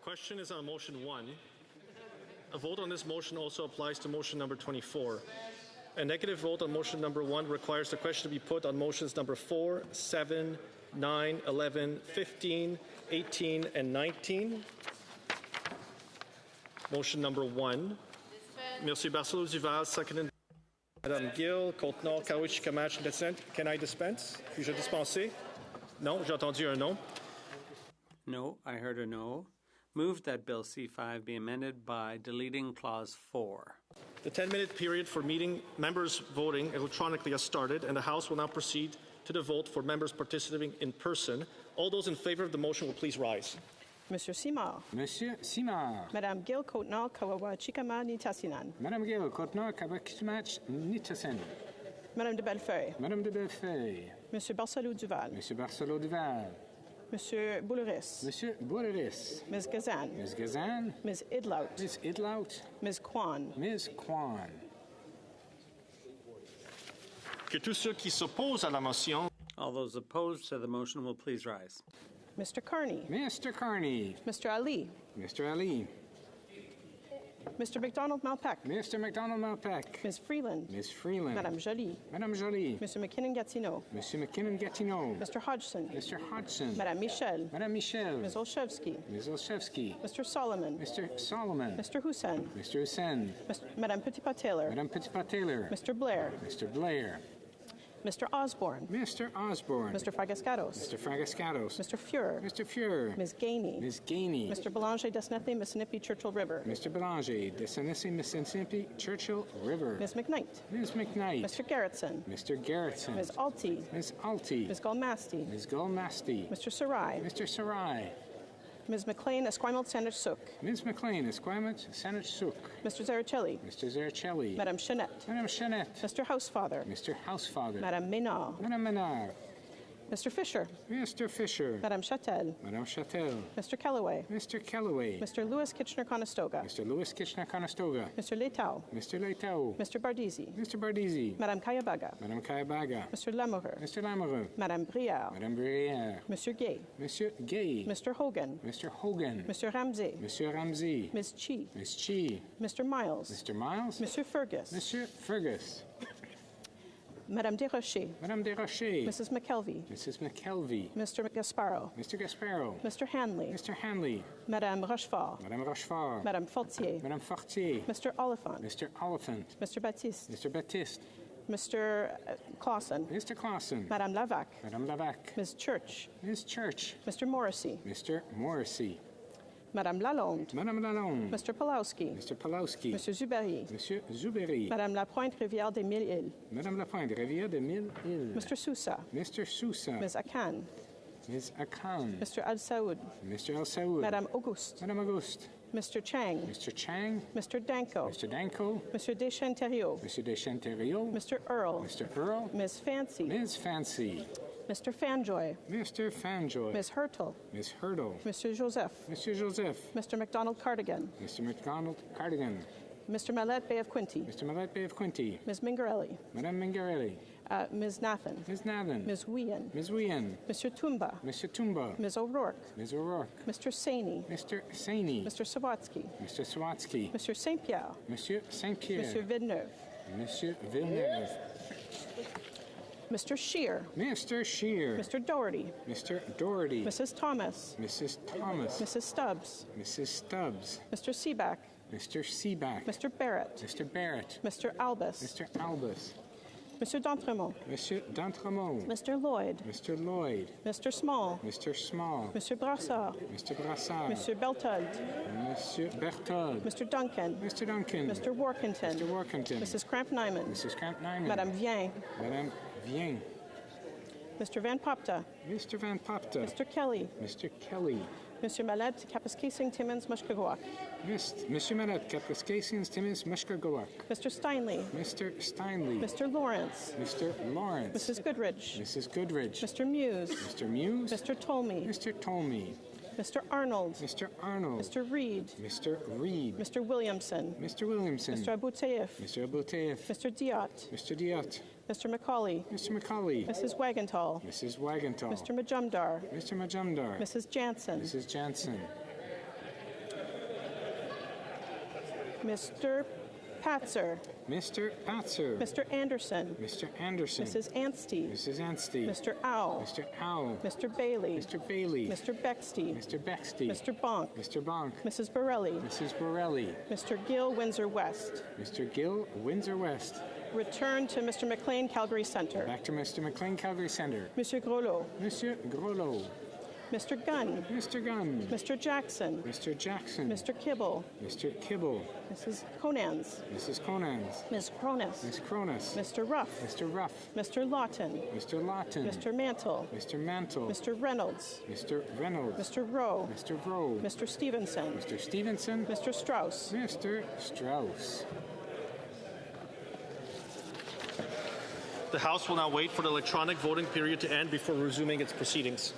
question is on motion 1. A vote on this motion also applies to motion number 24. A negative vote on motion number 1 requires the question to be put on motions number 4, 7, 9, 11, 15, 18, and 19. Motion number 1. Monsieur Barcelo Duval, seconded by Madame Gill, Côte-Nord, Kawish-Camacho, dissent. Can I dispense? Puis-je dispenser? Non, j'ai entendu un non. No, I heard a no. Move that Bill C5 be amended by deleting Clause 4. The 10-minute period for members voting electronically has started, and the House will now proceed to the vote for members participating in person. All those in favor of the motion will please rise. Monsieur Simard. Monsieur Simard. Madame Gill, Côte-Nord, Kawawa, Chikama, Nitassinan. Madame Gill, Côte-Nord, Kawakitamach, Nitassinan. Madame de Bellefeuille. Madame de Bellefeuille. Monsieur Barcelo Duval. Monsieur Barcelo Duval. Monsieur Bouleris. Monsieur Bouleris. Ms. Gazan. Ms. Gazan. Ms. Idlout. Ms. Idlout. Ms. Kwan. Ms. Kwan. Que tous ceux qui s'opposent à la motion. All those opposed to the motion will please rise. Mr. Carney. Mr. Carney. Mr. Ali. Mr. Ali. Mr. McDonald Malpeck. Mr. McDonald Malpeck. Ms. Freeland. Ms. Freeland. Madame Joly. Madame Joly. Mr. McKinnon-Gatineau. Mr. McKinnon-Gatineau. Mr. Hodgson. Mr. Hodgson. Madame Michel. Madame Michel. Ms. Olszewski. Ms. Olszewski. Mr. Solomon. Mr. Solomon. Mr. Hussein. Mr. Hussein. Madame Petitpas-Taylor. Madame Petitpas-Taylor. Mr. Blair. Mr. Blair. Mr. Osborne. Mr. Osborne. Mr. Fragascatos. Mr. Fragascatos. Mr. Fuhrer. Mr. Fuhrer. Ms. Gainey. Ms. Gainey. Mr. Belanger, Desnethé, Mississippi, Churchill River. Mr. Belanger, Desnethé, Mississippi, Churchill River. Ms. McKnight. Ms. McKnight. Mr. Gerritsen. Mr. Gerritsen. Ms. Alty. Ms. Alty. Ms. Galmasty. Ms. Galmasty. Mr. Sarai. Mr. Sarai. Ms. McLean, Esquimalt, Sandwich Sook. Ms. McLean, Esquimalt, Sandwich Sook. Mr. Zaricelli. Mr. Zaricelli. Madame Chanette. Madame Chanette. Mr. Housefather. Mr. Housefather. Madame Ménard. Madame Ménard. Mr. Fisher. Mr. Fisher. Madame Châtel. Madame Châtel. Mr. Kellaway. Mr. Kellaway. Mr. Lewis Kitchener-Conestoga. Mr. Lewis Kitchener-Conestoga. Mr. Letao. Mr. Letao. Mr. Bardisi. Mr. Bardisi. Madame Kayabaga. Madame Kayabaga. Mr. Lamoureux. Mr. Lamoureux. Madame Brière. Madame Brière. Monsieur Gay. Monsieur Gay. Mr. Hogan. Mr. Hogan. Mr. Ramsey. Monsieur Ramsey. Ms. Chi. Ms. Chi. Mr. Miles. Mr. Miles. Monsieur Fergus. Monsieur Fergus. Madame Desrochers. Madame Desrochers. Mrs. McKelvey. Mrs. McKelvey. Mr. Gasparo. Mr. Gasparo. Mr. Hanley. Mr. Hanley. Madame Rochefort. Madame Rochefort. Madame Fortier. Madame Fortier. Mr. Oliphant. Mr. Oliphant. Mr. Baptiste. Mr. Baptiste. Mr. Clausen. Mr. Clausen. Madame Lavac. Madame Lavac. Ms. Church. Ms. Church. Mr. Morrissey. Mr. Morrissey. Madame Lalonde. Madame Lalonde. Mr. Pulowski. Mr. Pulowski. Monsieur Zuberi. Monsieur Zuberi. Madame Lapointe, Rivière des Mille Îles. Madame Lapointe, Rivière des Mille Îles. Mr. Sousa. Mr. Sousa. Ms. Akan. Ms. Akan. Mr. Al Saoud. Mr. Al Saoud. Madame Auguste. Madame Auguste. Mr. Chang. Mr. Chang. Mr. Danko. Mr. Danko. Monsieur Deschanteriot. Monsieur Deschanteriot. Mr. Earl. Mr. Earl. Ms. Fancy. Ms. Fancy. Mr. Fanjoy. Mr. Fanjoy. Ms. Hurtle. Ms. Hurtle. Mr. Joseph. Mr. Joseph. Mr. McDonald Cardigan. Mr. McDonald Cardigan. Mr. Mallet Bay of Quinty. Mr. Mallet Bay of Quinty. Ms. Mingarelli. Madame Mingarelli. Ms. Nathan. Ms. Nathan. Ms. Wien. Ms. Wien. Mr. Tumba. Mr. Tumba. Ms. O'Rourke. Ms. O'Rourke. Mr. Saini. Mr. Saini. Mr. Sawatsky. Mr. Sawatsky. Mr. St. Pierre. Monsieur St. Pierre. Monsieur Villeneuve. Monsieur Villeneuve. Mr. Scheer. Mr. Scheer. Mr. Doherty. Mr. Doherty. Mrs. Thomas. Mrs. Thomas. Mrs. Stubbs. Mrs. Stubbs. Mr. Seaback. Mr. Seaback. Mr. Barrett. Mr. Barrett. Mr. Albus. Mr. Albus. Mr. D'Entremont. Monsieur D'Entremont. Mr. Lloyd. Mr. Lloyd. Mr. Small. Mr. Small. Mr. Brassard. Mr. Brassard. Mr. Beltold. Monsieur Berthold. Mr. Duncan. Mr. Duncan. Mr. Workington. Mr. Workington. Mrs. Cramp-Nyman. Mrs. Cramp-Nyman. Madame Vien. Madame Vien. Mr. Van Popta. Mr. Van Popta. Mr. Kelly. Mr. Kelly. Mr. Malad, Kapuskasing, Timmins, Mushkagawak. Monsieur Malad, Kapuskasing, Timmins, Mushkagawak. Mr. Steinley. Mr. Steinley. Mr. Lawrence. Mr. Lawrence. Mrs. Goodrich. Mrs. Goodrich. Mr. Muse. Mr. Muse. Mr. Tolmie. Mr. Tolmie. Mr. Arnold. Mr. Arnold. Mr. Reed. Mr. Reed. Mr. Williamson. Mr. Williamson. Mr. Abouteif. Mr. Abouteif. Mr. Diot. Mr. Diot. Mr. Macaulay. Mr. Macaulay. Mrs. Wagenthal. Mrs. Wagenthal. Mr. Majumdar. Mr. Majumdar. Mrs. Jansen. Mrs. Jansen. Mr. Patzer. Mr. Patzer. Mr. Anderson. Mr. Anderson. Mrs. Anstey. Mrs. Anstey. Mr. Owl. Mr. Owl. Mr. Bailey. Mr. Bailey. Mr. Bexty. Mr. Bexty. Mr. Bonk. Mr. Bonk. Mrs. Borelli. Mrs. Borelli. Mr. Gill, Windsor West. Mr. Gill, Windsor West. Return to Mr. McLean, Calgary Centre. Back to Mr. McLean, Calgary Centre. Monsieur Groslo. Monsieur Groslo. Mr. Gunn. Mr. Gunn. Mr. Jackson. Mr. Jackson. Mr. Kibble. Mr. Kibble. Mrs. Conans. Mrs. Conans. Ms. Cronus. Ms. Cronus. Mr. Ruff. Mr. Ruff. Mr. Lawton. Mr. Lawton. Mr. Mantle. Mr. Mantle. Mr. Reynolds. Mr. Reynolds. Mr. Rowe. Mr. Rowe. Mr. Stevenson. Mr. Stevenson. Mr. Strauss. Mr. Strauss. The House will now wait for the electronic voting period to end before resuming its proceedings.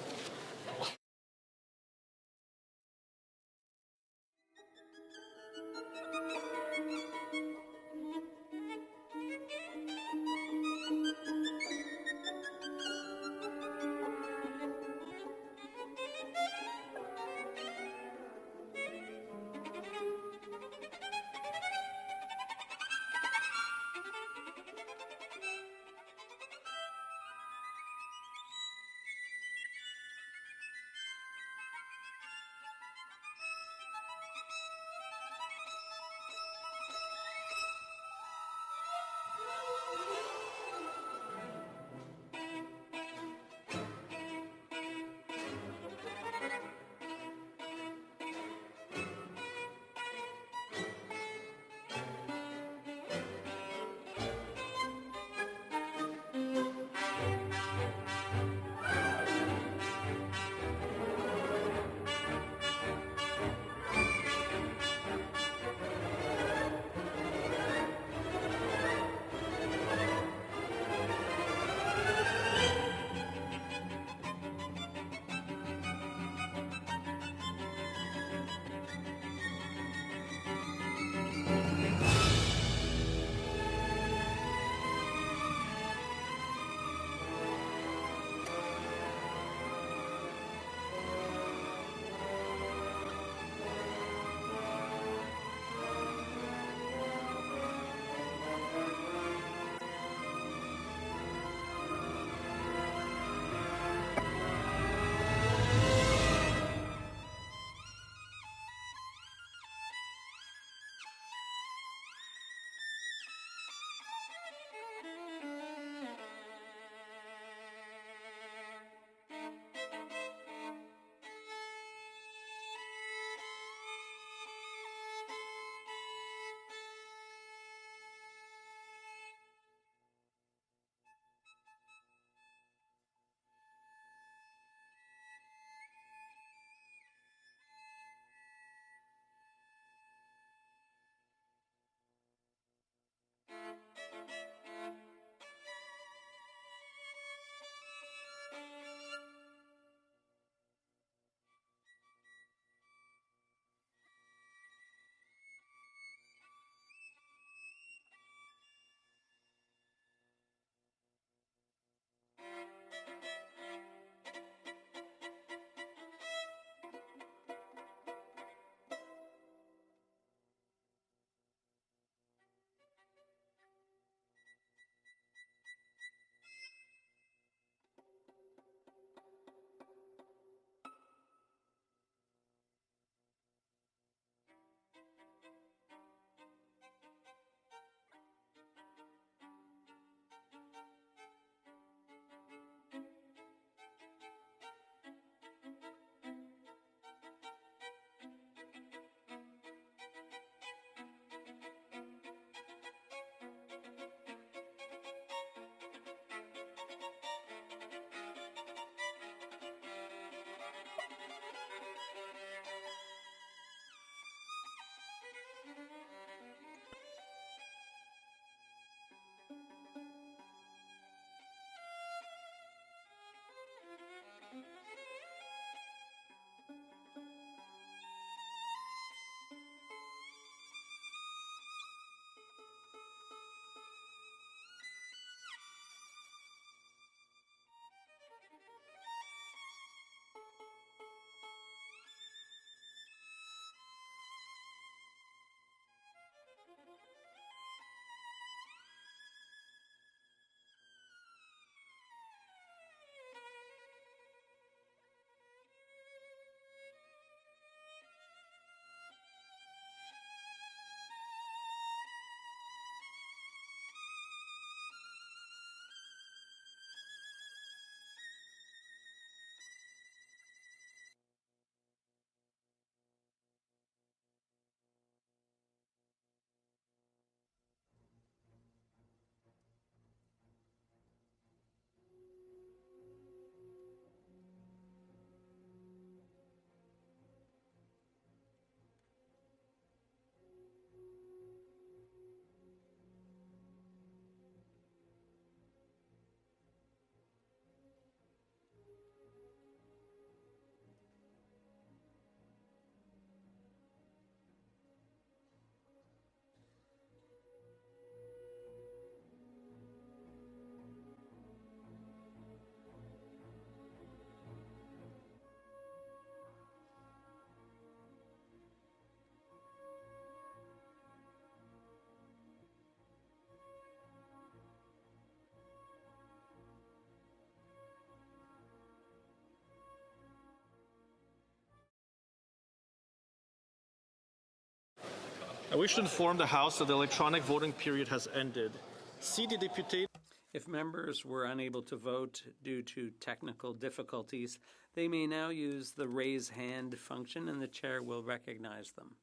I wish to inform the House that the electronic voting period has ended. Si des députés. If members were unable to vote due to technical difficulties, they may now use the raise hand function and the chair will recognize them.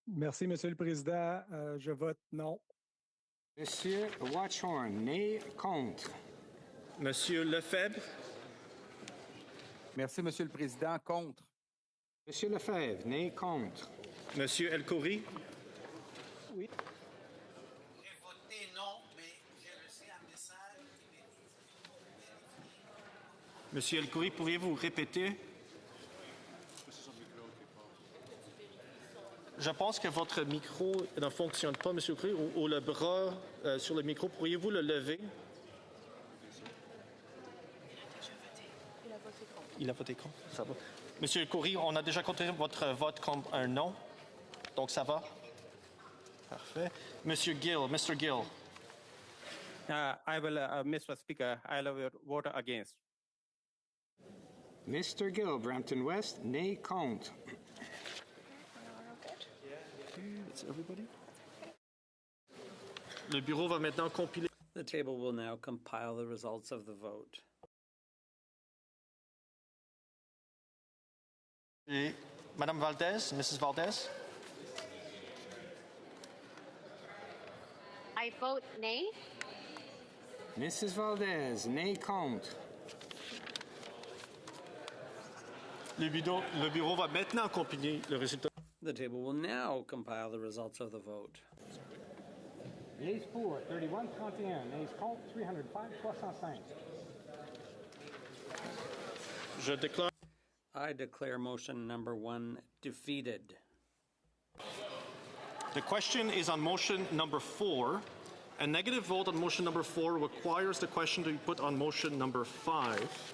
Merci, Monsieur le Président. Je vote non. Monsieur Watchorn, nay, contre. Monsieur Lefebvre. Merci, Monsieur le Président. Contre. Monsieur Lefebvre, nay, contre. Monsieur El Khoury. Oui. J'ai voté non, mais j'ai reçu un message qui me dit qu'il faut vérifier. Monsieur El Khoury, pourriez-vous répéter? Je pense que votre micro ne fonctionne pas, Monsieur El Khoury, ou le bras sur le micro. Pourriez-vous le lever? Il a voté contre. Ça va. Monsieur El Khoury, on a déjà compté votre vote comme un non. Donc ça va? Parfait. Monsieur Gill, Mr. Gill. I will, Mr. Speaker, I will vote against. Mr. Gill, Brampton West, nay, contre. That's everybody. Le bureau va maintenant compiler. The table will now compile the results of the vote. Et Madame Valdez, Mrs. Valdez. I vote nay. Mrs. Valdez, nay, contre. Le bureau va maintenant compiler le résultat. The table will now compile the results of the vote. Yeas pour, 31, 31. Nays contre, 305, 65. Je déclare. I declare motion number 1 defeated. The question is on motion number 4. A negative vote on motion number 4 requires the question to be put on motion number 5.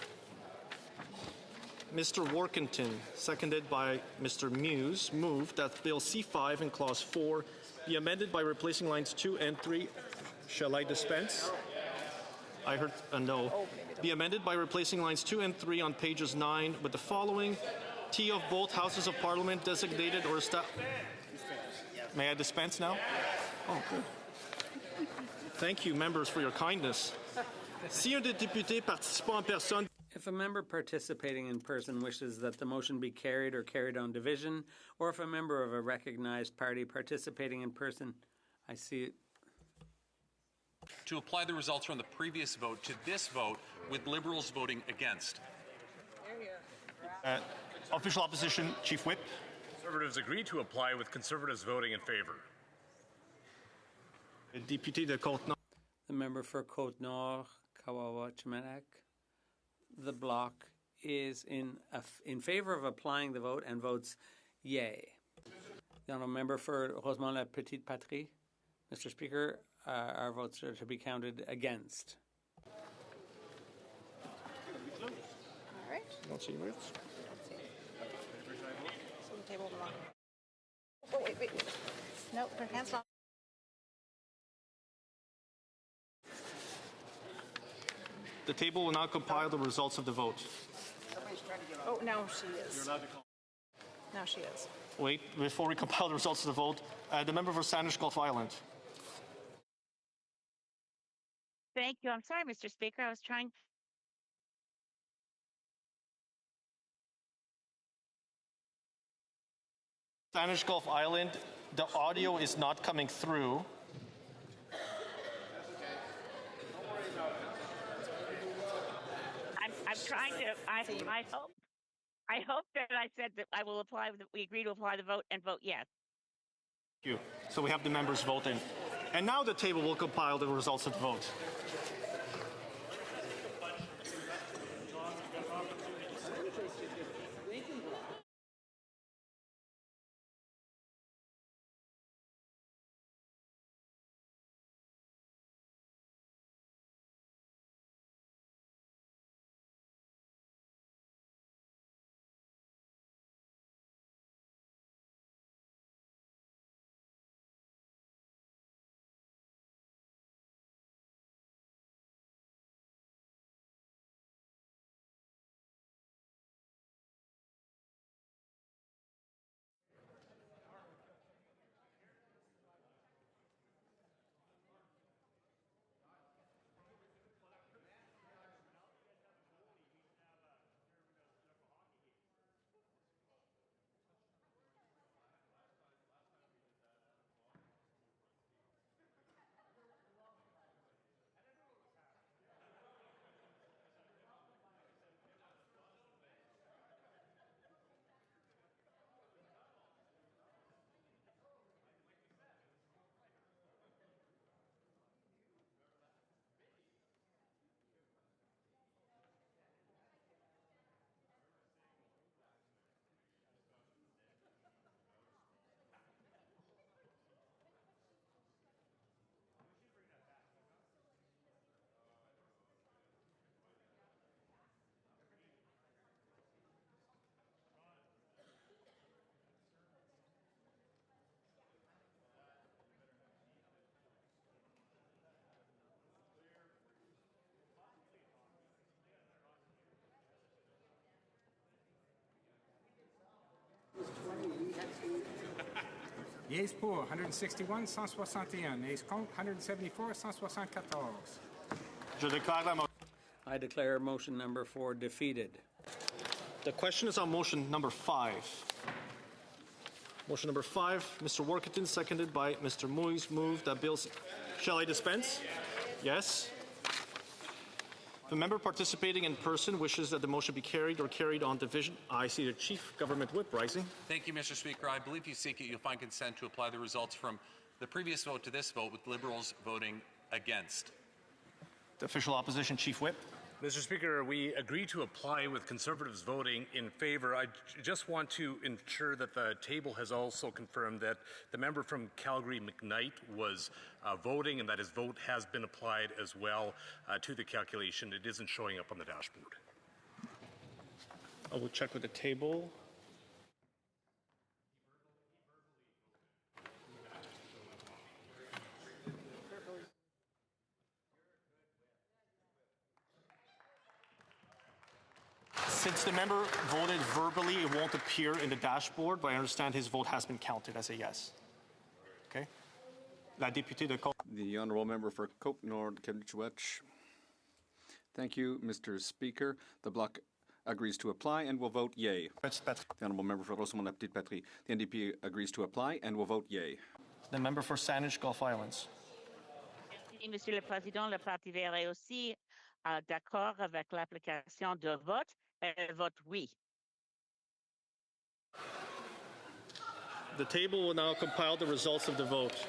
Mr. Workington, seconded by Mr. Muse, moved that Bill C5 in Clause 4 be amended by replacing lines 2 and 3. Shall I dispense? I heard a no. Be amended by replacing lines 2 and 3 on pages 9 with the following. T of both Houses of Parliament designated or established. May I dispense now? Oh, good. Thank you, members, for your kindness. Si un des députés participant en personne. If a member participating in person wishes that the motion be carried or carried on division, or if a member of a recognized party participating in person, I see it. To apply the results from the previous vote to this vote with Liberals voting against. Official opposition, Chief Whip. Conservatives agree to apply with Conservatives voting in favor. Député de Côte-Nord. The member for Côte-Nord, Kawawa-Chimanek. The bloc is in favor of applying the vote and votes yay. The honourable member for Rosemont-la-Petite-Patrie. Mr. Speaker, our votes are to be counted against. All right. Don't see votes. So the table belongs. Oh, wait. No, their hands off. The table will now compile the results of the vote. Oh, now she is. Now she is. Wait, before we compile the results of the vote, the member for Sandwich Gulf Island. Thank you. I'm sorry, Mr. Speaker. I was trying. Sandwich Gulf Island, the audio is not coming through. I'm trying to. I hope that I said that I will apply. We agree to apply the vote and vote yes. Thank you. So we have the members voting, and now the table will compile the results of the vote. Yeas pour 161, 161. Nays contre 174, 174. Je déclare la motion. I declare motion number 4 defeated. The question is on motion number 5. Motion number 5, Mr. Workington, seconded by Mr. Moyes, moved that bills. Shall I dispense? Yes. If a member participating in person wishes that the motion be carried or carried on division, I see the Chief Government Whip rising. Thank you, Mr. Speaker. I believe if you seek it, you'll find consent to apply the results from the previous vote to this vote, with Liberals voting against. The official opposition, Chief Whip. Mr. Speaker, we agree to apply with Conservatives voting in favor. I just want to ensure that the table has also confirmed that the member from Calgary McKnight was voting and that his vote has been applied as well to the calculation. It isn't showing up on the dashboard. I will check with the table. Since the member voted verbally, it won't appear in the dashboard, but I understand his vote has been counted as a yes. Okay? La députée de Côte. The honourable member for Côte-Nord-Kennewick. Thank you, Mr. Speaker. The bloc agrees to apply and will vote yea. The honourable member for Rosemont-la-Petite-Patrie. The NDP agrees to apply and will vote yea. The member for Saanich Gulf Islands. Merci, Monsieur le Président. Le Parti vert est aussi d'accord avec l'application de vote. Elle vote oui. The table will now compile the results of the vote.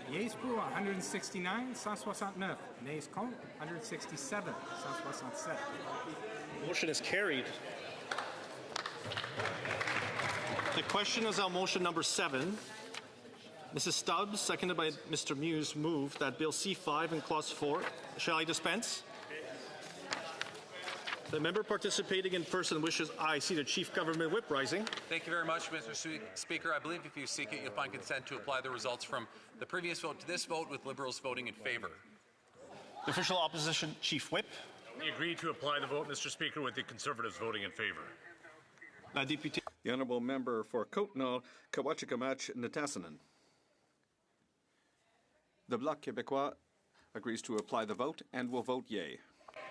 Yeas pour 169, 169. Nays contre 167, 167. Motion is carried. The question is on motion number 7. Mrs. Stubbs, seconded by Mr. Muse, moved that Bill C5 in Clause 4. Shall I dispense? The member participating in person wishes. I see the Chief Government Whip rising. Thank you very much, Mr. Speaker. I believe if you seek it, you'll find consent to apply the results from the previous vote to this vote, with Liberals voting in favor. The official opposition, Chief Whip. We agree to apply the vote, Mr. Speaker, with the Conservatives voting in favor. La députée. The honourable member for Côte-Nord-Kennewick-Nitassinan. The Bloc Québécois agrees to apply the vote and will vote yea.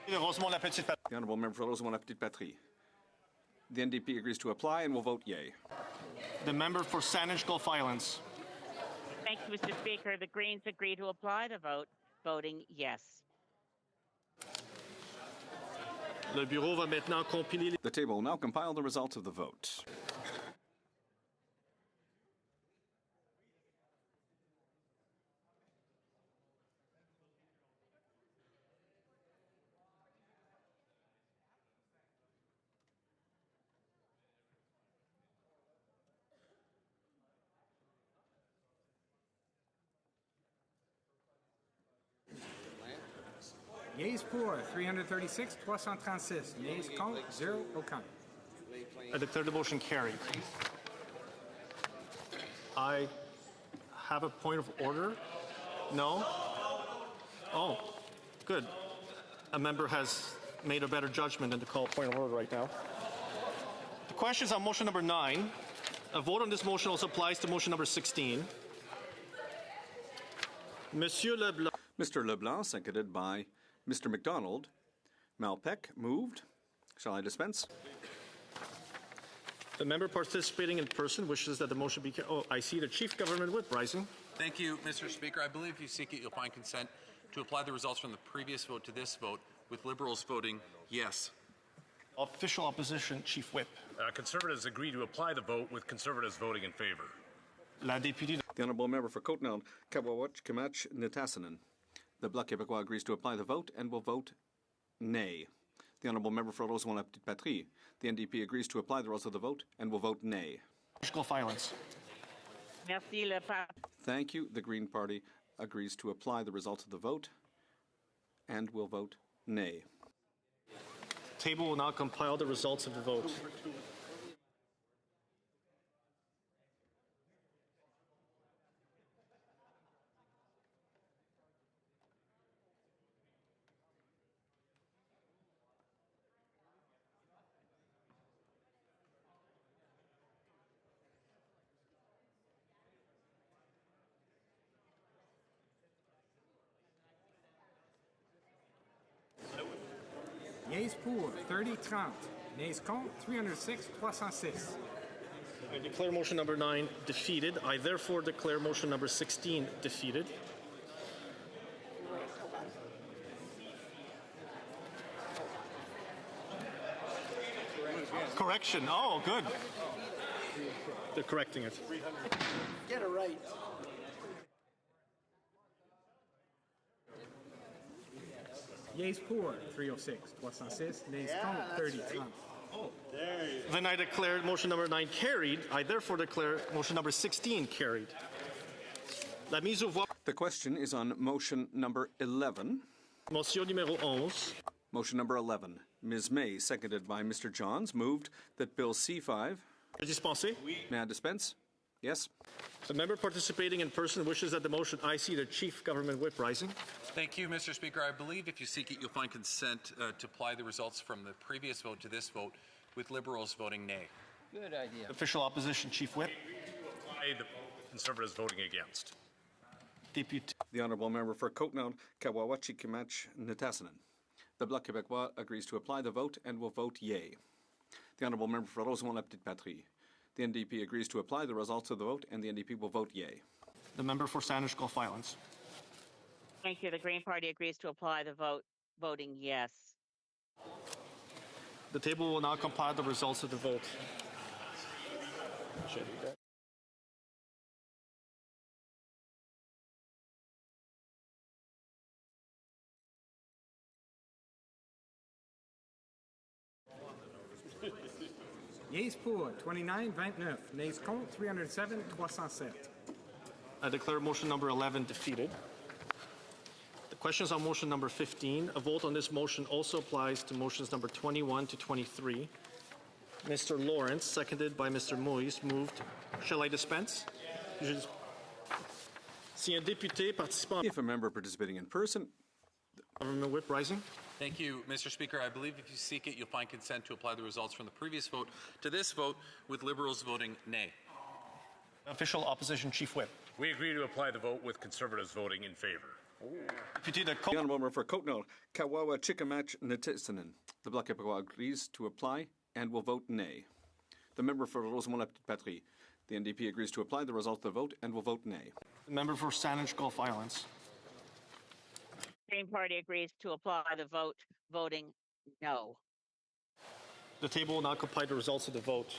The honourable member for Rosemont-la-Petite-Patrie. The NDP agrees to apply and will vote yea. The member for Saanich Gulf Islands. Thank you, Mr. Speaker. The Greens agree to apply the vote, voting yes. Le bureau va maintenant compiler. The table will now compile the results of the vote. Yeas pour 336, 336. Nays contre 0, aucun. I declare the motion carried. I have a point of order. No? Oh, good. A member has made a better judgment than to call a point of order right now. The question is on motion number 9. A vote on this motion also applies to motion number 16. Monsieur Leblanc. Mr. Leblanc, seconded by Mr. MacDonald. Malpeque moved. Shall I dispense? The member participating in person wishes that the motion be carried. Oh, I see the Chief Government Whip rising. Thank you, Mr. Speaker. I believe if you seek it, you'll find consent to apply the results from the previous vote to this vote, with Liberals voting yes. Official Opposition Chief Whip. Conservatives agree to apply the vote, with Conservatives voting in favor. La députée. The honourable member for Côte-Nord, Kawawatch-Kamach-Nitassinen. The Bloc Québécois agrees to apply the vote and will vote nay. The honourable member for Rosemont-la-Petite-Patrie. The NDP agrees to apply the results of the vote and will vote nay. Violence. Merci, le pape. Thank you. The Green Party agrees to apply the results of the vote and will vote nay. Table will now compile the results of the vote. Yeas pour, 30-30. Nays contre, 306-306. I declare motion number 9 defeated. I therefore declare motion number 16 defeated. Correction. Oh, good. They're correcting it. Get it right. Yeas pour, 306-306. Nays contre, 30-30. Then I declare motion number 9 carried. I therefore declare motion number 16 carried. La mise au voix. The question is on motion number 11. Motion numéro 11. Motion number 11. Ms. May, seconded by Mr. Johns, moved that Bill C5. May I dispense? Yes. The member participating in person wishes that the motion. I see the Chief Government Whip rising. Thank you, Mr. Speaker. I believe if you seek it, you'll find consent to apply the results from the previous vote to this vote, with Liberals voting nay. Good idea. Official Opposition Chief Whip. The Conservatives voting against. The honourable member for Côte-Nord, Kawawatch-Kamach-Nitassinen. The Bloc Québécois agrees to apply the vote and will vote yea. The honourable member for Rosemont-la-Petite-Patrie. The NDP agrees to apply the results of the vote and the NDP will vote yea. The member for Saanich Gulf Islands. Thank you. The Green Party agrees to apply the vote, voting yes. The table will now compile the results of the vote. Yeas pour, 29-29. Nays contre, 307-307. I declare motion number 11 defeated. The questions on motion number 15. A vote on this motion also applies to motions number 21 to 23. Mr. Lawrence, seconded by Mr. Moïse, moved. Shall I dispense? If a member participating in person. Government Whip rising. Thank you, Mr. Speaker. I believe if you seek it, you'll find consent to apply the results from the previous vote to this vote, with Liberals voting nay. Official Opposition Chief Whip. We agree to apply the vote, with Conservatives voting in favor. The honourable member for Côte-Nord, Kawawatch-Kamach-Nitassinen. The Bloc Québécois agrees to apply and will vote nay. The member for Rosemont-la-Petite-Patrie. The NDP agrees to apply the result of the vote and will vote nay. The member for Saanich Gulf Islands. Green Party agrees to apply the vote, voting no. The table will now compile the results of the vote.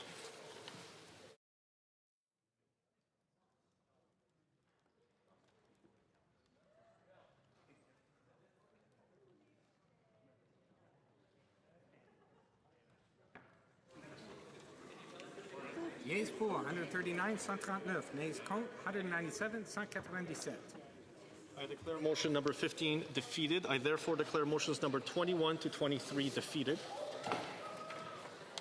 Yeas pour, 139-139. Nays contre, 197-197. I declare motion number 15 defeated. I therefore declare motions number 21 to 23 defeated.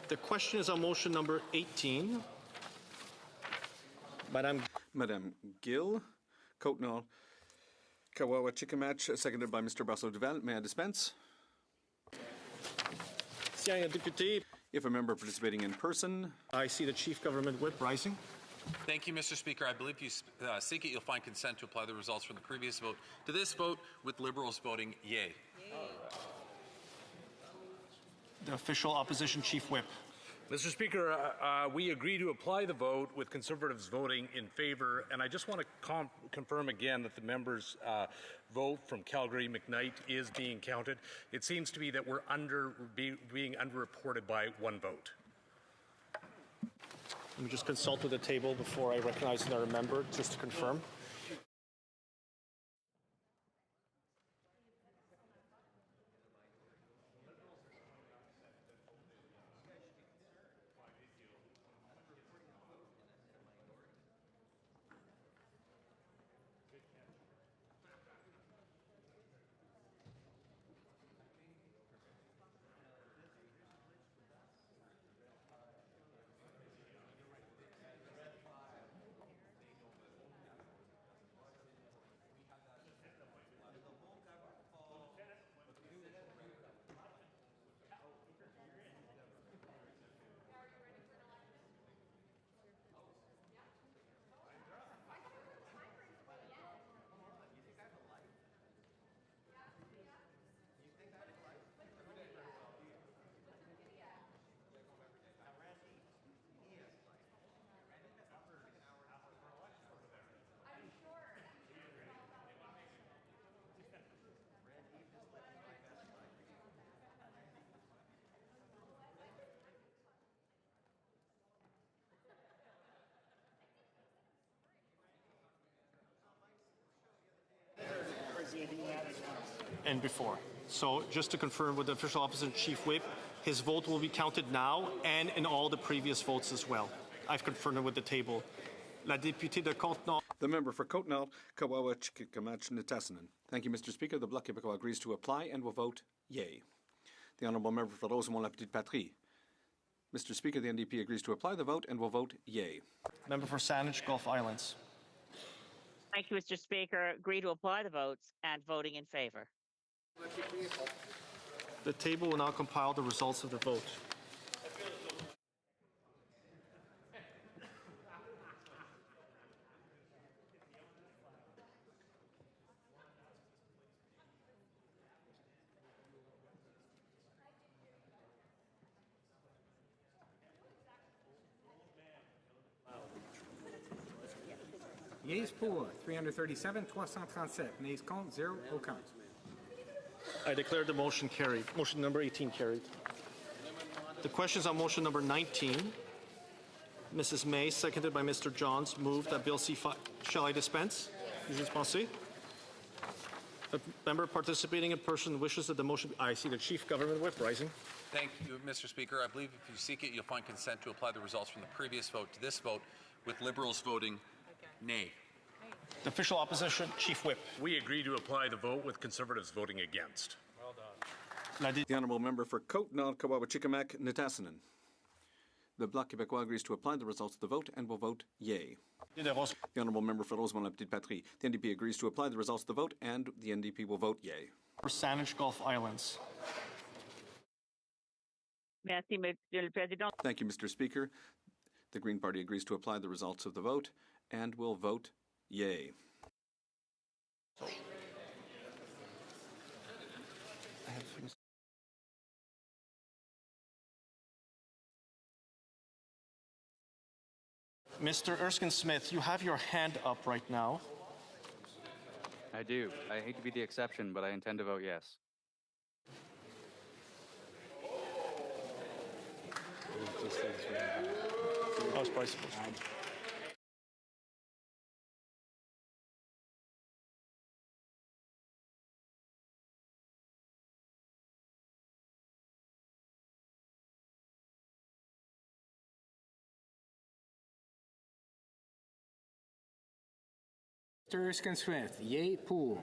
The question is on motion number 18. Madame Gill, Côte-Nord, Kawawatch-Kamach, seconded by Mr. Brassel-Duval. May I dispense? If a member participating in person. I see the Chief Government Whip rising. Thank you, Mr. Speaker. I believe if you seek it, you'll find consent to apply the results from the previous vote to this vote, with Liberals voting yea. The Official Opposition Chief Whip. Mr. Speaker, we agree to apply the vote with Conservatives voting in favor, and I just want to confirm again that the members' vote from Calgary McKnight is being counted. It seems to be that we're being underreported by one vote. Let me just consult with the table before I recognize another member, just to confirm. And before. So just to confirm with the official opposition chief whip, his vote will be counted now and in all the previous votes as well. I've confirmed it with the table. La députée de Côte-Nord. The member for Côte-Nord, Kawawa-Chikamachi-Nitassinen. Thank you, Mr. Speaker. The Bloc Québécois agrees to apply and will vote yea. The honourable member for Rosemont-la-Petite-Patrie. Mr. Speaker, the NDP agrees to apply the vote and will vote yea. Member for Saanich, Gulf Islands. Thank you, Mr. Speaker. Agree to apply the votes and voting in favor. The table will now compile the results of the vote. Yeas pour, 337, 337. Nays contre, 0, aucun. I declare the motion carried. Motion number 18 carried. The questions on motion number 19. Mrs. May, seconded by Mr. Johns, moved that Bill C5. Shall I dispense? Dispensé. A member participating in person wishes that the motion. I see the Chief Government Whip rising. Thank you, Mr. Speaker. I believe if you seek it, you'll find consent to apply the results from the previous vote to this vote, with Liberals voting nay. The official opposition, Chief Whip. We agree to apply the vote with Conservatives voting against. Well done. The honourable member for Côte-Nord, Kawawa-Chikamachi-Nitassinen. The Bloc Québécois agrees to apply the results of the vote and will vote yea. The honourable member for Rosemont-la-Petite-Patrie. The NDP agrees to apply the results of the vote and the NDP will vote yea. For Saanich, Gulf Islands. Merci, Monsieur le Président. Thank you, Mr. Speaker. The Green Party agrees to apply the results of the vote and will vote yea. Mr. Erskine Smith, you have your hand up right now. I do. I hate to be the exception, but I intend to vote yes. House Bicycles. Mr. Erskine Smith, yea pour.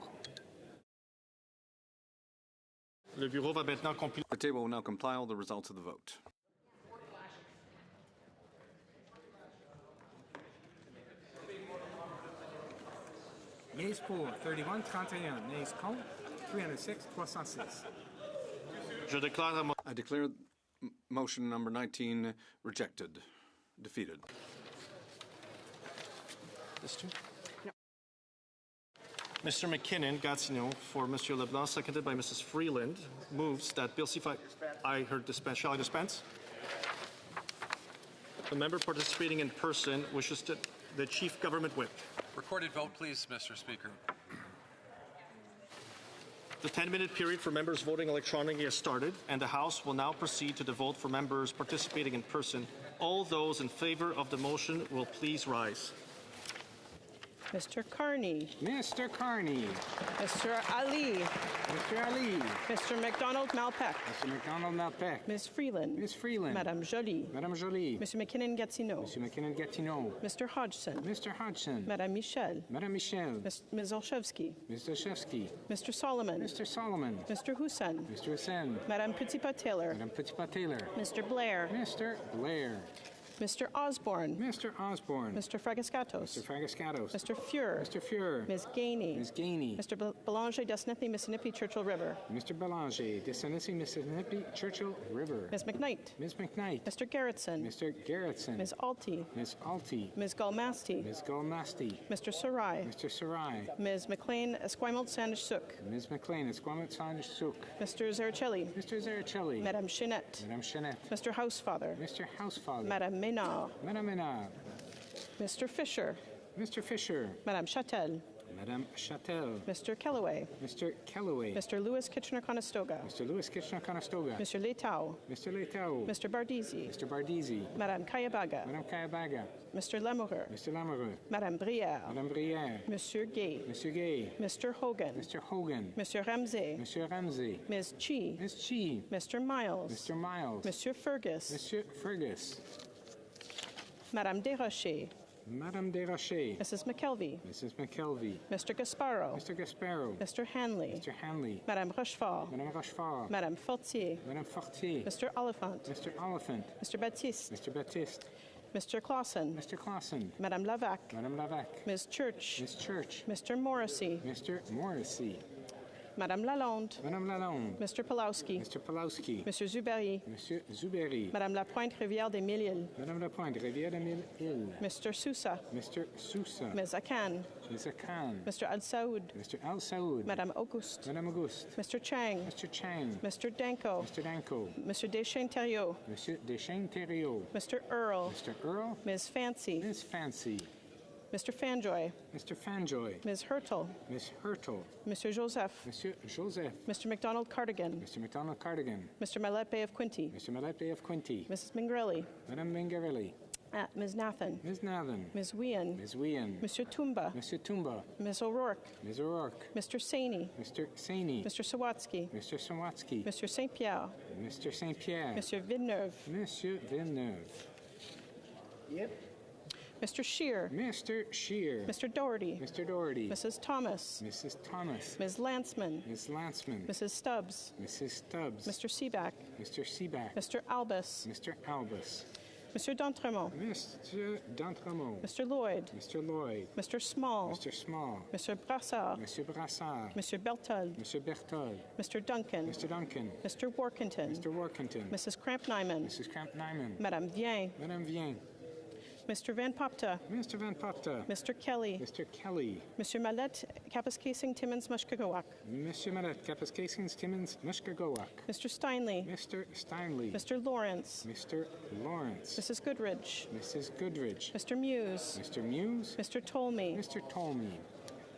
Le bureau va maintenant compiler. The table will now compile the results of the vote. Yeas pour, 31, 31. Nays contre, 306, 306. I declare motion number 19 rejected, defeated. This too? Mr. McKinnon, Gatineau, for Mr. Leblanc, seconded by Mrs. Freeland, moves that Bill C5. I heard dispense. Shall I dispense? the member participating in person wishes to the Chief Government Whip. Recorded vote, please, Mr. Speaker. The 10-minute period for members voting electronically has started, and the House will now proceed to the vote for members participating in person. All those in favor of the motion will please rise. Mr. Carney. Mr. Carney. Mr. Ali. Mr. Ali. Mr. McDonald-Malpeque. Mr. McDonald-Malpeque. Ms. Freeland. Ms. Freeland. Madame Joly. Madame Joly. Mr. McKinnon-Gatineau. Mr. McKinnon-Gatineau. Mr. Hodgson. Mr. Hodgson. Madame Michel. Madame Michel. Ms. Olszewski. Mr. Olszewski. Mr. Solomon. Mr. Solomon. Mr. Hussain. Mr. Hussain. Madame Petitpas-Taylor. Madame Petitpas-Taylor. Mr. Blair. Mr. Blair. Mr. Osborne. Mr. Osborne. Mr. Fragascatos. Mr. Fragascatos. Mr. Fuhr. Mr. Fuhr. Ms. Gainey. Ms. Gainey. Mr. Belanger, Desnethny, Mississippi, Churchill River. Mr. Belanger, Desnethny, Mississippi, Churchill River. Ms. McKnight. Ms. McKnight. Mr. Garrettson. Mr. Garrettson. Ms. Alty. Ms. Alty. Ms. Galmasti. Ms. Galmasti. Mr. Sarai. Mr. Sarai. Ms. McLean, Esquimalt Sandish-Suk. Ms. McLean, Esquimalt Sandish-Suk. Mr. Zaricelli. Mr. Zaricelli. Madame Chenette. Madame Chenette. Mr. Housefather. Mr. Housefather. Madame Ménard. Madame Ménard. Mr. Fisher. Mr. Fisher. Madame Châtel. Madame Châtel. Mr. Kellaway. Mr. Kellaway. Mr. Lewis Kitchener-Conestoga. Mr. Lewis Kitchener-Conestoga. Mr. Letao. Mr. Letao. Mr. Bardisi. Mr. Bardisi. Madame Kayabaga. Madame Kayabaga. Mr. Lamoureux. Mr. Lamoureux. Madame Brière. Madame Brière. Monsieur Gay. Monsieur Gay. Mr. Hogan. Mr. Hogan. Monsieur Ramsey. Monsieur Ramsey. Ms. Chi. Ms. Chi. Mr. Miles. Mr. Miles. Monsieur Fergus. Monsieur Fergus. Madame Desrochers. Madame Desrochers. Mrs. McKelvey. Mrs. McKelvey. Mr. Gasparo. Mr. Gasparo. Mr. Hanley. Mr. Hanley. Madame Rochefort. Madame Rochefort. Madame Fortier. Madame Fortier. Mr. Oliphant. Mr. Oliphant. Mr. Baptiste. Mr. Baptiste. Mr. Clausen. Mr. Clausen. Madame Lavac. Madame Lavac. Ms. Church. Ms. Church. Mr. Morrissey. Mr. Morrissey. Madame Lalonde. Madame Lalonde. Mr. Pulowski. Mr. Pulowski. Monsieur Zuberi. Monsieur Zuberi. Madame Lapointe, Rivière des Mille-Îles. Madame Lapointe, Rivière des Mille-Îles. Mr. Sousa. Mr. Sousa. Ms. Akan. Ms. Akan. Mr. Al Saoud. Mr. Al Saoud. Madame Auguste. Madame Auguste. Mr. Chang. Mr. Chang. Mr. Danko. Mr. Danko. Monsieur Deschênes-Thériault. Monsieur Deschênes-Thériault. Mr. Earl. Mr. Earl. Ms. Fancy. Ms. Fancy. Mr. Fanjoy. Mr. Fanjoy. Ms. Hurtle. Miss Hurtle. Monsieur Joseph. Monsieur Joseph. Mr. McDonald Cardigan. Mr. McDonald Cardigan. Mr. Mallet Bay of Quinty. Mr. Mallet Bay of Quinty. Mrs. Mingrelli. Madame Mingarelli. Ms. Nathan. Ms. Nathan. Ms. Wien. Ms. Wien. Monsieur Tumba. Monsieur Tumba. Ms. O'Rourke. Ms. O'Rourke. Mr. Saini. Mr. Saini. Mr. Sawatsky. Mr. Sawatsky. Monsieur St. Pierre. Mr. St. Pierre. Monsieur Villeneuve. Monsieur Villeneuve. Yep. Mr. Scheer. Mr. Scheer. Mr. Doherty. Mr. Doherty. Mrs. Thomas. Mrs. Thomas. Ms. Landsman. Ms. Landsman. Mrs. Stubbs. Mrs. Stubbs. Mr. Seaback. Mr. Seaback. Mr. Albus. Mr. Albus. Monsieur d'Entremont. Mr. d'Entremont. Mr. Lloyd. Mr. Lloyd. Mr. Small. Mr. Small. Mr. Brassard. Monsieur Brassard. Monsieur Berthold. Monsieur Berthold. Mr. Duncan. Mr. Duncan. Mr. Workington. Mr. Workington. Mrs. Cramp-Nyman. Mrs. Cramp-Nyman. Madame Vien. Madame Vien. Mr. Van Popta. Mr. Van Popta. Mr. Kelly. Mr. Kelly. Monsieur Mallet, Kapuskasing, Timmins, Mushkagawak. Monsieur Mallet, Kapuskasing, Timmins, Mushkagawak. Mr. Steinley. Mr. Steinley. Mr. Lawrence. Mr. Lawrence. Mrs. Goodridge. Mrs. Goodridge. Mr. Muse. Mr. Muse. Mr. Tolmie. Mr. Tolmie.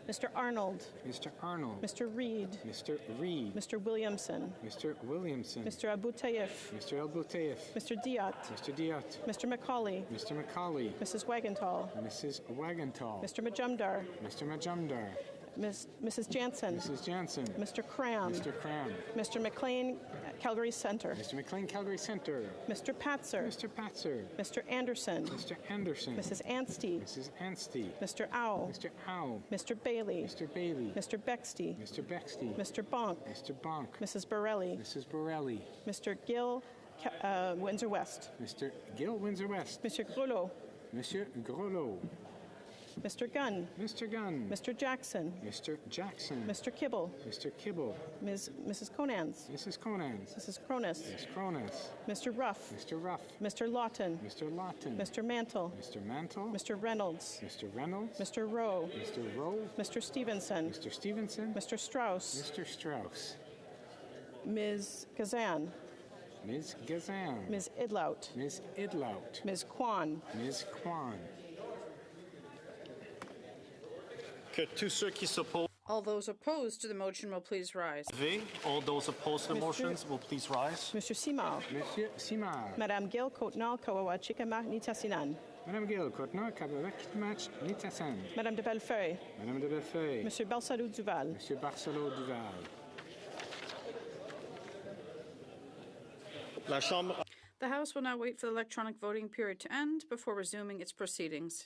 Mr. Arnold. Mr. Arnold. Mr. Reed. Mr. Reed. Mr. Williamson. Mr. Williamson. Mr. Abu Taif. Mr. Abu Taif. Mr. Diat. Mr. Diat. Mr. Macaulay. Mr. Macaulay. Mrs. Wagentall. Mrs. Wagentall. Mr. Majumdar. Mr. Majumdar. Mrs. Jansen. Mrs. Jansen. Mr. Cram. Mr. Cram. Mr. McLean, Calgary Center. Mr. McLean, Calgary Center. Mr. Patzer. Mr. Patzer. Mr. Anderson. Mr. Anderson. Mrs. Anstey. Mrs. Anstey. Mr. Owl. Mr. Owl. Mr. Bailey. Mr. Bailey. Mr. Bexty. Mr. Bexty. Mr. Bonk. Mr. Bonk. Mrs. Borelli. Mrs. Borelli. Mr. Gill, Windsor West. Mr. Gill, Windsor West. Monsieur Grelot. Monsieur Grelot. Mr. Gunn. Mr. Gunn. Mr. Jackson. Mr. Jackson. Mr. Kibble. Mr. Kibble. Mrs. Conans. Mrs. Conans. Mrs. Cronus. Ms. Cronus. Mr. Ruff. Mr. Ruff. Mr. Lawton. Mr. Lawton. Mr. Mantle. Mr. Mantle. Mr. Reynolds. Mr. Reynolds. Mr. Rowe. Mr. Rowe. Mr. Stevenson. Mr. Stevenson. Mr. Strauss. Mr. Strauss. Ms. Kazan. Ms. Gazan. Ms. Idlout. Ms. Idlout. Ms. Kwan. Ms. Kwan. Que tous ceux qui s'opposent. All those opposed to the motion will please rise. All those opposed to the motions will please rise. Mr. Simar. Monsieur Simard. Madame Gil Kotnal Kawawachika Nitasinan. Madame Gill, Kotna, Kabavek, Match, Nitasan. Madame de Bellefeuille. Madame de Bellefeuille. Monsieur Barcelou Duval. Monsieur Barcelo Duval. La Chambre. The House will now wait for the electronic voting period to end before resuming its proceedings.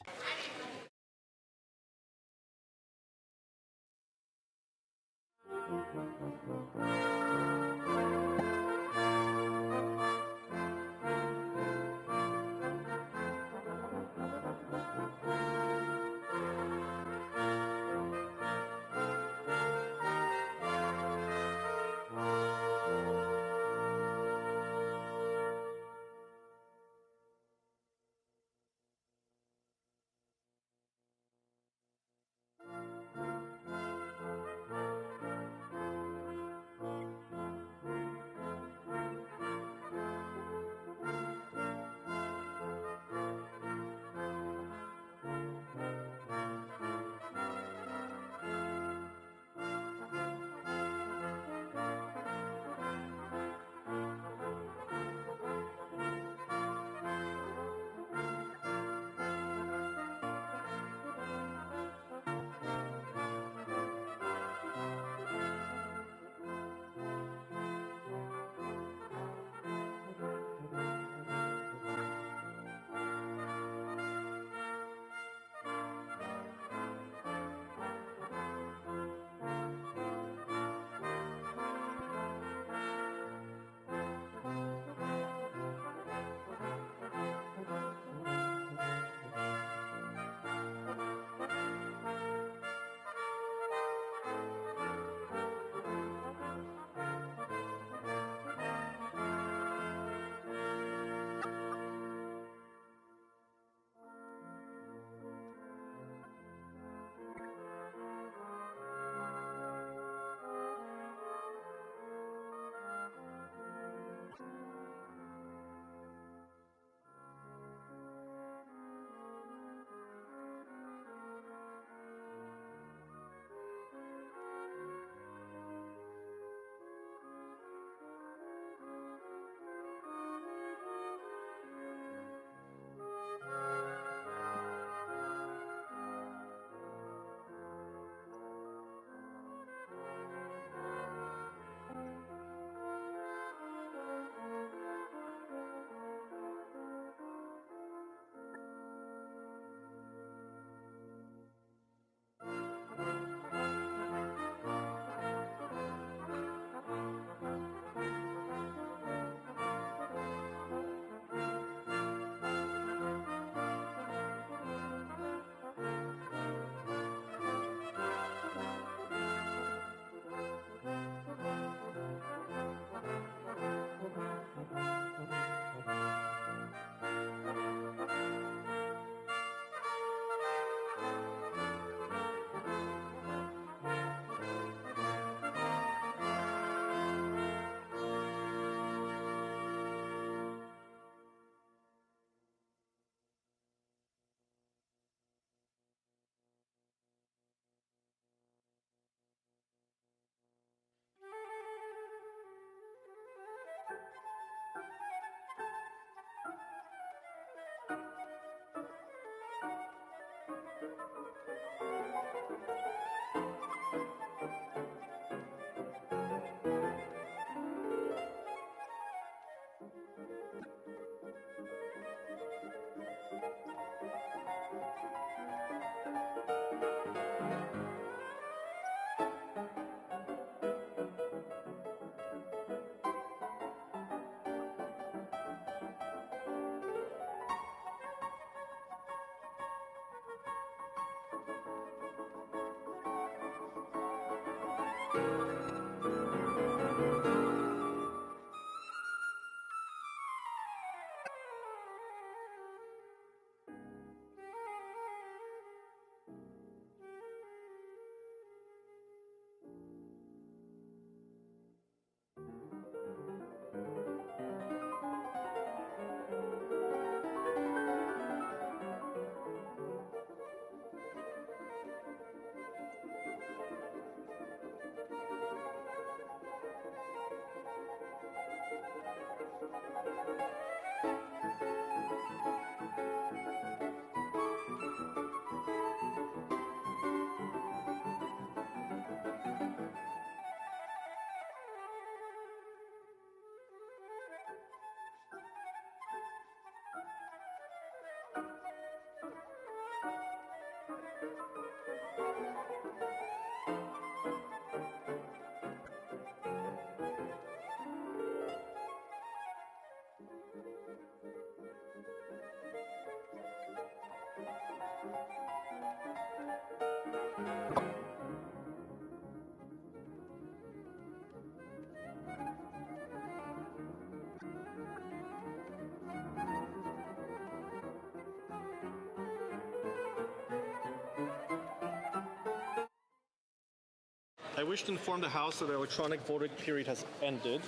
I wish to inform the House that the electronic voting period has ended.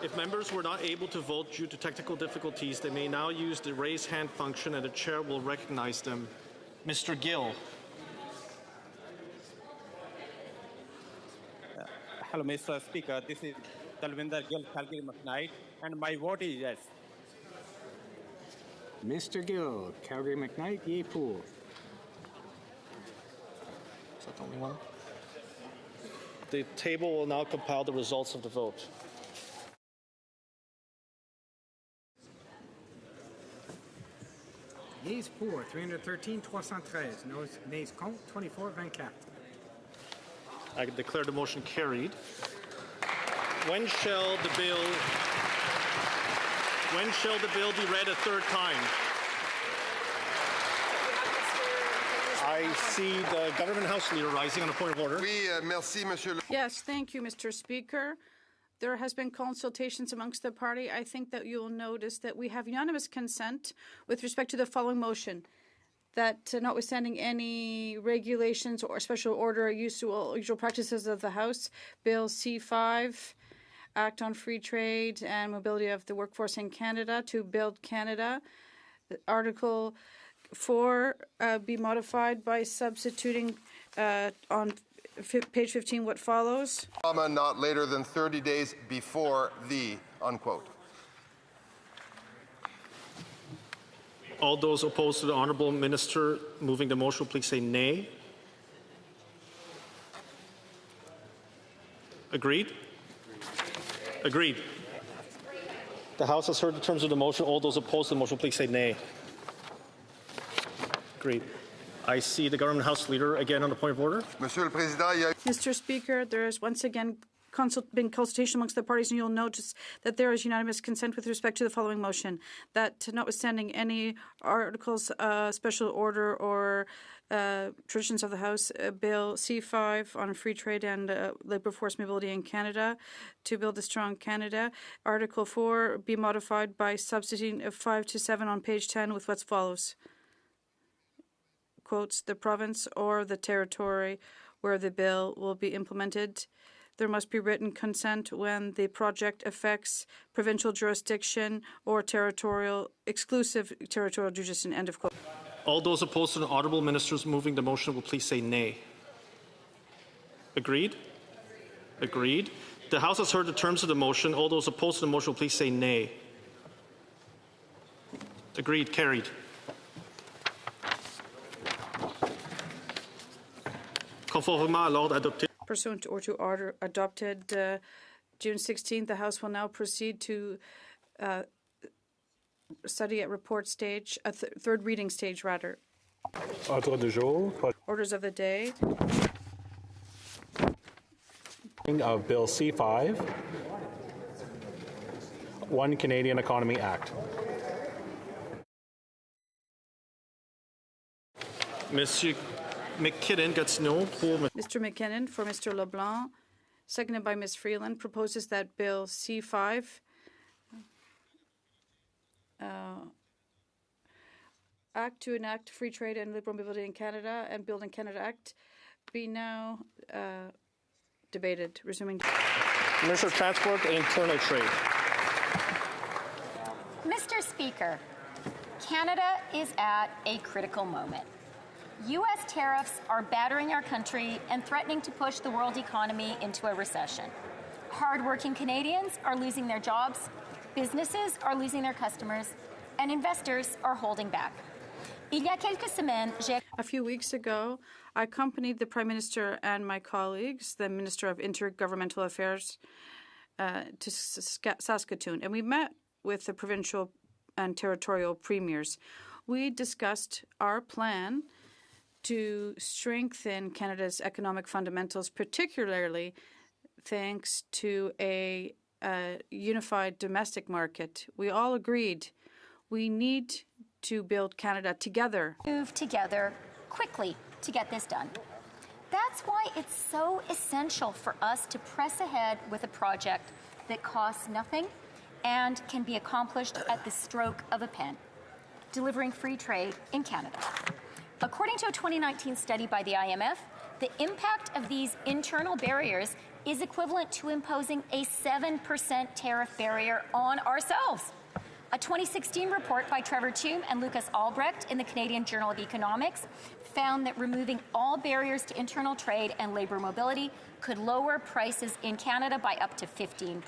If members were not able to vote due to technical difficulties, they may now use the raise hand function and the chair will recognize them. Mr. Gill. Hello, Mr. Speaker. This is Dalvinder Gill, Calgary McKnight, and my vote is yes. Mr. Gill, Calgary McKnight, yea pour. Is that the only one? The table will now compile the results of the vote. Yeas pour, 313, 313. Nays contre, 24, 24. I declare the motion carried. When shall the bill be read a third time? I see the Government House Leader rising on a point of order. Yes, thank you, Mr. Speaker. There has been consultations amongst the party. I think that you will notice that we have unanimous consent with respect to the following motion, that notwithstanding any regulations or special order usual practices of the House, Bill C5, Act on Free Trade and Mobility of the Workforce in Canada to build Canada, Article 4 be modified by substituting on page 15 what follows. Not later than 30 days before the, unquote. All those opposed to the Honourable Minister moving the motion, please say nay. Agreed? Agreed. The House has heard the terms of the motion. All those opposed to the motion, please say nay. Agreed. I see the Government House Leader again on the point of order. Mr. Speaker, there has once again been consultation amongst the parties, and you'll notice that there is unanimous consent with respect to the following motion, that notwithstanding any articles, special order, or traditions of the House, Bill C5 on free trade and labour force mobility in Canada to build a strong Canada, Article 4 be modified by substituting 5 to 7 on page 10 with what follows. Quotes, the province or the territory where the bill will be implemented. There must be written consent when the project affects provincial jurisdiction or exclusive territorial jurisdiction, end of quote. All those opposed to the Honourable Ministers moving the motion will please say nay. Agreed? Agreed. The House has heard the terms of the motion. All those opposed to the motion will please say nay. Agreed. Carried. Pursuant to order adopted June 16th, the House will now proceed to study at report stage, third reading stage rather. Orders of the day. Of Bill C5, One Canadian Economy Act. Monsieur McKinnon gets no. Mr. McKinnon for Mr. LeBlanc, seconded by Ms. Freeland, proposes that Bill C5 Act to enact free trade and liberal mobility in Canada and Building Canada Act be now debated. Resuming. Minister of Transport and Internal Trade. Mr. Speaker, Canada is at a critical moment. U.S. tariffs are battering our country and threatening to push the world economy into a recession. Hard-working Canadians are losing their jobs, businesses are losing their customers, and investors are holding back. A few weeks ago, I accompanied the Prime Minister and my colleagues, the Minister of Intergovernmental Affairs, to Saskatoon, and we met with the provincial and territorial premiers. We discussed our plan to strengthen Canada's economic fundamentals, particularly thanks to a unified domestic market. We all agreed we need to build Canada together. Move together quickly to get this done. That's why it's so essential for us to press ahead with a project that costs nothing and can be accomplished at the stroke of a pen, delivering free trade in Canada. According to a 2019 study by the IMF, The impact of these internal barriers is equivalent to imposing a 7% tariff barrier on ourselves. A 2016 report by Trevor Toome and Lucas Albrecht in the Canadian Journal of Economics found that removing all barriers to internal trade and labor mobility could lower prices in Canada by up to 15%.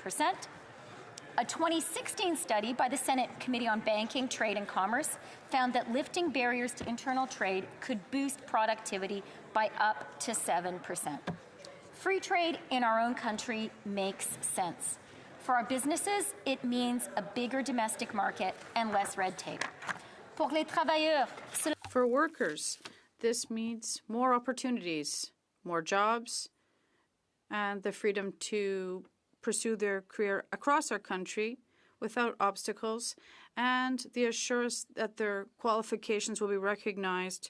A 2016 study by the Senate Committee on Banking, Trade and Commerce found that lifting barriers to internal trade could boost productivity by up to 7%. Free trade in our own country makes sense. For our businesses, it means a bigger domestic market and less red tape. Pour les travailleurs, for workers, this means more opportunities, more jobs, and the freedom to pursue their career across our country without obstacles, and the assurance that their qualifications will be recognized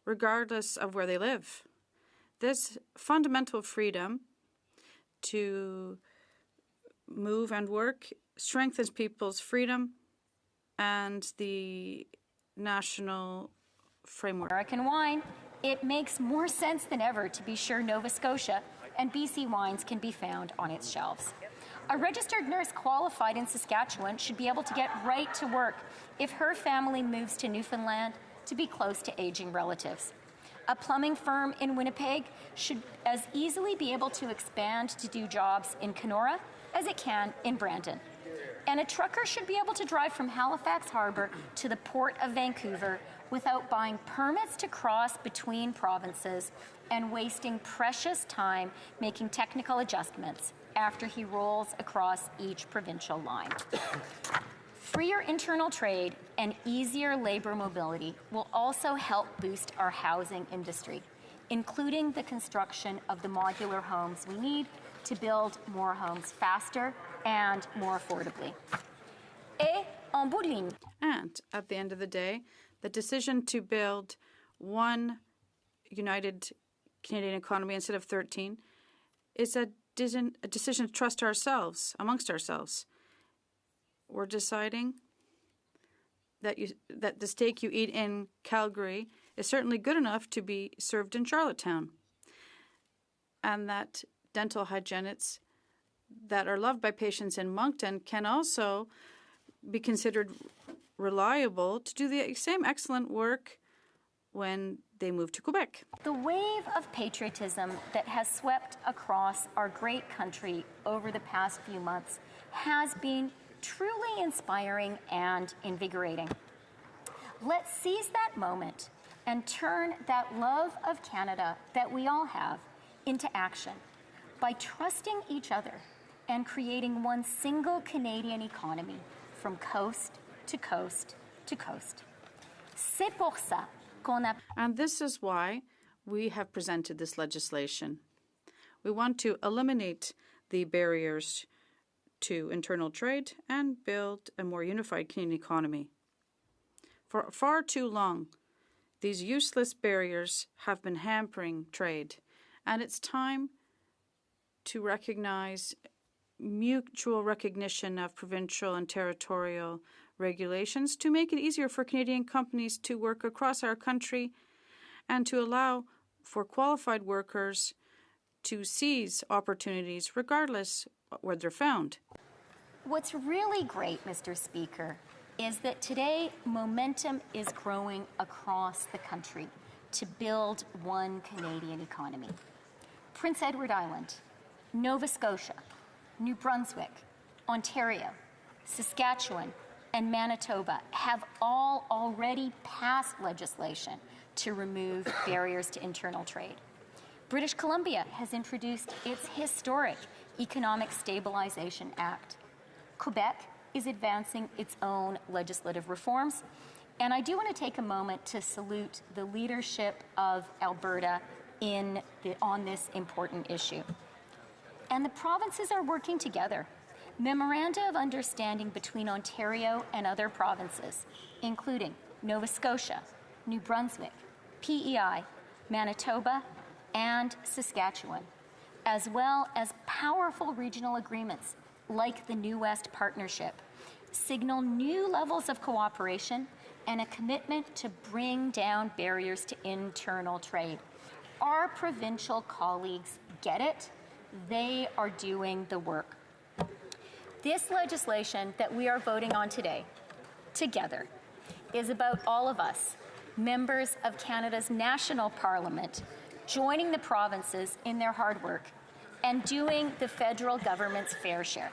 regardless of where they live. This fundamental freedom to move and work strengthens people's freedom and the national framework. American wine, it makes more sense than ever to be sure Nova Scotia and BC wines can be found on its shelves. A registered nurse qualified in Saskatchewan should be able to get right to work if her family moves to Newfoundland to be close to aging relatives. A plumbing firm in Winnipeg should as easily be able to expand to do jobs in Kenora as it can in Brandon. And a trucker should be able to drive from Halifax Harbour to the Port of Vancouver without buying permits to cross between provinces and wasting precious time making technical adjustments after he rolls across each provincial line. Freer internal trade and easier labor mobility will also help boost our housing industry, including the construction of the modular homes we need to build more homes faster and more affordably. Et en bout de ligne. And at the end of the day, the decision to build one united Canadian economy instead of 13 is a decision to trust ourselves, amongst ourselves. We're deciding that the steak you eat in Calgary is certainly good enough to be served in Charlottetown, and that dental hygienists that are loved by patients in Moncton can also be considered reliable to do the same excellent work when they move to Quebec. The wave of patriotism that has swept across our great country over the past few months has been truly inspiring and invigorating. Let's seize that moment and turn that love of Canada that we all have into action by trusting each other and creating one single Canadian economy from coast to coast to coast. C'est pour ça qu'on a... And this is why we have presented this legislation. We want to eliminate the barriers to internal trade and build a more unified Canadian economy. For far too long, these useless barriers have been hampering trade, and it's time to recognize mutual recognition of provincial and territorial regulations to make it easier for Canadian companies to work across our country and to allow for qualified workers to seize opportunities regardless where they're found. What's really great, Mr. Speaker, is that today momentum is growing across the country to build one Canadian economy. Prince Edward Island, Nova Scotia, New Brunswick, Ontario, Saskatchewan, and Manitoba have all already passed legislation to remove barriers to internal trade. British Columbia has introduced its historic Economic Stabilization Act. Quebec is advancing its own legislative reforms. And I do want to take a moment to salute the leadership of Alberta on this important issue. And the provinces are working together. Memoranda of understanding between Ontario and other provinces, including Nova Scotia, New Brunswick, PEI, Manitoba, and Saskatchewan, as well as powerful regional agreements like the New West Partnership, signal new levels of cooperation and a commitment to bring down barriers to internal trade. Our provincial colleagues get it. They are doing the work. This legislation that we are voting on today, together, is about all of us, members of Canada's national parliament, joining the provinces in their hard work and doing the federal government's fair share.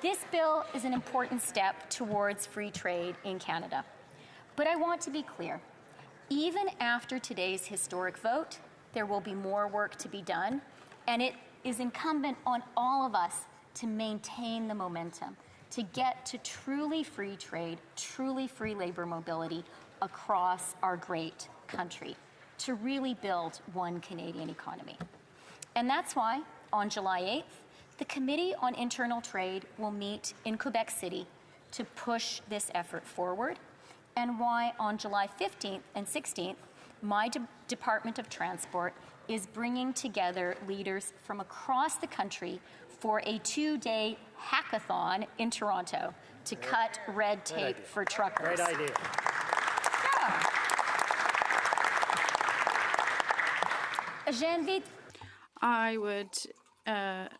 This bill is an important step towards free trade in Canada. But I want to be clear. Even after today's historic vote, there will be more work to be done, and it is incumbent on all of us to maintain the momentum, to get to truly free trade, truly free labor mobility across our great country, to really build one Canadian economy. And that's why, on July 8th, the Committee on Internal Trade will meet in Quebec City to push this effort forward, and why on July 15th and 16th, my Department of Transport is bringing together leaders from across the country for a 2-day hackathon in Toronto to cut red tape for truckers. Great idea. Yeah. I would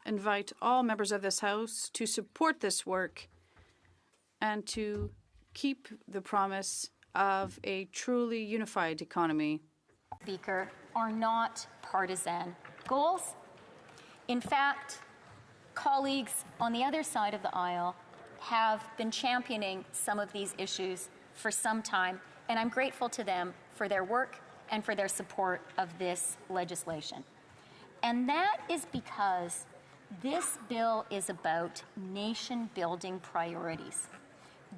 invite all members of this House to support this work and to keep the promise of a truly unified economy. Speaker, are not partisan goals. In fact, colleagues on the other side of the aisle have been championing some of these issues for some time, and I'm grateful to them for their work and for their support of this legislation. And that is because this bill is about nation-building priorities.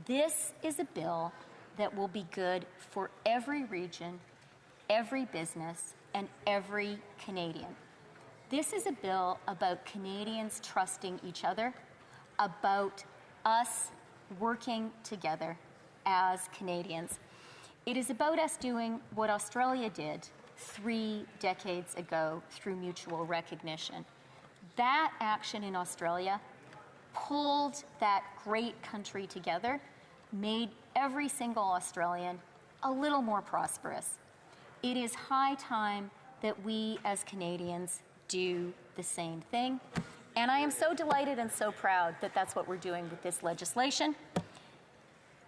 This is a bill that will be good for every region, every business, and every Canadian. This is a bill about Canadians trusting each other, about us working together as Canadians. It is about us doing what Australia did 3 decades ago through mutual recognition. That action in Australia pulled that great country together, made every single Australian a little more prosperous. It is high time that we as Canadians do the same thing. And I am so delighted and so proud that that's what we're doing with this legislation.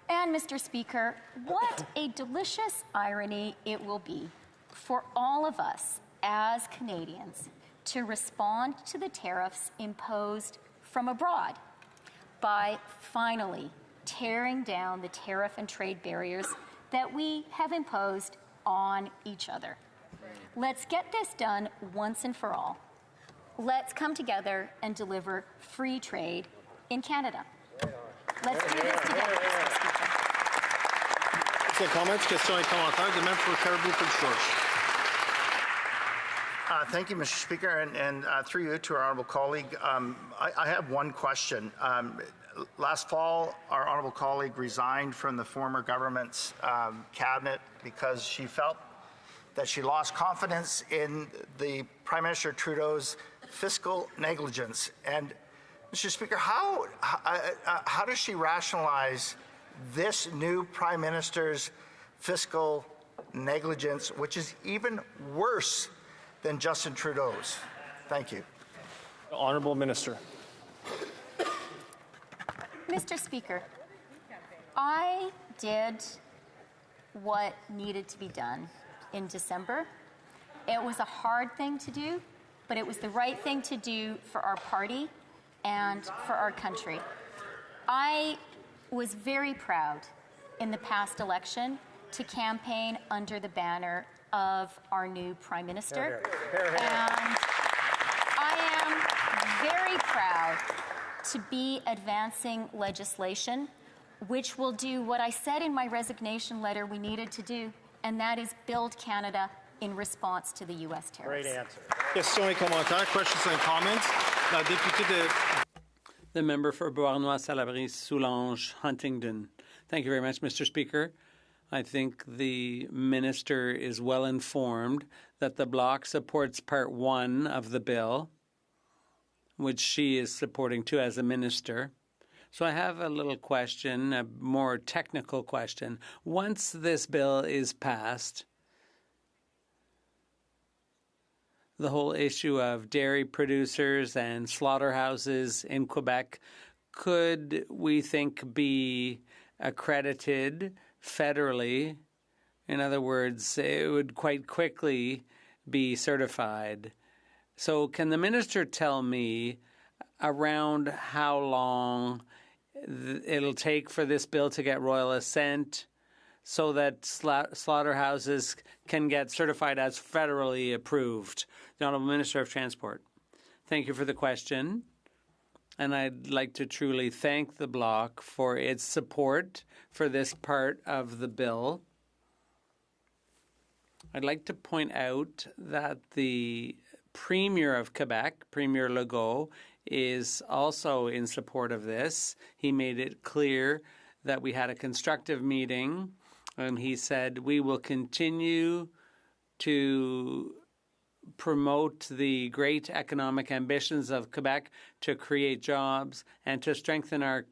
And Mr. Speaker, what a delicious irony it will be for all of us as Canadians to respond to the tariffs imposed from abroad by finally tearing down the tariff and trade barriers that we have imposed on each other. Let's get this done once and for all. Let's come together and deliver free trade in Canada. Let's do this together, Mr. Speaker. Comments, questions et commentaires. The member for Caribou-George. Thank you, Mr. Speaker, and through you to our honourable colleague, I have one question. Last fall, our honourable colleague resigned from the former government's cabinet because she felt that she lost confidence in the Prime Minister Trudeau's fiscal negligence. And, Mr. Speaker, how does she rationalize this new Prime Minister's fiscal negligence, which is even worse than Justin Trudeau's? Thank you. The Honourable Minister. Mr. Speaker, I did what needed to be done in December. It was a hard thing to do, but it was the right thing to do for our party and for our country. I was very proud in the past election to campaign under the banner of our new Prime Minister. And I am very proud to be advancing legislation which will do what I said in my resignation letter we needed to do, and that is build Canada in response to the U.S. tariffs. Great answer. Questions et commentaires. Questions and comments. La députée de... The member for Beauharnois-Salaberry, Soulanges, Huntingdon. Thank you very much, Mr. Speaker. I think the minister is well informed that the Bloc supports Part 1 of the bill, which she is supporting too as a minister. So I have a little question, a more technical question. Once this bill is passed, the whole issue of dairy producers and slaughterhouses in Quebec could, we think, be accredited federally. In other words, it would quite quickly be certified. So can the minister tell me around how long it'll take for this bill to get royal assent so that slaughterhouses can get certified as federally approved? The Honourable Minister of Transport. Thank you for the question. And I'd like to truly thank the Bloc for its support for this part of the bill. I'd like to point out that the Premier of Quebec, Premier Legault, is also in support of this. He made it clear that we had a constructive meeting, and he said we will continue to promote the great economic ambitions of Quebec to create jobs and to strengthen our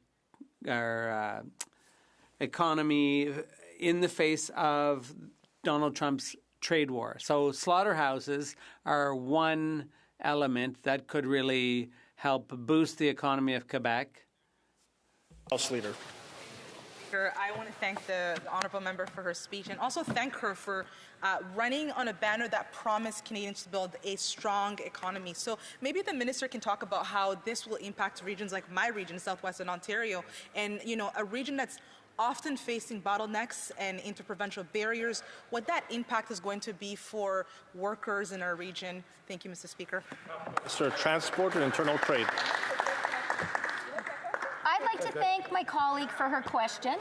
economy in the face of Donald Trump's trade war. So slaughterhouses are one element that could really help boost the economy of Quebec. House Leader. I want to thank the honourable member for her speech and also thank her for running on a banner that promised Canadians to build a strong economy. So maybe the minister can talk about how this will impact regions like my region, Southwestern Ontario, and a region that's often facing bottlenecks and interprovincial barriers, what that impact is going to be for workers in our region. Thank you, Mr. Speaker. Minister of Transport and Internal Trade. I'd like to thank my colleague for her question.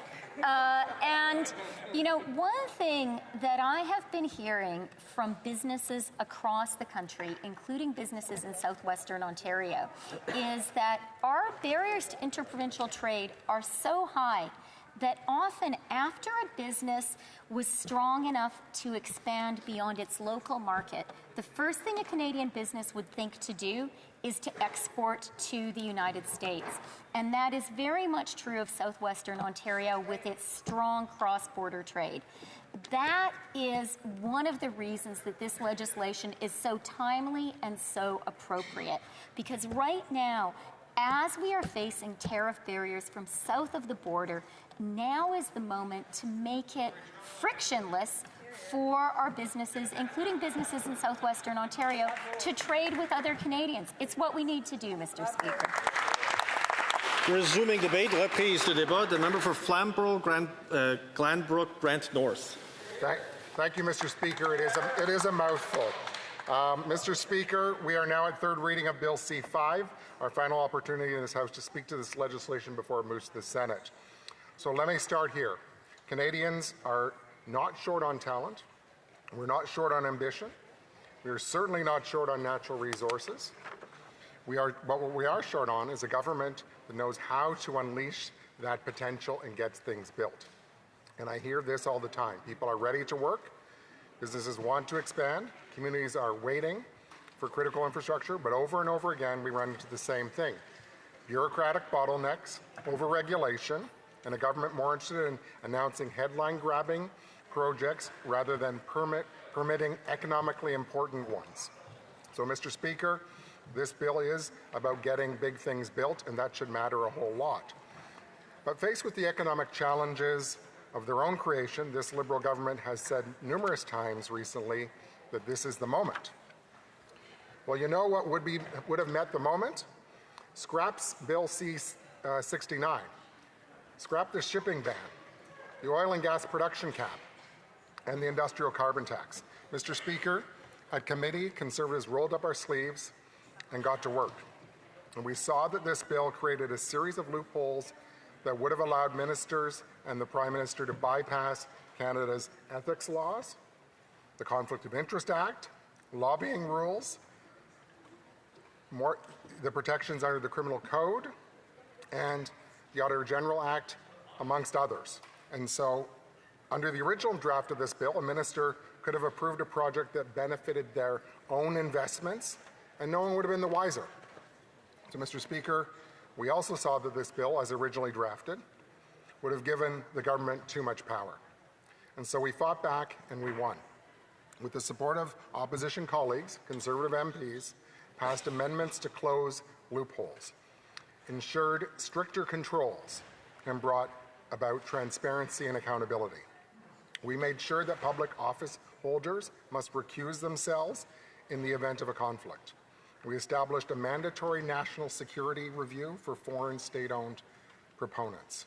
One thing that I have been hearing from businesses across the country, including businesses in southwestern Ontario, is that our barriers to interprovincial trade are so high that often after a business was strong enough to expand beyond its local market, the first thing a Canadian business would think to do is to export to the United States. And that is very much true of southwestern Ontario with its strong cross-border trade. That is one of the reasons that this legislation is so timely and so appropriate. Because right now, as we are facing tariff barriers from south of the border, now is the moment to make it frictionless for our businesses, including businesses in southwestern Ontario, to trade with other Canadians. It's what we need to do, Mr. Speaker. Resuming debate, reprise de débat. The member for Flamborough, Glanbrook, Grant North. Thank you, Mr. Speaker. It is a mouthful. Mr. Speaker, we are now at third reading of Bill C-5, our final opportunity in this House to speak to this legislation before it moves to the Senate. So let me start here. Canadians are not short on talent. We're not short on ambition. We are certainly not short on natural resources. What we are short on is a government that knows how to unleash that potential and gets things built. And I hear this all the time. People are ready to work. Businesses want to expand. Communities are waiting for critical infrastructure, but over and over again, we run into the same thing. Bureaucratic bottlenecks, overregulation, and a government more interested in announcing headline-grabbing projects rather than permitting economically important ones. So, Mr. Speaker, this bill is about getting big things built, and that should matter a whole lot. But faced with the economic challenges of their own creation, this Liberal government has said numerous times recently that this is the moment. Well, you know what would have met the moment? Scraps Bill C-69. Scrap the shipping ban, the oil and gas production cap, and the industrial carbon tax. Mr. Speaker, at committee, Conservatives rolled up our sleeves and got to work. And we saw that this bill created a series of loopholes that would have allowed ministers and the Prime Minister to bypass Canada's ethics laws, the Conflict of Interest Act, lobbying rules, the protections under the Criminal Code, and the Auditor General Act, amongst others. And so, under the original draft of this bill, a minister could have approved a project that benefited their own investments, and no one would have been the wiser. So, Mr. Speaker, we also saw that this bill, as originally drafted, would have given the government too much power. And so we fought back and we won. with the support of opposition colleagues, Conservative MPs, passed amendments to close loopholes, ensured stricter controls, and brought about transparency and accountability. We made sure that public office holders must recuse themselves in the event of a conflict. We established a mandatory national security review for foreign state-owned proponents.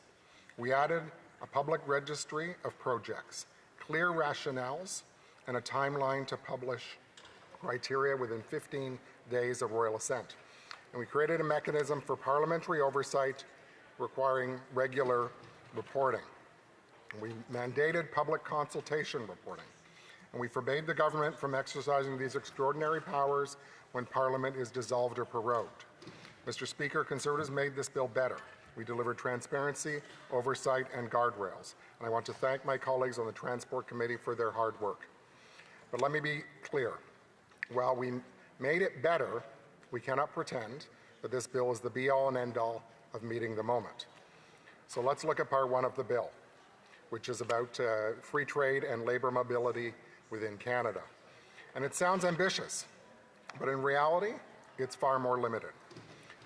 We added a public registry of projects, clear rationales, and a timeline to publish criteria within 15 days of royal assent. And we created a mechanism for parliamentary oversight requiring regular reporting. And we mandated public consultation reporting. And we forbade the government from exercising these extraordinary powers when Parliament is dissolved or prorogued. Mr. Speaker, Conservatives made this bill better. We delivered transparency, oversight, and guardrails. And I want to thank my colleagues on the Transport Committee for their hard work. But let me be clear. While we made it better, we cannot pretend that this bill is the be-all and end-all of meeting the moment. So let's look at part one of the bill, which is about free trade and labor mobility within Canada. And it sounds ambitious, but in reality, it's far more limited.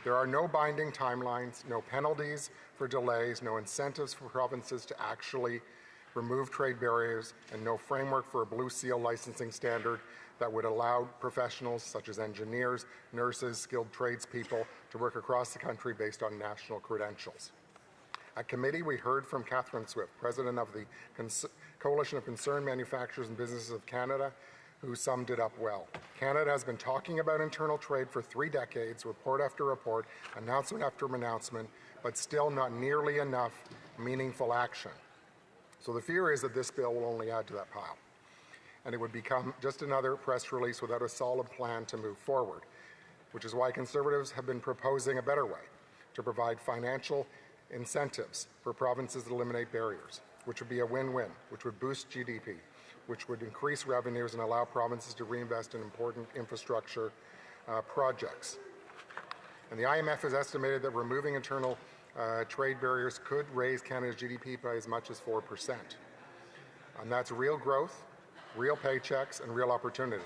There are no binding timelines, no penalties for delays, no incentives for provinces to actually remove trade barriers, and no framework for a Blue Seal licensing standard that would allow professionals such as engineers, nurses, skilled tradespeople to work across the country based on national credentials. At committee, we heard from Catherine Swift, President of the Coalition of Concerned Manufacturers and Businesses of Canada, who summed it up well. Canada has been talking about internal trade for 3 decades, report after report, announcement after announcement, but still not nearly enough meaningful action. So the fear is that this bill will only add to that pile, and it would become just another press release without a solid plan to move forward, which is why Conservatives have been proposing a better way to provide financial incentives for provinces to eliminate barriers, which would be a win-win, which would boost GDP, which would increase revenues and allow provinces to reinvest in important infrastructure projects. And the IMF has estimated that removing internal trade barriers could raise Canada's GDP by as much as 4%. And that's real growth, real paychecks, and real opportunity.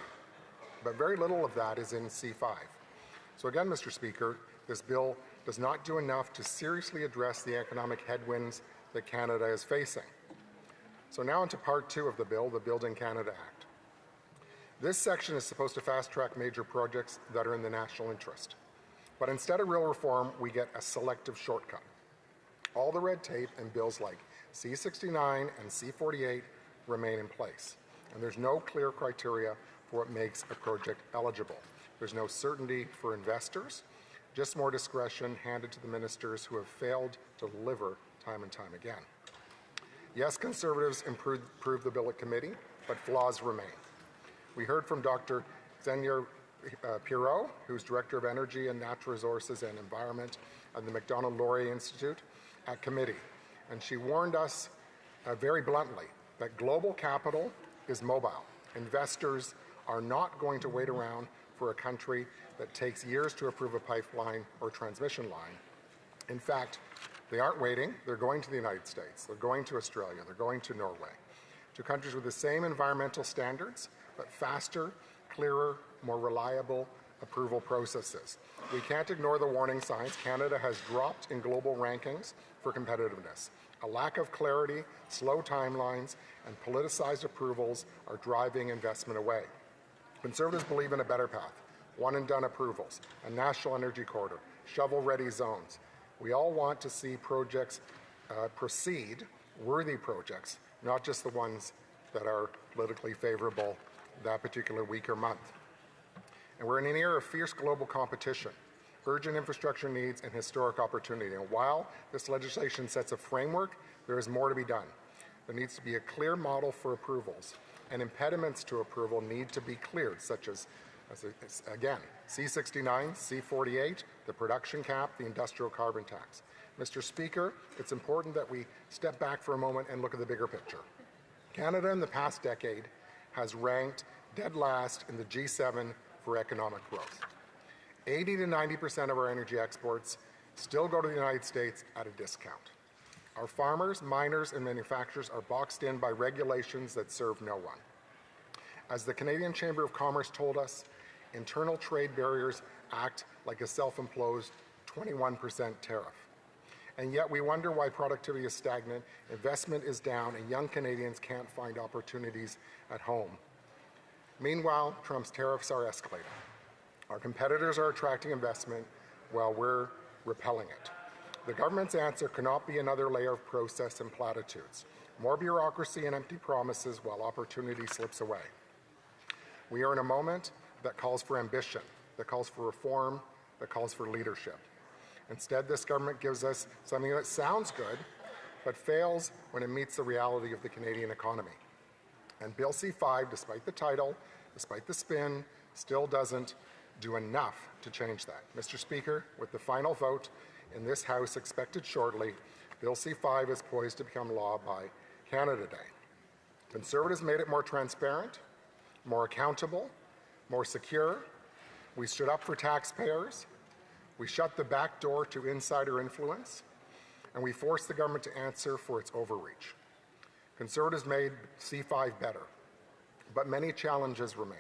But very little of that is in C5. So again, Mr. Speaker, this bill does not do enough to seriously address the economic headwinds that Canada is facing. So now into part 2 of the bill, the Building Canada Act. This section is supposed to fast-track major projects that are in the national interest. But instead of real reform, we get a selective shortcut. All the red tape and bills like C-69 and C-48 remain in place. And there's no clear criteria for what makes a project eligible. There's no certainty for investors, just more discretion handed to the ministers who have failed to deliver time and time again. Yes, Conservatives improved the bill at committee, but flaws remain. We heard from Dr. Xenia Pirot, who's Director of Energy and Natural Resources and Environment at the Macdonald-Laurier Institute, at committee. And she warned us very bluntly that global capital is mobile. Investors are not going to wait around for a country that takes years to approve a pipeline or transmission line. In fact, they aren't waiting. They're going to the United States. They're going to Australia. They're going to Norway, to countries with the same environmental standards, but faster, clearer, more reliable approval processes. We can't ignore the warning signs. Canada has dropped in global rankings for competitiveness. A lack of clarity, slow timelines, and politicized approvals are driving investment away. Conservatives believe in a better path, one-and-done approvals, a national energy corridor, shovel-ready zones. We all want to see projects proceed, worthy projects, not just the ones that are politically favorable that particular week or month. And we're in an era of fierce global competition, urgent infrastructure needs, and historic opportunity. And while this legislation sets a framework, there is more to be done. There needs to be a clear model for approvals, and impediments to approval need to be cleared, such as again, C-69, C-48, the production cap, the industrial carbon tax. Mr. Speaker, it's important that we step back for a moment and look at the bigger picture. Canada in the past decade has ranked dead last in the G7 for economic growth. 80 to 90% of our energy exports still go to the United States at a discount. Our farmers, miners, and manufacturers are boxed in by regulations that serve no one. As the Canadian Chamber of Commerce told us, internal trade barriers act like a self-imposed 21% tariff. And yet we wonder why productivity is stagnant, investment is down, and young Canadians can't find opportunities at home. Meanwhile, Trump's tariffs are escalating. Our competitors are attracting investment while we're repelling it. The government's answer cannot be another layer of process and platitudes, more bureaucracy and empty promises while opportunity slips away. We are in a moment that calls for ambition, that calls for reform, that calls for leadership. Instead, this government gives us something that sounds good, but fails when it meets the reality of the Canadian economy. And Bill C-5, despite the title, despite the spin, still doesn't do enough to change that. Mr. Speaker, with the final vote in this House expected shortly, Bill C-5 is poised to become law by Canada Day. Conservatives made it more transparent, more accountable, more secure. We stood up for taxpayers. We shut the back door to insider influence, and we forced the government to answer for its overreach. Conservatives made C-5 better, but many challenges remain.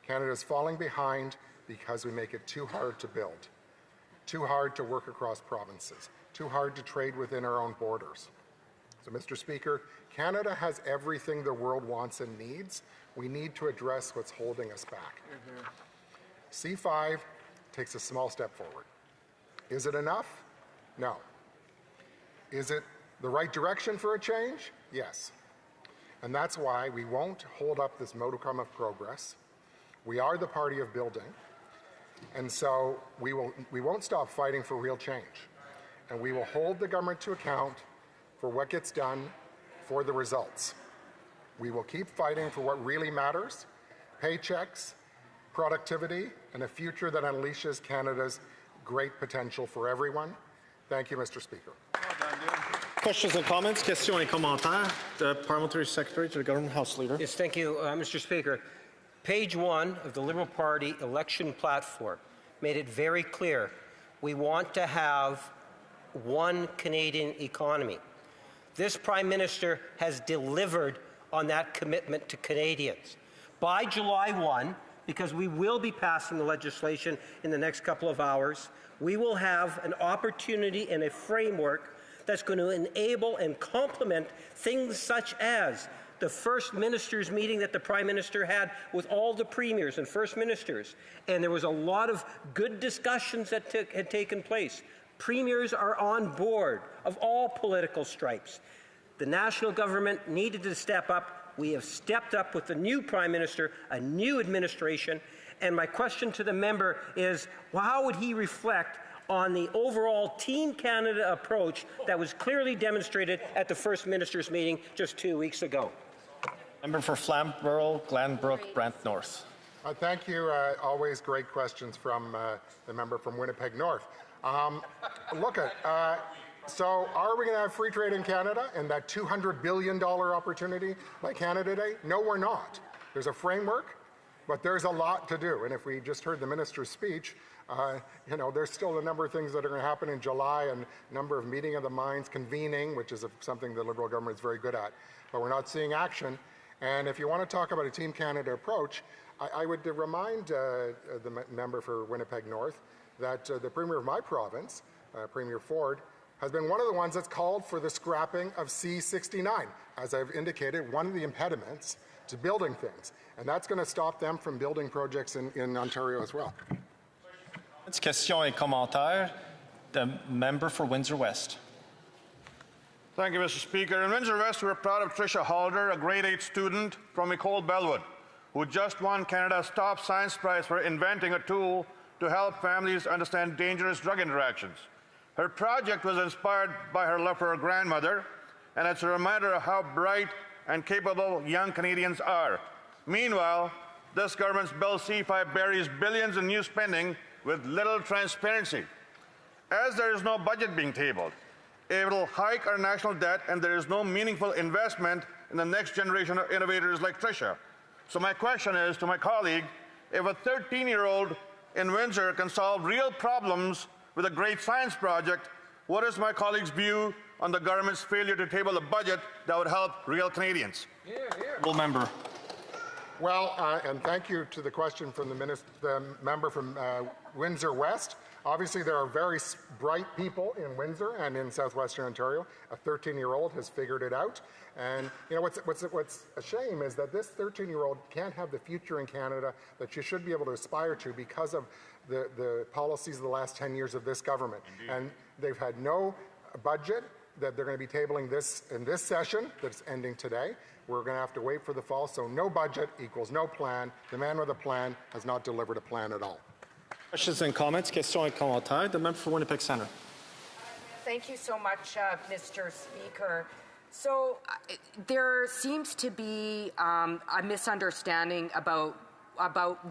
Canada is falling behind because we make it too hard to build, too hard to work across provinces, too hard to trade within our own borders. So, Mr. Speaker, Canada has everything the world wants and needs. We need to address what's holding us back. C-5 takes a small step forward. Is it enough? No. Is it the right direction for a change? Yes. And that's why we won't hold up this modicum of progress. We are the party of building. And so we won't stop fighting for real change. And we will hold the government to account for what gets done, for the results. We will keep fighting for what really matters, paychecks, productivity, and a future that unleashes Canada's great potential for everyone. Thank you, Mr. Speaker. Questions and comments? Questions et commentaires. The Parliamentary Secretary to the Government House Leader. Yes, thank you, Mr. Speaker. Page 1 of the Liberal Party election platform made it very clear we want to have one Canadian economy. This Prime Minister has delivered on that commitment to Canadians. By July 1, because we will be passing the legislation in the next couple of hours, we will have an opportunity and a framework that's going to enable and complement things such as the First Minister's meeting that the Prime Minister had with all the premiers and First Ministers. And there was a lot of good discussions that had taken place. Premiers are on board of all political stripes. The national government needed to step up. We have stepped up with the new Prime Minister, a new administration, and my question to the member is, well, how would he reflect on the overall Team Canada approach that was clearly demonstrated at the First Minister's meeting just 2 weeks ago? Member for Flamborough, Glanbrook, Brant North. Thank you. Always great questions from the member from Winnipeg North. So are we going to have free trade in Canada and that $200 billion opportunity like Canada Day? No, we're not. There's a framework, but there's a lot to do. And if we just heard the minister's speech, there's still a number of things that are going to happen in July, and a number of meeting of the minds, convening, which is something the Liberal government is very good at. But we're not seeing action. And if you want to talk about a Team Canada approach, I would remind the member for Winnipeg North that the Premier of my province, Premier Ford, has been one of the ones that's called for the scrapping of C-69, as I've indicated, one of the impediments to building things. And that's going to stop them from building projects in Ontario as well. Questions et commentaires. The member for Windsor West. Thank you, Mr. Speaker. In Windsor West, we're proud of Tricia Halder, a grade 8 student from Ecole Bellwood, who just won Canada's top science prize for inventing a tool to help families understand dangerous drug interactions. Her project was inspired by her love for her grandmother, and it's a reminder of how bright and capable young Canadians are. Meanwhile, this government's Bill C-5 buries billions in new spending with little transparency. As there is no budget being tabled, it will hike our national debt, and there is no meaningful investment in the next generation of innovators like Tricia. So my question is to my colleague, if a 13-year-old in Windsor can solve real problems with a great science project, what is my colleague's view on the government's failure to table a budget that would help real Canadians? Member. Well, and thank you to the question from the member from Windsor West. Obviously, there are very bright people in Windsor and in southwestern Ontario. A 13-year-old has figured it out. And you know what's a shame is that this 13-year-old can't have the future in Canada that she should be able to aspire to because of the policies of the last 10 years of this government. Indeed. And they've had no budget that they're going to be tabling this in this session that's ending today. We're going to have to wait for the fall. So no budget equals no plan. The man with a plan has not delivered a plan at all. Questions and comments? Questions et commentaires. The member for Winnipeg Centre. Thank you so much, Mr. Speaker. So there seems to be a misunderstanding about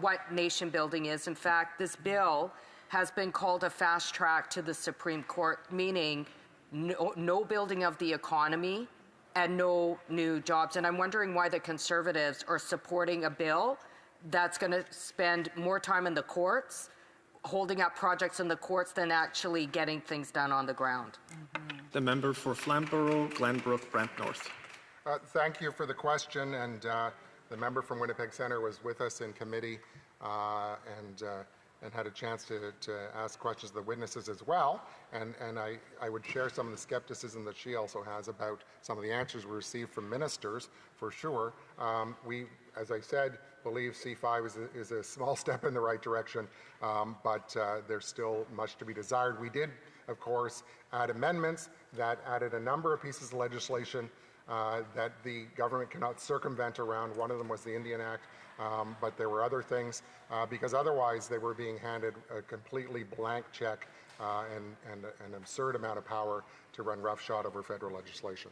what nation building is. In fact, this bill has been called a fast track to the Supreme Court, meaning no building of the economy and no new jobs. And I'm wondering why the Conservatives are supporting a bill that's going to spend more time in the courts, holding up projects in the courts, than actually getting things done on the ground. The member for Flamborough, Glenbrook, Brent North. Thank you for the question. And the member from Winnipeg Centre was with us in committee and had a chance to ask questions of the witnesses as well. And I would share some of the skepticism that she also has about some of the answers we received from ministers, for sure. We, as I said, believe C5 is a small step in the right direction, but there's still much to be desired. We did, of course, add amendments that added a number of pieces of legislation that the government cannot circumvent around. One of them was the Indian Act, but there were other things, because otherwise they were being handed a completely blank check and an absurd amount of power to run roughshod over federal legislation.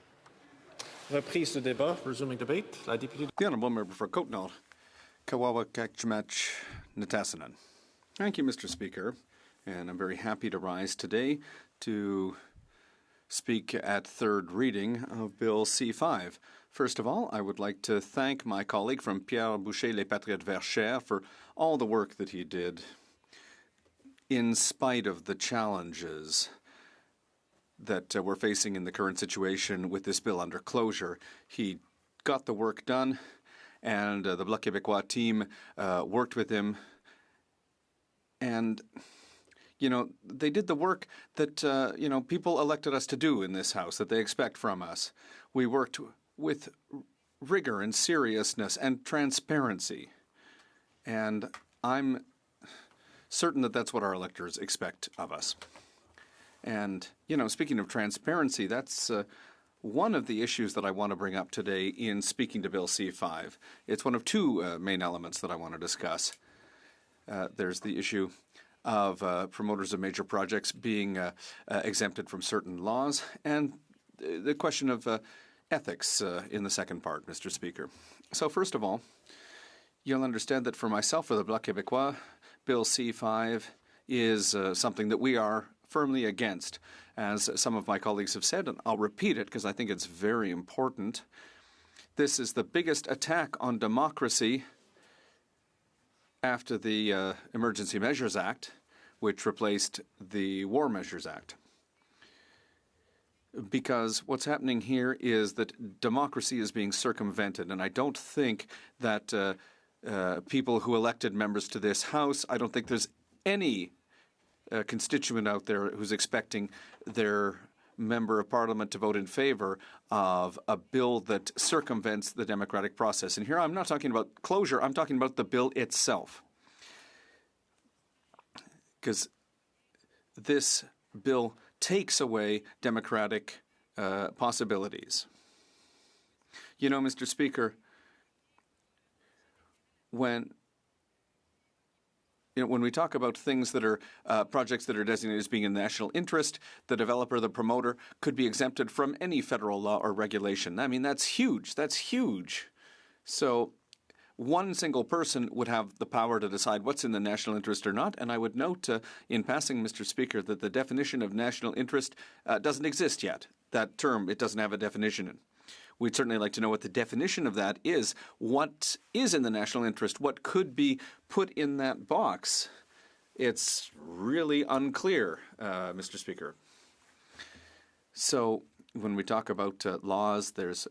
Reprise du débat, resuming debate. La députée. The honourable member for Coatnall, Kawawa Kakchmach Nitassinan. Thank you, Mr. Speaker, and I'm very happy to rise today to speak at third reading of Bill C5. First of all, I would like to thank my colleague from Pierre Boucher Les Patriotes Verchères for all the work that he did in spite of the challenges that we're facing in the current situation with this bill under closure. He got the work done, and the Bloc Québécois team worked with him. And, you know, they did the work that, you know, people elected us to do in this House, that they expect from us. We worked with rigor and seriousness and transparency. And I'm certain that that's what our electors expect of us. And, you know, speaking of transparency, that's one of the issues that I want to bring up today in speaking to Bill C5. It's one of two main elements that I want to discuss. There's the issue of promoters of major projects being exempted from certain laws, and the question of ethics in the second part, Mr. Speaker. So first of all, you'll understand that for myself, for the Bloc Québécois, Bill C5 is something that we are firmly against. As some of my colleagues have said, and I'll repeat it because I think it's very important, this is the biggest attack on democracy after the Emergency Measures Act, which replaced the War Measures Act. Because what's happening here is that democracy is being circumvented, and I don't think that people who elected members to this House, I don't think there's any constituent out there who's expecting their member of parliament to vote in favor of a bill that circumvents the democratic process. And here I'm not talking about closure, I'm talking about the bill itself. Because this bill takes away democratic possibilities. You know, Mr. Speaker, when we talk about things that are projects that are designated as being in national interest, the developer, the promoter, could be exempted from any federal law or regulation. I mean, that's huge. That's huge. So one single person would have the power to decide what's in the national interest or not. And I would note in passing, Mr. Speaker, that the definition of national interest doesn't exist yet. That term, it doesn't have a definition in. We'd certainly like to know what the definition of that is. What is in the national interest? What could be put in that box? It's really unclear, Mr. Speaker. So when we talk about laws, there's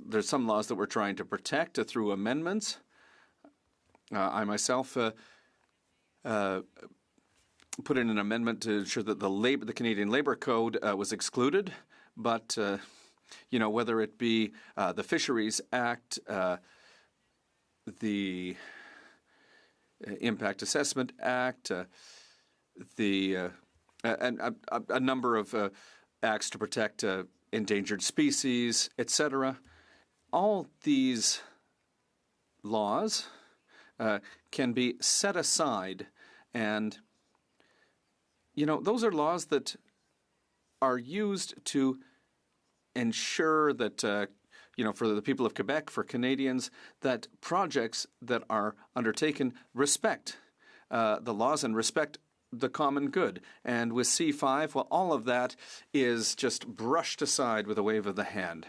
there's some laws that we're trying to protect through amendments. I myself put in an amendment to ensure that the Canadian Labour Code was excluded, but whether it be the Fisheries Act, the Impact Assessment Act, and a number of acts to protect endangered species, etc. All these laws can be set aside, and those are laws that are used to ensure that for the people of Quebec, for Canadians, that projects that are undertaken respect the laws and respect the common good. And with C5, well, all of that is just brushed aside with a wave of the hand.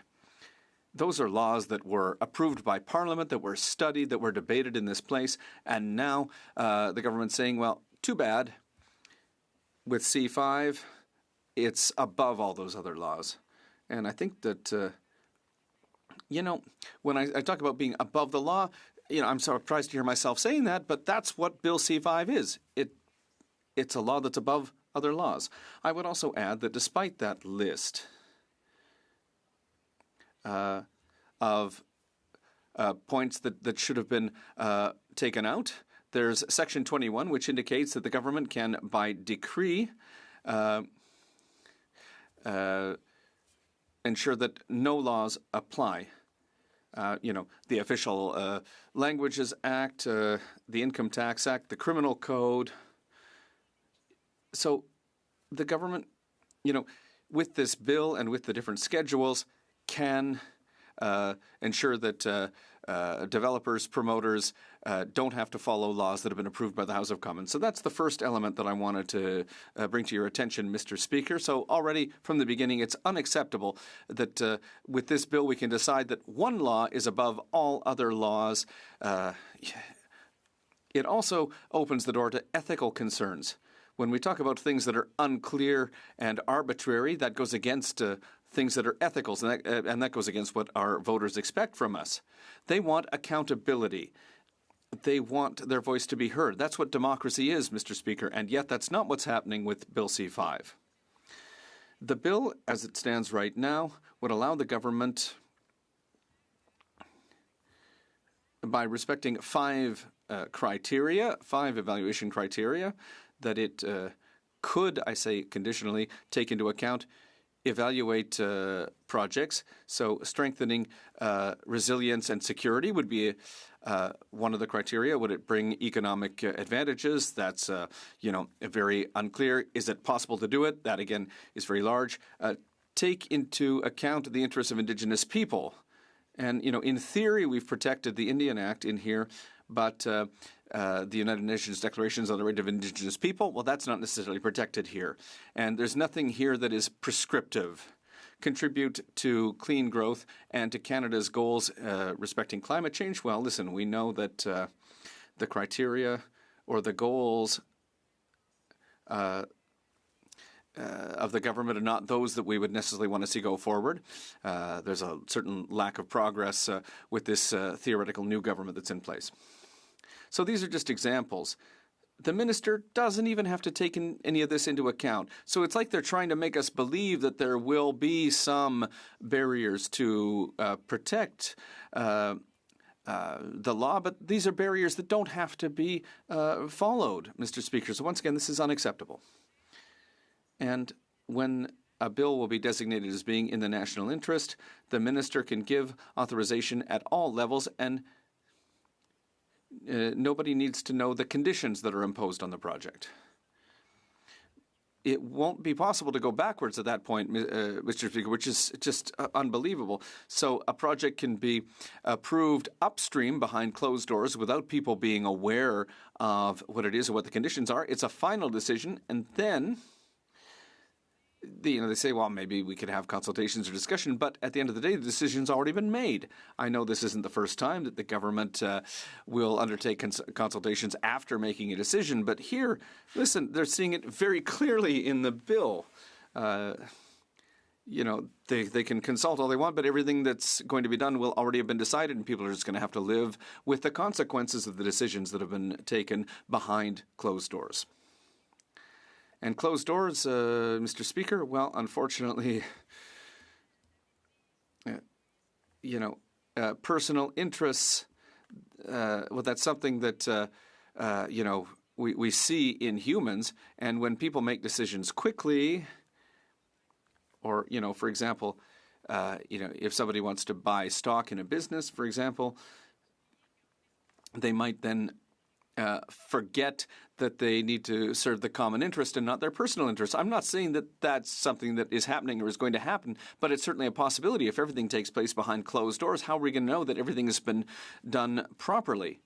Those are laws that were approved by Parliament, that were studied, that were debated in this place, and now the government's saying, well, too bad. With C5, it's above all those other laws. And I think that, when I talk about being above the law, I'm surprised to hear myself saying that, but that's what Bill C5 is. It's a law that's above other laws. I would also add that despite that list of points that should have been taken out, there's Section 21, which indicates that the government can, by decree, ensure that no laws apply. The Official Languages Act, the Income Tax Act, the Criminal Code. So the government, with this bill and with the different schedules, can ensure that developers, promoters don't have to follow laws that have been approved by the House of Commons. So that's the first element that I wanted to bring to your attention, Mr. Speaker. So already from the beginning, it's unacceptable that with this bill we can decide that one law is above all other laws. It also opens the door to ethical concerns. When we talk about things that are unclear and arbitrary, that goes against things that are ethical, and that goes against what our voters expect from us. They want accountability. They want their voice to be heard. That's what democracy is, Mr. Speaker, and yet that's not what's happening with Bill C5. The bill, as it stands right now, would allow the government, by respecting five evaluation criteria, that it could, I say conditionally, take into account, evaluate projects. So strengthening resilience and security would be one of the criteria. Would it bring economic advantages? That's very unclear. Is it possible to do it? That again is very large. Take into account the interests of Indigenous people. And in theory, we've protected the Indian Act in here, but the United Nations Declarations on the Right of Indigenous People, well, that's not necessarily protected here. And there's nothing here that is prescriptive. Contribute to clean growth and to Canada's goals respecting climate change. Well, listen, we know that the criteria or the goals of the government are not those that we would necessarily want to see go forward. There's a certain lack of progress with this theoretical new government that's in place. So these are just examples. The minister doesn't even have to take any of this into account. So it's like they're trying to make us believe that there will be some barriers to protect the law, but these are barriers that don't have to be followed, Mr. Speaker. So once again, this is unacceptable. And when a bill will be designated as being in the national interest, the minister can give authorization at all levels, and nobody needs to know the conditions that are imposed on the project. It won't be possible to go backwards at that point, Mr. Speaker, which is just unbelievable. So a project can be approved upstream behind closed doors without people being aware of what it is or what the conditions are. It's a final decision, and then they say, well, maybe we could have consultations or discussion, but at the end of the day, the decision's already been made. I know this isn't the first time that the government will undertake consultations after making a decision, but here, listen, they're seeing it very clearly in the bill. they can consult all they want, but everything that's going to be done will already have been decided, and people are just going to have to live with the consequences of the decisions that have been taken behind closed doors. And closed doors, Mr. Speaker, well, unfortunately, personal interests, well, that's something that, we see in humans, and when people make decisions quickly, or, for example, if somebody wants to buy stock in a business, for example, they might then forget that they need to serve the common interest and not their personal interest. I'm not saying that that's something that is happening or is going to happen, but it's certainly a possibility. If everything takes place behind closed doors, how are we going to know that everything has been done properly?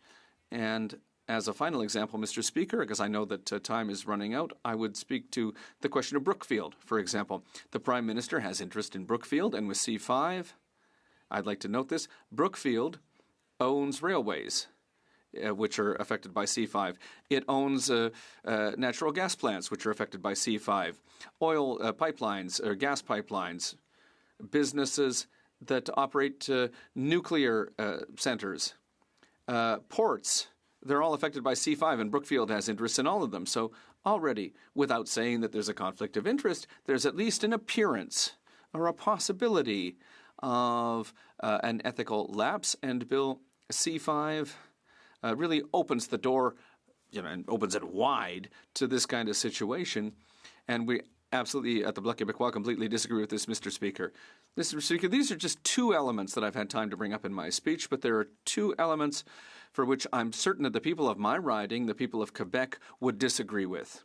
And as a final example, Mr. Speaker, because I know that time is running out, I would speak to the question of Brookfield, for example. The Prime Minister has interest in Brookfield, and with C5, I'd like to note this, Brookfield owns railways, which are affected by C5. It owns natural gas plants, which are affected by C5, oil pipelines or gas pipelines, businesses that operate nuclear centers, ports. They're all affected by C5, and Brookfield has interests in all of them. So already, without saying that there's a conflict of interest, there's at least an appearance or a possibility of an ethical lapse, and Bill C5 really opens the door, and opens it wide to this kind of situation. And we absolutely, at the Bloc Québécois, completely disagree with this, Mr. Speaker. Mr. Speaker, these are just two elements that I've had time to bring up in my speech, but there are two elements for which I'm certain that the people of my riding, the people of Quebec, would disagree with.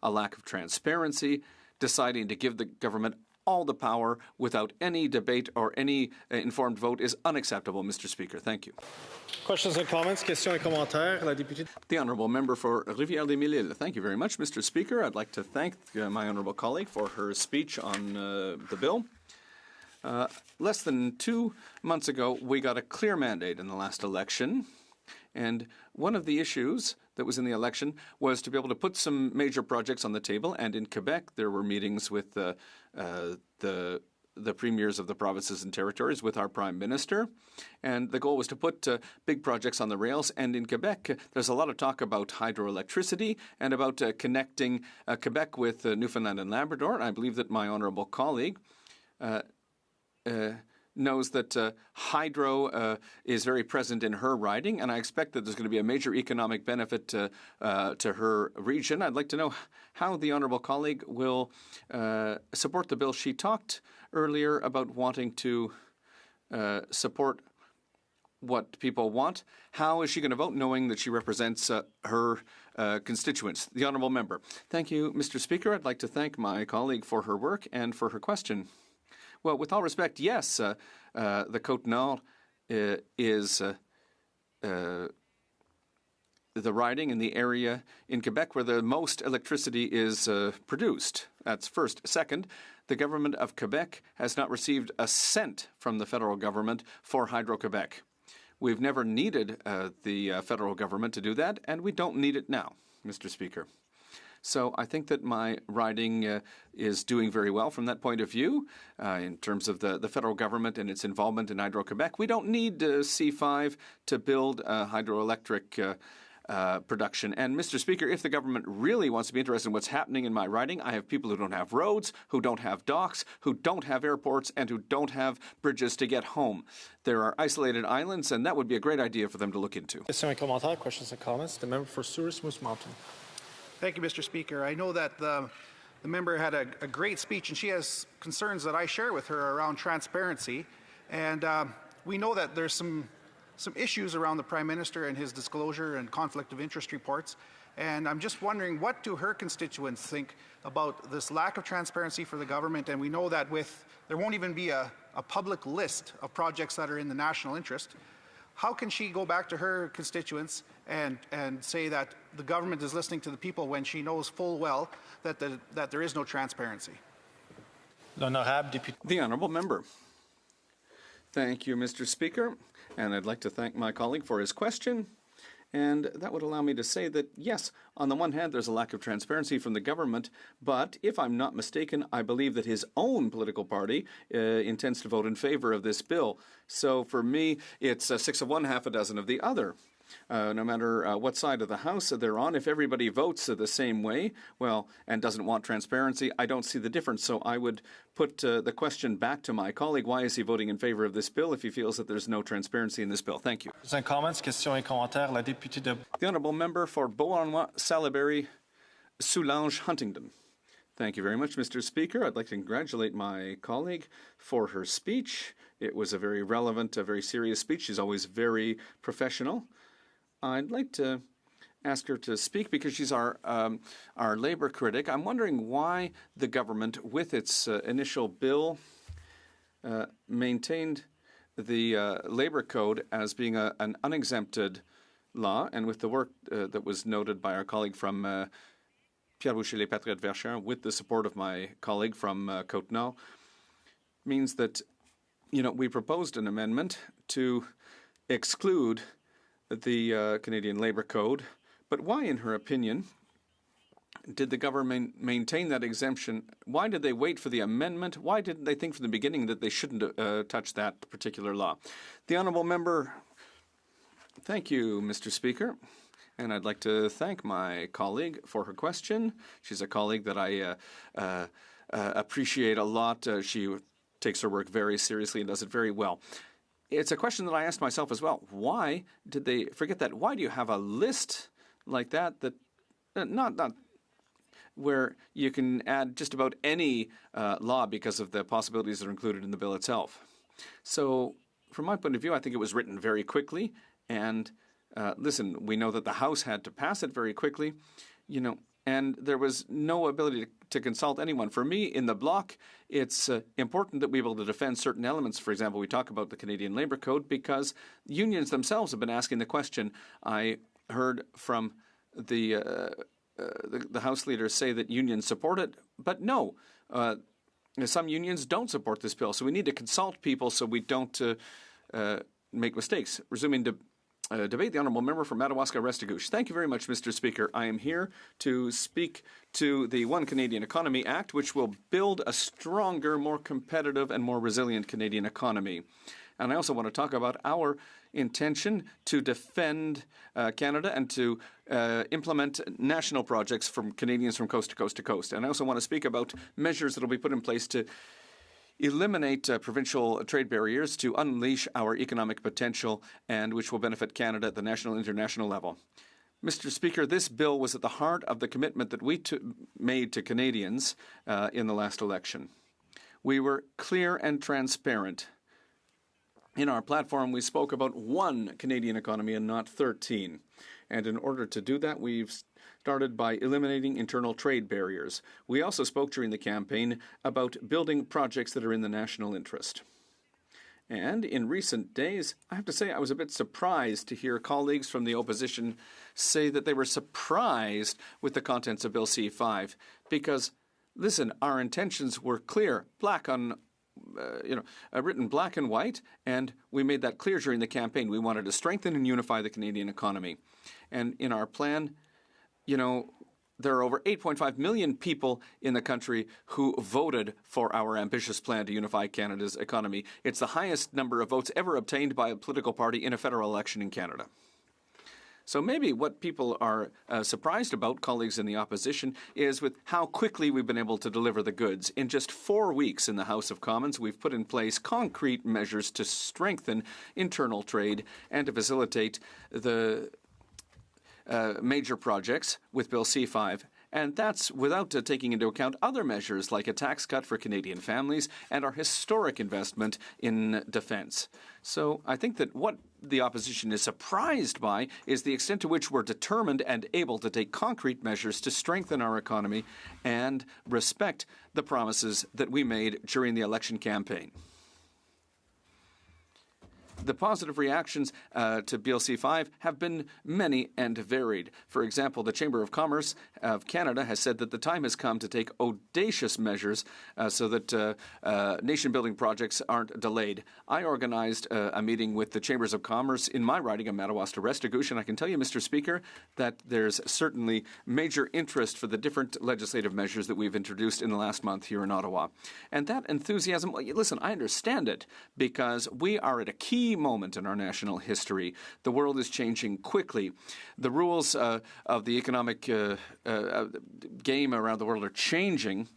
A lack of transparency, deciding to give the government all the power without any debate or any informed vote is unacceptable, Mr. Speaker. Thank you. Questions and comments? Questions et commentaires. La députée. The Honourable Member for Rivière-des-Mille-Îles. Thank you very much, Mr. Speaker. I'd like to thank my honourable colleague for her speech on the bill. Less than 2 months ago, we got a clear mandate in the last election. And one of the issues that was in the election was to be able to put some major projects on the table. And in Quebec, there were meetings with the premiers of the provinces and territories, with our prime minister. And the goal was to put big projects on the rails. And in Quebec, there's a lot of talk about hydroelectricity and about connecting Quebec with Newfoundland and Labrador. And I believe that my honourable colleague knows that hydro is very present in her riding, and I expect that there's going to be a major economic benefit to her region. I'd like to know how the honourable colleague will support the bill. She talked earlier about wanting to support what people want. How is she going to vote, knowing that she represents her constituents? The honourable member. Thank you, Mr. Speaker. I'd like to thank my colleague for her work and for her question. Well, with all respect, yes, the Côte-Nord is the riding in the area in Quebec where the most electricity is produced. That's first. Second, the government of Quebec has not received a cent from the federal government for Hydro-Quebec. We've never needed the federal government to do that, and we don't need it now, Mr. Speaker. So I think that my riding is doing very well from that point of view in terms of the federal government and its involvement in Hydro-Quebec. We don't need C5 to build hydroelectric production. And, Mr. Speaker, if the government really wants to be interested in what's happening in my riding, I have people who don't have roads, who don't have docks, who don't have airports, and who don't have bridges to get home. There are isolated islands, and that would be a great idea for them to look into. Questions et commentaires. Questions and comments. The member for Souris Moose Mountain. Thank you, Mr. Speaker. I know that the member had a great speech, and she has concerns that I share with her around transparency. And we know that there's some issues around the Prime Minister and his disclosure and conflict of interest reports. And I'm just wondering, what do her constituents think about this lack of transparency for the government? And we know that there won't even be a public list of projects that are in the national interest. How can she go back to her constituents and say that the government is listening to the people when she knows full well that there is no transparency? The honourable member. Thank you, Mr. Speaker. And I'd like to thank my colleague for his question And that would allow me to say that, yes, on the one hand, there's a lack of transparency from the government, but if I'm not mistaken, I believe that his own political party intends to vote in favor of this bill. So for me, it's 6 of one, half a dozen of the other. No matter what side of the House they're on, if everybody votes the same way, well, and doesn't want transparency, I don't see the difference. So I would put the question back to my colleague. Why is he voting in favor of this bill if he feels that there's no transparency in this bill? Thank you. Comments, questions et commentaires. La députée de... The Honourable Member for Beauharnois-Salaberry, Soulange Huntingdon. Thank you very much, Mr. Speaker. I'd like to congratulate my colleague for her speech. It was a very relevant, a very serious speech. She's always very professional. I'd like to ask her to speak because she's our Labour critic. I'm wondering why the government, with its initial bill, maintained the Labour Code as being an unexempted law, and with the work that was noted by our colleague from Pierre Boucher, les Patriotes Verchères, with the support of my colleague from Côte-Nord, means that, we proposed an amendment to exclude the Canadian Labour Code. But why, in her opinion, did the government maintain that exemption? Why did they wait for the amendment? Why didn't they think from the beginning that they shouldn't touch that particular law? The Honourable Member, thank you, Mr. Speaker. And I'd like to thank my colleague for her question. She's a colleague that I appreciate a lot. She takes her work very seriously and does it very well. It's a question that I asked myself as well. Why did they forget that? Why do you have a list like that not where you can add just about any law because of the possibilities that are included in the bill itself? So from my point of view, I think it was written very quickly. And listen, we know that the House had to pass it very quickly, and there was no ability to consult anyone. For me, in the bloc, it's important that we be able to defend certain elements. For example, we talk about the Canadian Labour Code because unions themselves have been asking the question. I heard from the House leaders say that unions support it, but no, some unions don't support this bill. So we need to consult people so we don't make mistakes. Resuming debate, the Honourable Member for Madawaska-Restigouche. Thank you very much, Mr. Speaker. I am here to speak to the One Canadian Economy Act, which will build a stronger, more competitive and more resilient Canadian economy. And I also want to talk about our intention to defend Canada and to implement national projects from Canadians from coast to coast to coast. And I also want to speak about measures that will be put in place to eliminate provincial trade barriers to unleash our economic potential and which will benefit Canada at the national and international level. Mr. Speaker, this bill was at the heart of the commitment that we made to Canadians in the last election. We were clear and transparent. In our platform, we spoke about one Canadian economy and not 13. And in order to do that, we've started by eliminating internal trade barriers. We also spoke during the campaign about building projects that are in the national interest. And in recent days, I have to say I was a bit surprised to hear colleagues from the opposition say that they were surprised with the contents of Bill C-5 because, listen, our intentions were clear, black on written black and white, and we made that clear during the campaign. We wanted to strengthen and unify the Canadian economy. And in our plan, there are over 8.5 million people in the country who voted for our ambitious plan to unify Canada's economy. It's the highest number of votes ever obtained by a political party in a federal election in Canada. So maybe what people are surprised about, colleagues in the opposition, is with how quickly we've been able to deliver the goods. In just 4 weeks in the House of Commons, we've put in place concrete measures to strengthen internal trade and to facilitate the major projects with Bill C-5. And that's without taking into account other measures like a tax cut for Canadian families and our historic investment in defence. So I think that what the opposition is surprised by is the extent to which we're determined and able to take concrete measures to strengthen our economy and respect the promises that we made during the election campaign. The positive reactions to Bill C-5 have been many and varied. For example, the Chamber of Commerce of Canada has said that the time has come to take audacious measures so that nation-building projects aren't delayed. I organized a meeting with the Chambers of Commerce in my riding of Madawaska-Restigouche, and I can tell you, Mr. Speaker, that there's certainly major interest for the different legislative measures that we've introduced in the last month here in Ottawa. And that enthusiasm, well, listen, I understand it because we are at a key moment in our national history. The world is changing quickly. The rules of the economic game around the world are changing,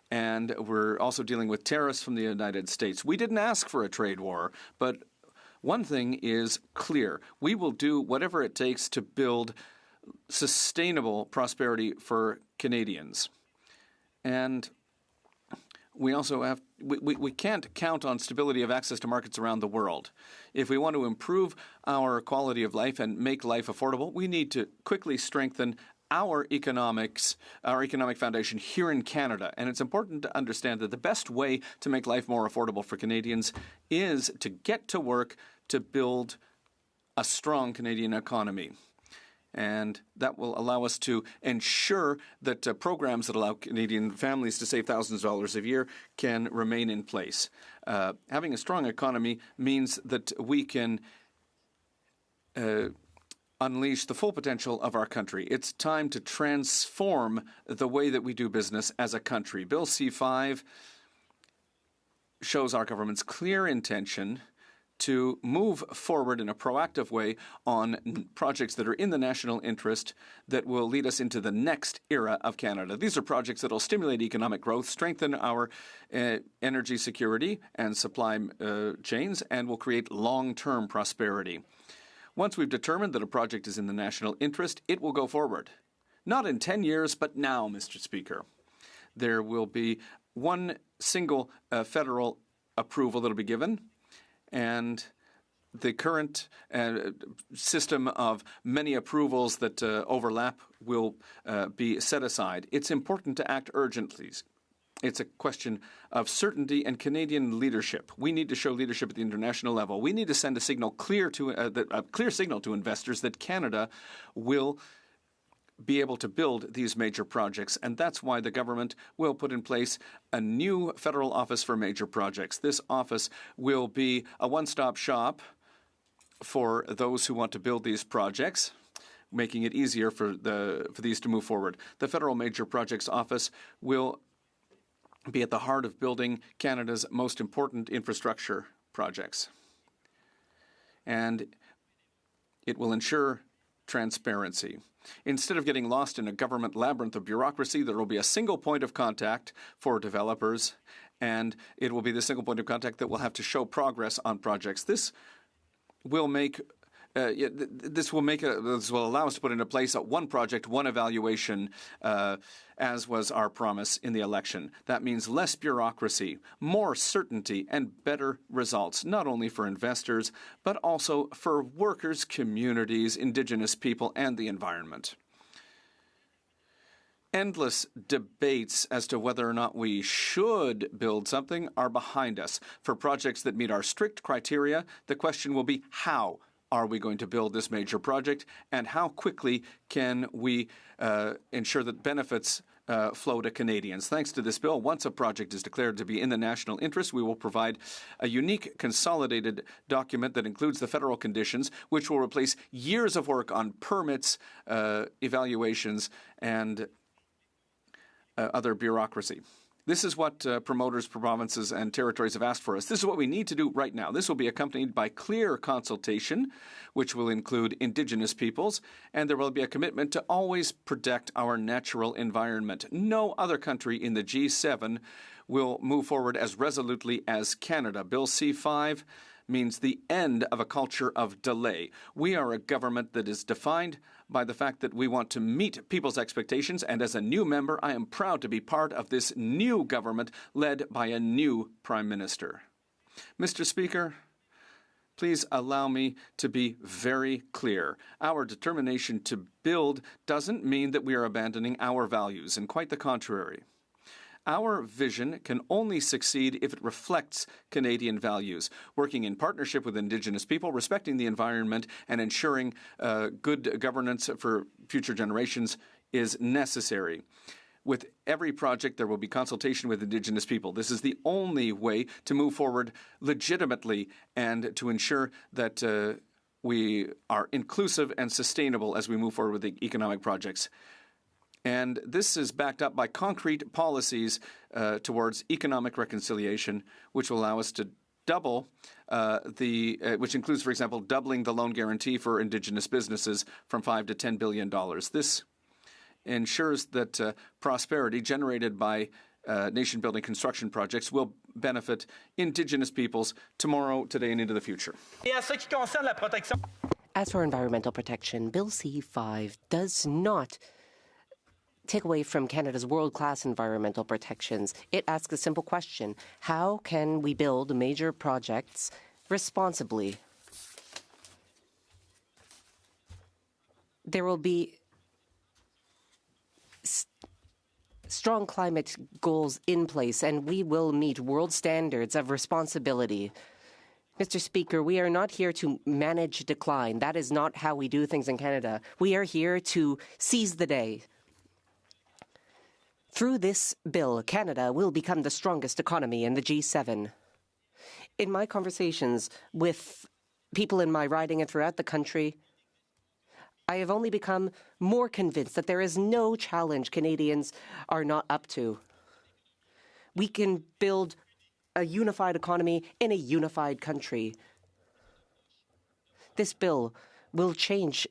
and we're also dealing with tariffs from the United States. We didn't ask for a trade war, but one thing is clear. We will do whatever it takes to build sustainable prosperity for Canadians. And we also have we can't count on stability of access to markets around the world. If we want to improve our quality of life and make life affordable, we need to quickly strengthen our economic foundation here in Canada. And it's important to understand that the best way to make life more affordable for Canadians is to get to work to build a strong Canadian economy. And that will allow us to ensure that programs that allow Canadian families to save thousands of dollars a year can remain in place. Having a strong economy means that we can unleash the full potential of our country. It's time to transform the way that we do business as a country. Bill C-5 shows our government's clear intention to move forward in a proactive way on projects that are in the national interest that will lead us into the next era of Canada. These are projects that will stimulate economic growth, strengthen our energy security and supply chains, and will create long-term prosperity. Once we've determined that a project is in the national interest, it will go forward. Not in 10 years, but now, Mr. Speaker. There will be one single federal approval that will be given, and the current system of many approvals that overlap will be set aside. It's important to act urgently. It's a question of certainty and Canadian leadership. We need to show leadership at the international level. We need to send a clear signal to investors that Canada will be able to build these major projects. And that's why the government will put in place a new federal office for major projects. This office will be a one-stop shop for those who want to build these projects, making it easier for these to move forward. The Federal Major Projects Office will be at the heart of building Canada's most important infrastructure projects. And it will ensure transparency. Instead of getting lost in a government labyrinth of bureaucracy, there will be a single point of contact for developers, and it will be the single point of contact that will have to show progress on projects. This will allow us to put into place a one project, one evaluation, as was our promise in the election. That means less bureaucracy, more certainty, and better results, not only for investors, but also for workers, communities, Indigenous people, and the environment. Endless debates as to whether or not we should build something are behind us. For projects that meet our strict criteria, the question will be how are we going to build this major project, and how quickly can we ensure that benefits flow to Canadians. Thanks to this bill, once a project is declared to be in the national interest, we will provide a unique consolidated document that includes the federal conditions, which will replace years of work on permits, evaluations, and other bureaucracy. This is what promoters, provinces, and territories have asked for us. This is what we need to do right now. This will be accompanied by clear consultation, which will include Indigenous peoples, and there will be a commitment to always protect our natural environment. No other country in the G7 will move forward as resolutely as Canada. Bill C-5 means the end of a culture of delay. We are a government that is defined by the fact that we want to meet people's expectations, and as a new member, I am proud to be part of this new government led by a new Prime Minister. Mr. Speaker, please allow me to be very clear. Our determination to build doesn't mean that we are abandoning our values, and quite the contrary. Our vision can only succeed if it reflects Canadian values, working in partnership with Indigenous people, respecting the environment, and ensuring good governance for future generations is necessary. With every project, there will be consultation with Indigenous people. This is the only way to move forward legitimately and to ensure that we are inclusive and sustainable as we move forward with the economic projects. And this is backed up by concrete policies towards economic reconciliation, which will allow us to double which includes, for example, doubling the loan guarantee for Indigenous businesses from $5 to $10 billion. This ensures that prosperity generated by nation-building construction projects will benefit Indigenous peoples tomorrow, today, and into the future. As for environmental protection, Bill C-5 does not take away from Canada's world-class environmental protections. It asks a simple question: how can we build major projects responsibly? There will be strong climate goals in place, and we will meet world standards of responsibility. Mr. Speaker, we are not here to manage decline. That is not how we do things in Canada. We are here to seize the day. Through this bill, Canada will become the strongest economy in the G7. In my conversations with people in my riding and throughout the country, I have only become more convinced that there is no challenge Canadians are not up to. We can build a unified economy in a unified country. This bill will change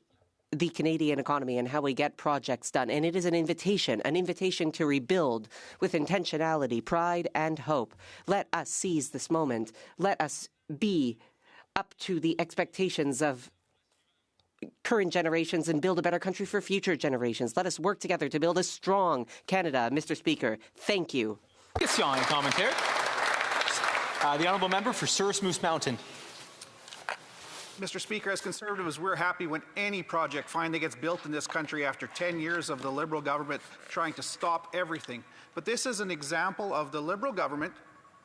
the Canadian economy and how we get projects done. And it is an invitation to rebuild with intentionality, pride, and hope. Let us seize this moment. Let us be up to the expectations of current generations and build a better country for future generations. Let us work together to build a strong Canada. Mr. Speaker, thank you. Question and commentaire. The honourable member for Souris Moose Mountain. Mr. Speaker, as Conservatives, we're happy when any project finally gets built in this country after 10 years of the Liberal government trying to stop everything. But this is an example of the Liberal government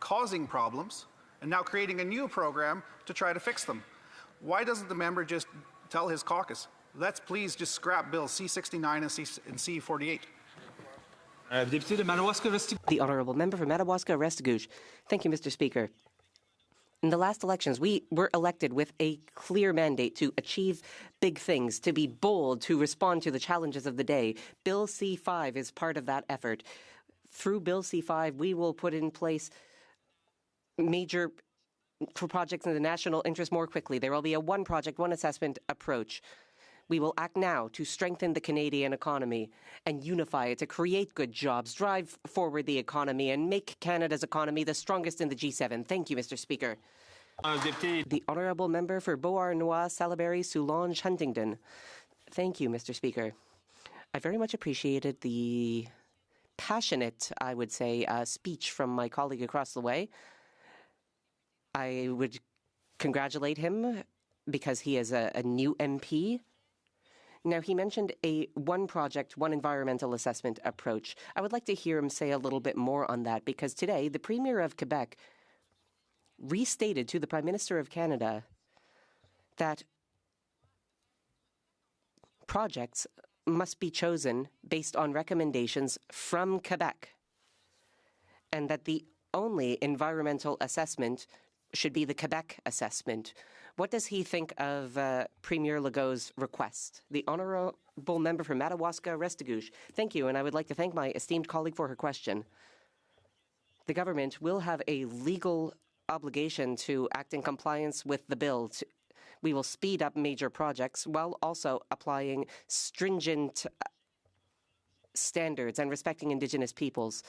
causing problems and now creating a new program to try to fix them. Why doesn't the member just tell his caucus, let's please just scrap Bill C-69 and C-48? The Honourable Member for Madawaska-Restigouche. Thank you, Mr. Speaker. In the last elections, we were elected with a clear mandate to achieve big things, to be bold, to respond to the challenges of the day. Bill C-5 is part of that effort. Through Bill C-5, we will put in place major projects in the national interest more quickly. There will be a one project, one assessment approach. We will act now to strengthen the Canadian economy and unify it to create good jobs, drive forward the economy, and make Canada's economy the strongest in the G7. Thank you, Mr. Speaker. The Honourable Member for Beauharnois, Salaberry, Soulange, Huntingdon. Thank you, Mr. Speaker. I very much appreciated the passionate, I would say, speech from my colleague across the way. I would congratulate him because he is a new MP. Now, he mentioned a one project, one environmental assessment approach. I would like to hear him say a little bit more on that, because today the Premier of Quebec restated to the Prime Minister of Canada that projects must be chosen based on recommendations from Quebec, and that the only environmental assessment should be the Quebec assessment. What does he think of Premier Legault's request? The Honourable Member for Madawaska-Restigouche. Thank you, and I would like to thank my esteemed colleague for her question. The government will have a legal obligation to act in compliance with the bill. We will speed up major projects while also applying stringent standards and respecting Indigenous peoples.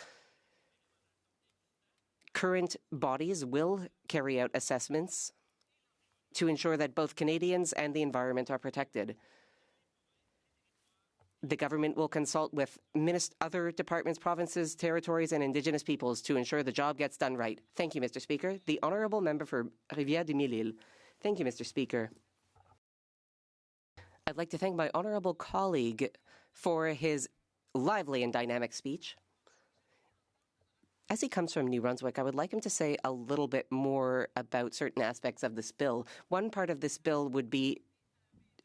Current bodies will carry out assessments to ensure that both Canadians and the environment are protected. The government will consult with other departments, provinces, territories, and Indigenous peoples to ensure the job gets done right. Thank you, Mr. Speaker. The Honourable Member for Rivière-du-Mille-Île. Thank you, Mr. Speaker. I'd like to thank my honourable colleague for his lively and dynamic speech. As he comes from New Brunswick, I would like him to say a little bit more about certain aspects of this bill. One part of this bill would be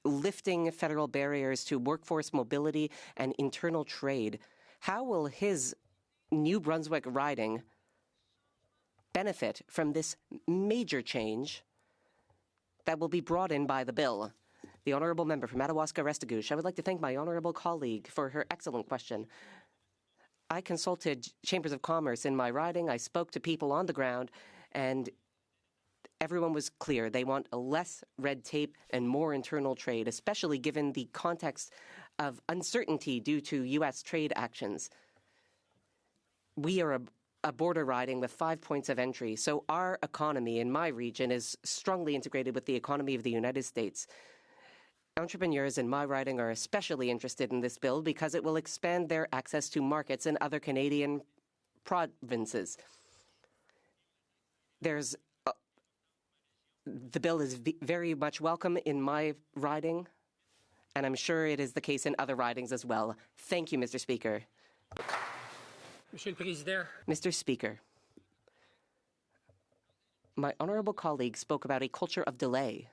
lifting federal barriers to workforce mobility and internal trade. How will his New Brunswick riding benefit from this major change that will be brought in by the bill? The Honourable Member for Madawaska-Restigouche. I would like to thank my honourable colleague for her excellent question. I consulted chambers of commerce in my riding. I spoke to people on the ground, and everyone was clear. They want less red tape and more internal trade, especially given the context of uncertainty due to U.S. trade actions. We are a border riding with 5 points of entry, so our economy in my region is strongly integrated with the economy of the United States. Entrepreneurs in my riding are especially interested in this bill because it will expand their access to markets in other Canadian provinces. The bill is very much welcome in my riding, and I'm sure it is the case in other ridings as well. Thank you, Mr. Speaker. Mr. Speaker, my honourable colleague spoke about a culture of delay.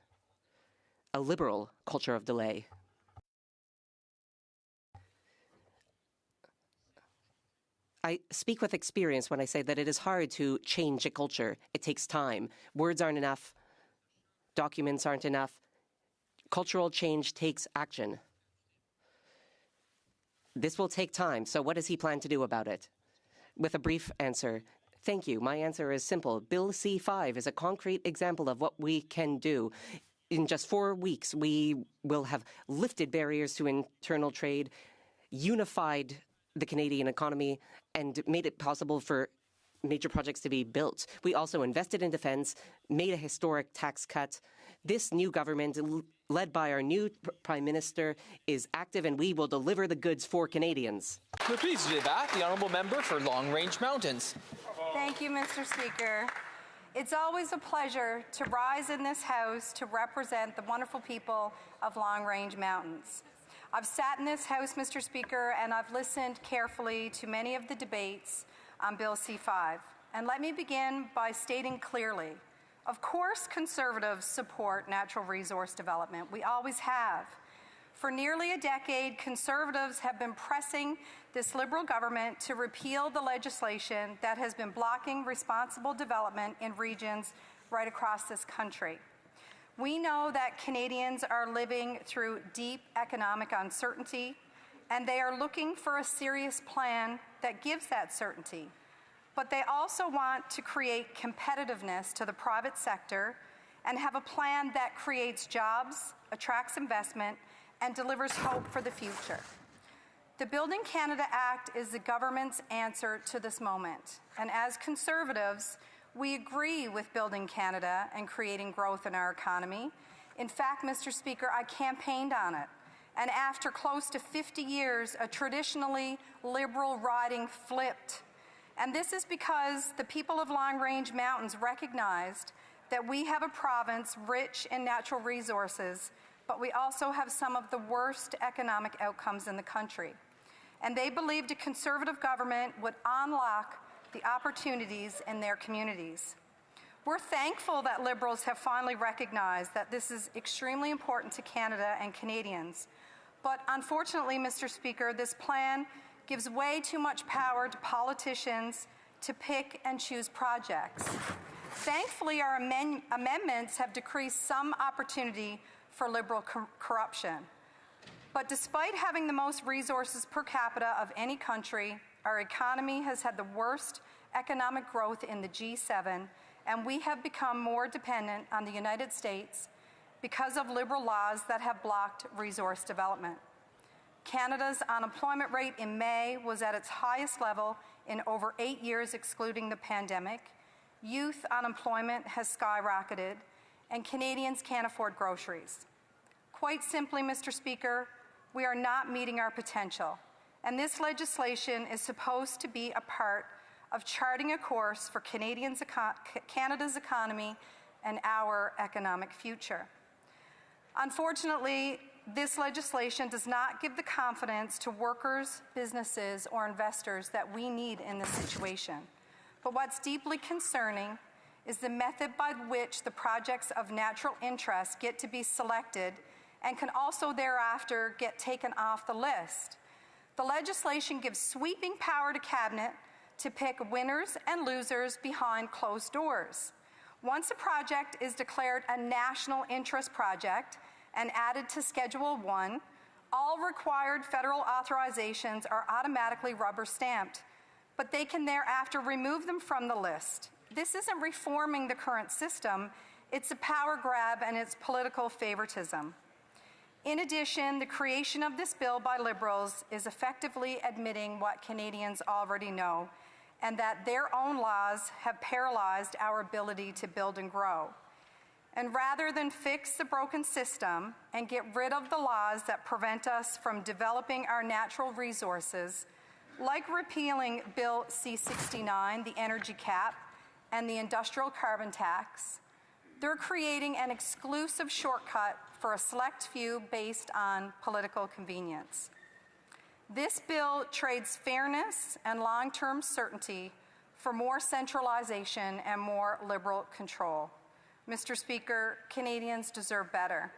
A liberal culture of delay. I speak with experience when I say that it is hard to change a culture. It takes time. Words aren't enough. Documents aren't enough. Cultural change takes action. This will take time, so what does he plan to do about it? With a brief answer. Thank you. My answer is simple. Bill C-5 is a concrete example of what we can do. In just 4 weeks, we will have lifted barriers to internal trade, unified the Canadian economy, and made it possible for major projects to be built. We also invested in defense, made a historic tax cut. This new government, led by our new Prime Minister, is active, and we will deliver the goods for Canadians. Please do that. The Honourable Member for Long Range Mountains. Thank you, Mr. Speaker. It's always a pleasure to rise in this House to represent the wonderful people of Long Range Mountains. I've sat in this House, Mr. Speaker, and I've listened carefully to many of the debates on Bill C-5. And let me begin by stating clearly, of course Conservatives support natural resource development. We always have. For nearly a decade, Conservatives have been pressing this Liberal government to repeal the legislation that has been blocking responsible development in regions right across this country. We know that Canadians are living through deep economic uncertainty, and they are looking for a serious plan that gives that certainty. But they also want to create competitiveness to the private sector and have a plan that creates jobs, attracts investment, and delivers hope for the future. The Building Canada Act is the government's answer to this moment. And as Conservatives, we agree with Building Canada and creating growth in our economy. In fact, Mr. Speaker, I campaigned on it. And after close to 50 years, a traditionally Liberal riding flipped. And this is because the people of Long Range Mountains recognized that we have a province rich in natural resources, but we also have some of the worst economic outcomes in the country. And they believed a Conservative government would unlock the opportunities in their communities. We're thankful that Liberals have finally recognized that this is extremely important to Canada and Canadians. But unfortunately, Mr. Speaker, this plan gives way too much power to politicians to pick and choose projects. Thankfully, our amendments have decreased some opportunity for Liberal corruption. But despite having the most resources per capita of any country, our economy has had the worst economic growth in the G7, and we have become more dependent on the United States because of Liberal laws that have blocked resource development. Canada's unemployment rate in May was at its highest level in over 8 years, excluding the pandemic. Youth unemployment has skyrocketed, and Canadians can't afford groceries. Quite simply, Mr. Speaker, we are not meeting our potential, and this legislation is supposed to be a part of charting a course for Canada's economy and our economic future. Unfortunately, this legislation does not give the confidence to workers, businesses, or investors that we need in this situation. But what's deeply concerning is the method by which the projects of natural interest get to be selected and can also thereafter get taken off the list. The legislation gives sweeping power to Cabinet to pick winners and losers behind closed doors. Once a project is declared a national interest project and added to Schedule 1, all required federal authorizations are automatically rubber stamped, but they can thereafter remove them from the list. This isn't reforming the current system, it's a power grab and it's political favoritism. In addition, the creation of this bill by Liberals is effectively admitting what Canadians already know, and that their own laws have paralyzed our ability to build and grow. And rather than fix the broken system and get rid of the laws that prevent us from developing our natural resources, like repealing Bill C-69, the energy cap, and the industrial carbon tax, they're creating an exclusive shortcut for a select few based on political convenience. This bill trades fairness and long-term certainty for more centralization and more Liberal control. Mr. Speaker, Canadians deserve better.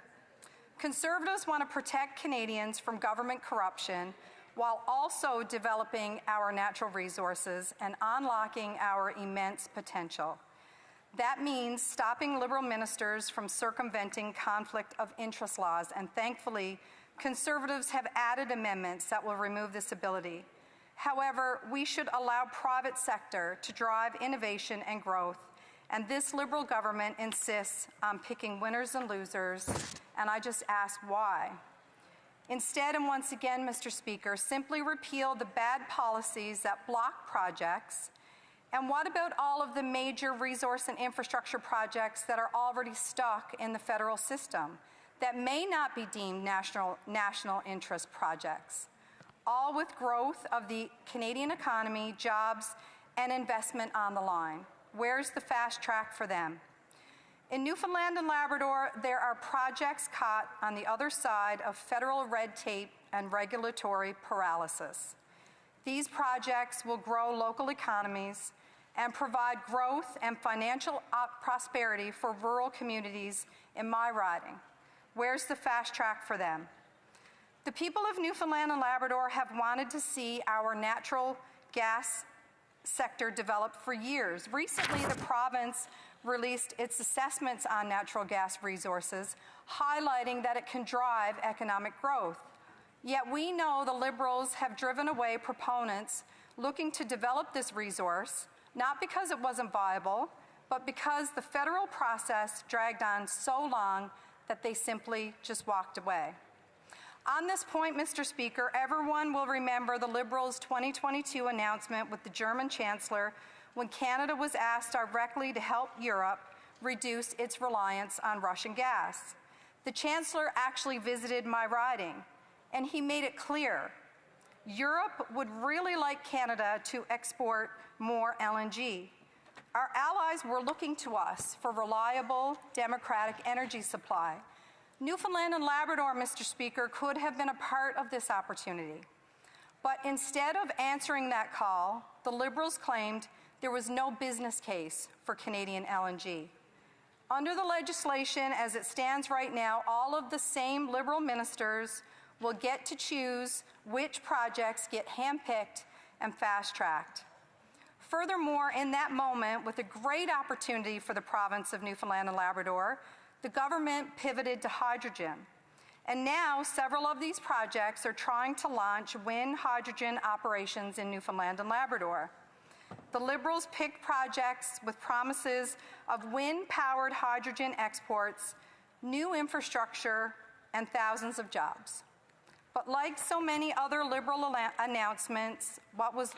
Conservatives want to protect Canadians from government corruption while also developing our natural resources and unlocking our immense potential. That means stopping Liberal ministers from circumventing conflict of interest laws, and thankfully, Conservatives have added amendments that will remove this ability. However, we should allow private sector to drive innovation and growth, and this Liberal government insists on picking winners and losers, and I just ask why. Instead, and once again, Mr. Speaker, simply repeal the bad policies that block projects. And what about all of the major resource and infrastructure projects that are already stuck in the federal system that may not be deemed national interest projects? All with growth of the Canadian economy, jobs, and investment on the line. Where's the fast track for them? In Newfoundland and Labrador, there are projects caught on the other side of federal red tape and regulatory paralysis. These projects will grow local economies and provide growth and financial prosperity for rural communities in my riding. Where's the fast track for them? The people of Newfoundland and Labrador have wanted to see our natural gas sector develop for years. Recently, the province released its assessments on natural gas resources, highlighting that it can drive economic growth. Yet we know the Liberals have driven away proponents looking to develop this resource, not because it wasn't viable, but because the federal process dragged on so long that they simply just walked away. On this point, Mr. Speaker, everyone will remember the Liberals' 2022 announcement with the German Chancellor when Canada was asked directly to help Europe reduce its reliance on Russian gas. The Chancellor actually visited my riding, and he made it clear Europe would really like Canada to export more LNG. Our allies were looking to us for reliable, democratic energy supply. Newfoundland and Labrador, Mr. Speaker, could have been a part of this opportunity. But instead of answering that call, the Liberals claimed there was no business case for Canadian LNG. Under the legislation as it stands right now, all of the same Liberal ministers will get to choose which projects get handpicked and fast-tracked. Furthermore, in that moment, with a great opportunity for the province of Newfoundland and Labrador, the government pivoted to hydrogen. And now, several of these projects are trying to launch wind hydrogen operations in Newfoundland and Labrador. The Liberals picked projects with promises of wind-powered hydrogen exports, new infrastructure, and thousands of jobs. But like so many other Liberal announcements, what was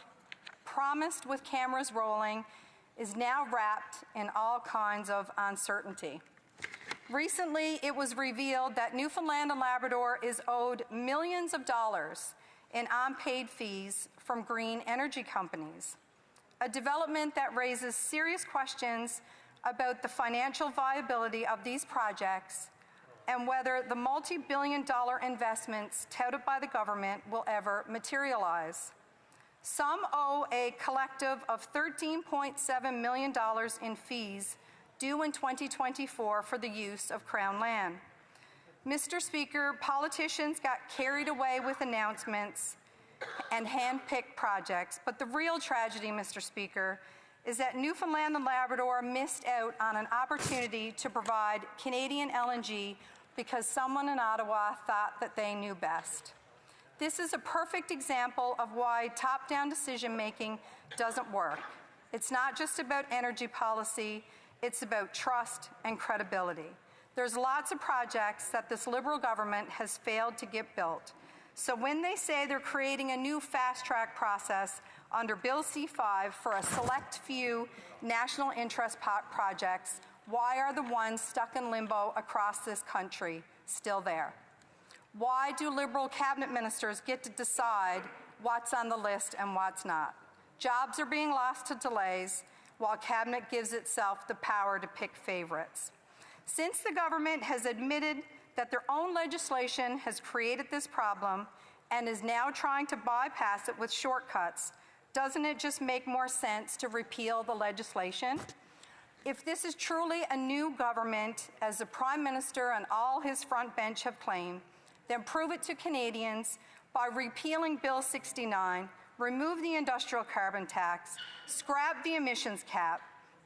promised with cameras rolling is now wrapped in all kinds of uncertainty. Recently, it was revealed that Newfoundland and Labrador is owed millions of dollars in unpaid fees from green energy companies, a development that raises serious questions about the financial viability of these projects and whether the multi-billion-dollar investments touted by the government will ever materialize. Some owe a collective of $13.7 million in fees due in 2024 for the use of Crown land. Mr. Speaker, politicians got carried away with announcements and hand-picked projects, but the real tragedy, Mr. Speaker, is that Newfoundland and Labrador missed out on an opportunity to provide Canadian LNG because someone in Ottawa thought that they knew best. This is a perfect example of why top-down decision-making doesn't work. It's not just about energy policy, it's about trust and credibility. There's lots of projects that this Liberal government has failed to get built. So when they say they're creating a new fast-track process under Bill C-5 for a select few national interest projects, why are the ones stuck in limbo across this country still there? Why do Liberal cabinet ministers get to decide what's on the list and what's not? Jobs are being lost to delays, while cabinet gives itself the power to pick favorites. Since the government has admitted that their own legislation has created this problem and is now trying to bypass it with shortcuts, doesn't it just make more sense to repeal the legislation? If this is truly a new government, as the Prime Minister and all his front bench have claimed, then prove it to Canadians by repealing Bill 69, remove the industrial carbon tax, scrap the emissions cap.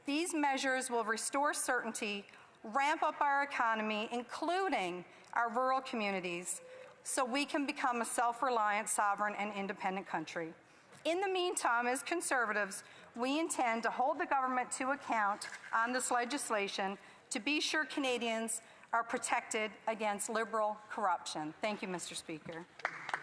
These measures will restore certainty, ramp up our economy, including our rural communities, so we can become a self-reliant, sovereign, and independent country. In the meantime, as Conservatives, we intend to hold the government to account on this legislation to be sure Canadians are protected against Liberal corruption. Thank you, Mr. Speaker.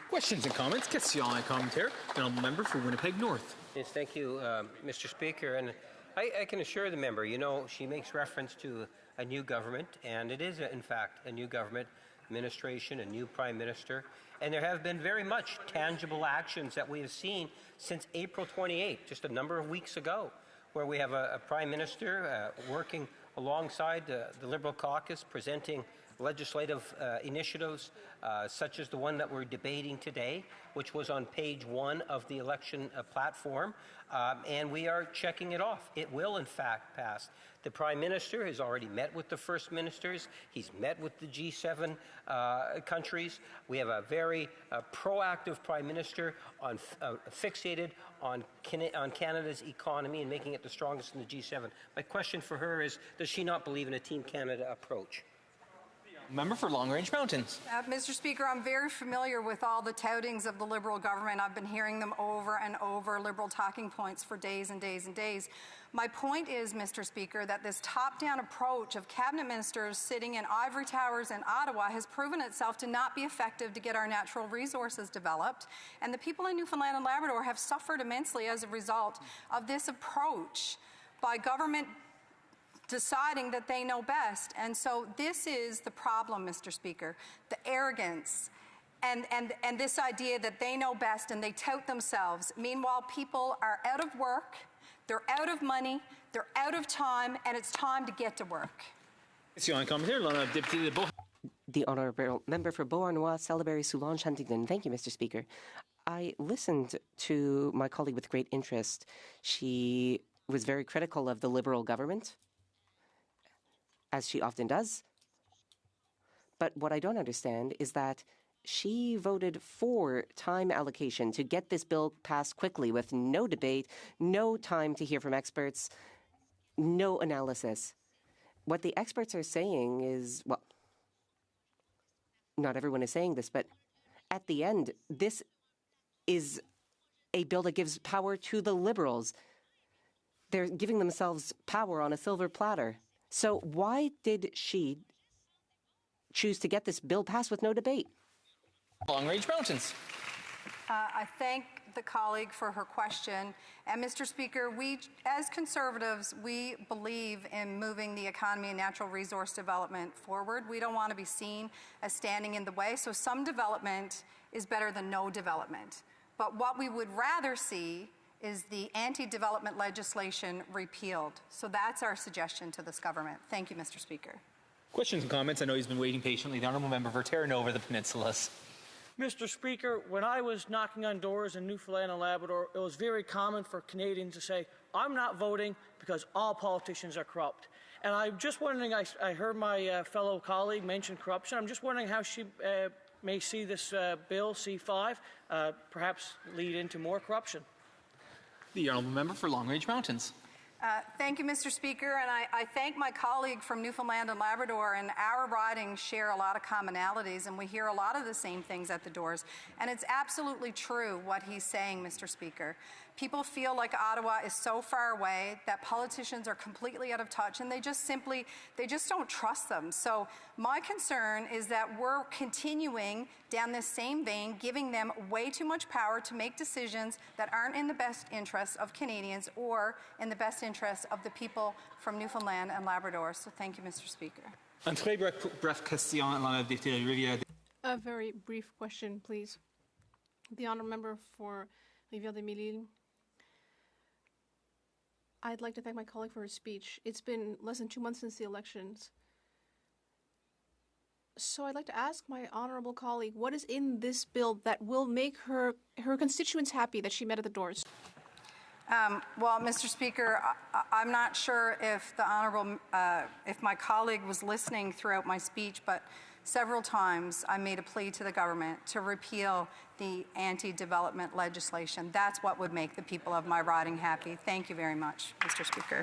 Questions and comments? Question et commentaire. The honourable member for Winnipeg North. Yes, thank you, Mr. Speaker. And I can assure the member, you know, she makes reference to a new government, and it is, in fact, a new government administration, a new Prime Minister. And there have been very much tangible actions that we have seen since April 28, just a number of weeks ago, where we have a Prime Minister working alongside the Liberal caucus, presenting legislative initiatives such as the one that we're debating today, which was on page 1 of the election platform, and we are checking it off. It will, in fact, pass. The Prime Minister has already met with the First Ministers. He's met with the G7 countries. We have a very proactive Prime Minister fixated on Canada's economy and making it the strongest in the G7. My question for her is, does she not believe in a Team Canada approach? Member for Long Range Mountains. Mr. Speaker, I'm very familiar with all the toutings of the Liberal government. I've been hearing them over and over, Liberal talking points for days and days and days. My point is, Mr. Speaker, that this top-down approach of cabinet ministers sitting in ivory towers in Ottawa has proven itself to not be effective to get our natural resources developed. And the people in Newfoundland and Labrador have suffered immensely as a result of this approach by government deciding that they know best. And so this is the problem, Mr. Speaker, the arrogance and this idea that they know best and they tout themselves. Meanwhile, people are out of work, they're out of money, they're out of time, and it's time to get to work. The Honourable Member for Beauharnois, Celeberry, Soulange, Huntington. Thank you, Mr. Speaker. I listened to my colleague with great interest. She was very critical of the Liberal government, as she often does. But what I don't understand is that she voted for time allocation to get this bill passed quickly with no debate, no time to hear from experts, no analysis. What the experts are saying is, well, not everyone is saying this, but at the end, this is a bill that gives power to the Liberals. They're giving themselves power on a silver platter. So why did she choose to get this bill passed with no debate? Long Range Mountains. I thank the colleague for her question. And Mr. Speaker, we, as Conservatives, we believe in moving the economy and natural resource development forward. We don't want to be seen as standing in the way. So some development is better than no development. But what we would rather see is the anti-development legislation repealed. So that's our suggestion to this government. Thank you, Mr. Speaker. Questions and comments? I know he's been waiting patiently. The Honourable Member for Terranova, the Peninsulas. Mr. Speaker, when I was knocking on doors in Newfoundland and Labrador, it was very common for Canadians to say, I'm not voting because all politicians are corrupt. And I'm just wondering, I heard my fellow colleague mention corruption. I'm just wondering how she may see this bill, C5, perhaps lead into more corruption. The honourable member for Long Range Mountains. Thank you, Mr. Speaker, and I thank my colleague from Newfoundland and Labrador, and our ridings share a lot of commonalities, and we hear a lot of the same things at the doors. And it's absolutely true what he's saying, Mr. Speaker. People feel like Ottawa is so far away that politicians are completely out of touch, and they just don't trust them. So my concern is that we're continuing down this same vein, giving them way too much power to make decisions that aren't in the best interests of Canadians or in the best interests of the people from Newfoundland and Labrador. So thank you, Mr. Speaker. A very brief question, please. The honourable member for Rivière-des-Mille. I'd like to thank my colleague for her speech. It's been less than 2 months since the elections. So I'd like to ask my honourable colleague, what is in this bill that will make her constituents happy that she met at the doors? Well, Mr. Speaker, I'm not sure if the honourable, if my colleague was listening throughout my speech, but several times I made a plea to the government to repeal the anti-development legislation. That's what would make the people of my riding happy. Thank you very much, Mr. Speaker.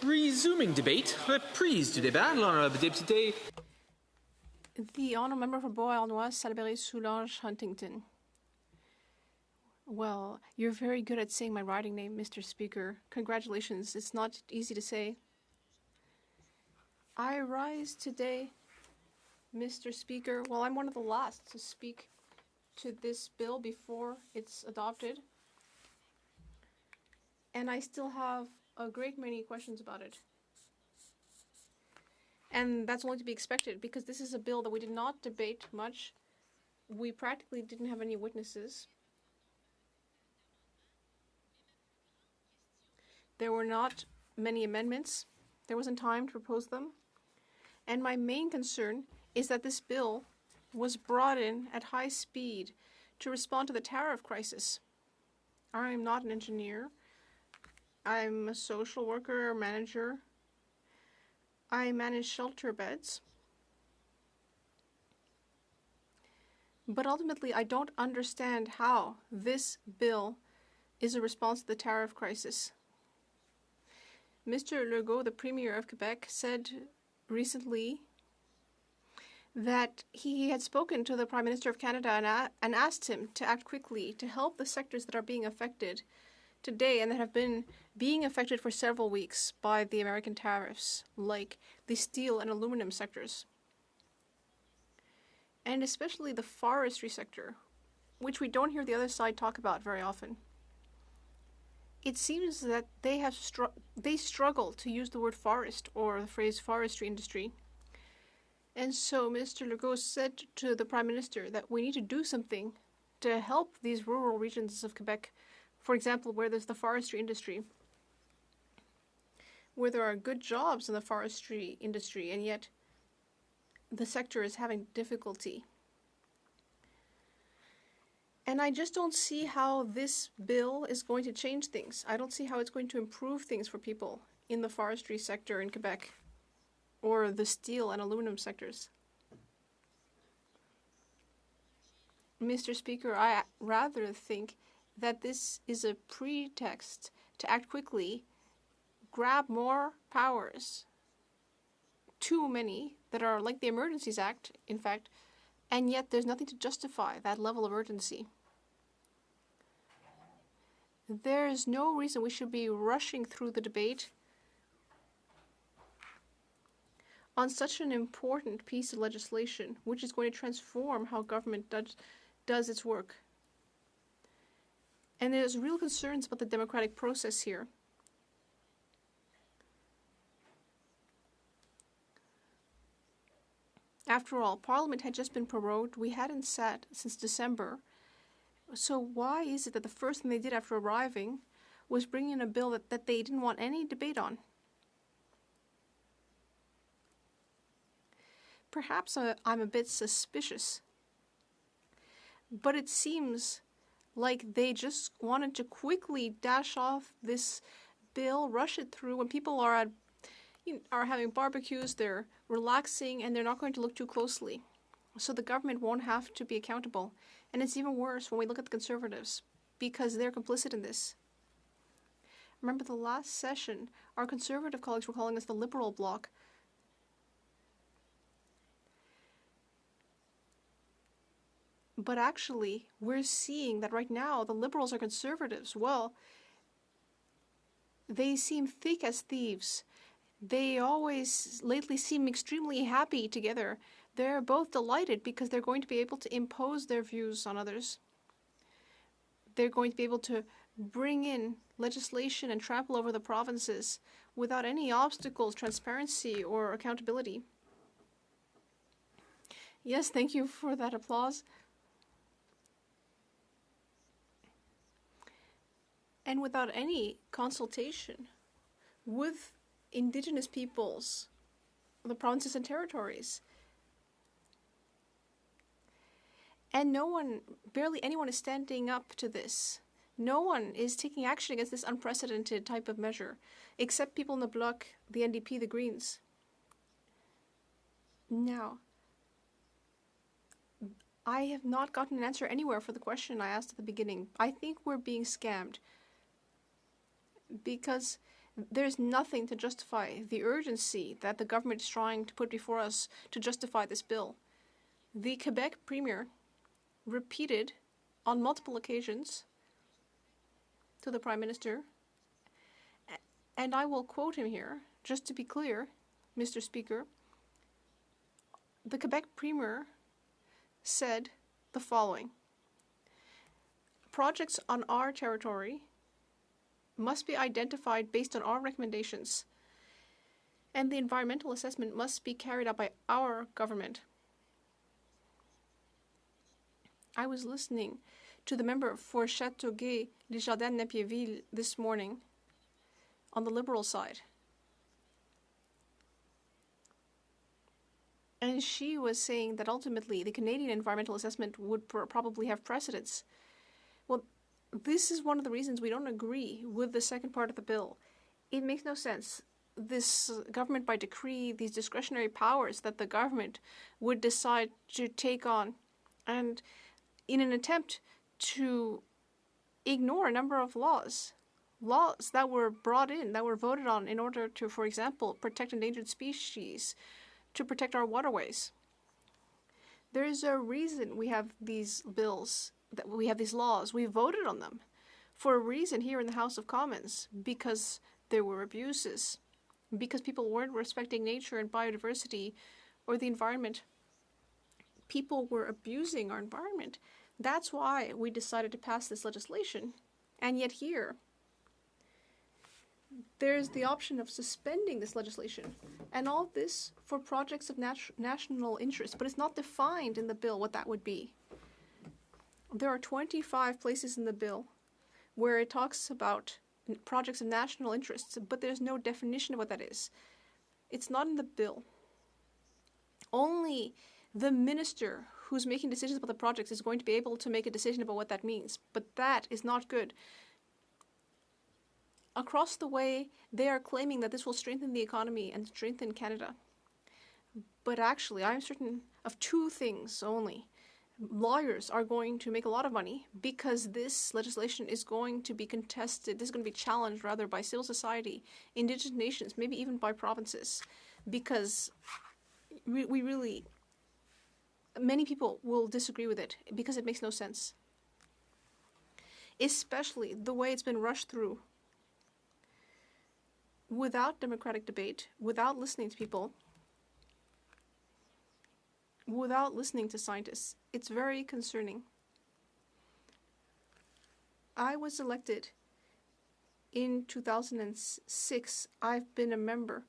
Resuming debate, reprise du débat, l'honorable député. The honourable member for Beauharnois, Salaberry-Soulanges, Huntington. Well, you're very good at saying my riding name, Mr. Speaker. Congratulations. It's not easy to say. I rise today, Mr. Speaker. Well, I'm one of the last to speak to this bill before it's adopted. And I still have a great many questions about it. And that's only to be expected because this is a bill that we did not debate much. We practically didn't have any witnesses. There were not many amendments. There wasn't time to propose them. And my main concern is that this bill was brought in at high speed to respond to the tariff crisis. I'm not an engineer. I'm a social worker, manager. I manage shelter beds. But ultimately, I don't understand how this bill is a response to the tariff crisis. Mr. Legault, the Premier of Quebec, said recently that he had spoken to the Prime Minister of Canada and asked him to act quickly to help the sectors that are being affected today and that have been being affected for several weeks by the American tariffs, like the steel and aluminum sectors. And especially the forestry sector, which we don't hear the other side talk about very often. It seems that they struggle to use the word forest or the phrase forestry industry. And so Mr. Legault said to the Prime Minister that we need to do something to help these rural regions of Quebec, for example, where there's the forestry industry, where there are good jobs in the forestry industry, and yet the sector is having difficulty. And I just don't see how this bill is going to change things. I don't see how it's going to improve things for people in the forestry sector in Quebec or the steel and aluminum sectors. Mr. Speaker, I rather think that this is a pretext to act quickly, grab more powers, too many that are like the Emergencies Act, in fact, and yet there's nothing to justify that level of urgency. There's no reason we should be rushing through the debate on such an important piece of legislation, which is going to transform how government does its work. And there's real concerns about the democratic process here. After all, Parliament had just been prorogued. We hadn't sat since December. So why is it that the first thing they did after arriving was bring in a bill that they didn't want any debate on? Perhaps I'm a bit suspicious But it seems like they just wanted to quickly dash off this bill, rush it through when people are having barbecues, they're relaxing, and they're not going to look too closely. So the government won't have to be accountable. And it's even worse when we look at the Conservatives, because they're complicit in this. Remember the last session, our Conservative colleagues were calling us the Liberal bloc. But actually, we're seeing that right now the Liberals are Conservatives. Well, they seem thick as thieves. They always lately seem extremely happy together. They're both delighted because they're going to be able to impose their views on others. They're going to be able to bring in legislation and trample over the provinces without any obstacles, transparency, or accountability. Yes, thank you for that applause. And without any consultation with Indigenous peoples, the provinces and territories. And barely anyone is standing up to this. No one is taking action against this unprecedented type of measure, except people in the Bloc, the NDP, the Greens. Now, I have not gotten an answer anywhere for the question I asked at the beginning. I think we're being scammed because there's nothing to justify the urgency that the government is trying to put before us to justify this bill. The Quebec Premier repeated on multiple occasions to the Prime Minister, and I will quote him here, just to be clear, Mr. Speaker. The Quebec Premier said the following: projects on our territory must be identified based on our recommendations, and the environmental assessment must be carried out by our government. I was listening to the member for Châteauguay, Desjardins, Napierville this morning on the Liberal side. And she was saying that ultimately the Canadian environmental assessment would probably have precedence. Well, this is one of the reasons we don't agree with the second part of the bill. It makes no sense. This government by decree, these discretionary powers that the government would decide to take on, and in an attempt to ignore a number of laws that were brought in, that were voted on in order to, for example, protect endangered species, to protect our waterways. There is a reason we have these bills, that we have these laws. We voted on them for a reason here in the House of Commons, because there were abuses, because people weren't respecting nature and biodiversity or the environment. People were abusing our environment. That's why we decided to pass this legislation. And yet here, there's the option of suspending this legislation. And all this for projects of national interest. But it's not defined in the bill what that would be. There are 25 places in the bill where it talks about projects of national interest, but there's no definition of what that is. It's not in the bill. Only the minister who's making decisions about the projects is going to be able to make a decision about what that means. But that is not good. Across the way, they are claiming that this will strengthen the economy and strengthen Canada. But actually, I'm certain of two things only. Lawyers are going to make a lot of money because this legislation is going to be contested. This is going to be challenged, rather, by civil society, Indigenous nations, maybe even by provinces, because we really, many people will disagree with it because it makes no sense. Especially the way it's been rushed through, without democratic debate, without listening to people, without listening to scientists. It's very concerning. I was elected in 2006. I've been a member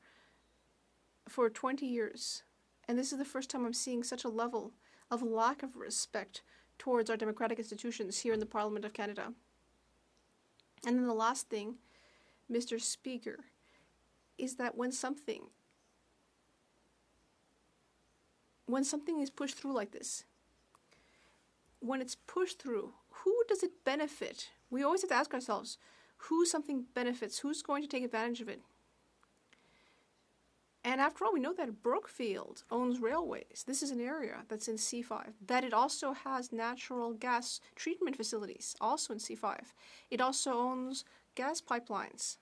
for 20 years. And this is the first time I'm seeing such a level of lack of respect towards our democratic institutions here in the Parliament of Canada. And then the last thing, Mr. Speaker, is that when something is pushed through like this, when it's pushed through, who does it benefit? We always have to ask ourselves, who something benefits, who's going to take advantage of it? And after all, we know that Brookfield owns railways. This is an area that's in C5. That it also has natural gas treatment facilities, also in C5. It also owns gas pipelines.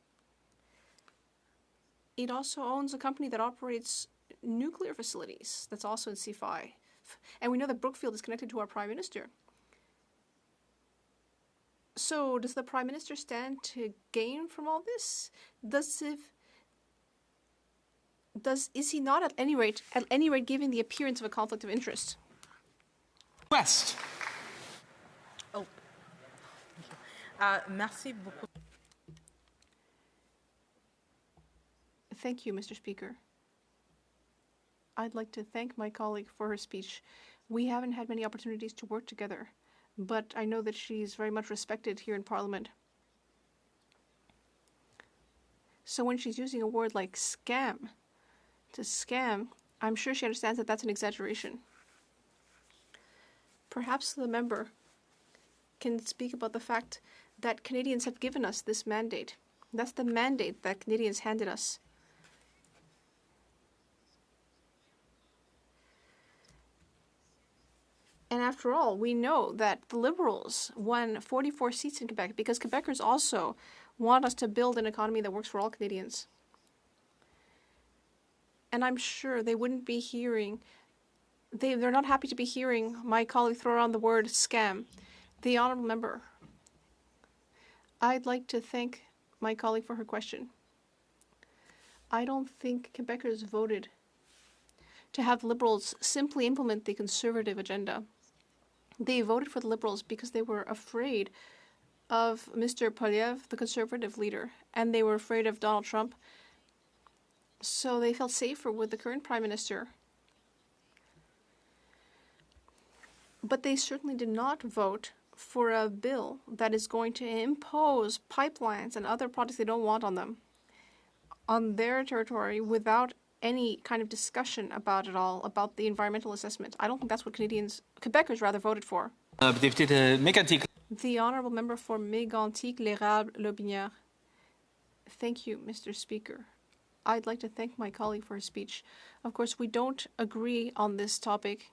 It also owns a company that operates nuclear facilities, that's also in C5. And we know that Brookfield is connected to our Prime Minister. So does the Prime Minister stand to gain from all this? Is he not at any rate giving the appearance of a conflict of interest? West. Oh. Merci beaucoup. Thank you, Mr. Speaker. I'd like to thank my colleague for her speech. We haven't had many opportunities to work together, but I know that she's very much respected here in Parliament. So when she's using a word like scam, to scam, I'm sure she understands that that's an exaggeration. Perhaps the member can speak about the fact that Canadians have given us this mandate. That's the mandate that Canadians handed us. And after all, we know that the Liberals won 44 seats in Quebec because Quebecers also want us to build an economy that works for all Canadians. And I'm sure they wouldn't be hearing, they're not happy to be hearing my colleague throw around the word scam. The honourable member, I'd like to thank my colleague for her question. I don't think Quebecers voted to have Liberals simply implement the Conservative agenda. They voted for the Liberals because they were afraid of Mr. Poilievre, the Conservative leader, and they were afraid of Donald Trump. So they felt safer with the current Prime Minister. But they certainly did not vote for a bill that is going to impose pipelines and other projects they don't want on them, on their territory, without any kind of discussion about it all, about the environmental assessment. I don't think that's what Quebecers rather voted for. The honourable member for Mégantic, l'Érable, Lobinière. Thank you, Mr. Speaker. I'd like to thank my colleague for his speech. Of course, we don't agree on this topic.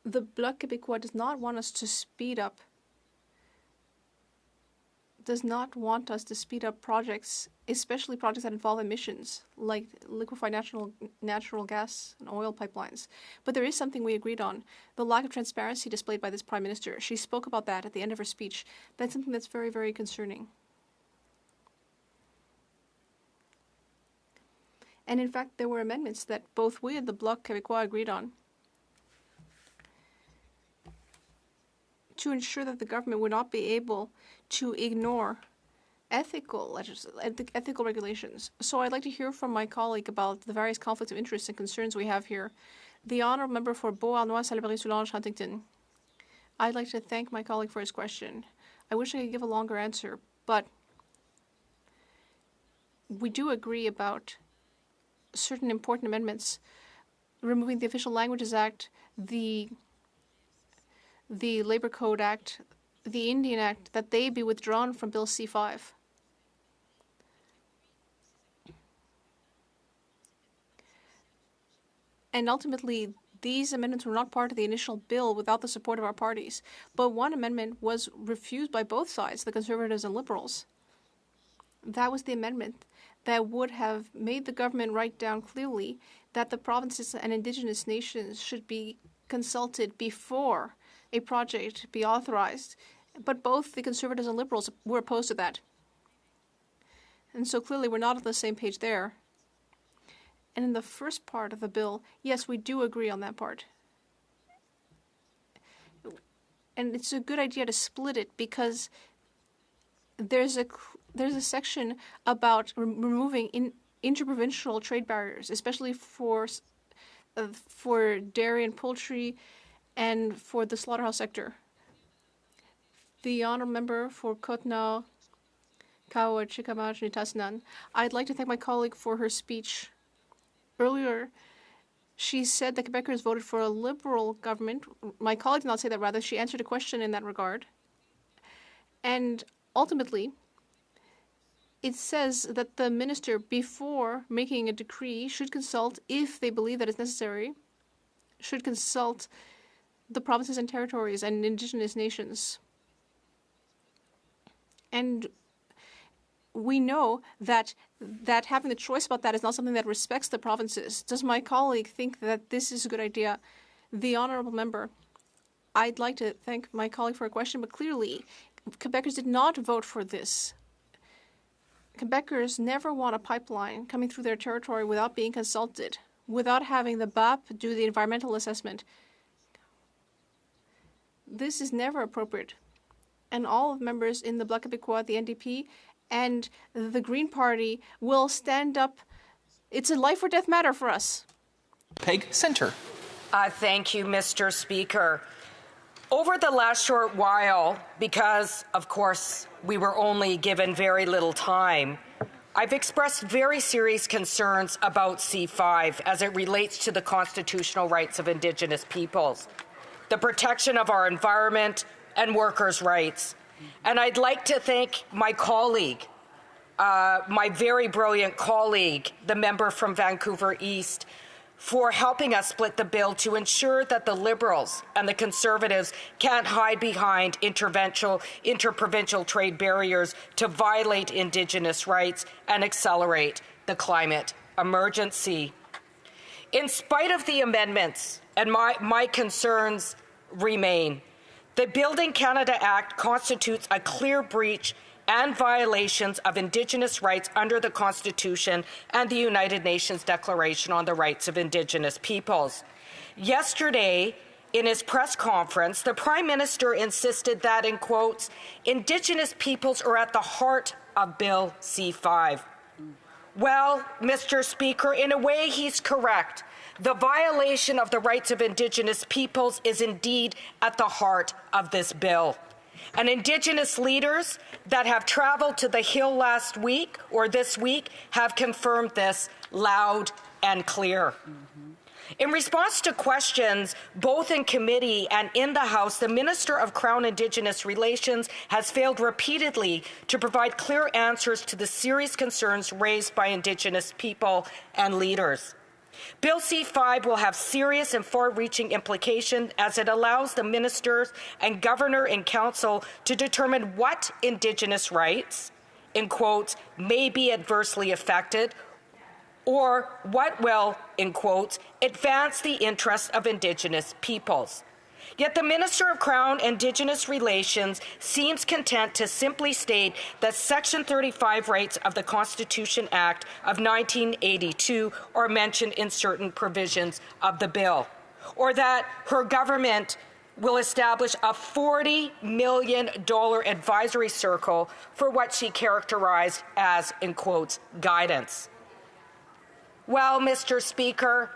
The Bloc Québécois does not want us to speed up projects, especially projects that involve emissions, like liquefied natural gas and oil pipelines. But there is something we agreed on, the lack of transparency displayed by this Prime Minister. She spoke about that at the end of her speech. That's something that's very, very concerning. And in fact, there were amendments that both we and the Bloc Québécois agreed on to ensure that the government would not be able to ignore ethical regulations. So I'd like to hear from my colleague about the various conflicts of interest and concerns we have here. The honourable member for Beauharnois, Salaberry-Soulanges, Huntington. I'd like to thank my colleague for his question. I wish I could give a longer answer, but we do agree about certain important amendments, removing the Official Languages Act, the Labour Code Act, the Indian Act, that they be withdrawn from Bill C5. And ultimately, these amendments were not part of the initial bill without the support of our parties. But one amendment was refused by both sides, the Conservatives and Liberals. That was the amendment that would have made the government write down clearly that the provinces and Indigenous nations should be consulted before a project be authorized. But both the Conservatives and Liberals were opposed to that. And so clearly we're not on the same page there. And in the first part of the bill, yes, we do agree on that part. And it's a good idea to split it because there's a section about removing interprovincial trade barriers, especially for dairy and poultry and for the slaughterhouse sector. The honourable member for Côte-Nord, Kawa Chikamaj Nitasnan. I'd like to thank my colleague for her speech. earlier, she said that Quebecers voted for a Liberal government. My colleague did not say that, rather. She answered a question in that regard. And ultimately, it says that the minister, before making a decree, should consult, if they believe that it's necessary, should consult the provinces and territories and Indigenous nations. And we know that having the choice about that is not something that respects the provinces. Does my colleague think that this is a good idea? The honourable member, I'd like to thank my colleague for a question, but clearly Quebecers did not vote for this. Quebecers never want a pipeline coming through their territory without being consulted, without having the BAP do the environmental assessment. This is never appropriate. And all of members in the Bloc Québécois, the NDP, and the Green Party will stand up. It's a life or death matter for us. Peg Center. Thank you, Mr. Speaker. Over the last short while, because, of course, we were only given very little time, I've expressed very serious concerns about C5 as it relates to the constitutional rights of Indigenous peoples, the protection of our environment, and workers' rights. And I'd like to thank my colleague, my very brilliant colleague, the member from Vancouver East, for helping us split the bill to ensure that the Liberals and the Conservatives can't hide behind interprovincial trade barriers to violate Indigenous rights and accelerate the climate emergency. In spite of the amendments, and my concerns remain, the Building Canada Act constitutes a clear breach and violations of Indigenous rights under the Constitution and the United Nations Declaration on the Rights of Indigenous Peoples. Yesterday, in his press conference, the Prime Minister insisted that, in quotes, Indigenous peoples are at the heart of Bill C5. Well, Mr. Speaker, in a way, he's correct. The violation of the rights of Indigenous peoples is indeed at the heart of this bill. And Indigenous leaders that have traveled to the Hill last week or this week have confirmed this loud and clear. In response to questions both in committee and in the House, the Minister of Crown Indigenous Relations has failed repeatedly to provide clear answers to the serious concerns raised by Indigenous people and leaders. Bill C5 will have serious and far-reaching implications as it allows the ministers and governor and council to determine what Indigenous rights, in quotes, may be adversely affected, or what will, in quotes, advance the interests of Indigenous peoples. Yet the Minister of Crown Indigenous Relations seems content to simply state that Section 35 rights of the Constitution Act of 1982 are mentioned in certain provisions of the bill, or that her government will establish a $40 million advisory circle for what she characterized as, in quotes, guidance. Well, Mr. Speaker,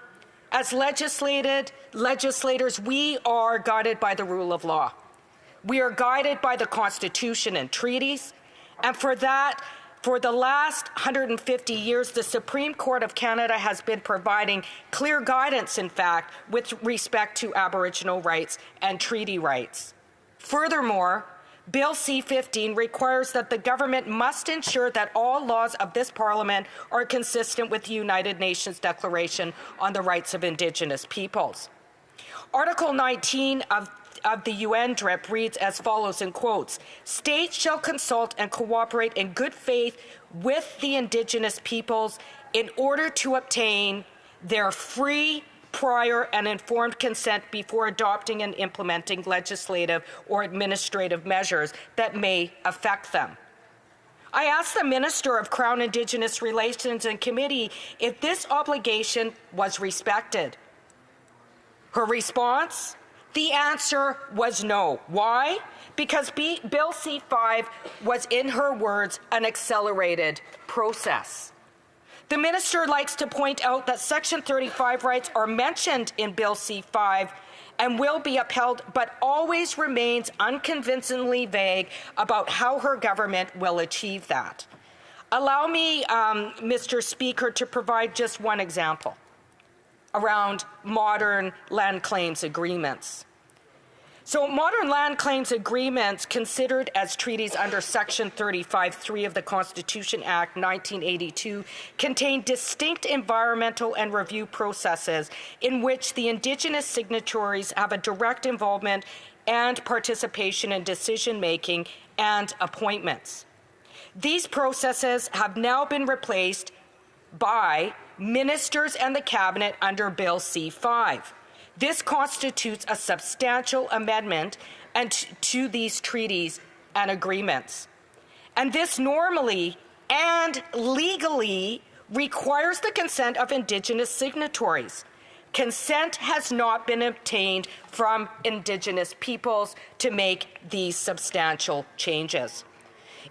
as legislators, we are guided by the rule of law. We are guided by the Constitution and treaties, and for that, for the last 150 years, the Supreme Court of Canada has been providing clear guidance, in fact, with respect to Aboriginal rights and treaty rights. Furthermore, Bill C-15 requires that the government must ensure that all laws of this Parliament are consistent with the United Nations Declaration on the Rights of Indigenous Peoples. Article 19 of the UN DRIP reads as follows, in quotes, states shall consult and cooperate in good faith with the Indigenous peoples in order to obtain their free, prior and informed consent before adopting and implementing legislative or administrative measures that may affect them. I asked the Minister of Crown Indigenous Relations in committee if this obligation was respected. Her response? The answer was no. Why? Because Bill C-5 was, in her words, an accelerated process. The minister likes to point out that Section 35 rights are mentioned in Bill C-5 and will be upheld, but always remains unconvincingly vague about how her government will achieve that. Allow me, Mr. Speaker, to provide just one example. around modern land claims agreements. So modern land claims agreements considered as treaties under Section 35(3) of the Constitution Act 1982 contain distinct environmental and review processes in which the Indigenous signatories have a direct involvement and participation in decision-making and appointments. These processes have now been replaced by ministers and the Cabinet under Bill C-5. This constitutes a substantial amendment to these treaties and agreements. And this normally and legally requires the consent of Indigenous signatories. Consent has not been obtained from Indigenous peoples to make these substantial changes.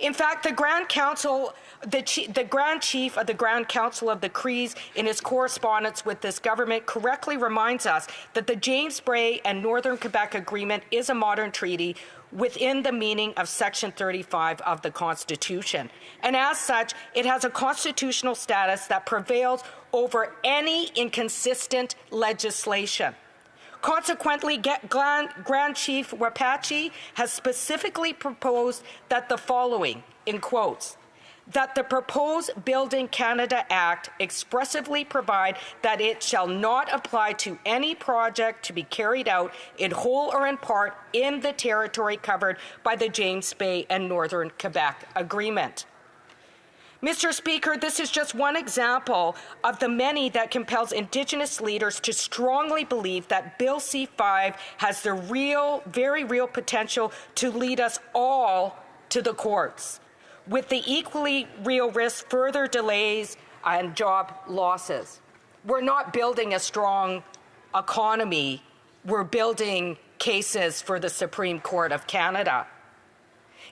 In fact, the Grand Council, the Grand Chief of the Grand Council of the Crees, in his correspondence with this government, correctly reminds us that the James Bay and Northern Quebec Agreement is a modern treaty within the meaning of Section 35 of the Constitution. And as such, it has a constitutional status that prevails over any inconsistent legislation. Consequently, Grand Chief Wapache has specifically proposed that the following, in quotes, that the proposed Building Canada Act expressively provide that it shall not apply to any project to be carried out in whole or in part in the territory covered by the James Bay and Northern Quebec Agreement. Mr. Speaker, this is just one example of the many that compels Indigenous leaders to strongly believe that Bill C-5 has the very real potential to lead us all to the courts, with the equally real risk further delays and job losses. We're not building a strong economy. We're building cases for the Supreme Court of Canada.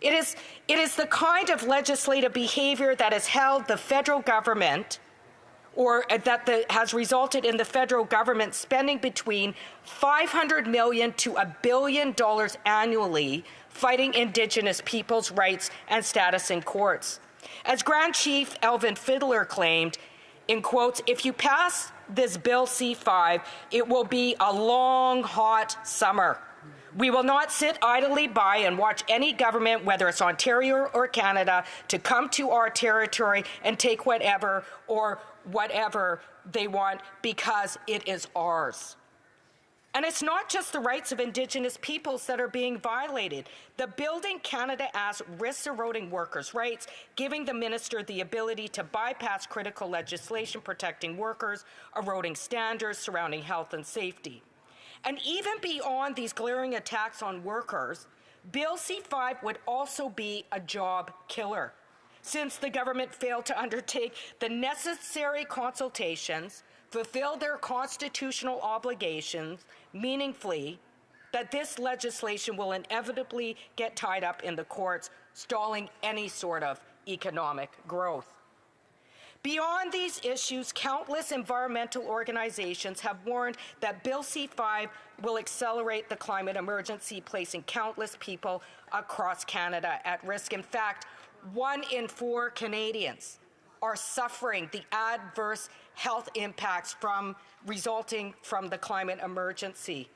It is the kind of legislative behavior that has held the federal government, or that has resulted in the federal government spending between $500 million to $1 billion annually fighting Indigenous peoples' rights and status in courts. As Grand Chief Elvin Fiddler claimed, in quotes, if you pass this Bill C-5, it will be a long, hot summer. We will not sit idly by and watch any government, whether it's Ontario or Canada, to come to our territory and take whatever they want because it is ours. And it's not just the rights of Indigenous peoples that are being violated. The Building Canada Act risks eroding workers' rights, giving the minister the ability to bypass critical legislation protecting workers, eroding standards surrounding health and safety. And even beyond these glaring attacks on workers, Bill C-5 would also be a job killer, since the government failed to undertake the necessary consultations, fulfill their constitutional obligations meaningfully, that this legislation will inevitably get tied up in the courts, stalling any sort of economic growth. Beyond these issues, countless environmental organizations have warned that Bill C-5 will accelerate the climate emergency, placing countless people across Canada at risk. In fact, 1 in 4 Canadians are suffering the adverse health impacts resulting from the climate emergency.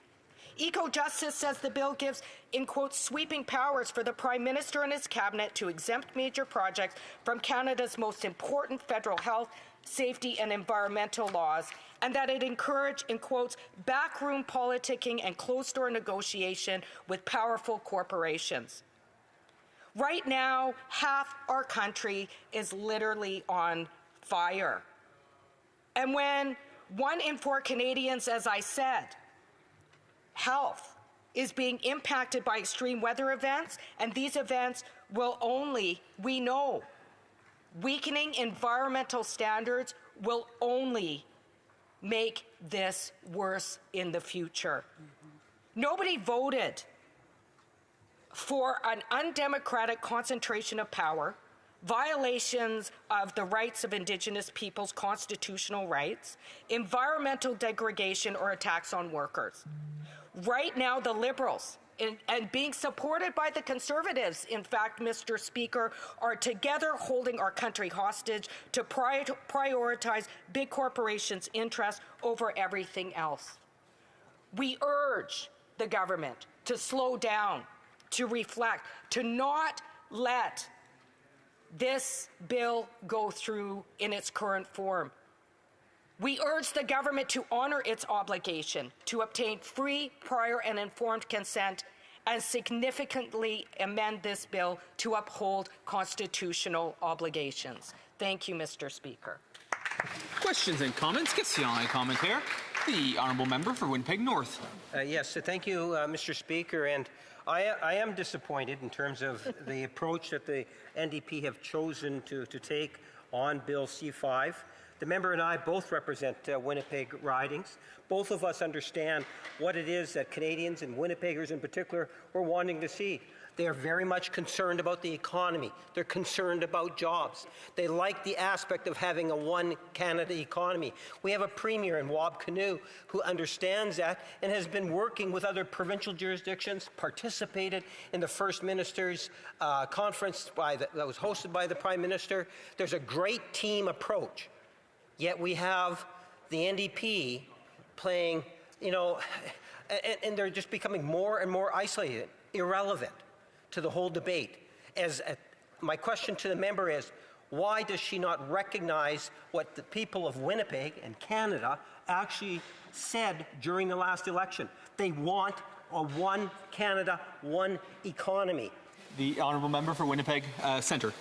EcoJustice says the bill gives, in quotes, sweeping powers for the Prime Minister and his cabinet to exempt major projects from Canada's most important federal health, safety, and environmental laws, and that it encourage, in quotes, backroom politicking and closed-door negotiation with powerful corporations. Right now, half our country is literally on fire. And when 1 in 4 Canadians, as I said, health is being impacted by extreme weather events, and these events will only, we know, weakening environmental standards will only make this worse in the future. Nobody voted for an undemocratic concentration of power, violations of the rights of Indigenous peoples' constitutional rights, environmental degradation, or attacks on workers. Right now, the Liberals and being supported by the Conservatives, in fact, Mr. Speaker, are together holding our country hostage to prioritize big corporations' interests over everything else. We urge the government to slow down, to reflect, to not let this bill go through in its current form. We urge the government to honor its obligation to obtain free, prior, and informed consent and significantly amend this bill to uphold constitutional obligations. Thank you, Mr. Speaker. Questions and comments? Questions et commentaires. The honourable member for Winnipeg North. Yes, so thank you, Mr. Speaker. And I am disappointed in terms of the approach that the NDP have chosen to take on Bill C-5. The member and I both represent Winnipeg ridings. Both of us understand what it is that Canadians and Winnipeggers in particular are wanting to see. They are very much concerned about the economy. They're concerned about jobs. They like the aspect of having a one Canada economy. We have a premier in Wab Kinew who understands that and has been working with other provincial jurisdictions, participated in the First Minister's conference that was hosted by the Prime Minister. There's a great team approach. Yet we have the NDP playing, and they're just becoming more and more isolated, irrelevant to the whole debate. My question to the member is, why does she not recognize what the people of Winnipeg and Canada actually said during the last election? They want a one Canada, one economy. The honourable member for Winnipeg Centre.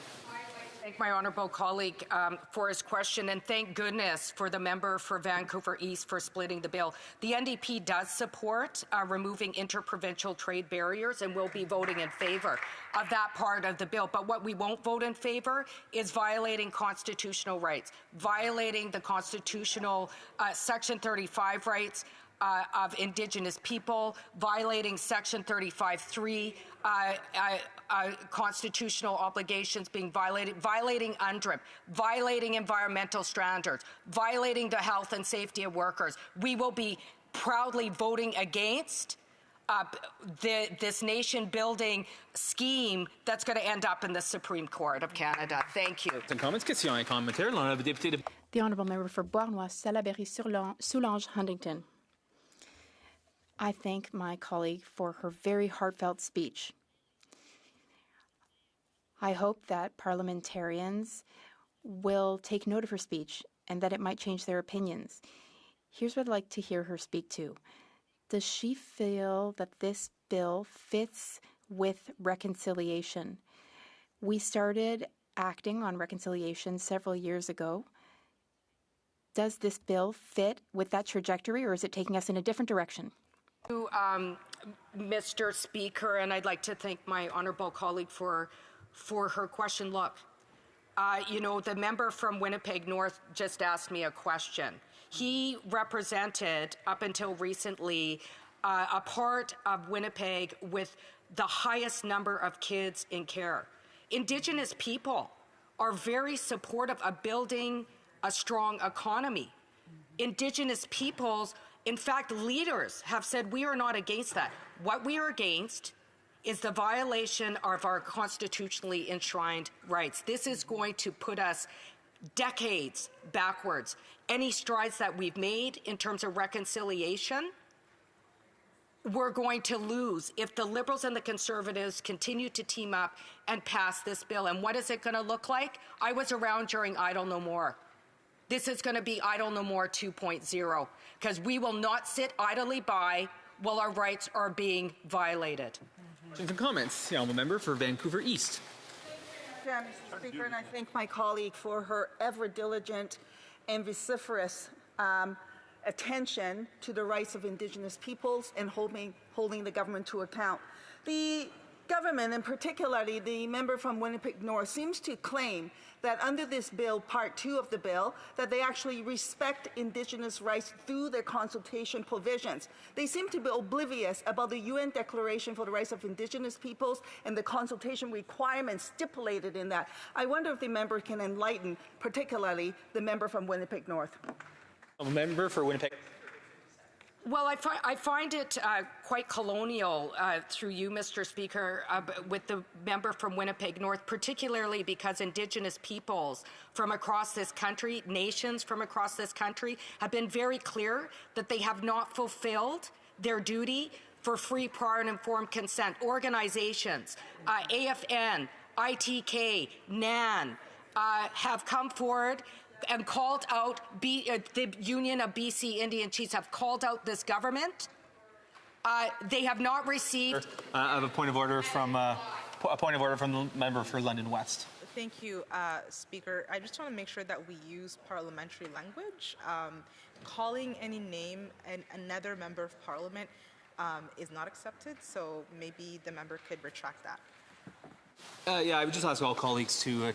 Thank my honourable colleague for his question, and thank goodness for the member for Vancouver East for splitting the bill. The NDP does support removing interprovincial trade barriers and will be voting in favour of that part of the bill. But what we won't vote in favour is violating constitutional rights, violating the constitutional Section 35 rights of Indigenous people, violating Section 35(3), constitutional obligations being violated, violating UNDRIP, violating environmental standards, violating the health and safety of workers. We will be proudly voting against this nation-building scheme that's going to end up in the Supreme Court of Canada. Thank you. Comments, questions et commentaires. L'honorable député de... The honourable member for Bois-Noir-Salaberry-Soulanges-Huntington. I thank my colleague for her very heartfelt speech. I hope that parliamentarians will take note of her speech and that it might change their opinions. Here's what I'd like to hear her speak to. Does she feel that this bill fits with reconciliation? We started acting on reconciliation several years ago. Does this bill fit with that trajectory, or is it taking us in a different direction? Mr. Speaker, and I'd like to thank my honourable colleague for her question. Look, the member from Winnipeg North just asked me a question. He represented, up until recently, a part of Winnipeg with the highest number of kids in care. Indigenous people are very supportive of building a strong economy. Indigenous peoples, in fact, leaders have said we are not against that. What we are against is the violation of our constitutionally enshrined rights. This is going to put us decades backwards. Any strides that we've made in terms of reconciliation, we're going to lose if the Liberals and the Conservatives continue to team up and pass this bill. And what is it going to look like? I was around during Idle No More. This is going to be Idle No More 2.0, because we will not sit idly by while our rights are being violated. Some comments. The honourable member for Vancouver East. Yeah, Mr. Speaker, and I thank my colleague for her ever diligent and vociferous attention to the rights of Indigenous peoples and holding the government to account. The government, and particularly the member from Winnipeg North, seems to claim that under this bill, Part 2 of the bill, that they actually respect Indigenous rights through their consultation provisions. They seem to be oblivious about the UN Declaration for the Rights of Indigenous Peoples and the consultation requirements stipulated in that. I wonder if the member can enlighten, particularly the member from Winnipeg North. A member for Winnipeg. Well, I find it quite colonial through you, Mr. Speaker, with the member from Winnipeg North, particularly because Indigenous peoples from across this country, nations from across this country, have been very clear that they have not fulfilled their duty for free, prior, and informed consent. Organizations, AFN, ITK, NAN, have come forward and called out, the Union of BC Indian Chiefs have called out this government. They have not received. I have a point of order from the member for London West. Thank you, Speaker. I just want to make sure that we use parliamentary language. Calling any name and another member of parliament is not accepted, so maybe the member could retract that. Yeah, I would just ask all colleagues to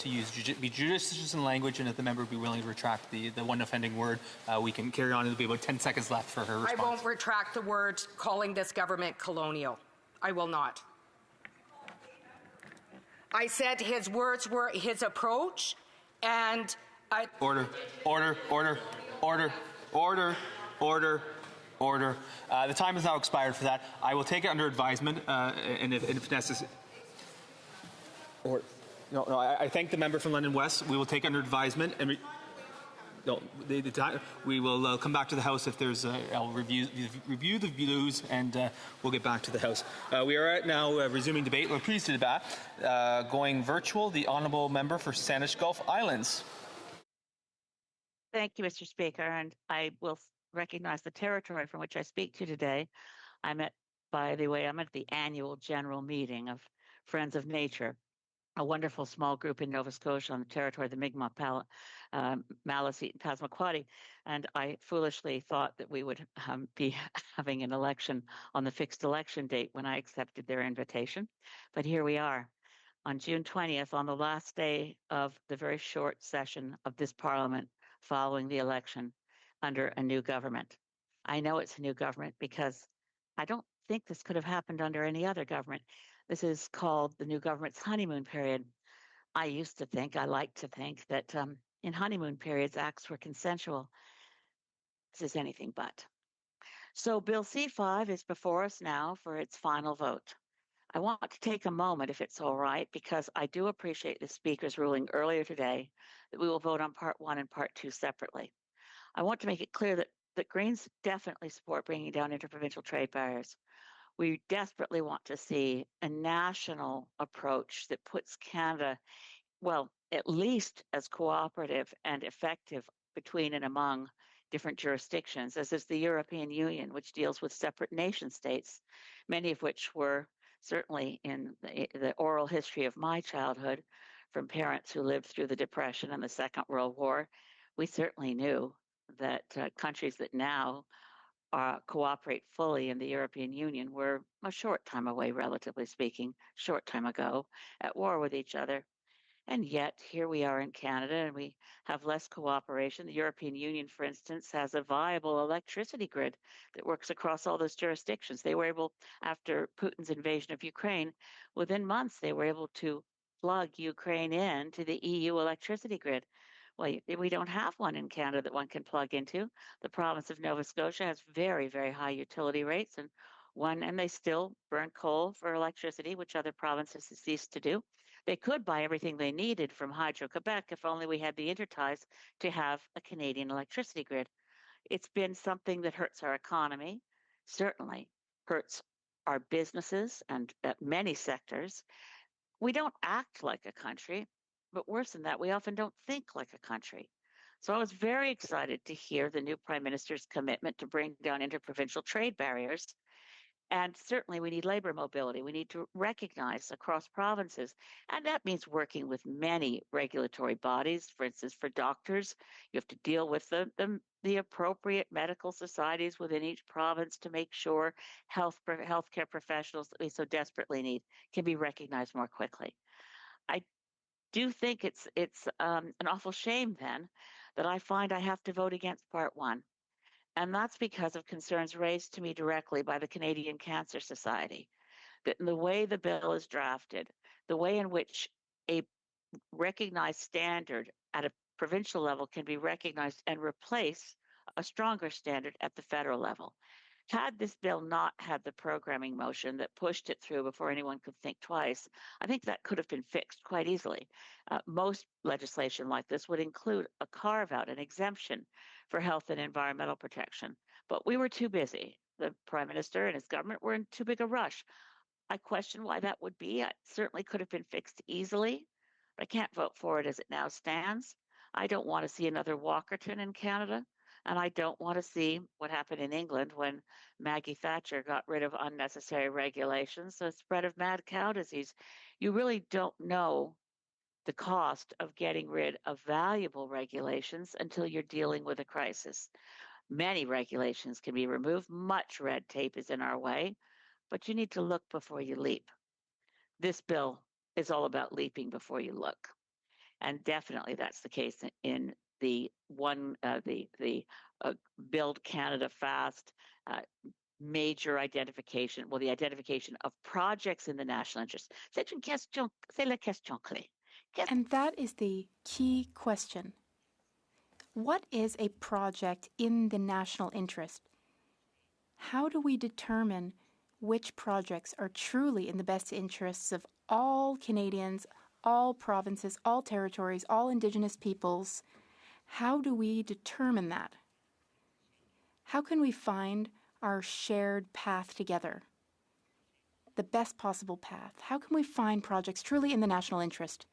be judicious in language, and if the member would be willing to retract the one offending word, we can carry on. It'll be about 10 seconds left for her response. I won't retract the word calling this government colonial. I will not. I said his words were his approach, and I... Order. The time has now expired for that. I will take it under advisement, and if necessary... I thank the member from London West. We will take under advisement, and we will come back to the House if there's. I'll review the views, and we'll get back to the House. We are now resuming debate. We're pleased to debate. Going virtual, the honourable member for Sandwich Gulf Islands. Thank you, Mr. Speaker, and I will recognize the territory from which I speak to today. I'm at the annual general meeting of Friends of Nature, a wonderful small group in Nova Scotia on the territory of the Mi'kmaq, Maliseet, and Passamaquoddy. And I foolishly thought that we would be having an election on the fixed election date when I accepted their invitation. But here we are on June 20th, on the last day of the very short session of this Parliament following the election under a new government. I know it's a new government because I don't think this could have happened under any other government. This is called the new government's honeymoon period. I like to think that in honeymoon periods, acts were consensual. This is anything but. So Bill C-5 is before us now for its final vote. I want to take a moment, if it's all right, because I do appreciate the Speaker's ruling earlier today that we will vote on Part 1 and Part 2 separately. I want to make it clear that Greens definitely support bringing down interprovincial trade barriers. We desperately want to see a national approach that puts Canada, well, at least as cooperative and effective between and among different jurisdictions, as is the European Union, which deals with separate nation states, many of which were certainly in the oral history of my childhood from parents who lived through the Depression and the Second World War. We certainly knew that countries that now cooperate fully in the European Union were a short time away, relatively speaking, short time ago, at war with each other. And yet, here we are in Canada, and we have less cooperation. The European Union, for instance, has a viable electricity grid that works across all those jurisdictions. They were able, after Putin's invasion of Ukraine, within months, they were able to plug Ukraine in to the EU electricity grid. Well, we don't have one in Canada that one can plug into. The province of Nova Scotia has very, very high utility rates, and they still burn coal for electricity, which other provinces have ceased to do. They could buy everything they needed from Hydro-Quebec if only we had the interties to have a Canadian electricity grid. It's been something that hurts our economy, certainly hurts our businesses and many sectors. We don't act like a country. But worse than that, we often don't think like a country. So I was very excited to hear the new Prime Minister's commitment to bring down interprovincial trade barriers. And certainly we need labor mobility. We need to recognize across provinces. And that means working with many regulatory bodies. For instance, for doctors, you have to deal with the appropriate medical societies within each province to make sure healthcare professionals that we so desperately need can be recognized more quickly. I do think it's an awful shame then that I find I have to vote against Part 1. And that's because of concerns raised to me directly by the Canadian Cancer Society, that in the way the bill is drafted, the way in which a recognized standard at a provincial level can be recognized and replace a stronger standard at the federal level. Had this bill not had the programming motion that pushed it through before anyone could think twice, I think that could have been fixed quite easily. Most legislation like this would include a carve out, an exemption for health and environmental protection. But we were too busy. The Prime Minister and his government were in too big a rush. I question why that would be. It certainly could have been fixed easily, but I can't vote for it as it now stands. I don't want to see another Walkerton in Canada, and I don't want to see what happened in England when Maggie Thatcher got rid of unnecessary regulations, the spread of mad cow disease. You really don't know the cost of getting rid of valuable regulations until you're dealing with a crisis. Many regulations can be removed, much red tape is in our way, but you need to look before you leap. This bill is all about leaping before you look, and definitely that's the case in the Build Canada Fast major identification, well, the identification of projects in the national interest. C'est la question clé. And that is the key question. What is a project in the national interest? How do we determine which projects are truly in the best interests of all Canadians, all provinces, all territories, all Indigenous peoples? How do we determine that? How can we find our shared path together? The best possible path. How can we find projects truly in the national interest?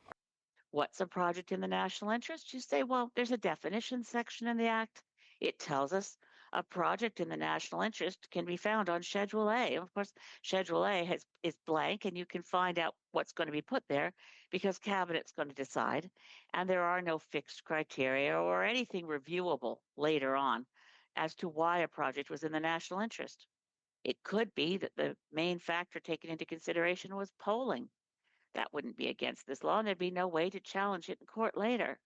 What's a project in the national interest? You say, well, there's a definition section in the Act. It tells us a project in the national interest can be found on Schedule A. Of course, Schedule A is blank, and you can find out what's going to be put there because Cabinet's going to decide. And there are no fixed criteria or anything reviewable later on as to why a project was in the national interest. It could be that the main factor taken into consideration was polling. That wouldn't be against this law, and there'd be no way to challenge it in court later.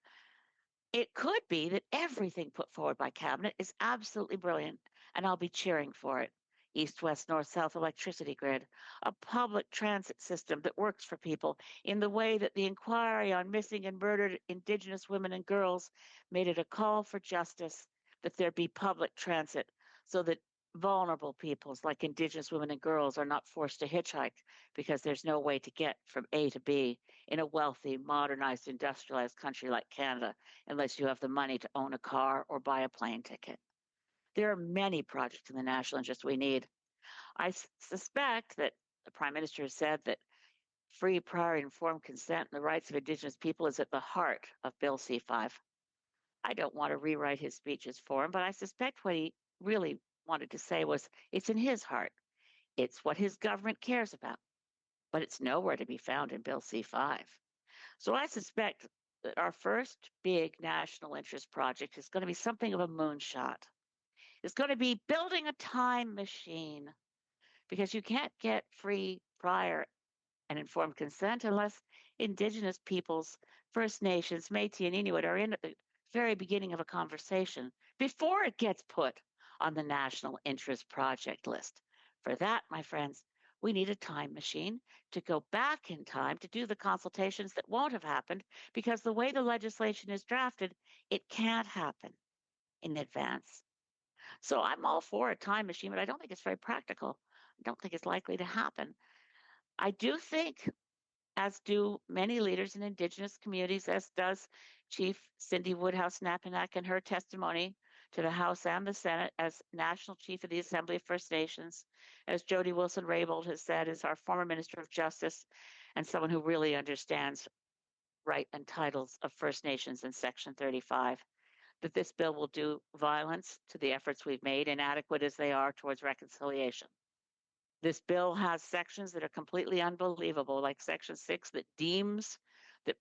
It could be that everything put forward by Cabinet is absolutely brilliant, and I'll be cheering for it. East, west, north, south electricity grid, a public transit system that works for people in the way that the inquiry on missing and murdered Indigenous women and girls made it a call for justice, that there be public transit so that vulnerable peoples like Indigenous women and girls are not forced to hitchhike because there's no way to get from A to B in a wealthy, modernized, industrialized country like Canada unless you have the money to own a car or buy a plane ticket. There are many projects in the national interest we need. I suspect that the Prime Minister has said that free, prior, informed consent and the rights of Indigenous people is at the heart of Bill C-5. I don't want to rewrite his speeches for him, but I suspect what he really wanted to say was it's in his heart. It's what his government cares about, but it's nowhere to be found in Bill C-5. So I suspect that our first big national interest project is going to be something of a moonshot. It's going to be building a time machine because you can't get free, prior, and informed consent unless Indigenous peoples, First Nations, Métis, and Inuit are in at the very beginning of a conversation before it gets put on the national interest project list. For that, my friends, we need a time machine to go back in time to do the consultations that won't have happened because the way the legislation is drafted, it can't happen in advance. So I'm all for a time machine, but I don't think it's very practical. I don't think it's likely to happen. I do think, as do many leaders in Indigenous communities, as does Chief Cindy Woodhouse-Napanak in her testimony to the House and the Senate as National Chief of the Assembly of First Nations, as Jody Wilson-Raybould has said, is our former Minister of Justice and someone who really understands right and titles of First Nations in Section 35, that this bill will do violence to the efforts we've made, inadequate as they are, towards reconciliation. This bill has sections that are completely unbelievable, like Section 6 that deems that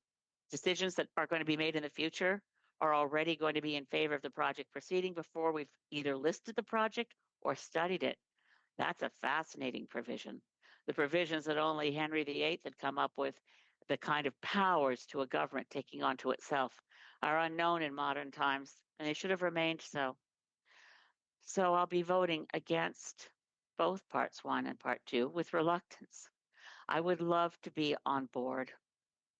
decisions that are going to be made in the future are already going to be in favor of the project proceeding before we've either listed the project or studied it. That's a fascinating provision. The provisions that only Henry VIII had come up with, the kind of powers to a government taking onto itself, are unknown in modern times, and they should have remained so. So I'll be voting against both parts 1 and part 2 with reluctance. I would love to be on board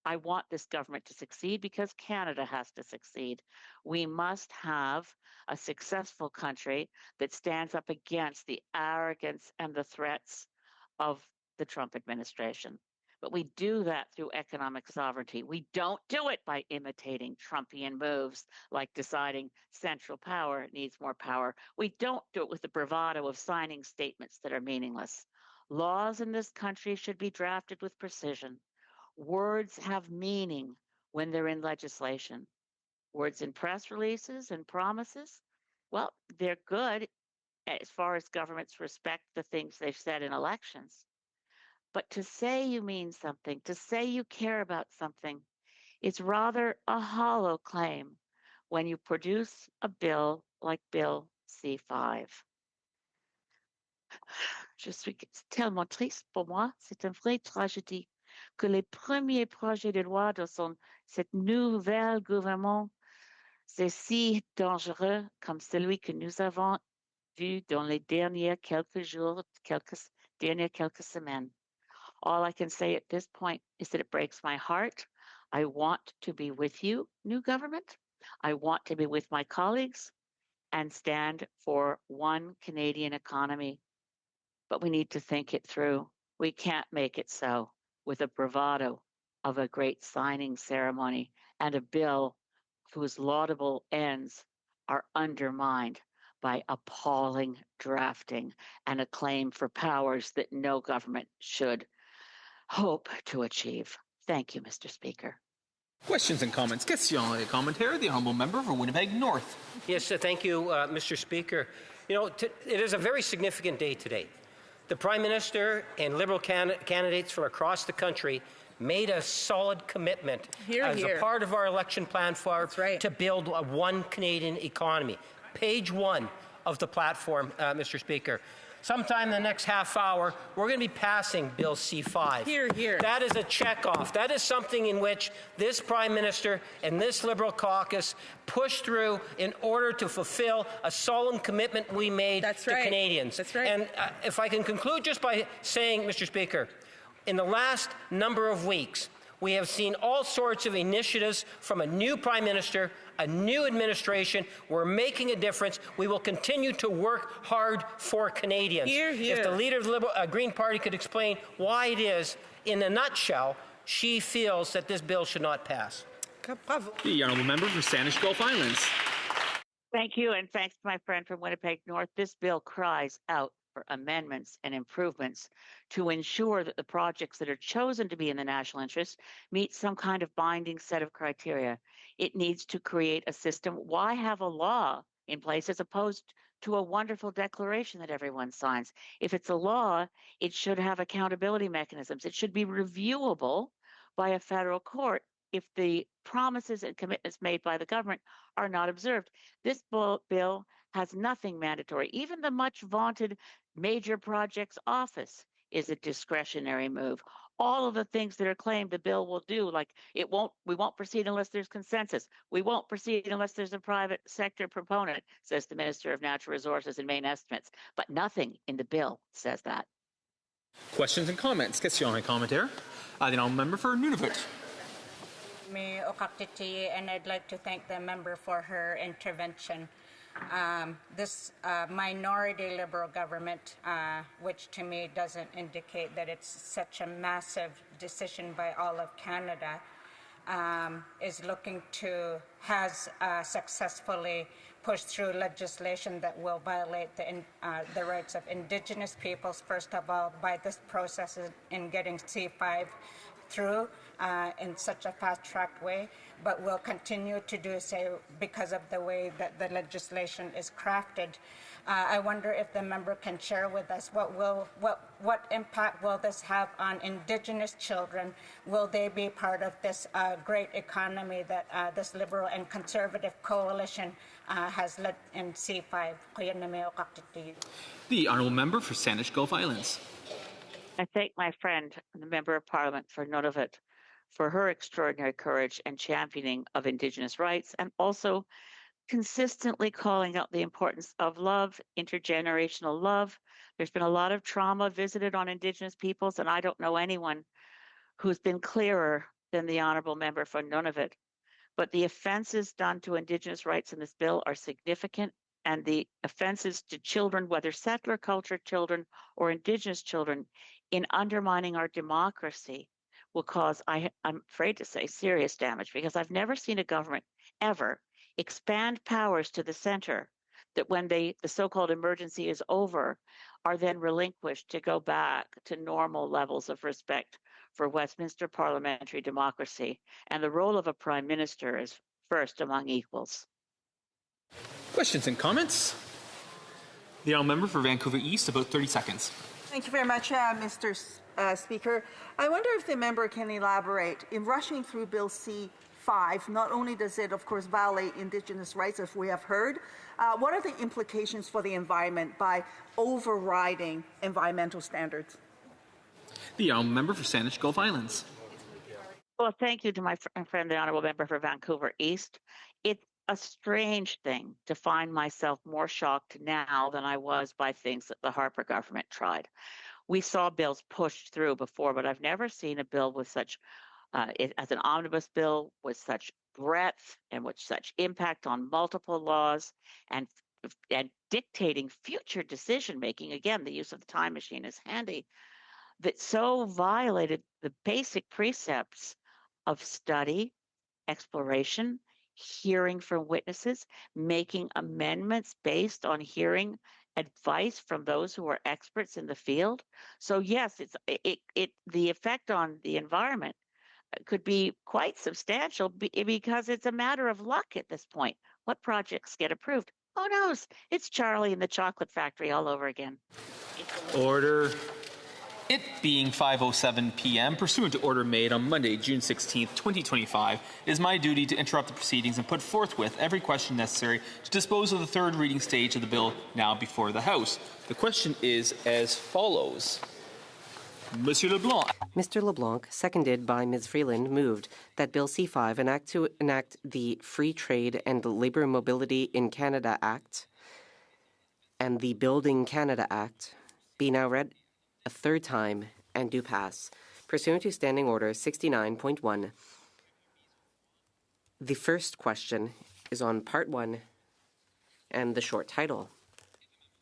I want this government to succeed because Canada has to succeed. We must have a successful country that stands up against the arrogance and the threats of the Trump administration. But we do that through economic sovereignty. We don't do it by imitating Trumpian moves like deciding central power needs more power. We don't do it with the bravado of signing statements that are meaningless. Laws in this country should be drafted with precision. Words have meaning when they're in legislation. Words in press releases and promises, well, they're good as far as governments respect the things they've said in elections. But to say you mean something, to say you care about something, it's rather a hollow claim when you produce a bill like Bill C5. C'est tellement triste pour moi, c'est une vraie tragédie que les premiers projets de loi de cette nouvelle gouvernement, c'est si dangereux comme celui que nous avons vu dans les derniers quelques jours, quelques semaines. All I can say at this point is that it breaks my heart. I want to be with you, new government. I want to be with my colleagues and stand for one Canadian economy. But we need to think it through. We can't make it so with a bravado of a great signing ceremony and a bill whose laudable ends are undermined by appalling drafting and a claim for powers that no government should hope to achieve. Thank you, Mr. Speaker. Questions and comments. Questions et commentaires. The honourable member for Winnipeg North. Yes, thank you, Mr. Speaker. You know, it is a very significant day today. The Prime Minister and Liberal candidates from across the country made a solid commitment as a part of our election plan to build a one Canadian economy. Page 1 of the platform, Mr. Speaker. Sometime in the next half hour, we're going to be passing Bill C5. That is a checkoff. That is something in which this Prime Minister and this Liberal caucus pushed through in order to fulfill a solemn commitment we made to Canadians. And if I can conclude just by saying, Mr. Speaker, in the last number of weeks, we have seen all sorts of initiatives from a new Prime Minister, a new administration. We're making a difference. We will continue to work hard for Canadians. If the leader of the Liberal Green Party could explain why it is, in a nutshell, she feels that this bill should not pass. The honourable member for Saanich Gulf Islands. Thank you, and thanks to my friend from Winnipeg North. This bill cries out for amendments and improvements to ensure that the projects that are chosen to be in the national interest meet some kind of binding set of criteria. It needs to create a system. Why have a law in place as opposed to a wonderful declaration that everyone signs? If it's a law, it should have accountability mechanisms. It should be reviewable by a federal court if the promises and commitments made by the government are not observed. This bill has nothing mandatory. Even the much vaunted Major Projects Office is a discretionary move. All of the things that are claimed the bill will do, like we won't proceed unless there's consensus. We won't proceed unless there's a private sector proponent, says the Minister of Natural Resources and Maine Estimates. But nothing in the bill says that. Questions and comments. Questions et commentaires. The honourable member for Nunavut. Me Okaktiti, and I'd like to thank the member for her intervention. This minority Liberal government, which to me doesn't indicate that it's such a massive decision by all of Canada, has successfully pushed through legislation that will violate the rights of Indigenous peoples, first of all, by this process in getting C5 through in such a fast-tracked way, but will continue to do so because of the way that the legislation is crafted. I wonder if the member can share with us what impact will this have on Indigenous children? Will they be part of this great economy that this Liberal and Conservative coalition has led in C5? The honourable member for Saanich Gulf Islands. I thank my friend, the Member of Parliament for Nunavut, for her extraordinary courage and championing of Indigenous rights, and also consistently calling out the importance of love, intergenerational love. There's been a lot of trauma visited on Indigenous peoples, and I don't know anyone who's been clearer than the honourable member for Nunavut. But the offences done to Indigenous rights in this bill are significant, and the offences to children, whether settler culture children or Indigenous children, in undermining our democracy will cause, I'm afraid to say, serious damage, because I've never seen a government ever expand powers to the center that when the so-called emergency is over, are then relinquished to go back to normal levels of respect for Westminster parliamentary democracy. And the role of a prime minister is first among equals. Questions and comments? The honourable member for Vancouver East, about 30 seconds. Thank you very much, Mr. Speaker. I wonder if the member can elaborate. In rushing through Bill C-5, not only does it, of course, violate Indigenous rights, as we have heard, what are the implications for the environment by overriding environmental standards? The honourable member for Saanich Gulf Islands. Well, thank you to my friend, the honourable member for Vancouver East. It's a strange thing to find myself more shocked now than I was by things that the Harper government tried. We saw bills pushed through before, but I've never seen a bill with such, as an omnibus bill, with such breadth and with such impact on multiple laws and dictating future decision making. Again, the use of the time machine is handy. That so violated the basic precepts of study, exploration, hearing from witnesses, making amendments based on hearing advice from those who are experts in the field. So yes, the effect on the environment could be quite substantial because it's a matter of luck at this point. What projects get approved? Who knows? It's Charlie and the Chocolate Factory all over again. Order. It being 5:07 p.m., pursuant to order made on Monday, June 16, 2025, it is my duty to interrupt the proceedings and put forthwith every question necessary to dispose of the third reading stage of the bill now before the House. The question is as follows. Monsieur LeBlanc. Mr. LeBlanc, seconded by Ms. Freeland, moved that Bill C-5 enact the Free Trade and Labour Mobility in Canada Act and the Building Canada Act be now read a third time and do pass. Pursuant to Standing Order 69.1, the first question is on Part 1 and the short title.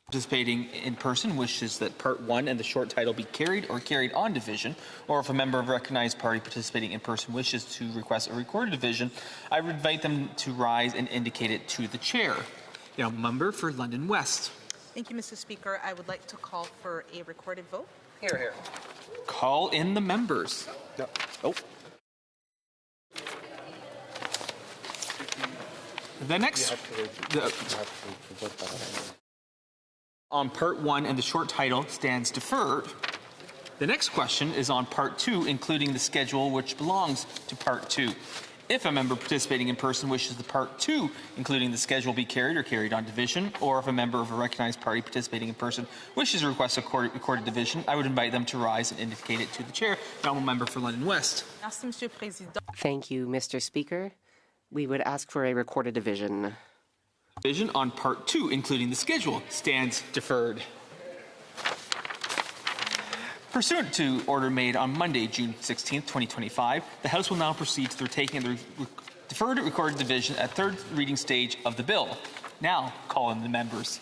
Participating in person wishes that Part 1 and the short title be carried or carried on division, or if a member of a recognized party participating in person wishes to request a recorded division, I would invite them to rise and indicate it to the chair. Now, member for London West. Thank you, Mr. Speaker. I would like to call for a recorded vote. Here, here. Call in the members. No. Oh. The next... on Part 1 and the short title stands deferred. The next question is on Part 2, including the schedule which belongs to Part 2. If a member participating in person wishes the Part 2, including the schedule, be carried or carried on division, or if a member of a recognized party participating in person wishes to request a recorded division, I would invite them to rise and indicate it to the chair. The honourable member for London West. Thank you, Mr. Speaker. We would ask for a recorded division. Division on Part 2, including the schedule, stands deferred. Pursuant to order made on Monday, June 16, 2025, the House will now proceed to their taking the deferred recorded division at third reading stage of the bill. Now, call in the members.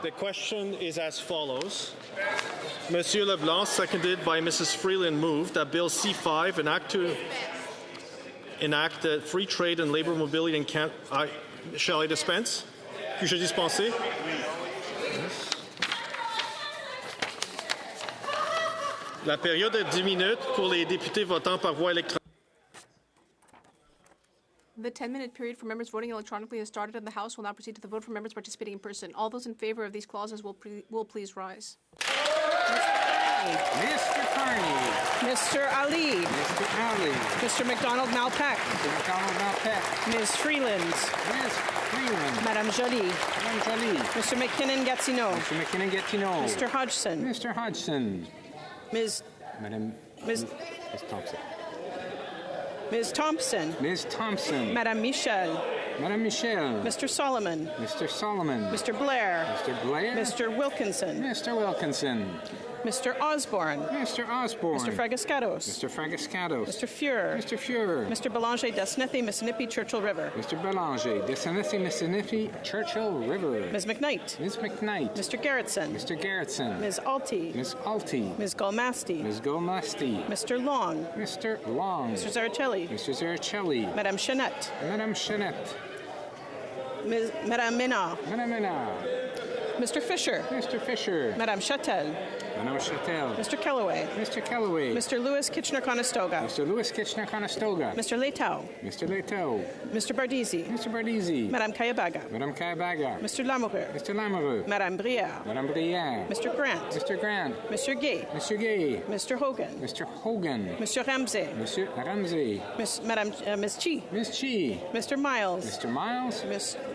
The question is as follows. Monsieur Leblanc, seconded by Mrs. Freeland, moved that Bill C5 enact the free trade and labor mobility in Canada. Shall I dispense? Puis-je dispenser? La période est 10 minutes pour les députés votant par voie électronique. The 10-minute period for members voting electronically has started, and the House will now proceed to the vote for members participating in person. All those in favor of these clauses will please rise. Mr. Carney. Mr. Ali. Mr. Ali. Mr. McDonald Malpeck. Mr. McDonald Malpeck. Ms. Freeland. Ms. Freeland. Madame Joly. Madame Joly. Mr. McKinnon-Gatineau. Mr. McKinnon-Gatineau. Mr. Hodgson. Mr. Hodgson. Ms. Ms. Thompson. Ms. Thompson. Ms. Thompson. Madame Michel. Madame Michel. Mr. Solomon. Mr. Solomon. Mr. Blair. Mr. Blair. Mr. Wilkinson. Mr. Wilkinson. Mr. Osborne. Mr. Osborne. Mr. Fragascatos. Mr. Fragascatos. Mr. Fuhrer. Mr. Fuhrer. Mr. Belanger, Desniffy, Mississippi, Churchill River. Mr. Belanger, Desniffy, Mississippi, Churchill River. Ms. McKnight. Ms. McKnight. Mr. Garrettson. Mr. Garrettson. Ms. Alty. Ms. Alty. Ms. Golmasty. Ms. Golmasty. Mr. Long. Mr. Long. Mr. Zaricelli. Mr. Zaricelli. Madame Chanette. Madame Chanette. Madame Ménard. Madame Ménard. Mr. Fisher. Mr. Fisher. Madame Châtel. Madame Châtel. Mr. Kellaway. Mr. Kellaway. Mr. Lewis Kitchener-Conestoga. Mr. Lewis Kitchener-Conestoga. Mr. Leitao. Mr. Leitao. Mr. Bardisi. Mr. Bardisi. Madame Kayabaga. Madame Kayabaga. Mr. Lamoureux. Mr. Lamoureux. Madame Brière. Madame Brière. Mr. Grant. Mr. Grant. Mr. Gay. Mr. Gay. Mr. Hogan. Mr. Hogan. Mr. Ramsey. Monsieur Ramsey. Miss Chi. Miss Chi. Mr. Miles. Mr. Miles.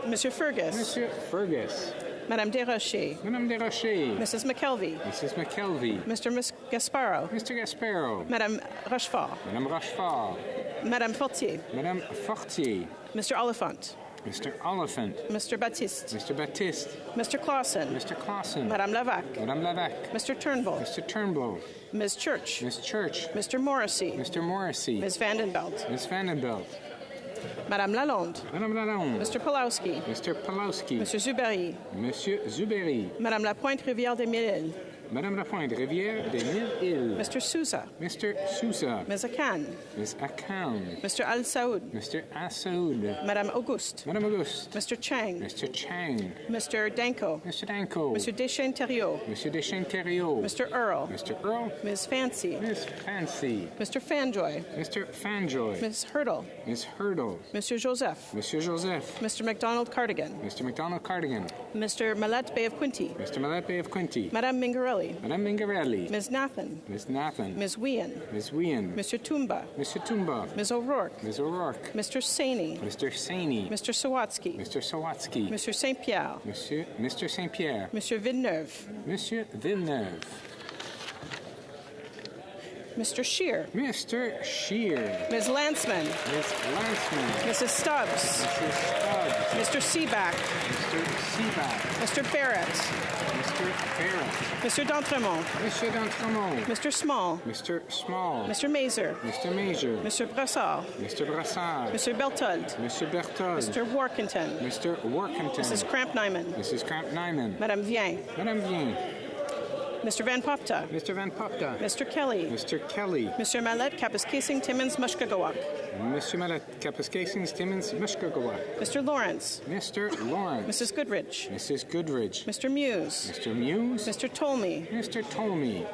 Monsieur Fergus. Monsieur Fergus. Madame Desrochers. Madame Desrochers. Mrs. McKelvey. Mrs. McKelvey. Mr. Gasparo. Mr. Gasparo. Madame Rochefort. Madame Rochefort. Madame Fortier. Madame Fortier. Mr. Oliphant. Mr. Oliphant. Mr. Baptiste. Mr. Baptiste. Mr. Clausen. Mr. Clausen. Madame Lavac. Madame Lavac. Mr. Turnbull. Mr. Turnbull. Ms. Church. Miss Church. Mr. Morrissey. Mr. Morrissey. Ms. Vandenbelt. Miss Vandenbelt. Madame Lalonde. Madame Lalonde. Mr. Pulowski. Mr. Pulowski. Monsieur Zuberi. Monsieur Zuberi. Madame Lapointe, Rivière des Mille. Madame Lapointe, Rivière des Mille-Îles. Mr. Sousa. Mr. Sousa. Ms. Akan. Ms. Akan. Mr. Al Saoud. Mr. Al Saoud. Madame Auguste. Madame Auguste. Mr. Chang. Mr. Chang. Mr. Danko. Mr. Danko. Monsieur Deschênes-Thériault. Monsieur Deschênes-Thériault. Mr. Earl. Mr. Earl. Ms. Fancy. Miss Fancy. Mr. Fanjoy. Mr. Fanjoy. Ms. Hurdle. Miss Hurdle. Monsieur Joseph. Monsieur Joseph. Mr. McDonald Cardigan. Mr. McDonald Cardigan. Mr. Millette Bay of Quinte. Mr. Millette Bay of Quinte. Madame Mingarelli. Madame Mingarelli. Ms. Nathan. Ms. Nathan. Ms. Wien. Ms. Wien. Mr. Tumba. Mr. Tumba. Ms. O'Rourke. Ms. O'Rourke. Mr. Saini. Mr. Saini. Mr. Sawatsky. Mr. Sawatsky. Mr. St. Pierre. Mr. St. Pierre. Monsieur Villeneuve. Monsieur Villeneuve. Mr. Scheer. Mr. Scheer. Ms. Lanceman. Ms. Lanceman. Mrs. Stubbs. Mrs. Stubbs. Mr. Seaback. Mr. Seaback. Mr. Barrett. Mr. Barrett. Mr. D'Entremont. Mr. D'Entremont. Mr. Small. Mr. Small. Mr. Mazer. Mr. Mazer. Mr. Brassard. Mr. Brassard. Mr. Berthold. Mr. Berthold. Mr. Workington. Mr. Workington. Mrs. Cramp-Nyman. Mrs. Cramp-Nyman. Madame Vien. Madame Vien. Mr. Van Popta. Mr. Van Popta. Mr. Kelly. Mr. Kelly. Mr. Mallet, Kapuskasing, Timmins, Mushkagawak. Mr. Mallet, Kapuskasing, Timmins, Mushkagawak. Mr. Lawrence. Mr. Lawrence. Mrs. Goodrich. Mrs. Goodrich. Mr. Muse. Mr. Muse. Mr. Tolmie. Mr. Tolmie.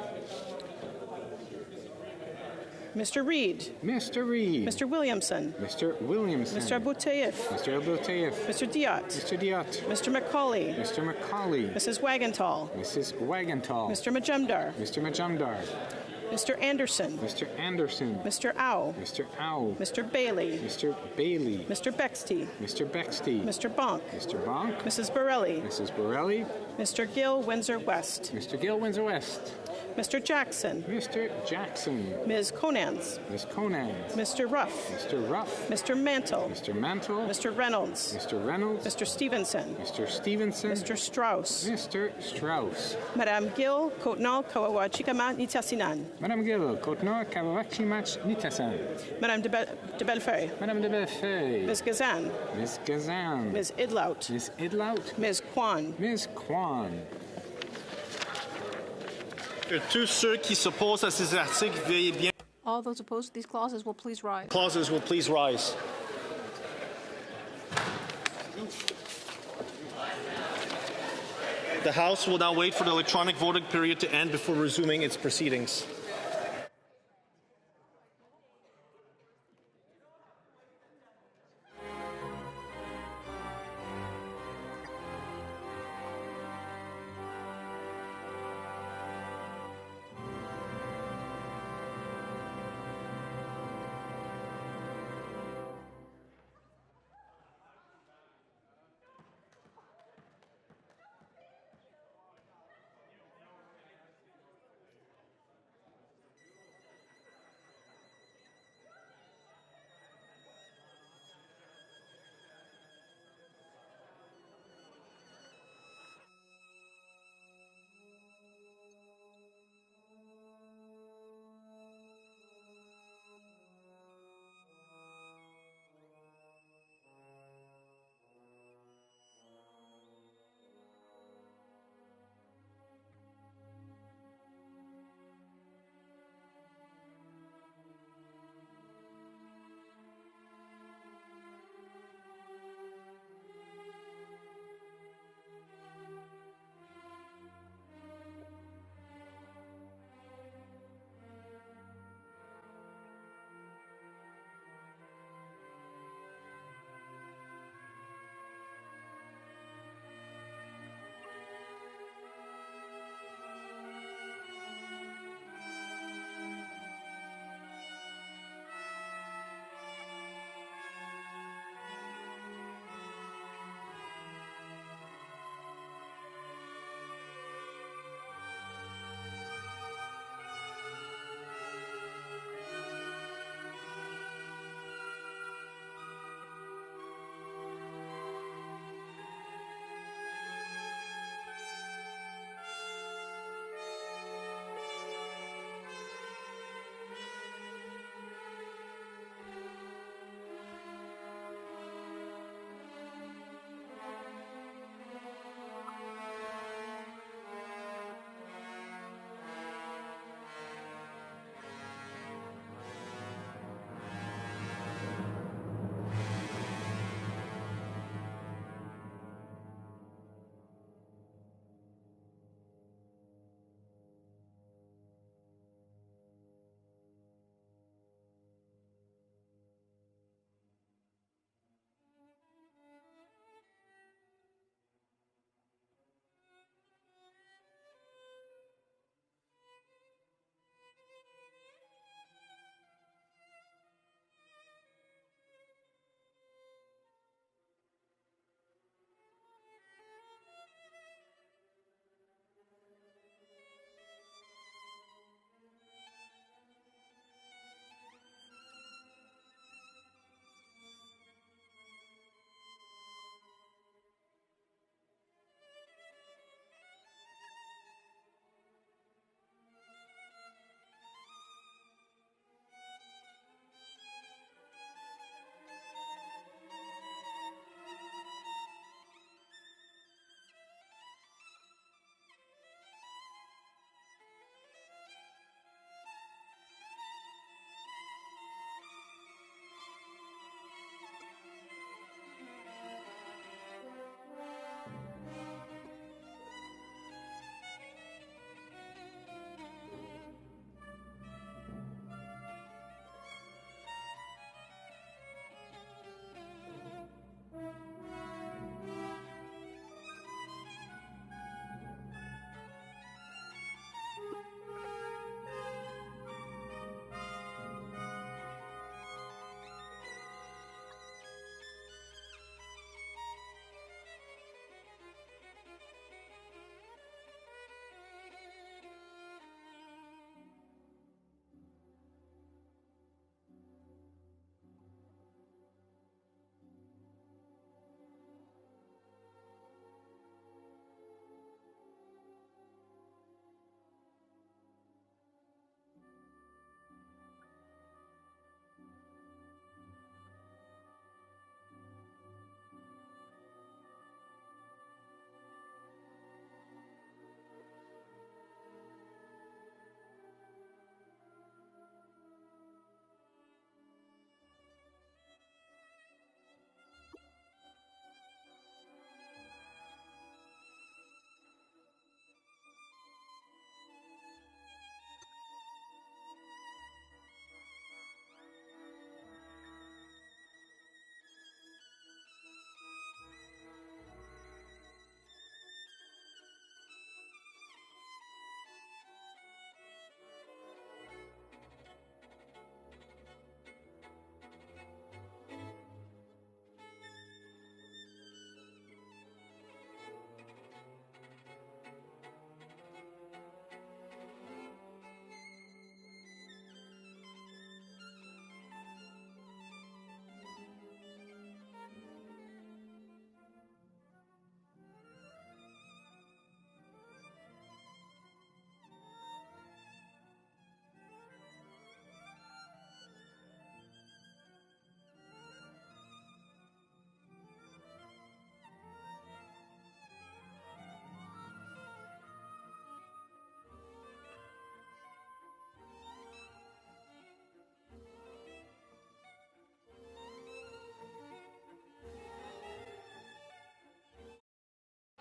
Mr. Reed. Mr. Reed. Mr. Williamson. Mr. Williamson. Mr. Aboutaif. Mr. Aboutaif. Mr. Diot. Mr. Diot. Mr. Macaulay. Mr. Macaulay. Mrs. Wagentall. Mrs. Wagentall. Mr. Majumdar. Mr. Majumdar. Mr. Anderson. Mr. Anderson. Mr. Au. Mr. Au. Mr. Bailey. Mr. Bailey. Mr. Bexty. Mr. Bexty. Mr. Bonk. Mr. Bonk. Mrs. Borelli. Mrs. Borelli. Mr. Gill, Windsor West. Mr. Gill, Windsor West. Mr. Jackson. Mr. Jackson. Ms. Conans. Ms. Conans. Mr. Ruff. Mr. Ruff. Mr. Mantle. Mr. Mantle. Mr. Reynolds. Mr. Reynolds. Mr. Stevenson. Mr. Stevenson. Mr. Strauss. Mr. Strauss. Madame Gill, Côte-Nord, Kawawachikama, Nitassinan. Madame Gill, Côte-Nord, Kawawachimach, Nitasan. Madame de Bellefeuille. Madame de Bellefeuille. Ms. Gazan. Ms. Gazan. Ms. Idlout. Ms. Idlout. Ms. Kwan. Ms. Kwan. Que tous ceux qui s'opposent à ces articles veuillent bien. All those opposed to these clauses will please rise. Clauses will please rise. The House will now wait for the electronic voting period to end before resuming its proceedings.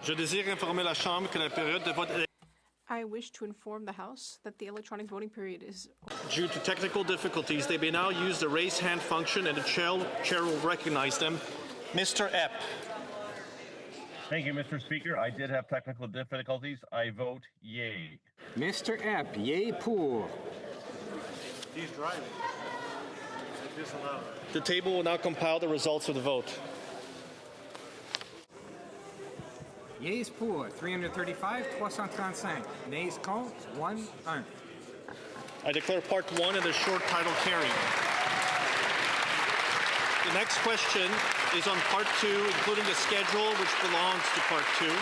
Je désire informer la Chambre que la période de vote I wish to inform the House that the electronic voting period is Due to technical difficulties, they may now use the raise hand function and the chair will recognize them. Mr. Epp. Thank you, Mr. Speaker. I did have technical difficulties. I vote yay. Mr. Epp, yay pour. He's driving. The table will now compile the results of the vote. Yeas pour, 335, 335. Nays contre, 1. I declare Part 1 and the short title carried. The next question is on Part 2, including the schedule, which belongs to Part 2.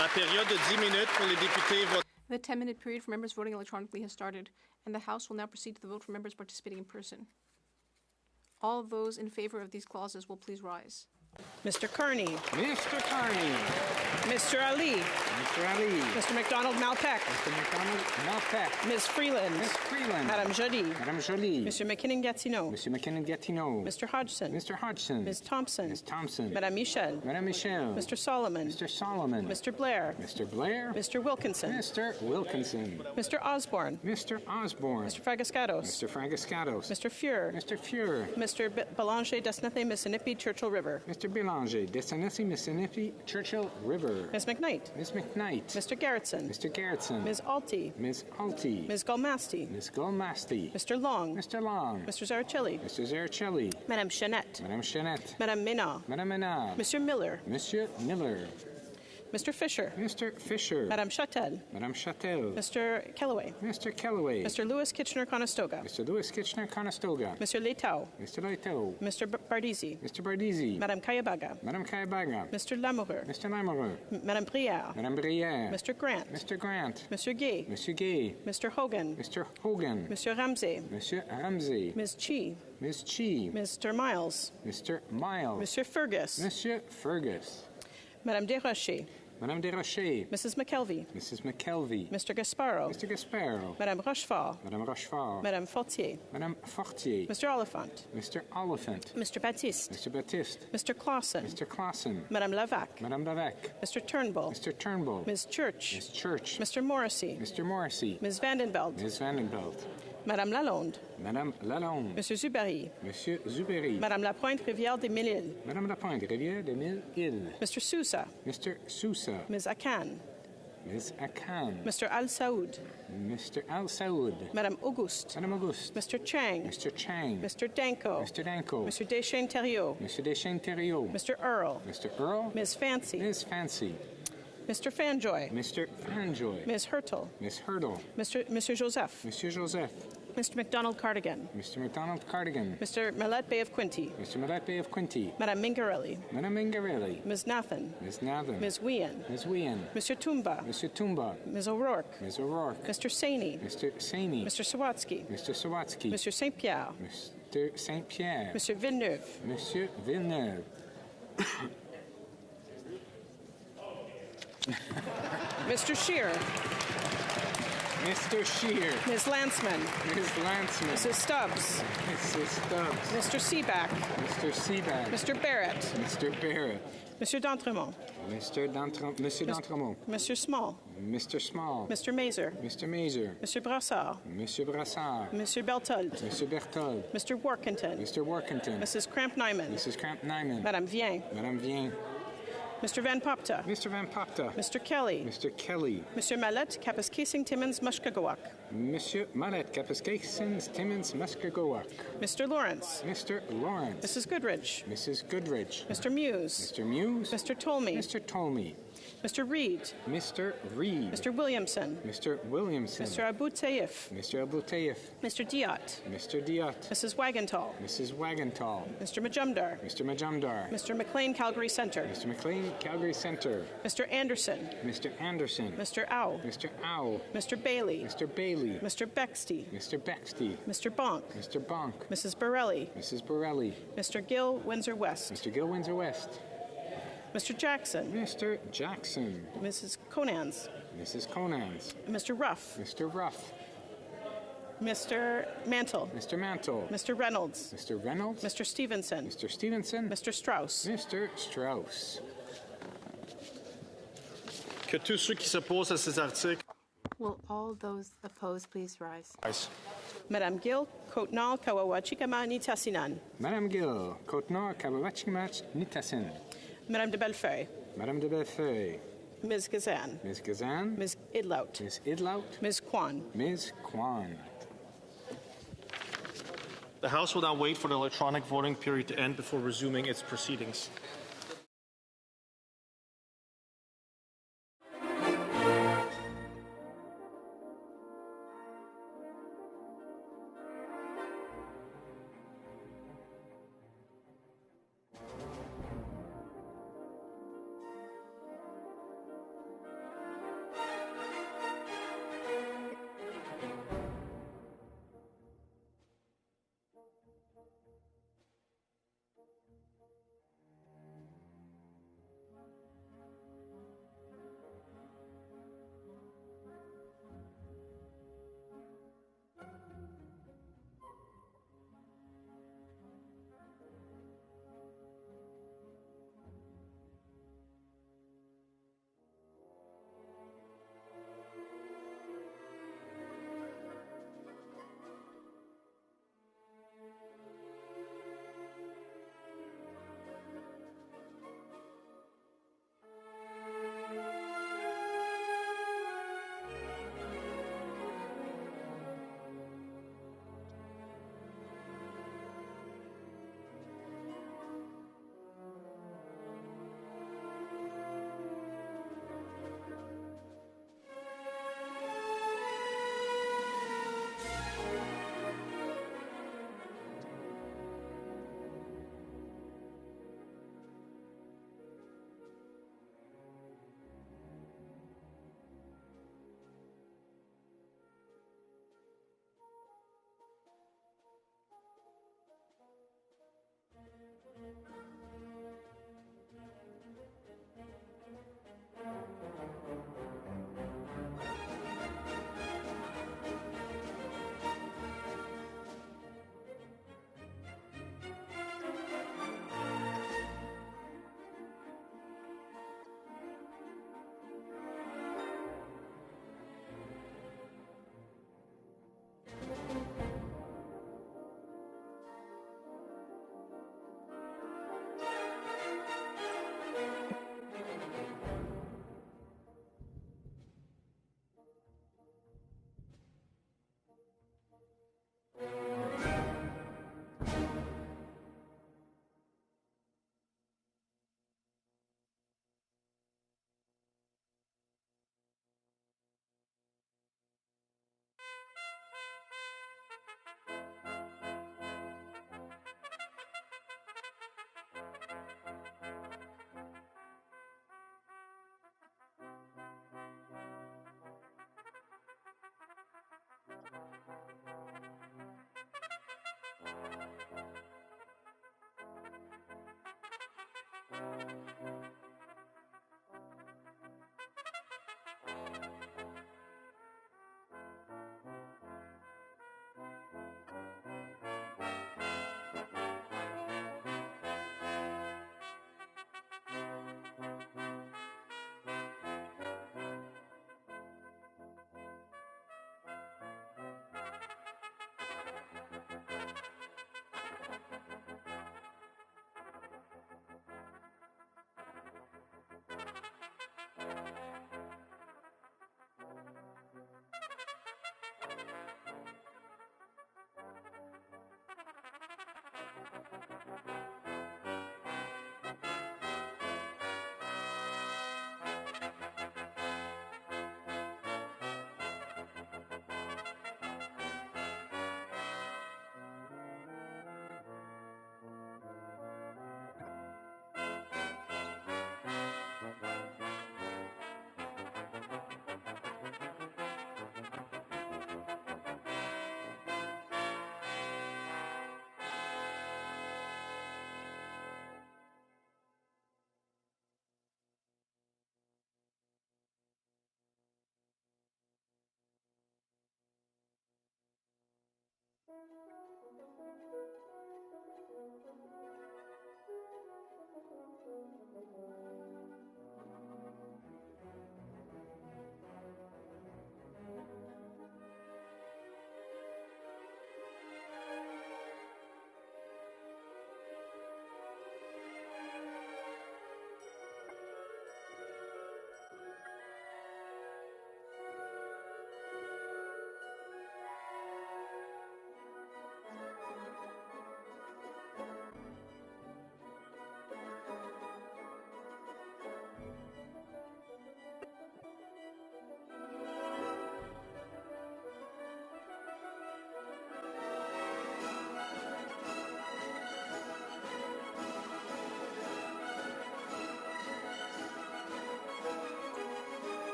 La période de 10 minutes pour les députés votant. The 10-minute period for members voting electronically has started, and the House will now proceed to the vote for members participating in person. All of those in favor of these clauses will please rise. Mr. Carney. Mr. Carney. Mr. Ali. Mr. Ali. Mr. McDonald Malpeck. Mr. McDonald Malpeck. Ms. Freeland. Ms. Freeland. Madame Joly. Madame Joly. Mr. McKinnon-Gatineau. Mr. McKinnon-Gatineau. Mr. Hodgson. Mr. Hodgson. Ms. Thompson. Ms. Thompson. Madame Michel. Madame Michel. Mr. Solomon. Mr. Solomon. Mr. Blair. Mr. Blair. Mr. Wilkinson. Mr. Wilkinson. Mr. Osborne. Mr. Osborne. Mr. Fragascatos. Mr. Fragascatos. Mr. Fuhr. Mr. Fuhr. Mr. Belanger Desnathe Mississippi Churchill River. Mr. Belanger Desnathe Mississippi Churchill River. Ms. McKnight. Ms. McKnight. Mr. Garrettson. Mr. Garrettson. Ms. Alty. Ms. Alty. Ms. Galmasti. Ms. Galmasti. Mr. Long. Mr. Long. Mr. Zaracelli. Mr. Zaracelli. Madame Chanette. Madame Chanette. Madame Ménard. Madame Ménard. Monsieur Miller. Monsieur Miller. Mr. Fisher. Mr. Fisher. Madame Châtel. Madame Châtel. Mr. Kellaway. Mr. Kellaway. Mr. Lewis Kitchener-Conestoga. Mr. Lewis Kitchener-Conestoga. Mr. Leitao. Mr. Leitao. Mr. Bardisi. Mr. Bardisi. Madame Kayabaga. Madame Kayabaga. Mr. Lamoureux. Mr. Lamoureux. Madame Brière. Madame Brière. Mr. Grant. Mr. Grant. Monsieur Gay. Monsieur Gay. Mr. Hogan. Mr. Hogan. Monsieur Ramsey. Monsieur Ramsey. Ms. Chi. Ms. Chi. Mr. Miles. Mr. Miles. Monsieur Fergus. Monsieur Fergus. Madame Desrochers. Madame Desrochers. Mrs. McKelvey. Mrs. McKelvey. Mr. Gasparo. Mr. Gasparo. Madame Rochefort. Madame Rochefort. Madame Fortier. Madame Fortier. Mr. Oliphant. Mr. Oliphant. Mr. Baptiste. Mr. Baptiste. Mr. Clausen. Mr. Clausen. Madame Lavac. Madame Lavac. Mr. Turnbull. Mr. Turnbull. Ms. Church. Ms. Church. Mr. Morrissey. Mr. Morrissey. Ms. Vandenbelt. Ms. Vandenbelt. Madame Lalonde. Madame Lalonde. Monsieur Zubary. Monsieur Zubary. Madame Lapointe, Rivière des Mille-Îles. Madame Lapointe, Rivière des Mille-Îles. Mr. Sousa. Mr. Sousa. Ms. Akan. Ms. Akan. Mr. Al Saoud. Mr. Al Saoud. Madame Auguste. Madame Auguste. Mr. Chang. Mr. Chang. Mr. Danko. Mr. Danko. Mr. Deschênes-Thériault. Mr. Deschênes-Thériault. Mr. Earl. Mr. Earl. Ms. Fancy. Ms. Fancy. Mr. Fanjoy. Mr. Fanjoy. Ms. Hurtle. Ms. Hurtle. Monsieur Joseph. Monsieur Joseph. Mr. McDonald Cardigan. Mr. McDonald Cardigan. Mr. Mallet Bay of Quinty. Mr. Mallet Bay of Quinty. Madame Mingarelli. Madame Mingarelli. Ms. Nathan. Ms. Nathan. Ms. Wien. Ms. Wien. Mr. Tumba. Mr. Tumba. Ms. O'Rourke. Ms. O'Rourke. Mr. Saini. Mr. Saini. Mr. Sawatsky. Mr. Sawatsky. Mr. St. Pierre. Mr. St. Pierre. Monsieur Villeneuve. Monsieur Villeneuve. Mr. Scheer. Mr. Scheer. Ms. Lanceman. Ms. Lanceman. Mrs. Stubbs. Mrs. Stubbs. Mr. Seaback. Mr. Seaback. Mr. Barrett. Mr. Barrett. Monsieur d'Entremont. Monsieur d'Entremont. Monsieur Small. Mr. Small. Mr. Mazer. Mr. Mazer. Monsieur Brassard. Monsieur Brassard. Monsieur Berthold. Monsieur Berthold. Mr. Workington. Mr. Workington. Mrs. Cramp-Nyman. Mrs. Cramp-Nyman. Madame Vien. Madame Vien. Mr. Van Popta. Mr. Van Popta. Mr. Kelly. Mr. Kelly. Monsieur Mallet, Kapuskasing Timmins, Mushkagawak. Monsieur Mallet, Kapuskasing Timmins, Mushkagawak. Mr. Lawrence. Mr. Lawrence. Mrs. Goodrich. Mrs. Goodrich. Mr. Muse. Mr. Muse. Mr. Tolmie. Mr. Tolmie. Mr. Reed. Mr. Reed. Mr. Williamson. Mr. Williamson. Mr. Abu Taif. Mr. Abu Taif. Mr. Diot. Mr. Diot. Mrs. Wagenthal. Mrs. Wagenthal. Mr. Majumdar. Mr. Majumdar. Mr. McLean, Calgary Center. Mr. McLean, Calgary Center. Mr. Anderson. Mr. Anderson. Mr. Au. Mr. Au. Mr. Bailey. Mr. Bailey. Mr. Bexty. Mr. Bexty. Mr. Bonk. Mr. Bonk. Mrs. Borelli. Mrs. Borelli. Mr. Gill, Windsor West. Mr. Gill, Windsor West. Mr. Jackson. Mr. Jackson. Mrs. Conans. Mrs. Conans. Mr. Ruff. Mr. Ruff. Mr. Mantle. Mr. Mantle. Mr. Reynolds. Mr. Reynolds. Mr. Stevenson. Mr. Stevenson. Mr. Strauss. Mr. Strauss. Que tous ceux qui s'opposent à ces articles. Will all those opposed please rise? Madame Gill, Côte-Nord, Kawawachikama, Nitassinan. Madame Gill, Côte-Nord, Kawawachimat, Nitasin. Madame de Bellefeuille. Madame de Bellefeuille. Ms. Gazan. Ms. Gazan. Ms. Idlout. Ms. Idlout. Ms. Kwan. Ms. Kwan. The House will now wait for the electronic voting period to end before resuming its proceedings.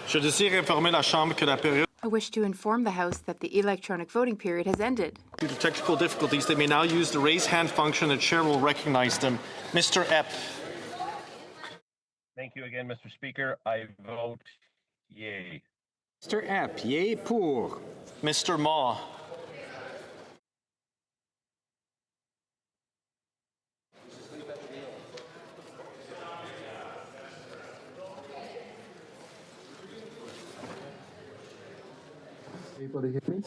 Je désire informer la Chambre que la période. I wish to inform the House that the electronic voting period has ended. Due to technical difficulties, they may now use the raise hand function and the chair will recognize them. Mr. Epp. Thank you again, Mr. Speaker. I vote yay. Mr. Epp, yay pour. Mr. Ma. Anybody hear me?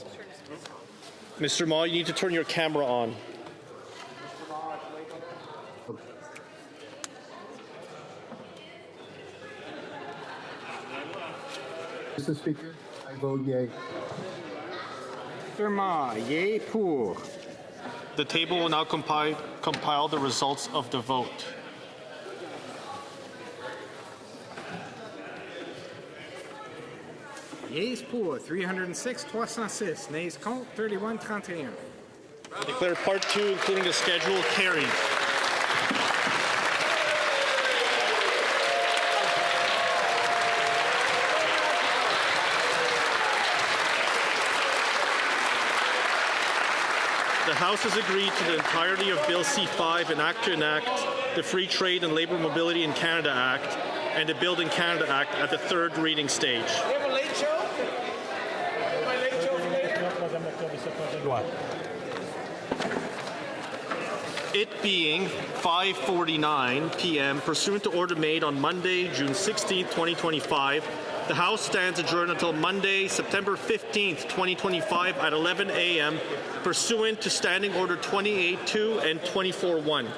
Mr. Ma, you need to turn your camera on. Mr. Speaker, I vote yay. Mr. Ma, yay pour. The table will now compile the results of the vote. Yeas pour, 306, 306. Nays contre, 31, 31. I declare Part 2, including the schedule, carried. The House has agreed to the entirety of Bill C-5, an act to enact the Free Trade and Labour Mobility in Canada Act and the Build in Canada Act at the third reading stage. It being 5:49 p.m., pursuant to order made on Monday, June 16, 2025, the House stands adjourned until Monday, September 15, 2025 at 11 a.m., pursuant to Standing Order 28-2 and 24-1.